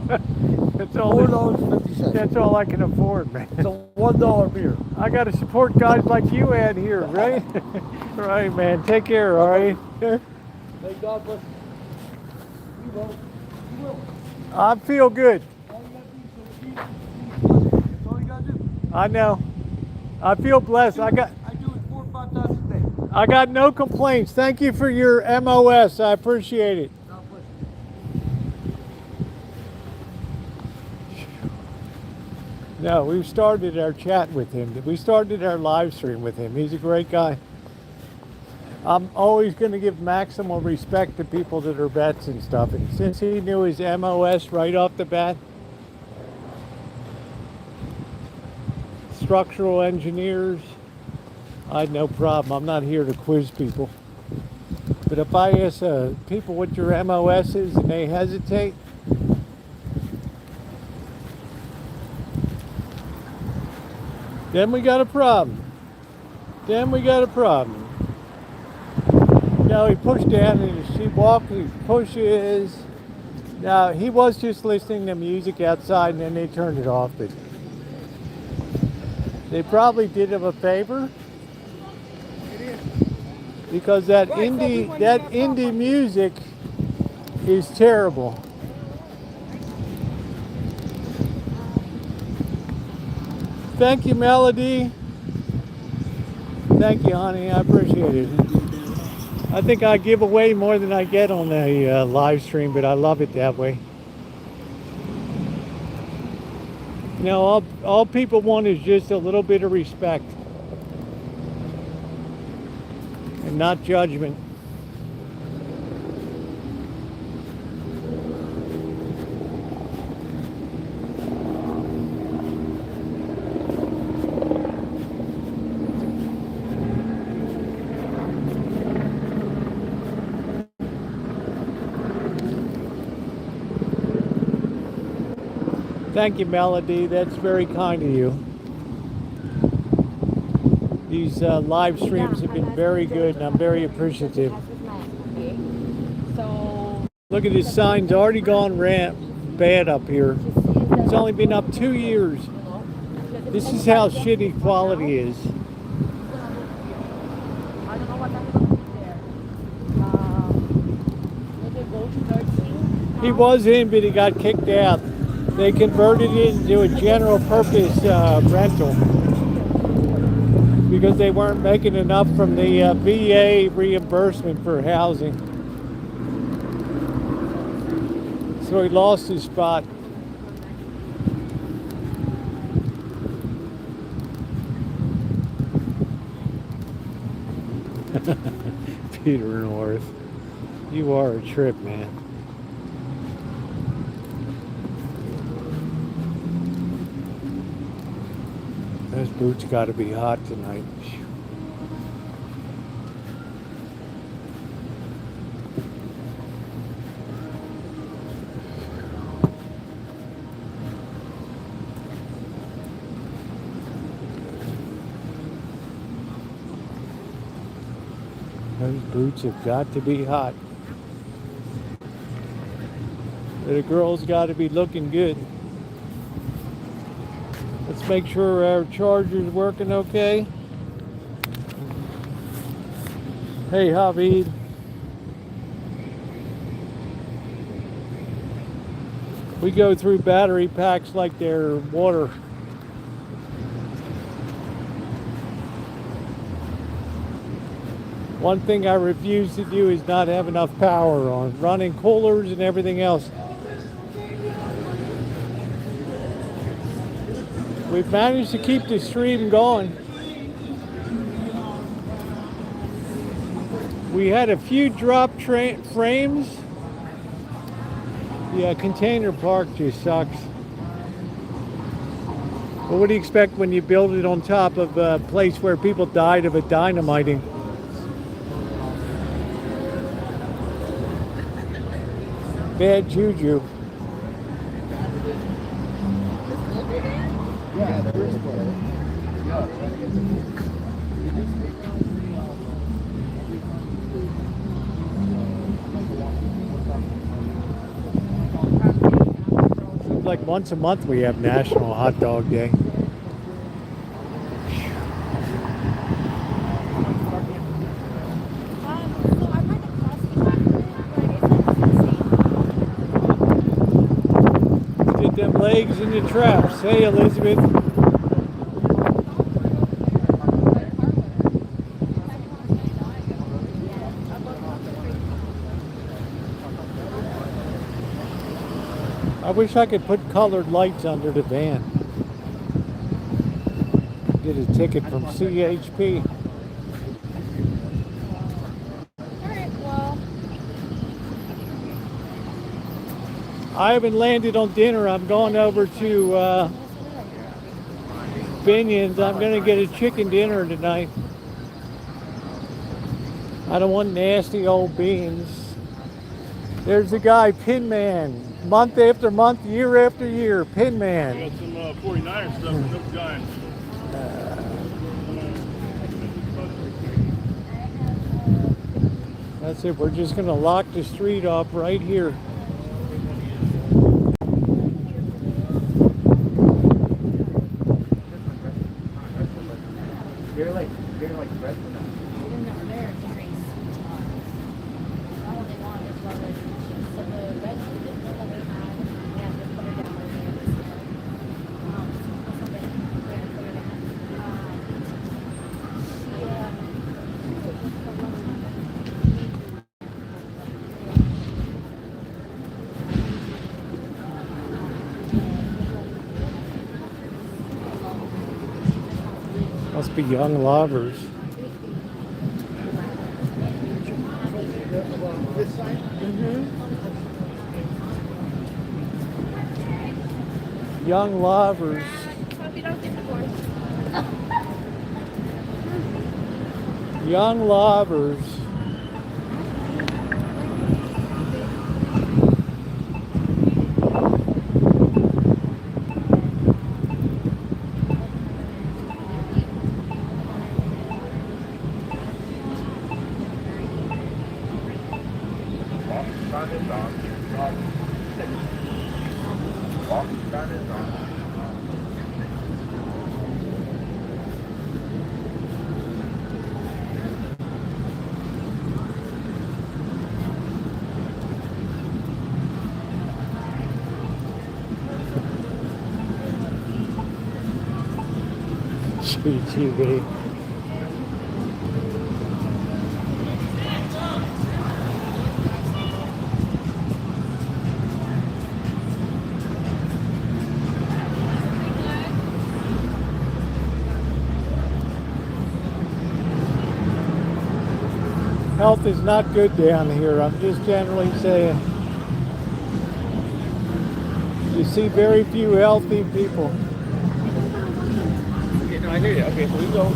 That's all. $4.50. That's all I can afford, man. It's a $1 beer. I got to support guys like you out here, right? Right, man. Take care, all right? May God bless you. You will. You will. I feel good. All you gotta do is that's all you gotta do. I know. I feel blessed. I do it 4 or 5 times a day. I got no complaints. Thank you for your MOS. I appreciate it. God bless you. No, we started our chat with him. We started our live stream with him. He's a great guy. I'm always going to give maximal respect to people that are vets and stuff. And since he knew his MOS right off the bat, structural engineers, I had no problem. I'm not here to quiz people. But if I ask people what your MOS is and they hesitate, then we got a problem. Then we got a problem. Now he pushed down and she walked, he pushes. Now he was just listening to music outside and then they turned it off. But they probably did him a favor. Because that indie music is terrible. Thank you, Melody. Thank you, honey. I appreciate it. I think I give away more than I get on the live stream, but I love it that way. You know, all people want is just a little bit of respect and not judgment. Thank you, Melody. That's very kind of you. These live streams have been very good, and I'm very appreciative. Look at his signs already gone bad up here. It's only been up 2 years. This is how shitty quality is. He was in, but he got kicked out. They converted it into a general purpose rental. because they weren't making enough from the VA reimbursement for housing. So he lost his spot. Peter North, you are a trip, man. Those boots got to be hot tonight. Those boots have got to be hot. The girl's got to be looking good. Let's make sure our charger's working okay. Hey, Javid. We go through battery packs like they're water. One thing I refuse to do is not have enough power on, running coolers and everything else. We've managed to keep the stream going. We had a few drop frames. Yeah, container park just sucks. But what do you expect when you build it on top of a place where people died of a dynamiting? Bad juju. Seems like once a month we have National Hot Dog Day. Get them legs in the traps. Hey, Elizabeth. I wish I could put colored lights under the van. Get a ticket from CHP. Alright, well. I haven't landed on dinner. I'm going over to Binion's. I'm going to get a chicken dinner tonight. I don't want nasty old beans. There's the guy, Pin Man. Month after month, year after year, Pin Man. Got some 49er stuff from those guys. That's it. We're just going to lock the street off right here. They're like bread for them. Must be young lovers. Young lovers. Young lovers. GTV. Health is not good down here. I'm just generally saying. You see very few healthy people. Okay, no, I hear you. Okay, so we go.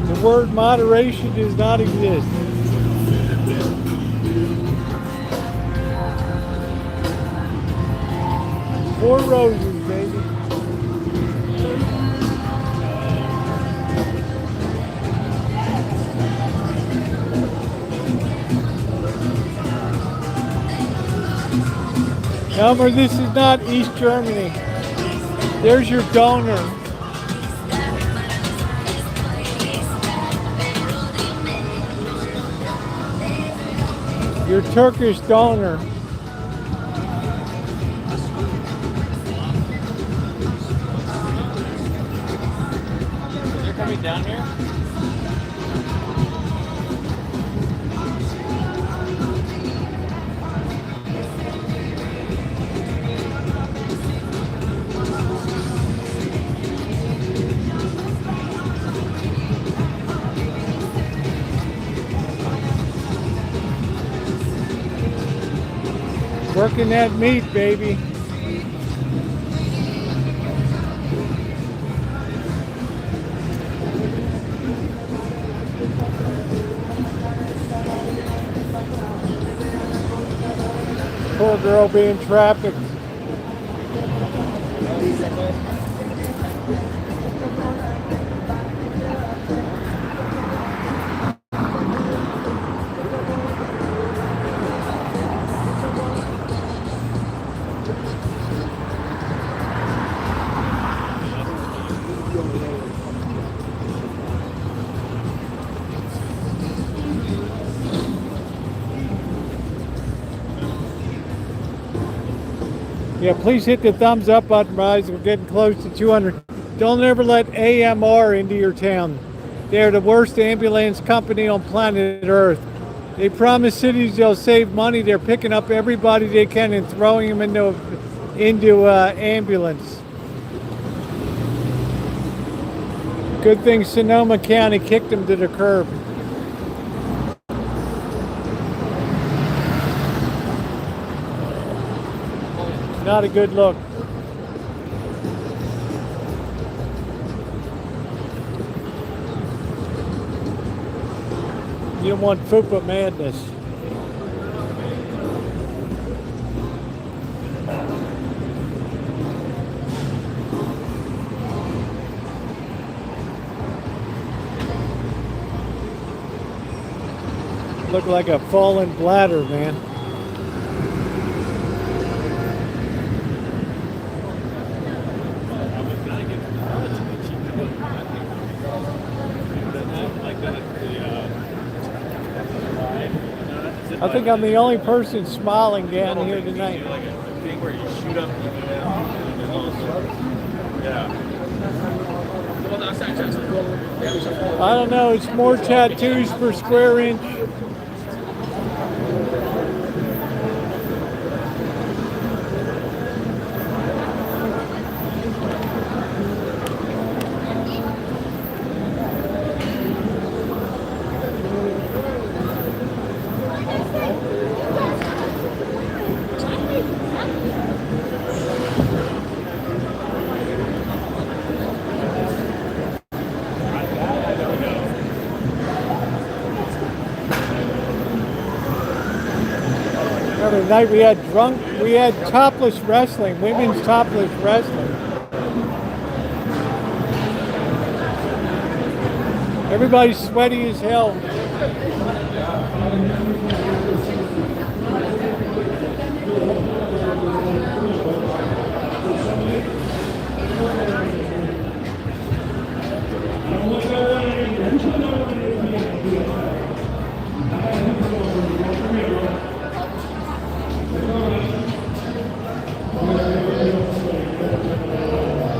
The word moderation does not exist. Four roses, baby. Elmer, this is not East Germany. There's your donor. Your Turkish donor. You're coming down here? Working that meat, baby. Poor girl being trafficked. Yeah, please hit the thumbs up button, guys. We're getting close to 200. Don't ever let AMR into your town. They're the worst ambulance company on planet Earth. They promise cities they'll save money. They're picking up everybody they can and throwing them into ambulance. Good thing Sonoma County kicked them to the curb. Not a good look. You don't want FUPA madness. Look like a fallen bladder, man. I think I'm the only person smiling down here tonight. Like a thing where you shoot up. Yeah. I don't know, it's more tattoos per square inch. The other night we had topless wrestling, women's topless wrestling. Everybody's sweaty as hell.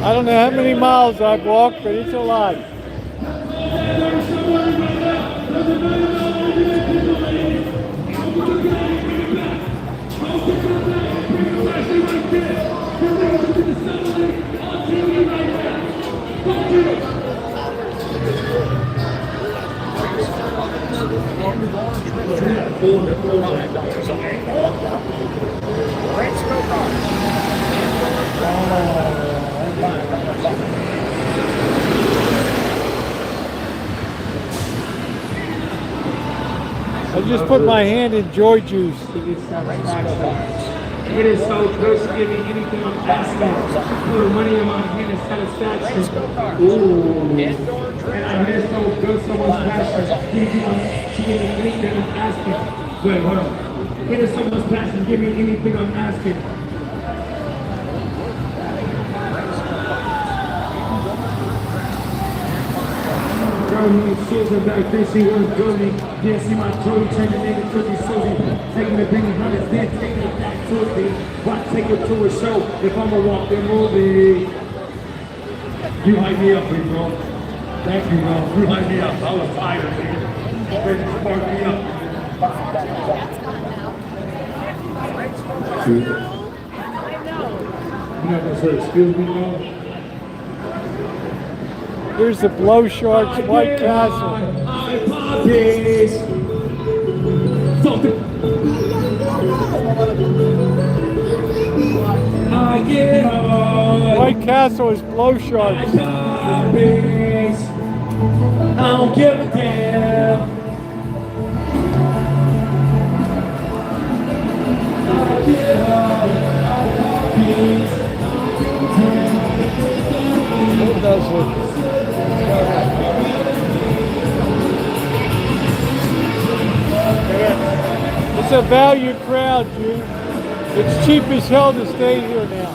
I don't know how many miles I've walked, but it's a lot. I just put my hand in joy juice. It is so good to give me anything I'm asking. Put money in my hand and satisfaction. Ooh. And I hear so good, so much passion. Give me anything I'm asking. Wait, hold on. It is so much passion. Give me anything I'm asking. Girl, me and Susan back then, she was girly. Yeah, see my Jody turn the nigga to be Susie. Taking the penny hundreds, then taking it back to me. Why take it to a show if I'ma walk the movie? You hype me up, big bro. Thank you, bro. You hype me up. I was tired, man. Ready to spark me up. You not gonna say excuse me, bro? Here's the Blow Sharks White Castle. White Castle is Blow Sharks. I don't give a damn. Who does it? It's a value crowd, dude. It's cheap as hell to stay here now.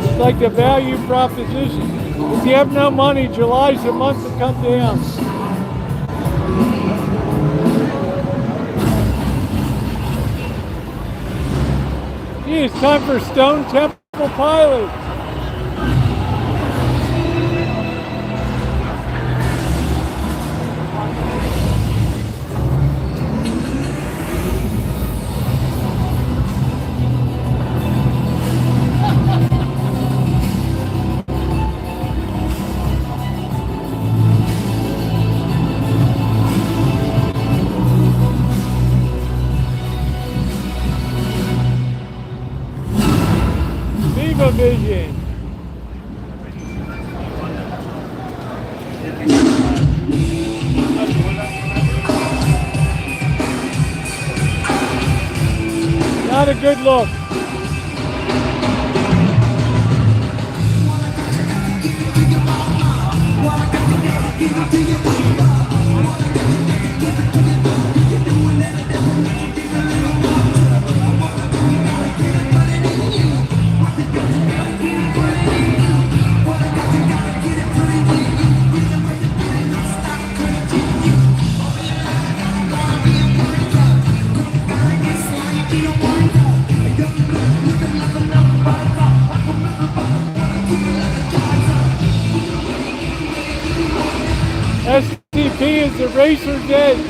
It's like the value proposition. If you have no money, July's the month to come down. Gee, it's time for Stone Temple Pilots. Vision. Not a good look. STP is the racer's edge.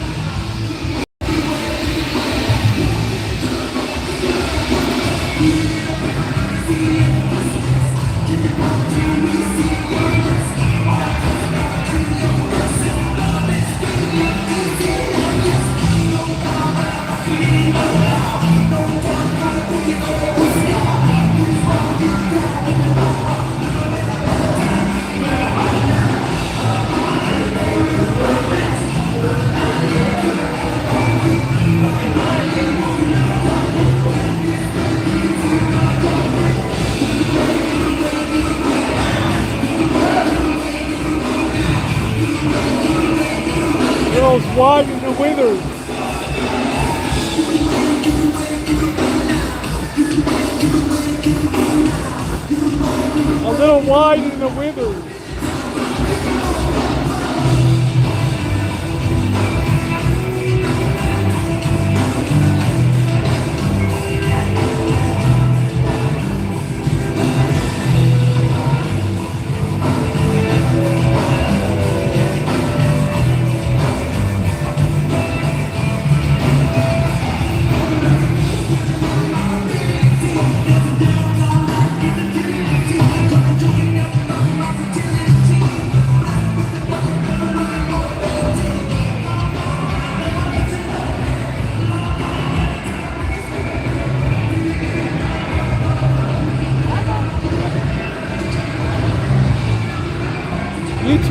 Girls wide in the withers. A little wide in the withers.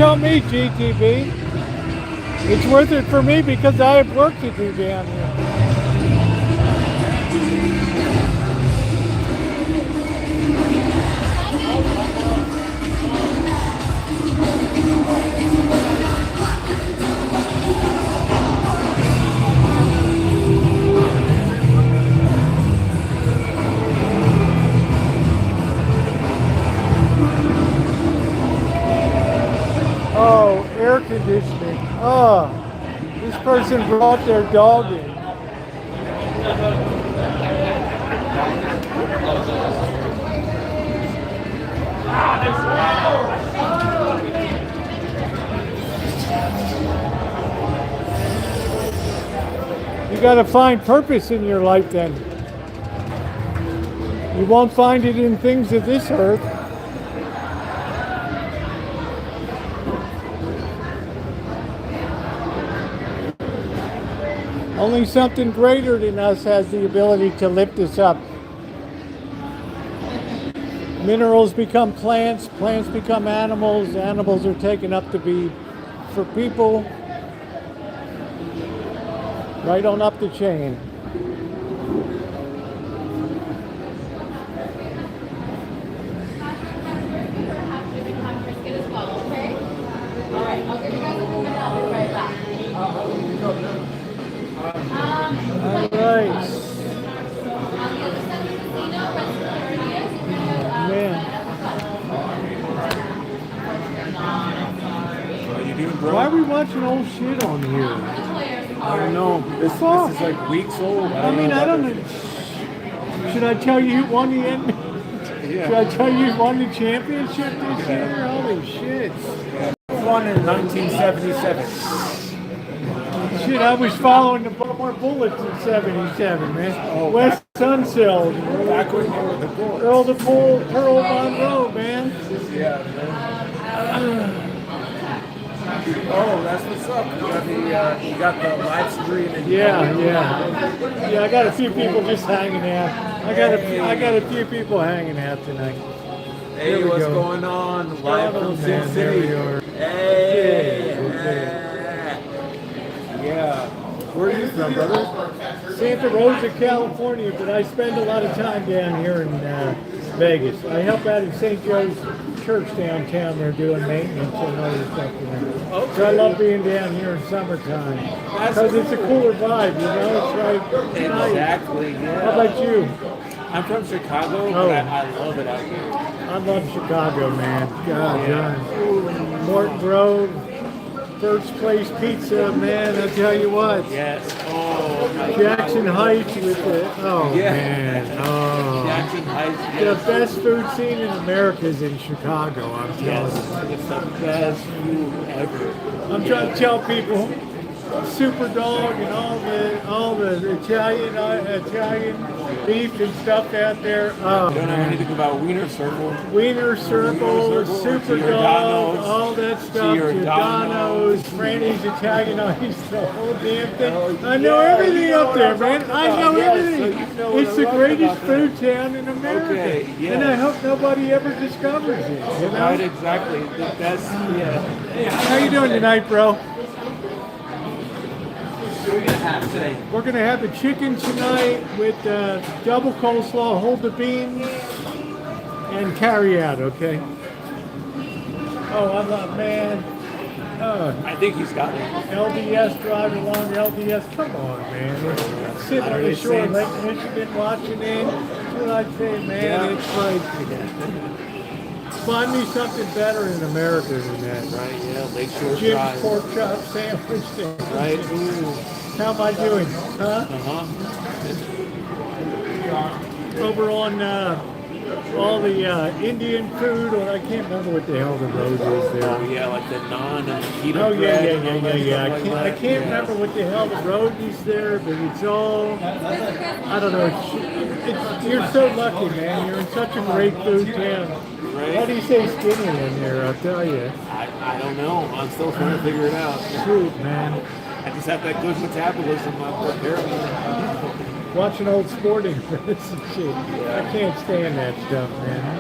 tell me, GTB. It's worth it for me because I have work to do down here. Oh, air conditioning. Oh, this person brought their dog in. You got to find purpose in your life then. You won't find it in things of this earth. Only something greater than us has the ability to lift us up. Minerals become plants, plants become animals, animals are taken up to be for people. Right on up the chain. Why are we watching old shit on here? I don't know. This is like weeks old. I don't know. Should I tell you who won the end? Yeah. Should I tell you who won the championship this year? Holy shit. Won in 1977. Shit, I was following the Baltimore Bullets in 77, man. Oh, West Sunseld. Back when you were the Bullets. Earl the Bull, Pearl Monroe, man. Yeah, man. Oh, that's what's up. You got the live stream. And Yeah, I got a few people just hanging out. I got a few people hanging out tonight. Hey, what's going on? Live from Sin City. Hey. Yeah. Where are you from, brother? Santa Rosa, California, but I spend a lot of time down here in Vegas. I help out at St. Joe's Church downtown. They're doing maintenance and other stuff. Okay. So I love being down here in summertime because it's a cooler vibe, you know. It's right. Exactly. Yeah. How about you? I'm from Chicago, Oh. but I love it out here. I love Chicago, man. God, God. Morton Grove, First Place Pizza, man. I tell you what. Yes. Oh, my Jackson God. Heights with the Yeah. man. Oh. Jackson Heights. The Yes. best food scene in America is in Chicago, I'm telling Yes. you. It's the best food ever. I'm trying to tell people, Super Dog and all the Italian beef and stuff out there. Oh, You don't know man. anything about Wiener Circle. Wiener Circle, Super Dog, Giordano's, all that stuff. Giordano's, Franny's Italian Ice, the whole damn thing. I know everything up there, man. I know everything. It's the greatest food town in America. Okay, yes. And I hope nobody ever discovers it. You know? Right, exactly. That's, yeah. How you doing tonight, bro? What are we going to have today? We're gonna have the chicken tonight with double coleslaw, hold the beans, and carry out. Okay. Oh, I'm not, man. I think he's got it. LDS driving along LDS. Come on, man. We're sitting on the shore of Lake Michigan watching it. That's what I'd say, man. Yeah. It's crazy. Find me something better in America than that. Right, yeah, Lakeshore Jim's Drive. pork chop sandwich. Right, ooh. How am I doing? Huh? Uh-huh. Over on all the Indian food, or I can't remember what the hell the road is there. Oh, yeah, like the naan and the keto Oh, yeah. bread and all that stuff like I that. can't Yeah. remember what the hell the road is there, but it's all, I don't know. You're so lucky, man. You're in such a great food town. Right. How do you say skinny in there? I'll tell you. I don't know. I'm still trying to figure it out. Shoot, man. I just have that good metabolism. Apparently. Watching old sporting events and shit. I can't stand that stuff, man.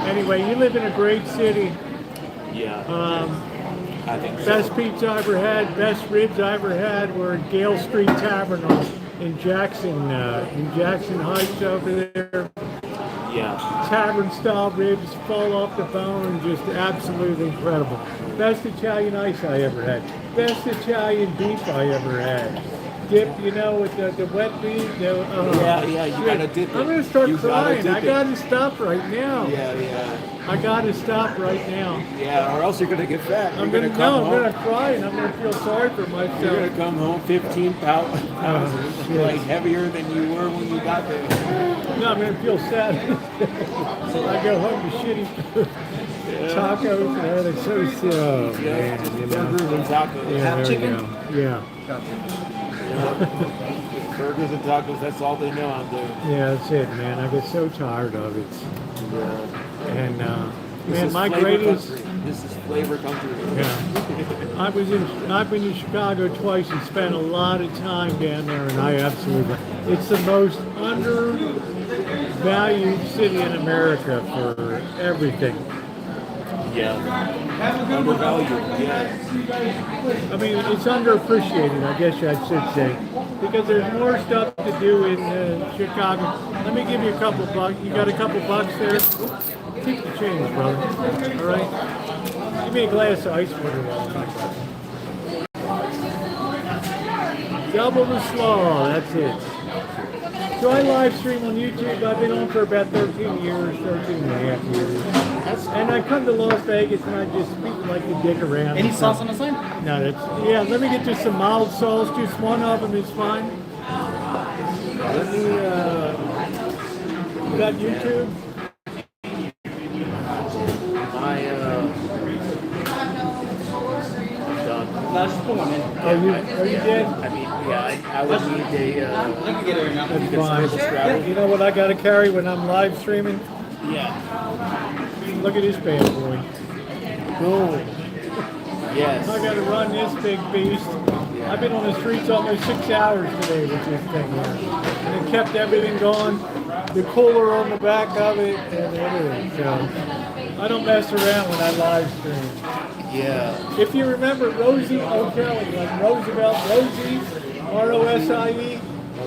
Anyway, you live in a great city. Yeah. I think so. Best pizza I ever had, best ribs I ever had were at Gale Street Tavern in Jackson Heights over there. Yeah. Tavern style ribs fall off the bone, just absolutely incredible. Best Italian ice I ever had. Best Italian beef I ever had. Dip, you know, with the wet beef. Yeah, you gotta dip it. I'm gonna start You gotta crying. dip I it. gotta stop right now. Yeah. I gotta stop right now. Yeah, or else you're gonna get fat. I'm You're gonna come home. I'm gonna cry and I'm gonna feel sorry for myself. You're gonna come home 15 pounds, shit. like heavier than you were when you got there. No, I'm gonna feel sad. So I go home to shitty food. Tacos and everything. So man, you know. Burgers and tacos. Yeah, there we go. Yeah. Burgers and tacos, that's all they know out there. Yeah, that's it, man. I get so tired of it. Yeah. And This man, is my flavor greatest. country. This is flavor country. Yeah. I've been to Chicago twice and spent a lot of time down there, and I absolutely. It's the most undervalued city in America for everything. Yeah. Undervalued. Yeah. I mean, it's underappreciated, I guess I should say, because there's more stuff to do in Chicago. Let me give you a couple bucks. You got a couple bucks there? Keep the change, brother. All right? Give me a glass of ice water while I'm double the slaw, that's it. So I live stream on YouTube. I've been on for about 13 years, 13 and a half years. And I come to Las Vegas and I just like to dig around. Any sauce on the side? No, yeah, let me get just some mild sauce. Just one of them is fine. Let me, you got YouTube? Done. That's the one, man. Are you dead? I mean, yeah, I would need I can get it right now. That's fine. You know what I gotta carry when I'm live streaming? Yeah. Look at this bad boy. Boom. Yes. I gotta run this big beast. I've been on the streets almost 6 hours today with this thing here. And it kept everything going. The cooler on the back of it and everything. So I don't mess around when I live stream. Yeah. If you remember Rosieokelly, like Roosevelt, Rosie, R-O-S-I-E,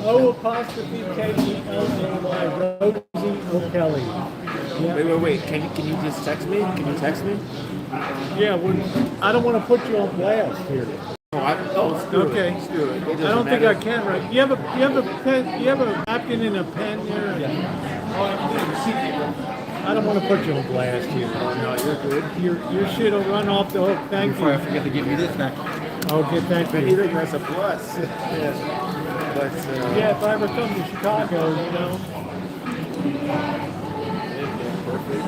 O''K-E-L-L-Y, Rosieokelly. Yeah. Wait. Can you just text me? Can you text me? Yeah, well, I don't want to put you on blast here. Let's do Okay. it. Let's do it. It I doesn't don't think I matter. can right. You have a pen? You have a napkin and a pen there? I don't want to put you on blast here. No, you're good. Your shit will run off the hook. Thank Before I you. forget to give you this back. Okay, thank But you. either that's a plus. Yeah. But Yeah, if I ever come to Chicago, you know. perfect.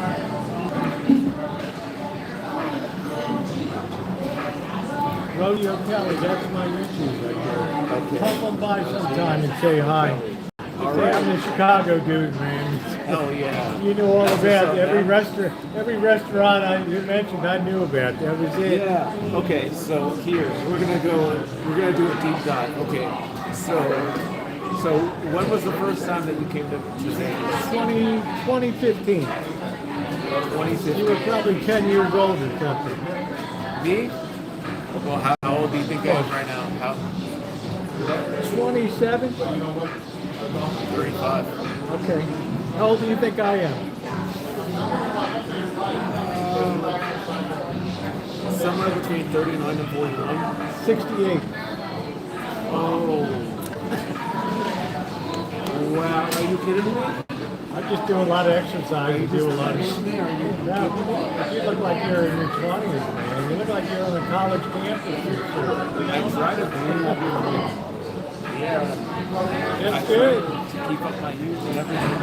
Rosieokelly, that's my YouTube right there. Okay. Pop on by sometime and say hi. All Say I'm right. a Chicago dude, man. Oh yeah. You know all That's about what's up, every man. restaurant you mentioned. I knew about. That was it. Yeah. Okay. So here we're gonna do a deep dive. Okay. So when was the first time that you came to Vegas? 2015. You 2015. were probably 10 years old or something. Me? Well, how old do you think I am right now? How? 27? 35. Okay. How old do you think I am? Somewhere between 39 and 41. 68. Oh. Wow. Are you kidding me? I just do a lot of exercise and do a lot of. No, you look like you're in your 20s, man. You look like you're on a college campus. That's right. Yeah. That's good. Keep up my youth and everything.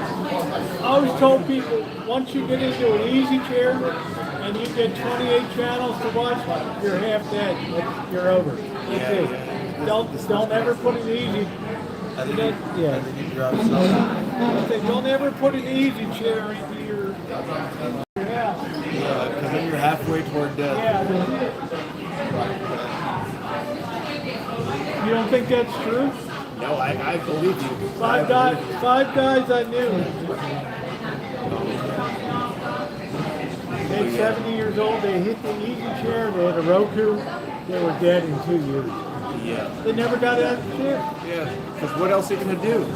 I always told people, once you get into an easy chair and you get 28 channels to watch, you're half dead. You're over. That's it. Don't ever put an easy. Yeah. Don't ever put an easy chair into your house. Because then you're halfway toward death. Yeah, that's it. You don't think that's true? No, I believe you. Five guys I knew. At 70 years old, they hit the easy chair. They had a Roku. They were dead in 2 years. Yeah. They never got out of the chair. Yeah. Because what else are you gonna do?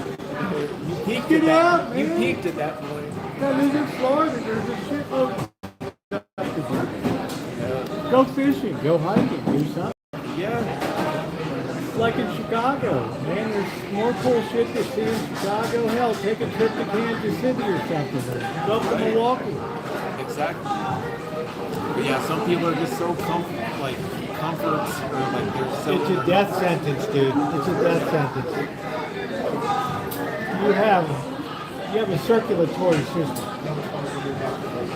You peaked Get at that. out, You man. peaked at that point. I live in Florida. There's a shitload of stuff to do. Go fishing. Go hiking. Do something. Yeah. Like in Chicago, man, there's more cool shit to see in Chicago. Hell, take a trip to Kansas City or something. Go to Milwaukee. Exactly. But yeah, some people are just so comforts or like they're so. It's a death sentence, dude. It's a death sentence. You have a circulatory system.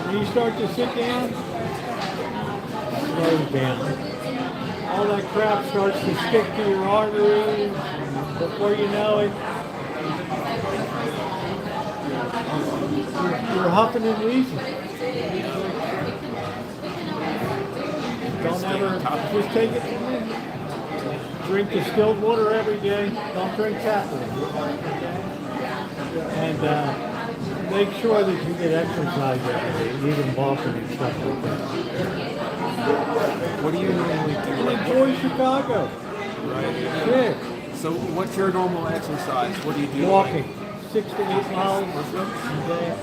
When you start to sit down, slow down. All that crap starts to stick to your arteries. Before you know it, you're huffing and wheezing. Don't ever, just take it from me. Drink distilled water every day. Don't drink tap water. And make sure that you get exercise every day, even walking and stuff like that. What do you normally do? Enjoy Chicago. Right. Shit. So what's your normal exercise? What do you do? Walking. 6 to 8 miles a day.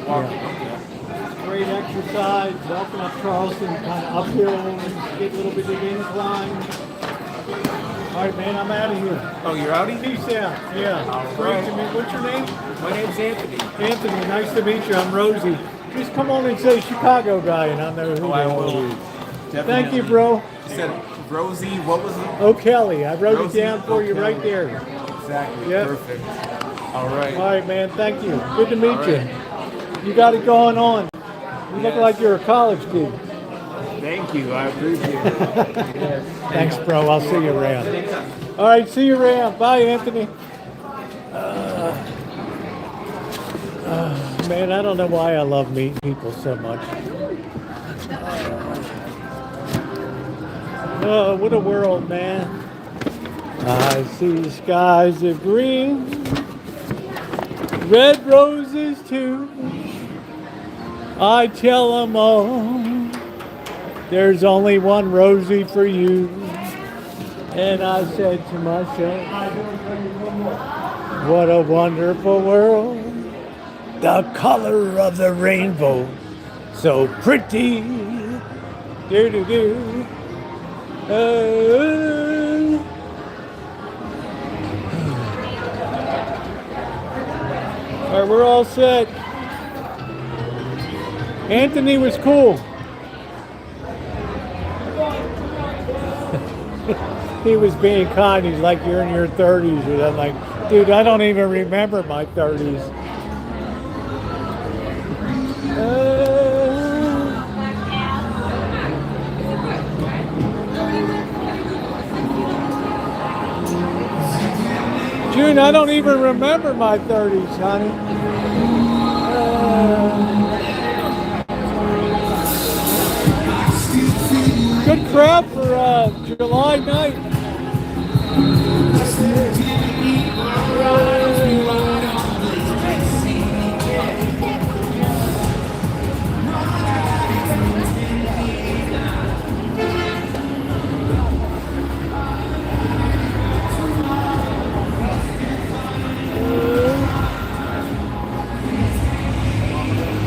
Walking. Yeah. Okay. Great exercise. Walking up Charleston, kind of uphill, and get a little bit of incline. All right, man, I'm out of here. Oh, you're outie? Peace out. Yeah. All Great right. to meet. What's your name? My name's Anthony. Anthony. Nice to meet you. I'm Rosie. Just come on and say Chicago guy, and I'll know who Oh, I you will. are. Definitely. Thank you, bro. You said Rosie, what was it? O'Kelly. I wrote Rosie it down for you right O'Kelly. there. Exactly. Yep. Perfect. All right. All right, man. Thank you. Good to meet All you. right. You got it going on. You look Yes. like you're a college kid. Thank you. I appreciate it. Yes. Thanks, bro. I'll see you around. All right, see you around. Bye, Anthony. Man, I don't know why I love meeting people so much. Oh, what a world, man. I see skies of green, red roses too. I tell them all, there's only one Rosie for you. And I said to myself, what a wonderful world. The color of the rainbow, so pretty. Do do do. All right, we're all set. Anthony was cool. He was being kind. He's like, you're in your 30s. And I'm like, dude, I don't even remember my 30s. June, I don't even remember my 30s, honey. Good crowd for July night.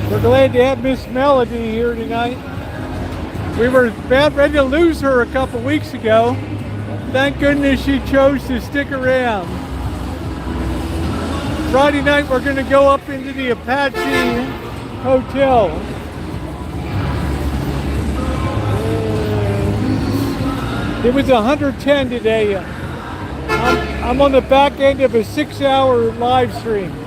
We're glad to have Miss Melody here tonight. We were about ready to lose her a couple weeks ago. Thank goodness she chose to stick around. Friday night we're going to go up into the Apache Hotel. It was 110 today. I'm on the back end of a 6-hour live stream.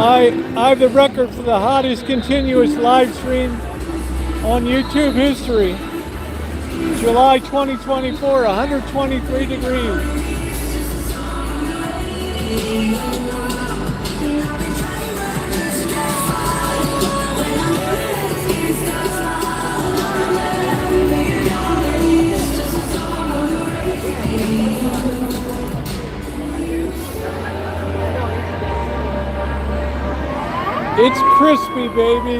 I have the record for the hottest continuous live stream on YouTube history. July 2024, 123 degrees. It's crispy, baby.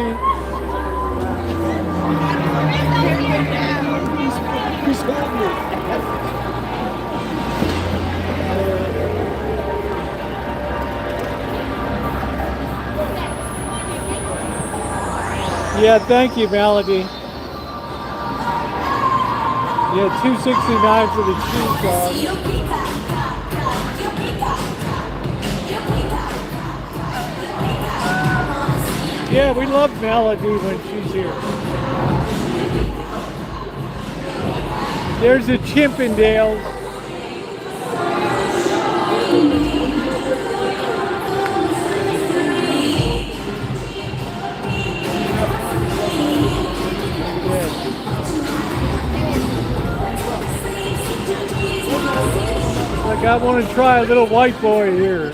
He's holding me. Yeah, thank you, Melody. Yeah, $2.69 for the cheese dog. Yeah, we love Melody when she's here. There's the Chippendales. Like I want to try a little white boy here.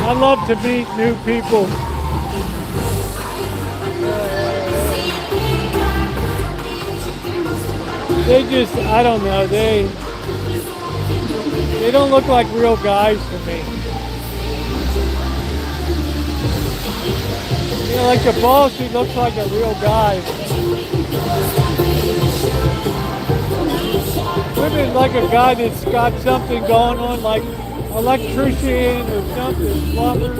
I love to meet new people. They just, I don't know, they don't look like real guys to me. You know, like the boss, he looks like a real guy. Women like a guy that's got something going on, like electrician or something, plumber.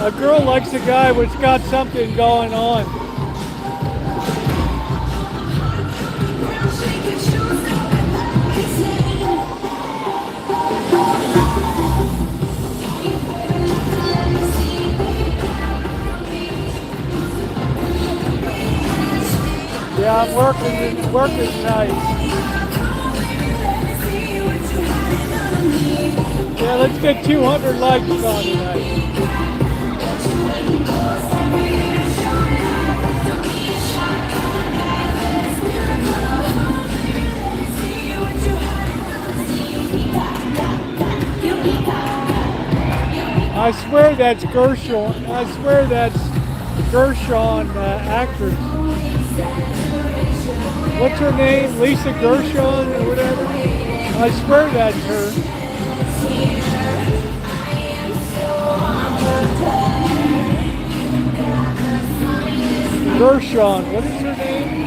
A girl likes a guy who's got something going on. Yeah, I'm working tonight. Yeah, let's get 200 likes on tonight. I swear that's Gershon. I swear that's Gershon actress. What's her name? Lisa Gershon or whatever? I swear that's her. Gershon. What is her name?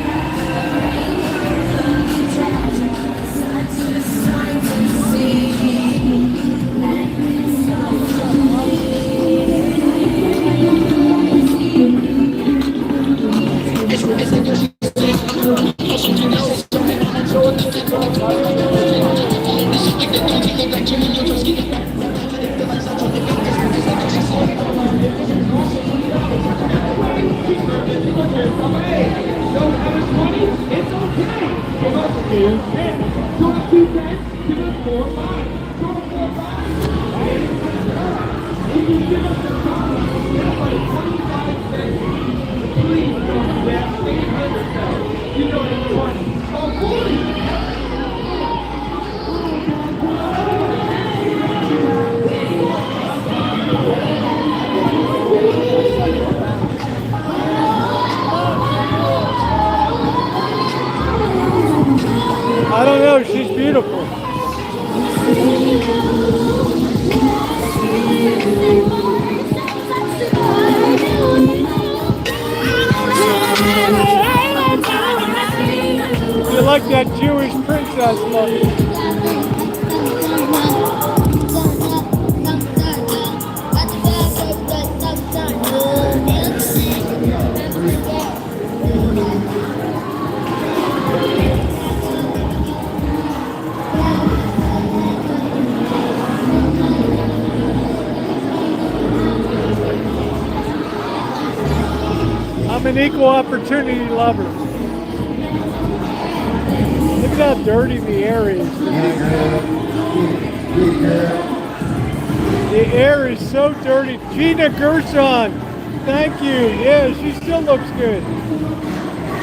I don't know, she's beautiful. You like that Jewish princess look. an equal opportunity lover. Look at how dirty the air is tonight. The air is so dirty. Gina Gershon, thank you. Yeah, she still looks good.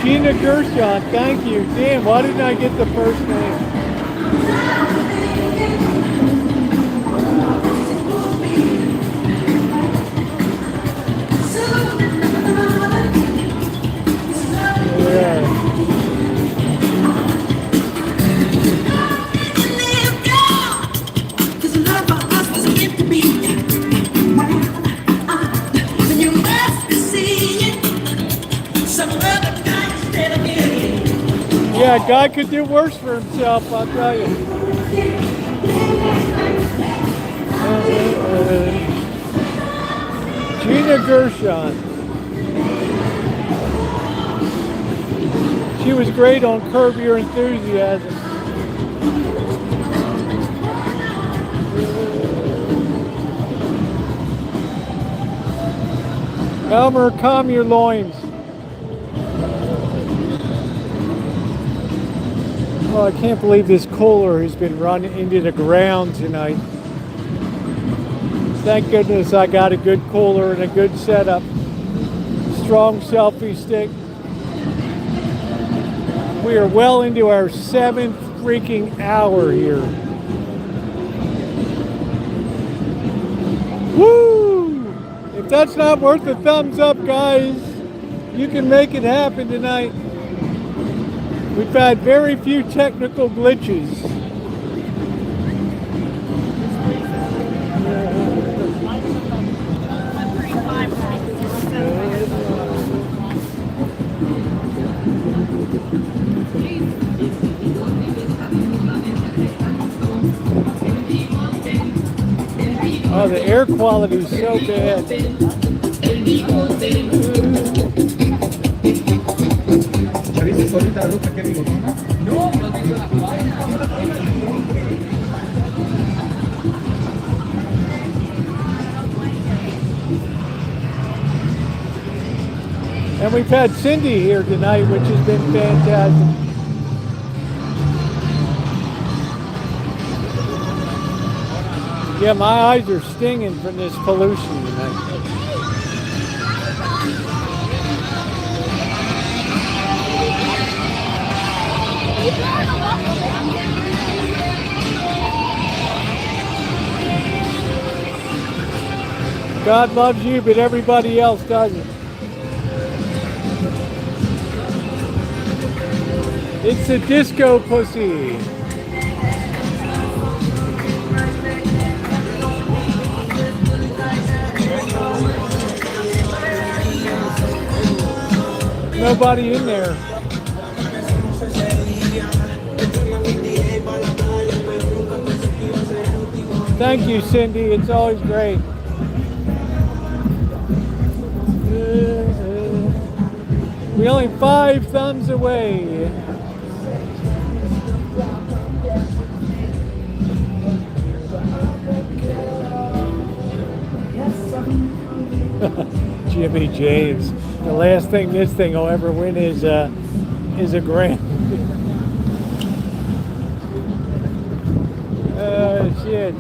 Gina Gershon, thank you. Damn, why didn't I get the first name? Yeah. Yeah, God could do worse for himself, I'll tell you. Gina Gershon. She was great on Curb Your Enthusiasm. Elmer, calm your loins. Oh, I can't believe this cooler has been run into the ground tonight. Thank goodness I got a good cooler and a good setup. Strong selfie stick. We are well into our 7th freaking hour here. Woo! If that's not worth a thumbs up, guys, you can make it happen tonight. We've had very few technical glitches. Oh, the air quality is so bad. And we've had Cindy here tonight, which has been fantastic. Yeah, my eyes are stinging from this pollution tonight. God loves you, but everybody else doesn't. It's a disco pussy. Nobody in there. Thank you, Cindy. It's always great. We're only 5 thumbs away. Jimmy James. The last thing this thing will ever win is a grand. Shit.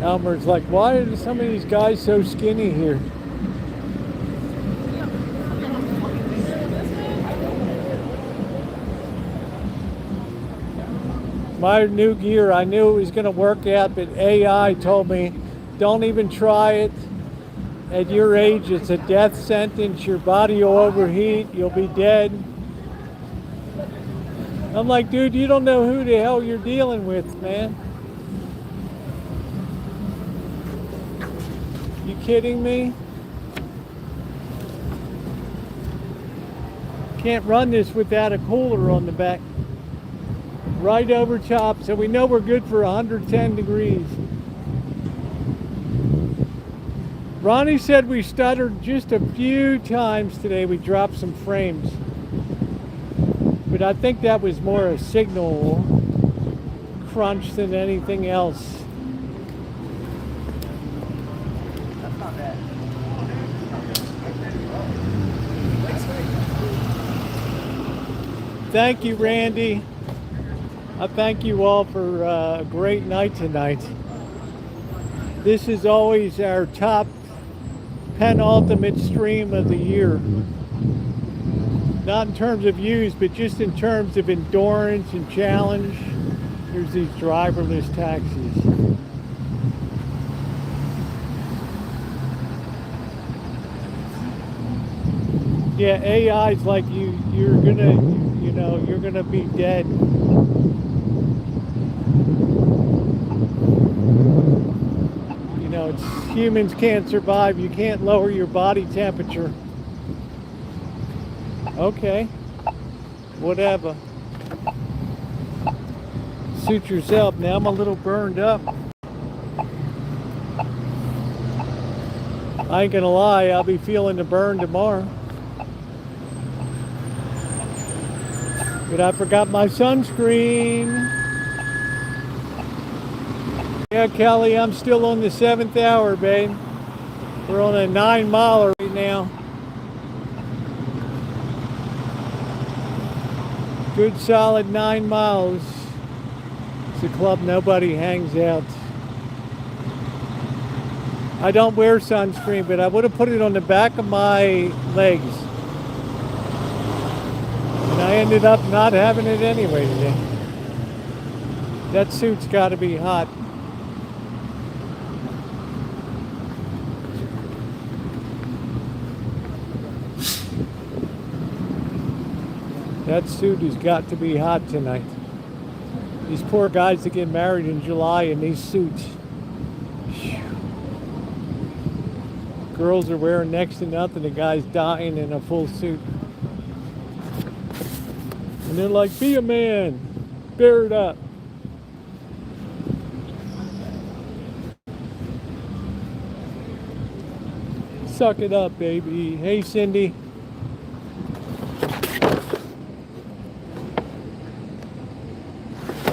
Elmer's like, why are some of these guys so skinny here? My new gear, I knew it was going to work out, but AI told me, don't even try it. At your age, it's a death sentence. Your body will overheat. You'll be dead. I'm like, dude, you don't know who the hell you're dealing with, man. You kidding me? Can't run this without a cooler on the back. Right over top, so we know we're good for 110 degrees. Ronnie said we stuttered just a few times today. We dropped some frames. But I think that was more a signal crunch than anything else. That's not bad. Thank you, Randy. I thank you all for a great night tonight. This is always our top penultimate stream of the year. Not in terms of views, but just in terms of endurance and challenge. Here's these driverless taxis. Yeah, AI's like you're gonna be dead. You know, it's humans can't survive. You can't lower your body temperature. Okay, whatever. Suit yourself. Now I'm a little burned up. I ain't gonna lie, I'll be feeling the burn tomorrow. But I forgot my sunscreen. Yeah, Kelly, I'm still on the 7th hour, babe. We're on a 9-miler right now. Good solid 9 miles. It's a club nobody hangs out. I don't wear sunscreen, but I would have put it on the back of my legs. And I ended up not having it anyway today. That suit's got to be hot. That suit has got to be hot tonight. These poor guys that get married in July in these suits. Whew. Girls are wearing next to nothing. The guy's dying in a full suit. And they're like, be a man. Bear it up. Suck it up, baby. Hey, Cindy.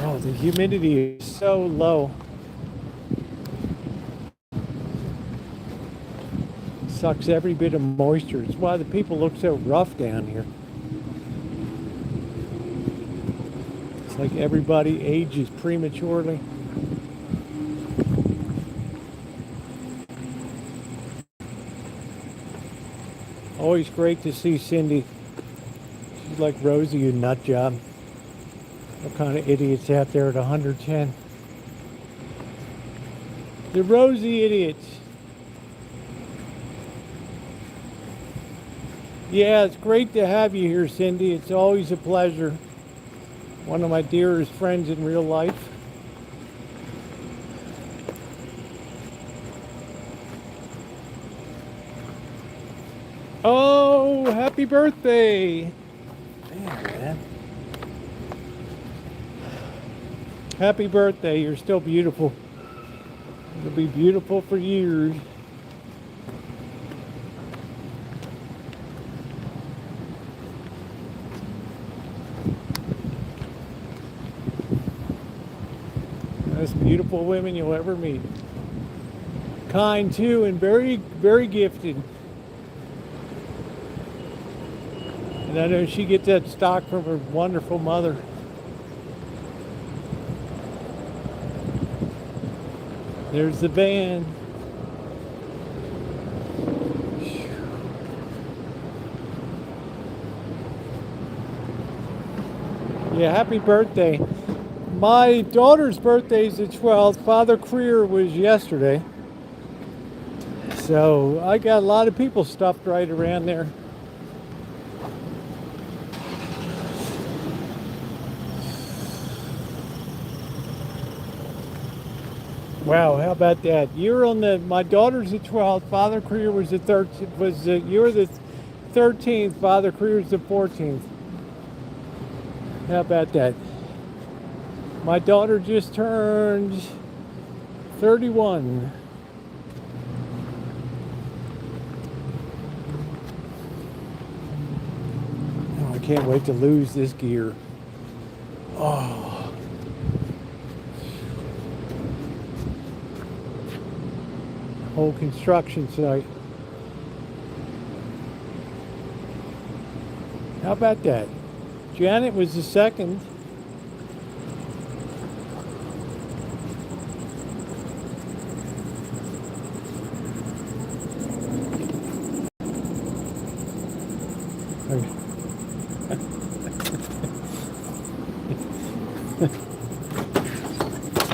Oh, the humidity is so low. Sucks every bit of moisture. It's why the people look so rough down here. It's like everybody ages prematurely. Always great to see Cindy. She's like Rosie, you nut job. What kind of idiots out there at 110? The Rosie idiots. Yeah, it's great to have you here, Cindy. It's always a pleasure. One of my dearest friends in real life. Oh, happy birthday! Damn, man. Happy birthday. You're still beautiful. You'll be beautiful for years. Most beautiful women you'll ever meet. Kind too, and very, very gifted. And I know she gets that stock from her wonderful mother. There's the van. Yeah, happy birthday. My daughter's birthday is the 12th. Father Creer was yesterday. So I got a lot of people stuffed right around there. Wow, how about that? You're on the. My daughter's the 12th. Father Creer was the 13th. You were the 13th. Father Creer's the 14th. How about that? My daughter just turned 31. Oh, I can't wait to lose this gear. Oh. whole construction site. How about that? Janet was the second.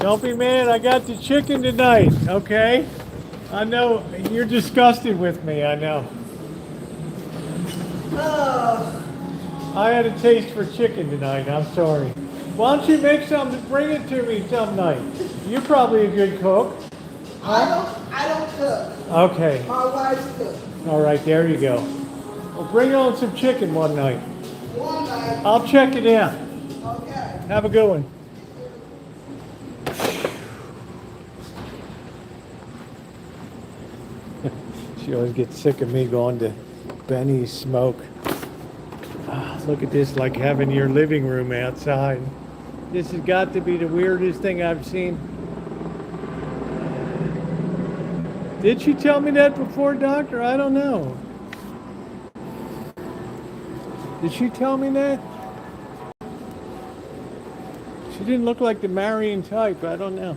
Don't be mad, I got the chicken tonight, okay? I know, you're disgusted with me, I know. I had a taste for chicken tonight, I'm sorry. Why don't you make something, bring it to me some night? You're probably a good cook. I don't cook. Okay, My wife's cook. all right, there you go. Well, bring on some chicken one night. One night. I'll check it out. Okay. Have a good one. She always gets sick of me going to Benny's Smoke. Ah, look at this, like having your living room outside. This has got to be the weirdest thing I've seen. Did she tell me that before, Doctor? I don't know. Did she tell me that? She didn't look like the marrying type. I don't know.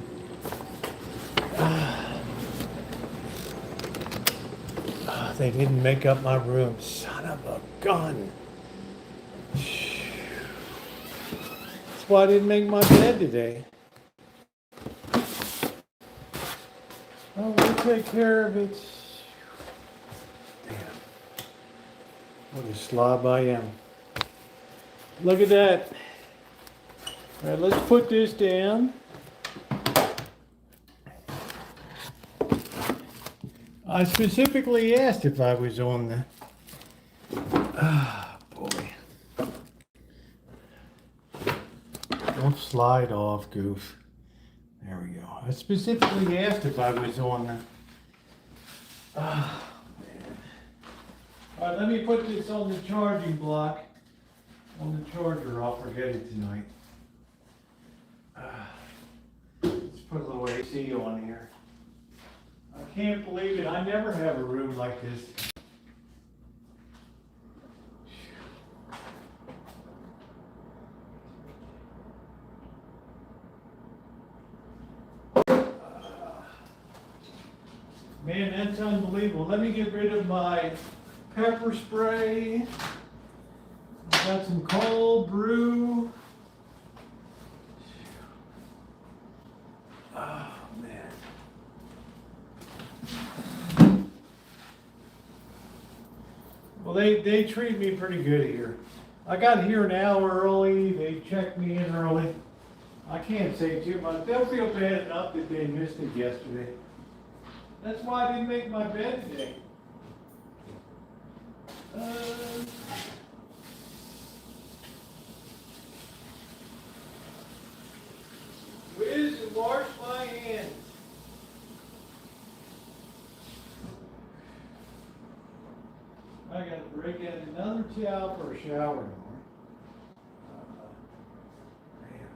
They didn't make up my room. Son of a gun. That's why I didn't make my bed today. Oh, we'll take care of it. Damn. What a slob I am. Look at that. All right, let's put this down. I specifically asked if I was on the... Ah, boy. Don't slide off, goof. There we go. I specifically asked if I was on the... Ah, man. All right, let me put this on the charging block. On the charger, I'll forget it tonight. Let's put a little AC on here. I can't believe it. I never have a room like this. Man, that's unbelievable. Let me get rid of my pepper spray. Got some cold brew. Oh, man. Well, they treat me pretty good here. I got here an hour early. They checked me in early. I can't say too much. They'll feel bad enough that they missed it yesterday. That's why I didn't make my bed today. Whiz and wash my hands. I got to break out another towel for a shower tomorrow. Man.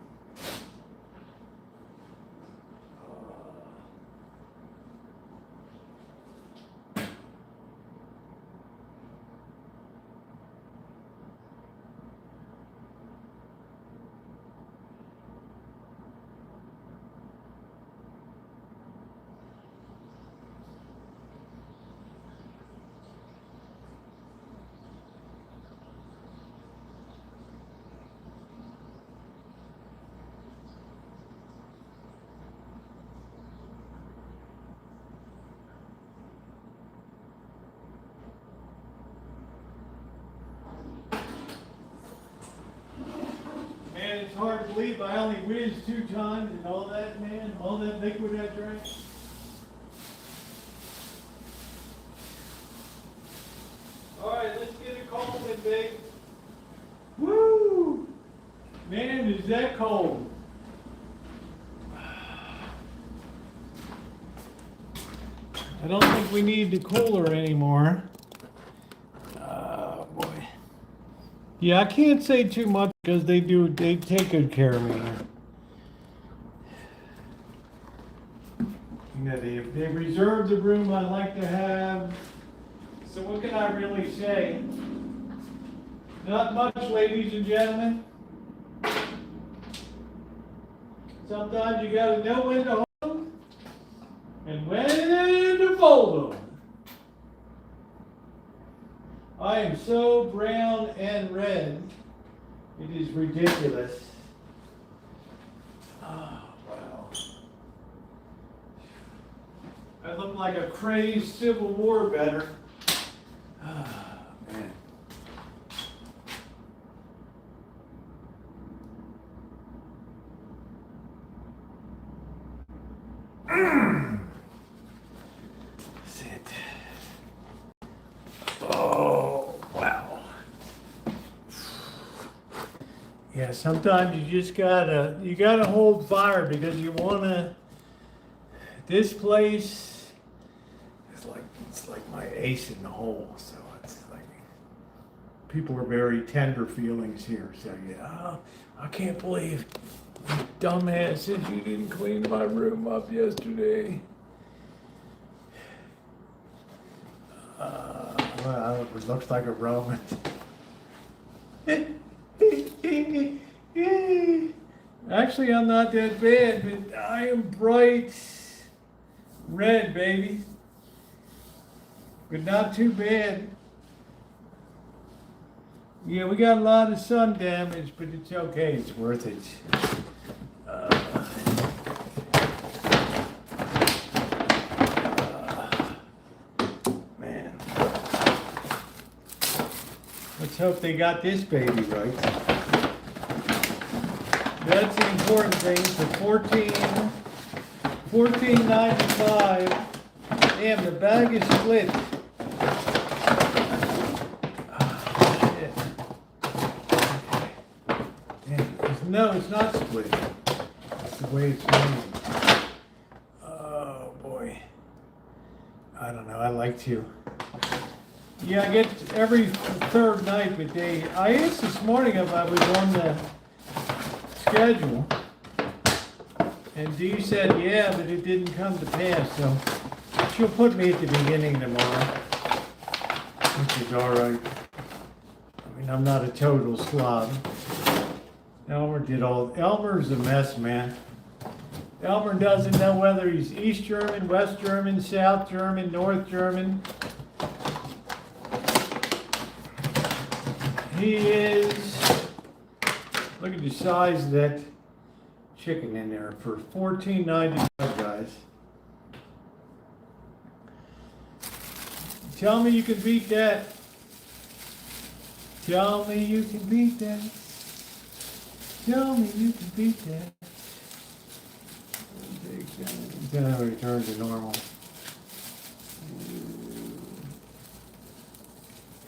Man, it's hard to believe I only whizzed 2 times and all that, man, all that liquid I drank. All right, let's get it cold then, babe. Woo! Man, is that cold. I don't think we need the cooler anymore. Oh, boy. Yeah, I can't say too much because they take good care of me here. You know, they reserved the room I like to have. So what can I really say? Not much, ladies and gentlemen. Sometimes you gotta know when to hold them and when to fold them. I am so brown and red. It is ridiculous. Oh, wow. I look like a crazed Civil War veteran. Ah, man. That's it. Oh, wow. Yeah, sometimes you just gotta hold fire because you wanna. This place is like it's like my ace in the hole. So it's like people are very tender feelings here. So yeah, I can't believe you dumbasses you didn't clean my room up yesterday. Well, it looks like a Roman. Actually, I'm not that bad, but I am bright red, baby. But not too bad. Yeah, we got a lot of sun damage, but it's okay. It's worth it. Man. Let's hope they got this baby right. That's the important thing. For $14.95. Damn, the bag is split. Oh, shit. Okay. Damn, no, it's not split. It's the way it's made. Oh boy. I don't know. I like to. Yeah, I get every third night, but I asked this morning if I was on the schedule, and Dee said yeah, but it didn't come to pass, so she'll put me at the beginning tomorrow, which is all right. I mean, I'm not a total slob. Elmer's a mess, man. Elmer doesn't know whether he's East German, West German, South German, North German. He is, look at the size of that chicken in there for $14.95, guys. Tell me you can beat that. Tell me you can beat that. Tell me you can beat that. Then I return to normal.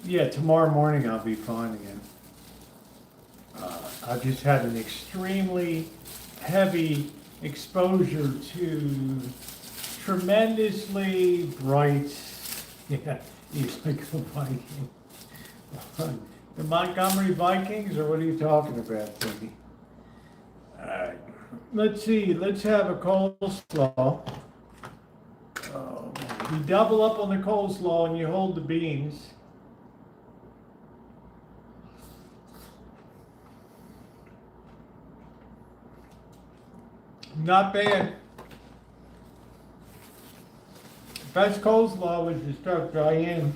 Yeah, tomorrow morning I'll be fine again. I've just had an extremely heavy exposure to tremendously bright, yeah, he's like a Viking. The Montgomery Vikings, or what are you talking about, Cindy? Alright, let's see, let's have a coleslaw. You double up on the coleslaw and you hold the beans. Not bad. Best coleslaw was the stuff Diane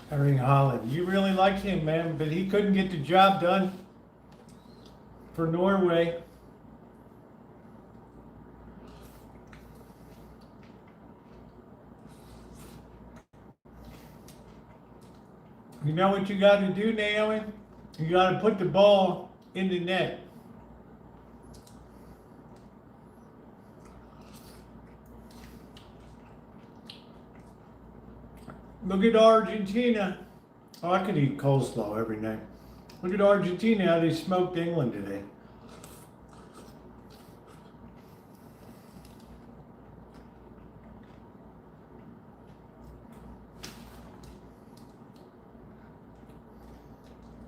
Herring Holland. You really liked him, man, but he couldn't get the job done for Norway. You know what you got to do, Naomi? You got to put the ball in the net. Look at Argentina. Oh, I could eat coleslaw every night. Look at Argentina, how they smoked England today.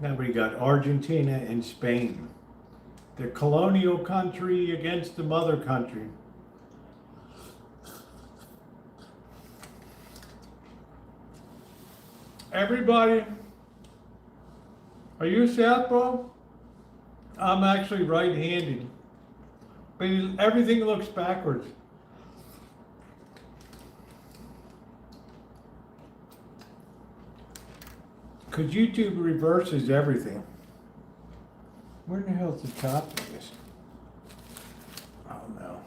Now we got Argentina and Spain. The colonial country against the mother country. Everybody, are you a southpaw? I'm actually right-handed, but everything looks backwards. Because YouTube reverses everything. Where the hell's the top of this? Oh no.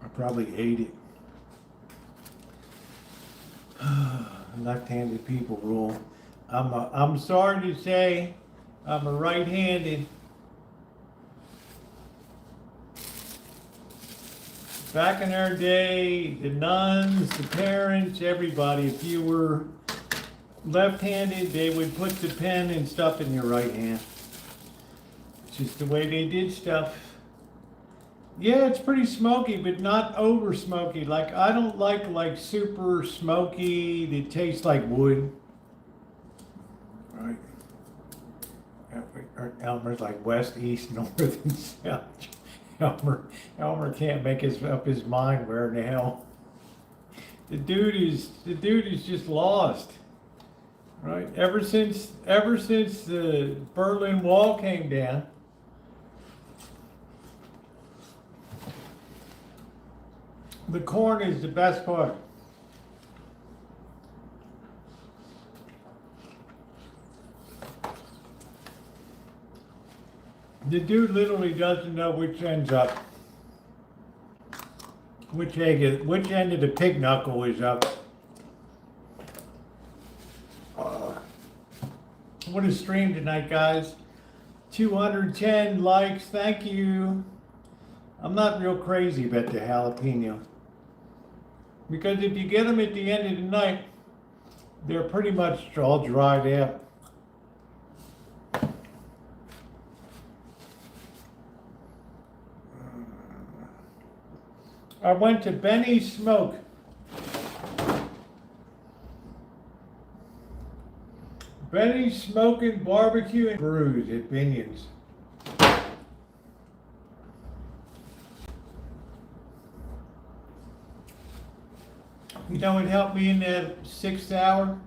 I probably ate it. Left-handed people rule. I'm sorry to say, I'm a right-handed. Back in our day, the nuns, the parents, everybody, if you were left-handed, they would put the pen and stuff in your right hand. It's just the way they did stuff. Yeah, it's pretty smoky, but not over smoky. Like, I don't like super smoky that tastes like wood. Right. Elmer's like west, east, north, and south. Elmer can't make up his mind where in the hell. The dude is just lost. Right? Ever since the Berlin Wall came down, the corn is the best part. The dude literally doesn't know which end's up. Which end of the pig knuckle is up. What a stream tonight, guys. 210 likes, thank you. I'm not real crazy about the jalapeno. Because if you get them at the end of the night, they're pretty much all dried out. I went to Benny's Smoke. Benny's Smoking Barbecue and Brews at Binion's. You know what helped me in that 6th hour?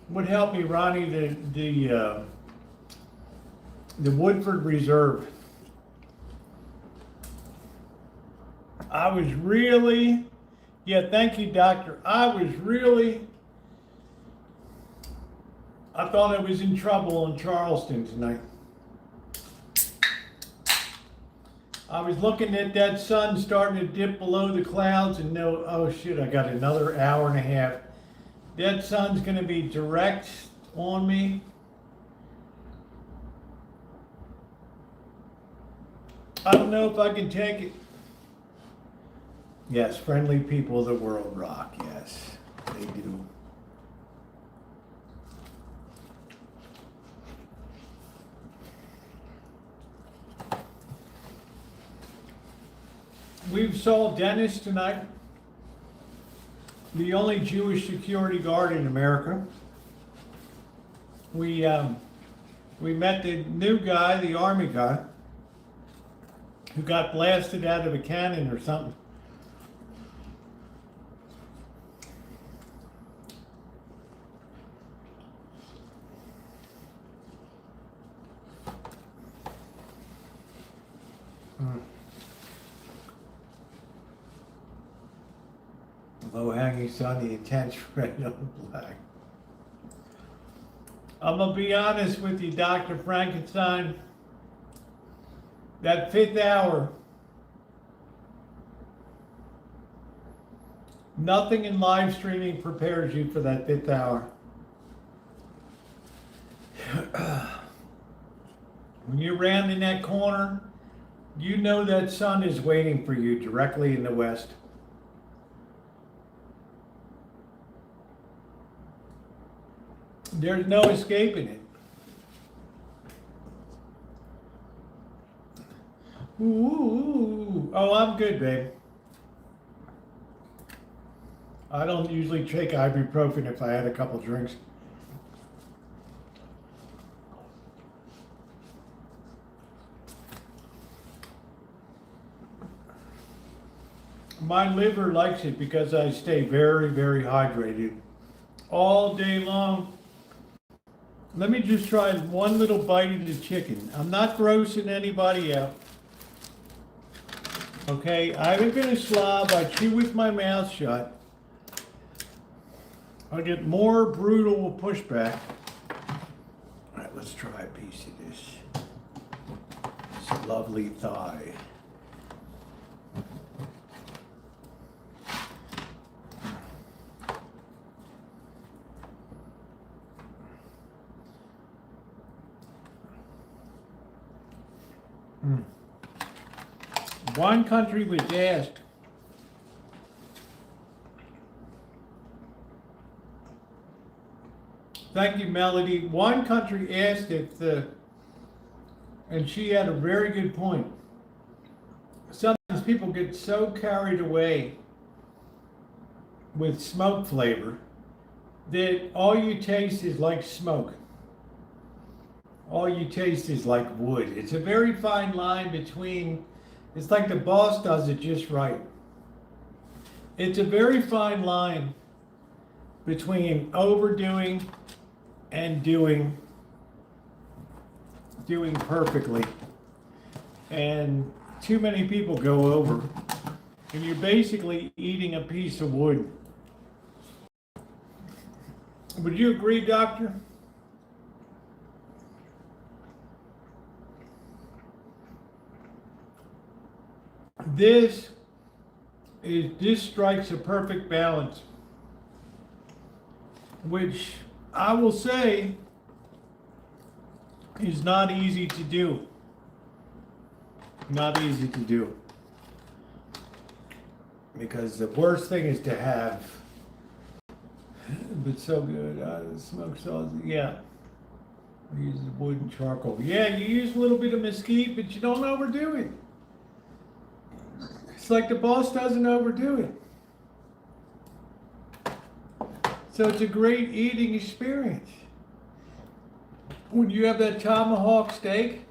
What helped me, Ronnie? The Woodford Reserve. I was really, yeah, thank you, doctor. I thought I was in trouble in Charleston tonight. I was looking at that sun starting to dip below the clouds and know, oh shit, I got another hour and a half. That sun's gonna be direct on me. I don't know if I can take it. Yes, friendly people of the world rock, yes, they do. We saw Dennis tonight, the only Jewish security guard in America. We met the new guy, the army guy, who got blasted out of a cannon or something. Low-hanging sun, the intense red on black. I'm gonna be honest with you, Dr. Frankenstein. That 5th hour, nothing in live streaming prepares you for that 5th hour. When you're rounding that corner, you know that sun is waiting for you directly in the west. There's no escaping it. Ooh. Oh, I'm good, babe. I don't usually take ibuprofen if I had a couple drinks. My liver likes it because I stay very, very hydrated. all day long. Let me just try one little bite of the chicken. I'm not grossing anybody out. Okay, I haven't been a slob. I chew with my mouth shut. I get more brutal pushback. All right, let's try a piece of this. This lovely thigh. One country was asked, thank you, Melody. One country asked if and she had a very good point. Sometimes people get so carried away with smoke flavor that all you taste is like smoke. All you taste is like wood. It's a very fine line between, it's like the boss does it just right. It's a very fine line between overdoing and doing perfectly. And too many people go over. And you're basically eating a piece of wood. Would you agree, Doctor? This strikes a perfect balance, which I will say is not easy to do. Not easy to do. Because the worst thing is to have, but so good, smoke sauce, yeah. I use wood and charcoal. Yeah, you use a little bit of mesquite, but you don't overdo it. It's like the boss doesn't overdo it. So it's a great eating experience. When you have that tomahawk steak,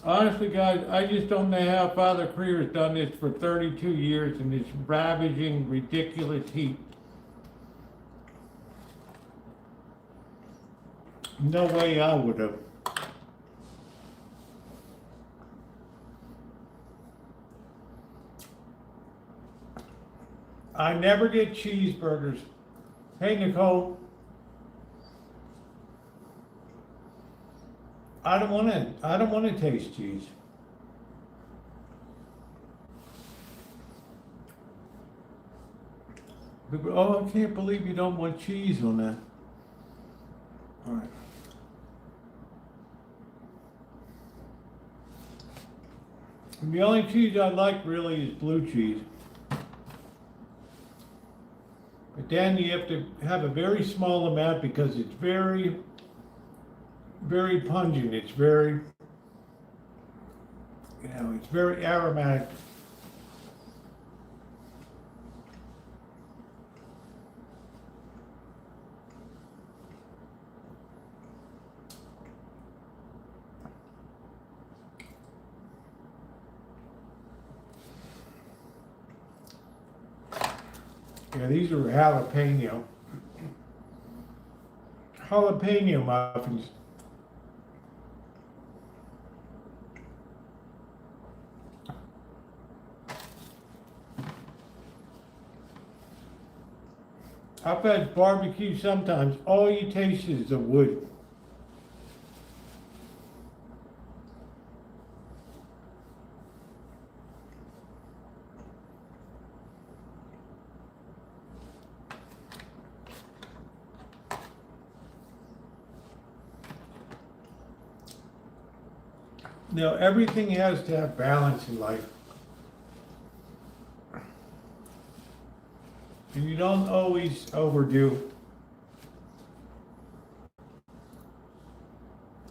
honestly, guys, I just don't know how Father Creer has done this for 32 years in this ravaging, ridiculous heat. No way I would have. I never get cheeseburgers. Hey, Nicole. I don't want to taste cheese. Oh, I can't believe you don't want cheese on that. All right. The only cheese I like really is blue cheese. But then you have to have a very small amount because it's very, very pungent. It's very, it's very aromatic. Yeah, these are jalapeno muffins. I've had barbecue sometimes, all you taste is the wood. Now, everything has to have balance in life. And you don't always overdo.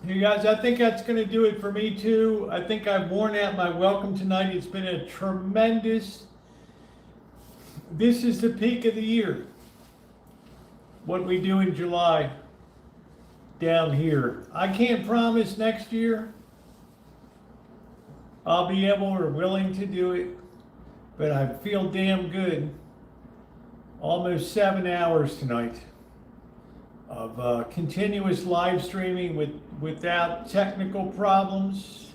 You guys, I think that's going to do it for me too. I think I've worn out my welcome tonight. It's been a tremendous, this is the peak of the year. What we do in July. down here. I can't promise next year I'll be able or willing to do it, but I feel damn good. Almost 7 hours tonight of continuous live streaming without technical problems.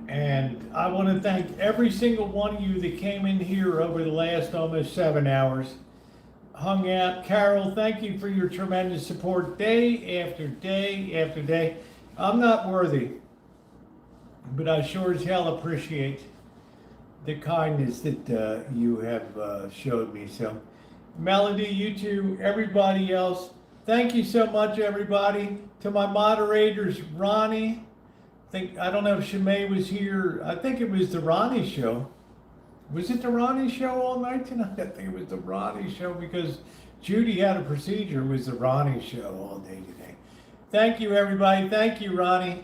And I want to thank every single one of you that came in here over the last almost 7 hours. Hung out. Carol, thank you for your tremendous support day after day after day. I'm not worthy, but I sure as hell appreciate the kindness that you have showed me. So, Melody, you two, everybody else, thank you so much, everybody. To my moderators, Ronnie, I don't know if Shimei was here. I think it was the Ronnie show. Was it the Ronnie show all night tonight? I think it was the Ronnie show because Judy had a procedure. It was the Ronnie show all day today. Thank you, everybody. Thank you, Ronnie.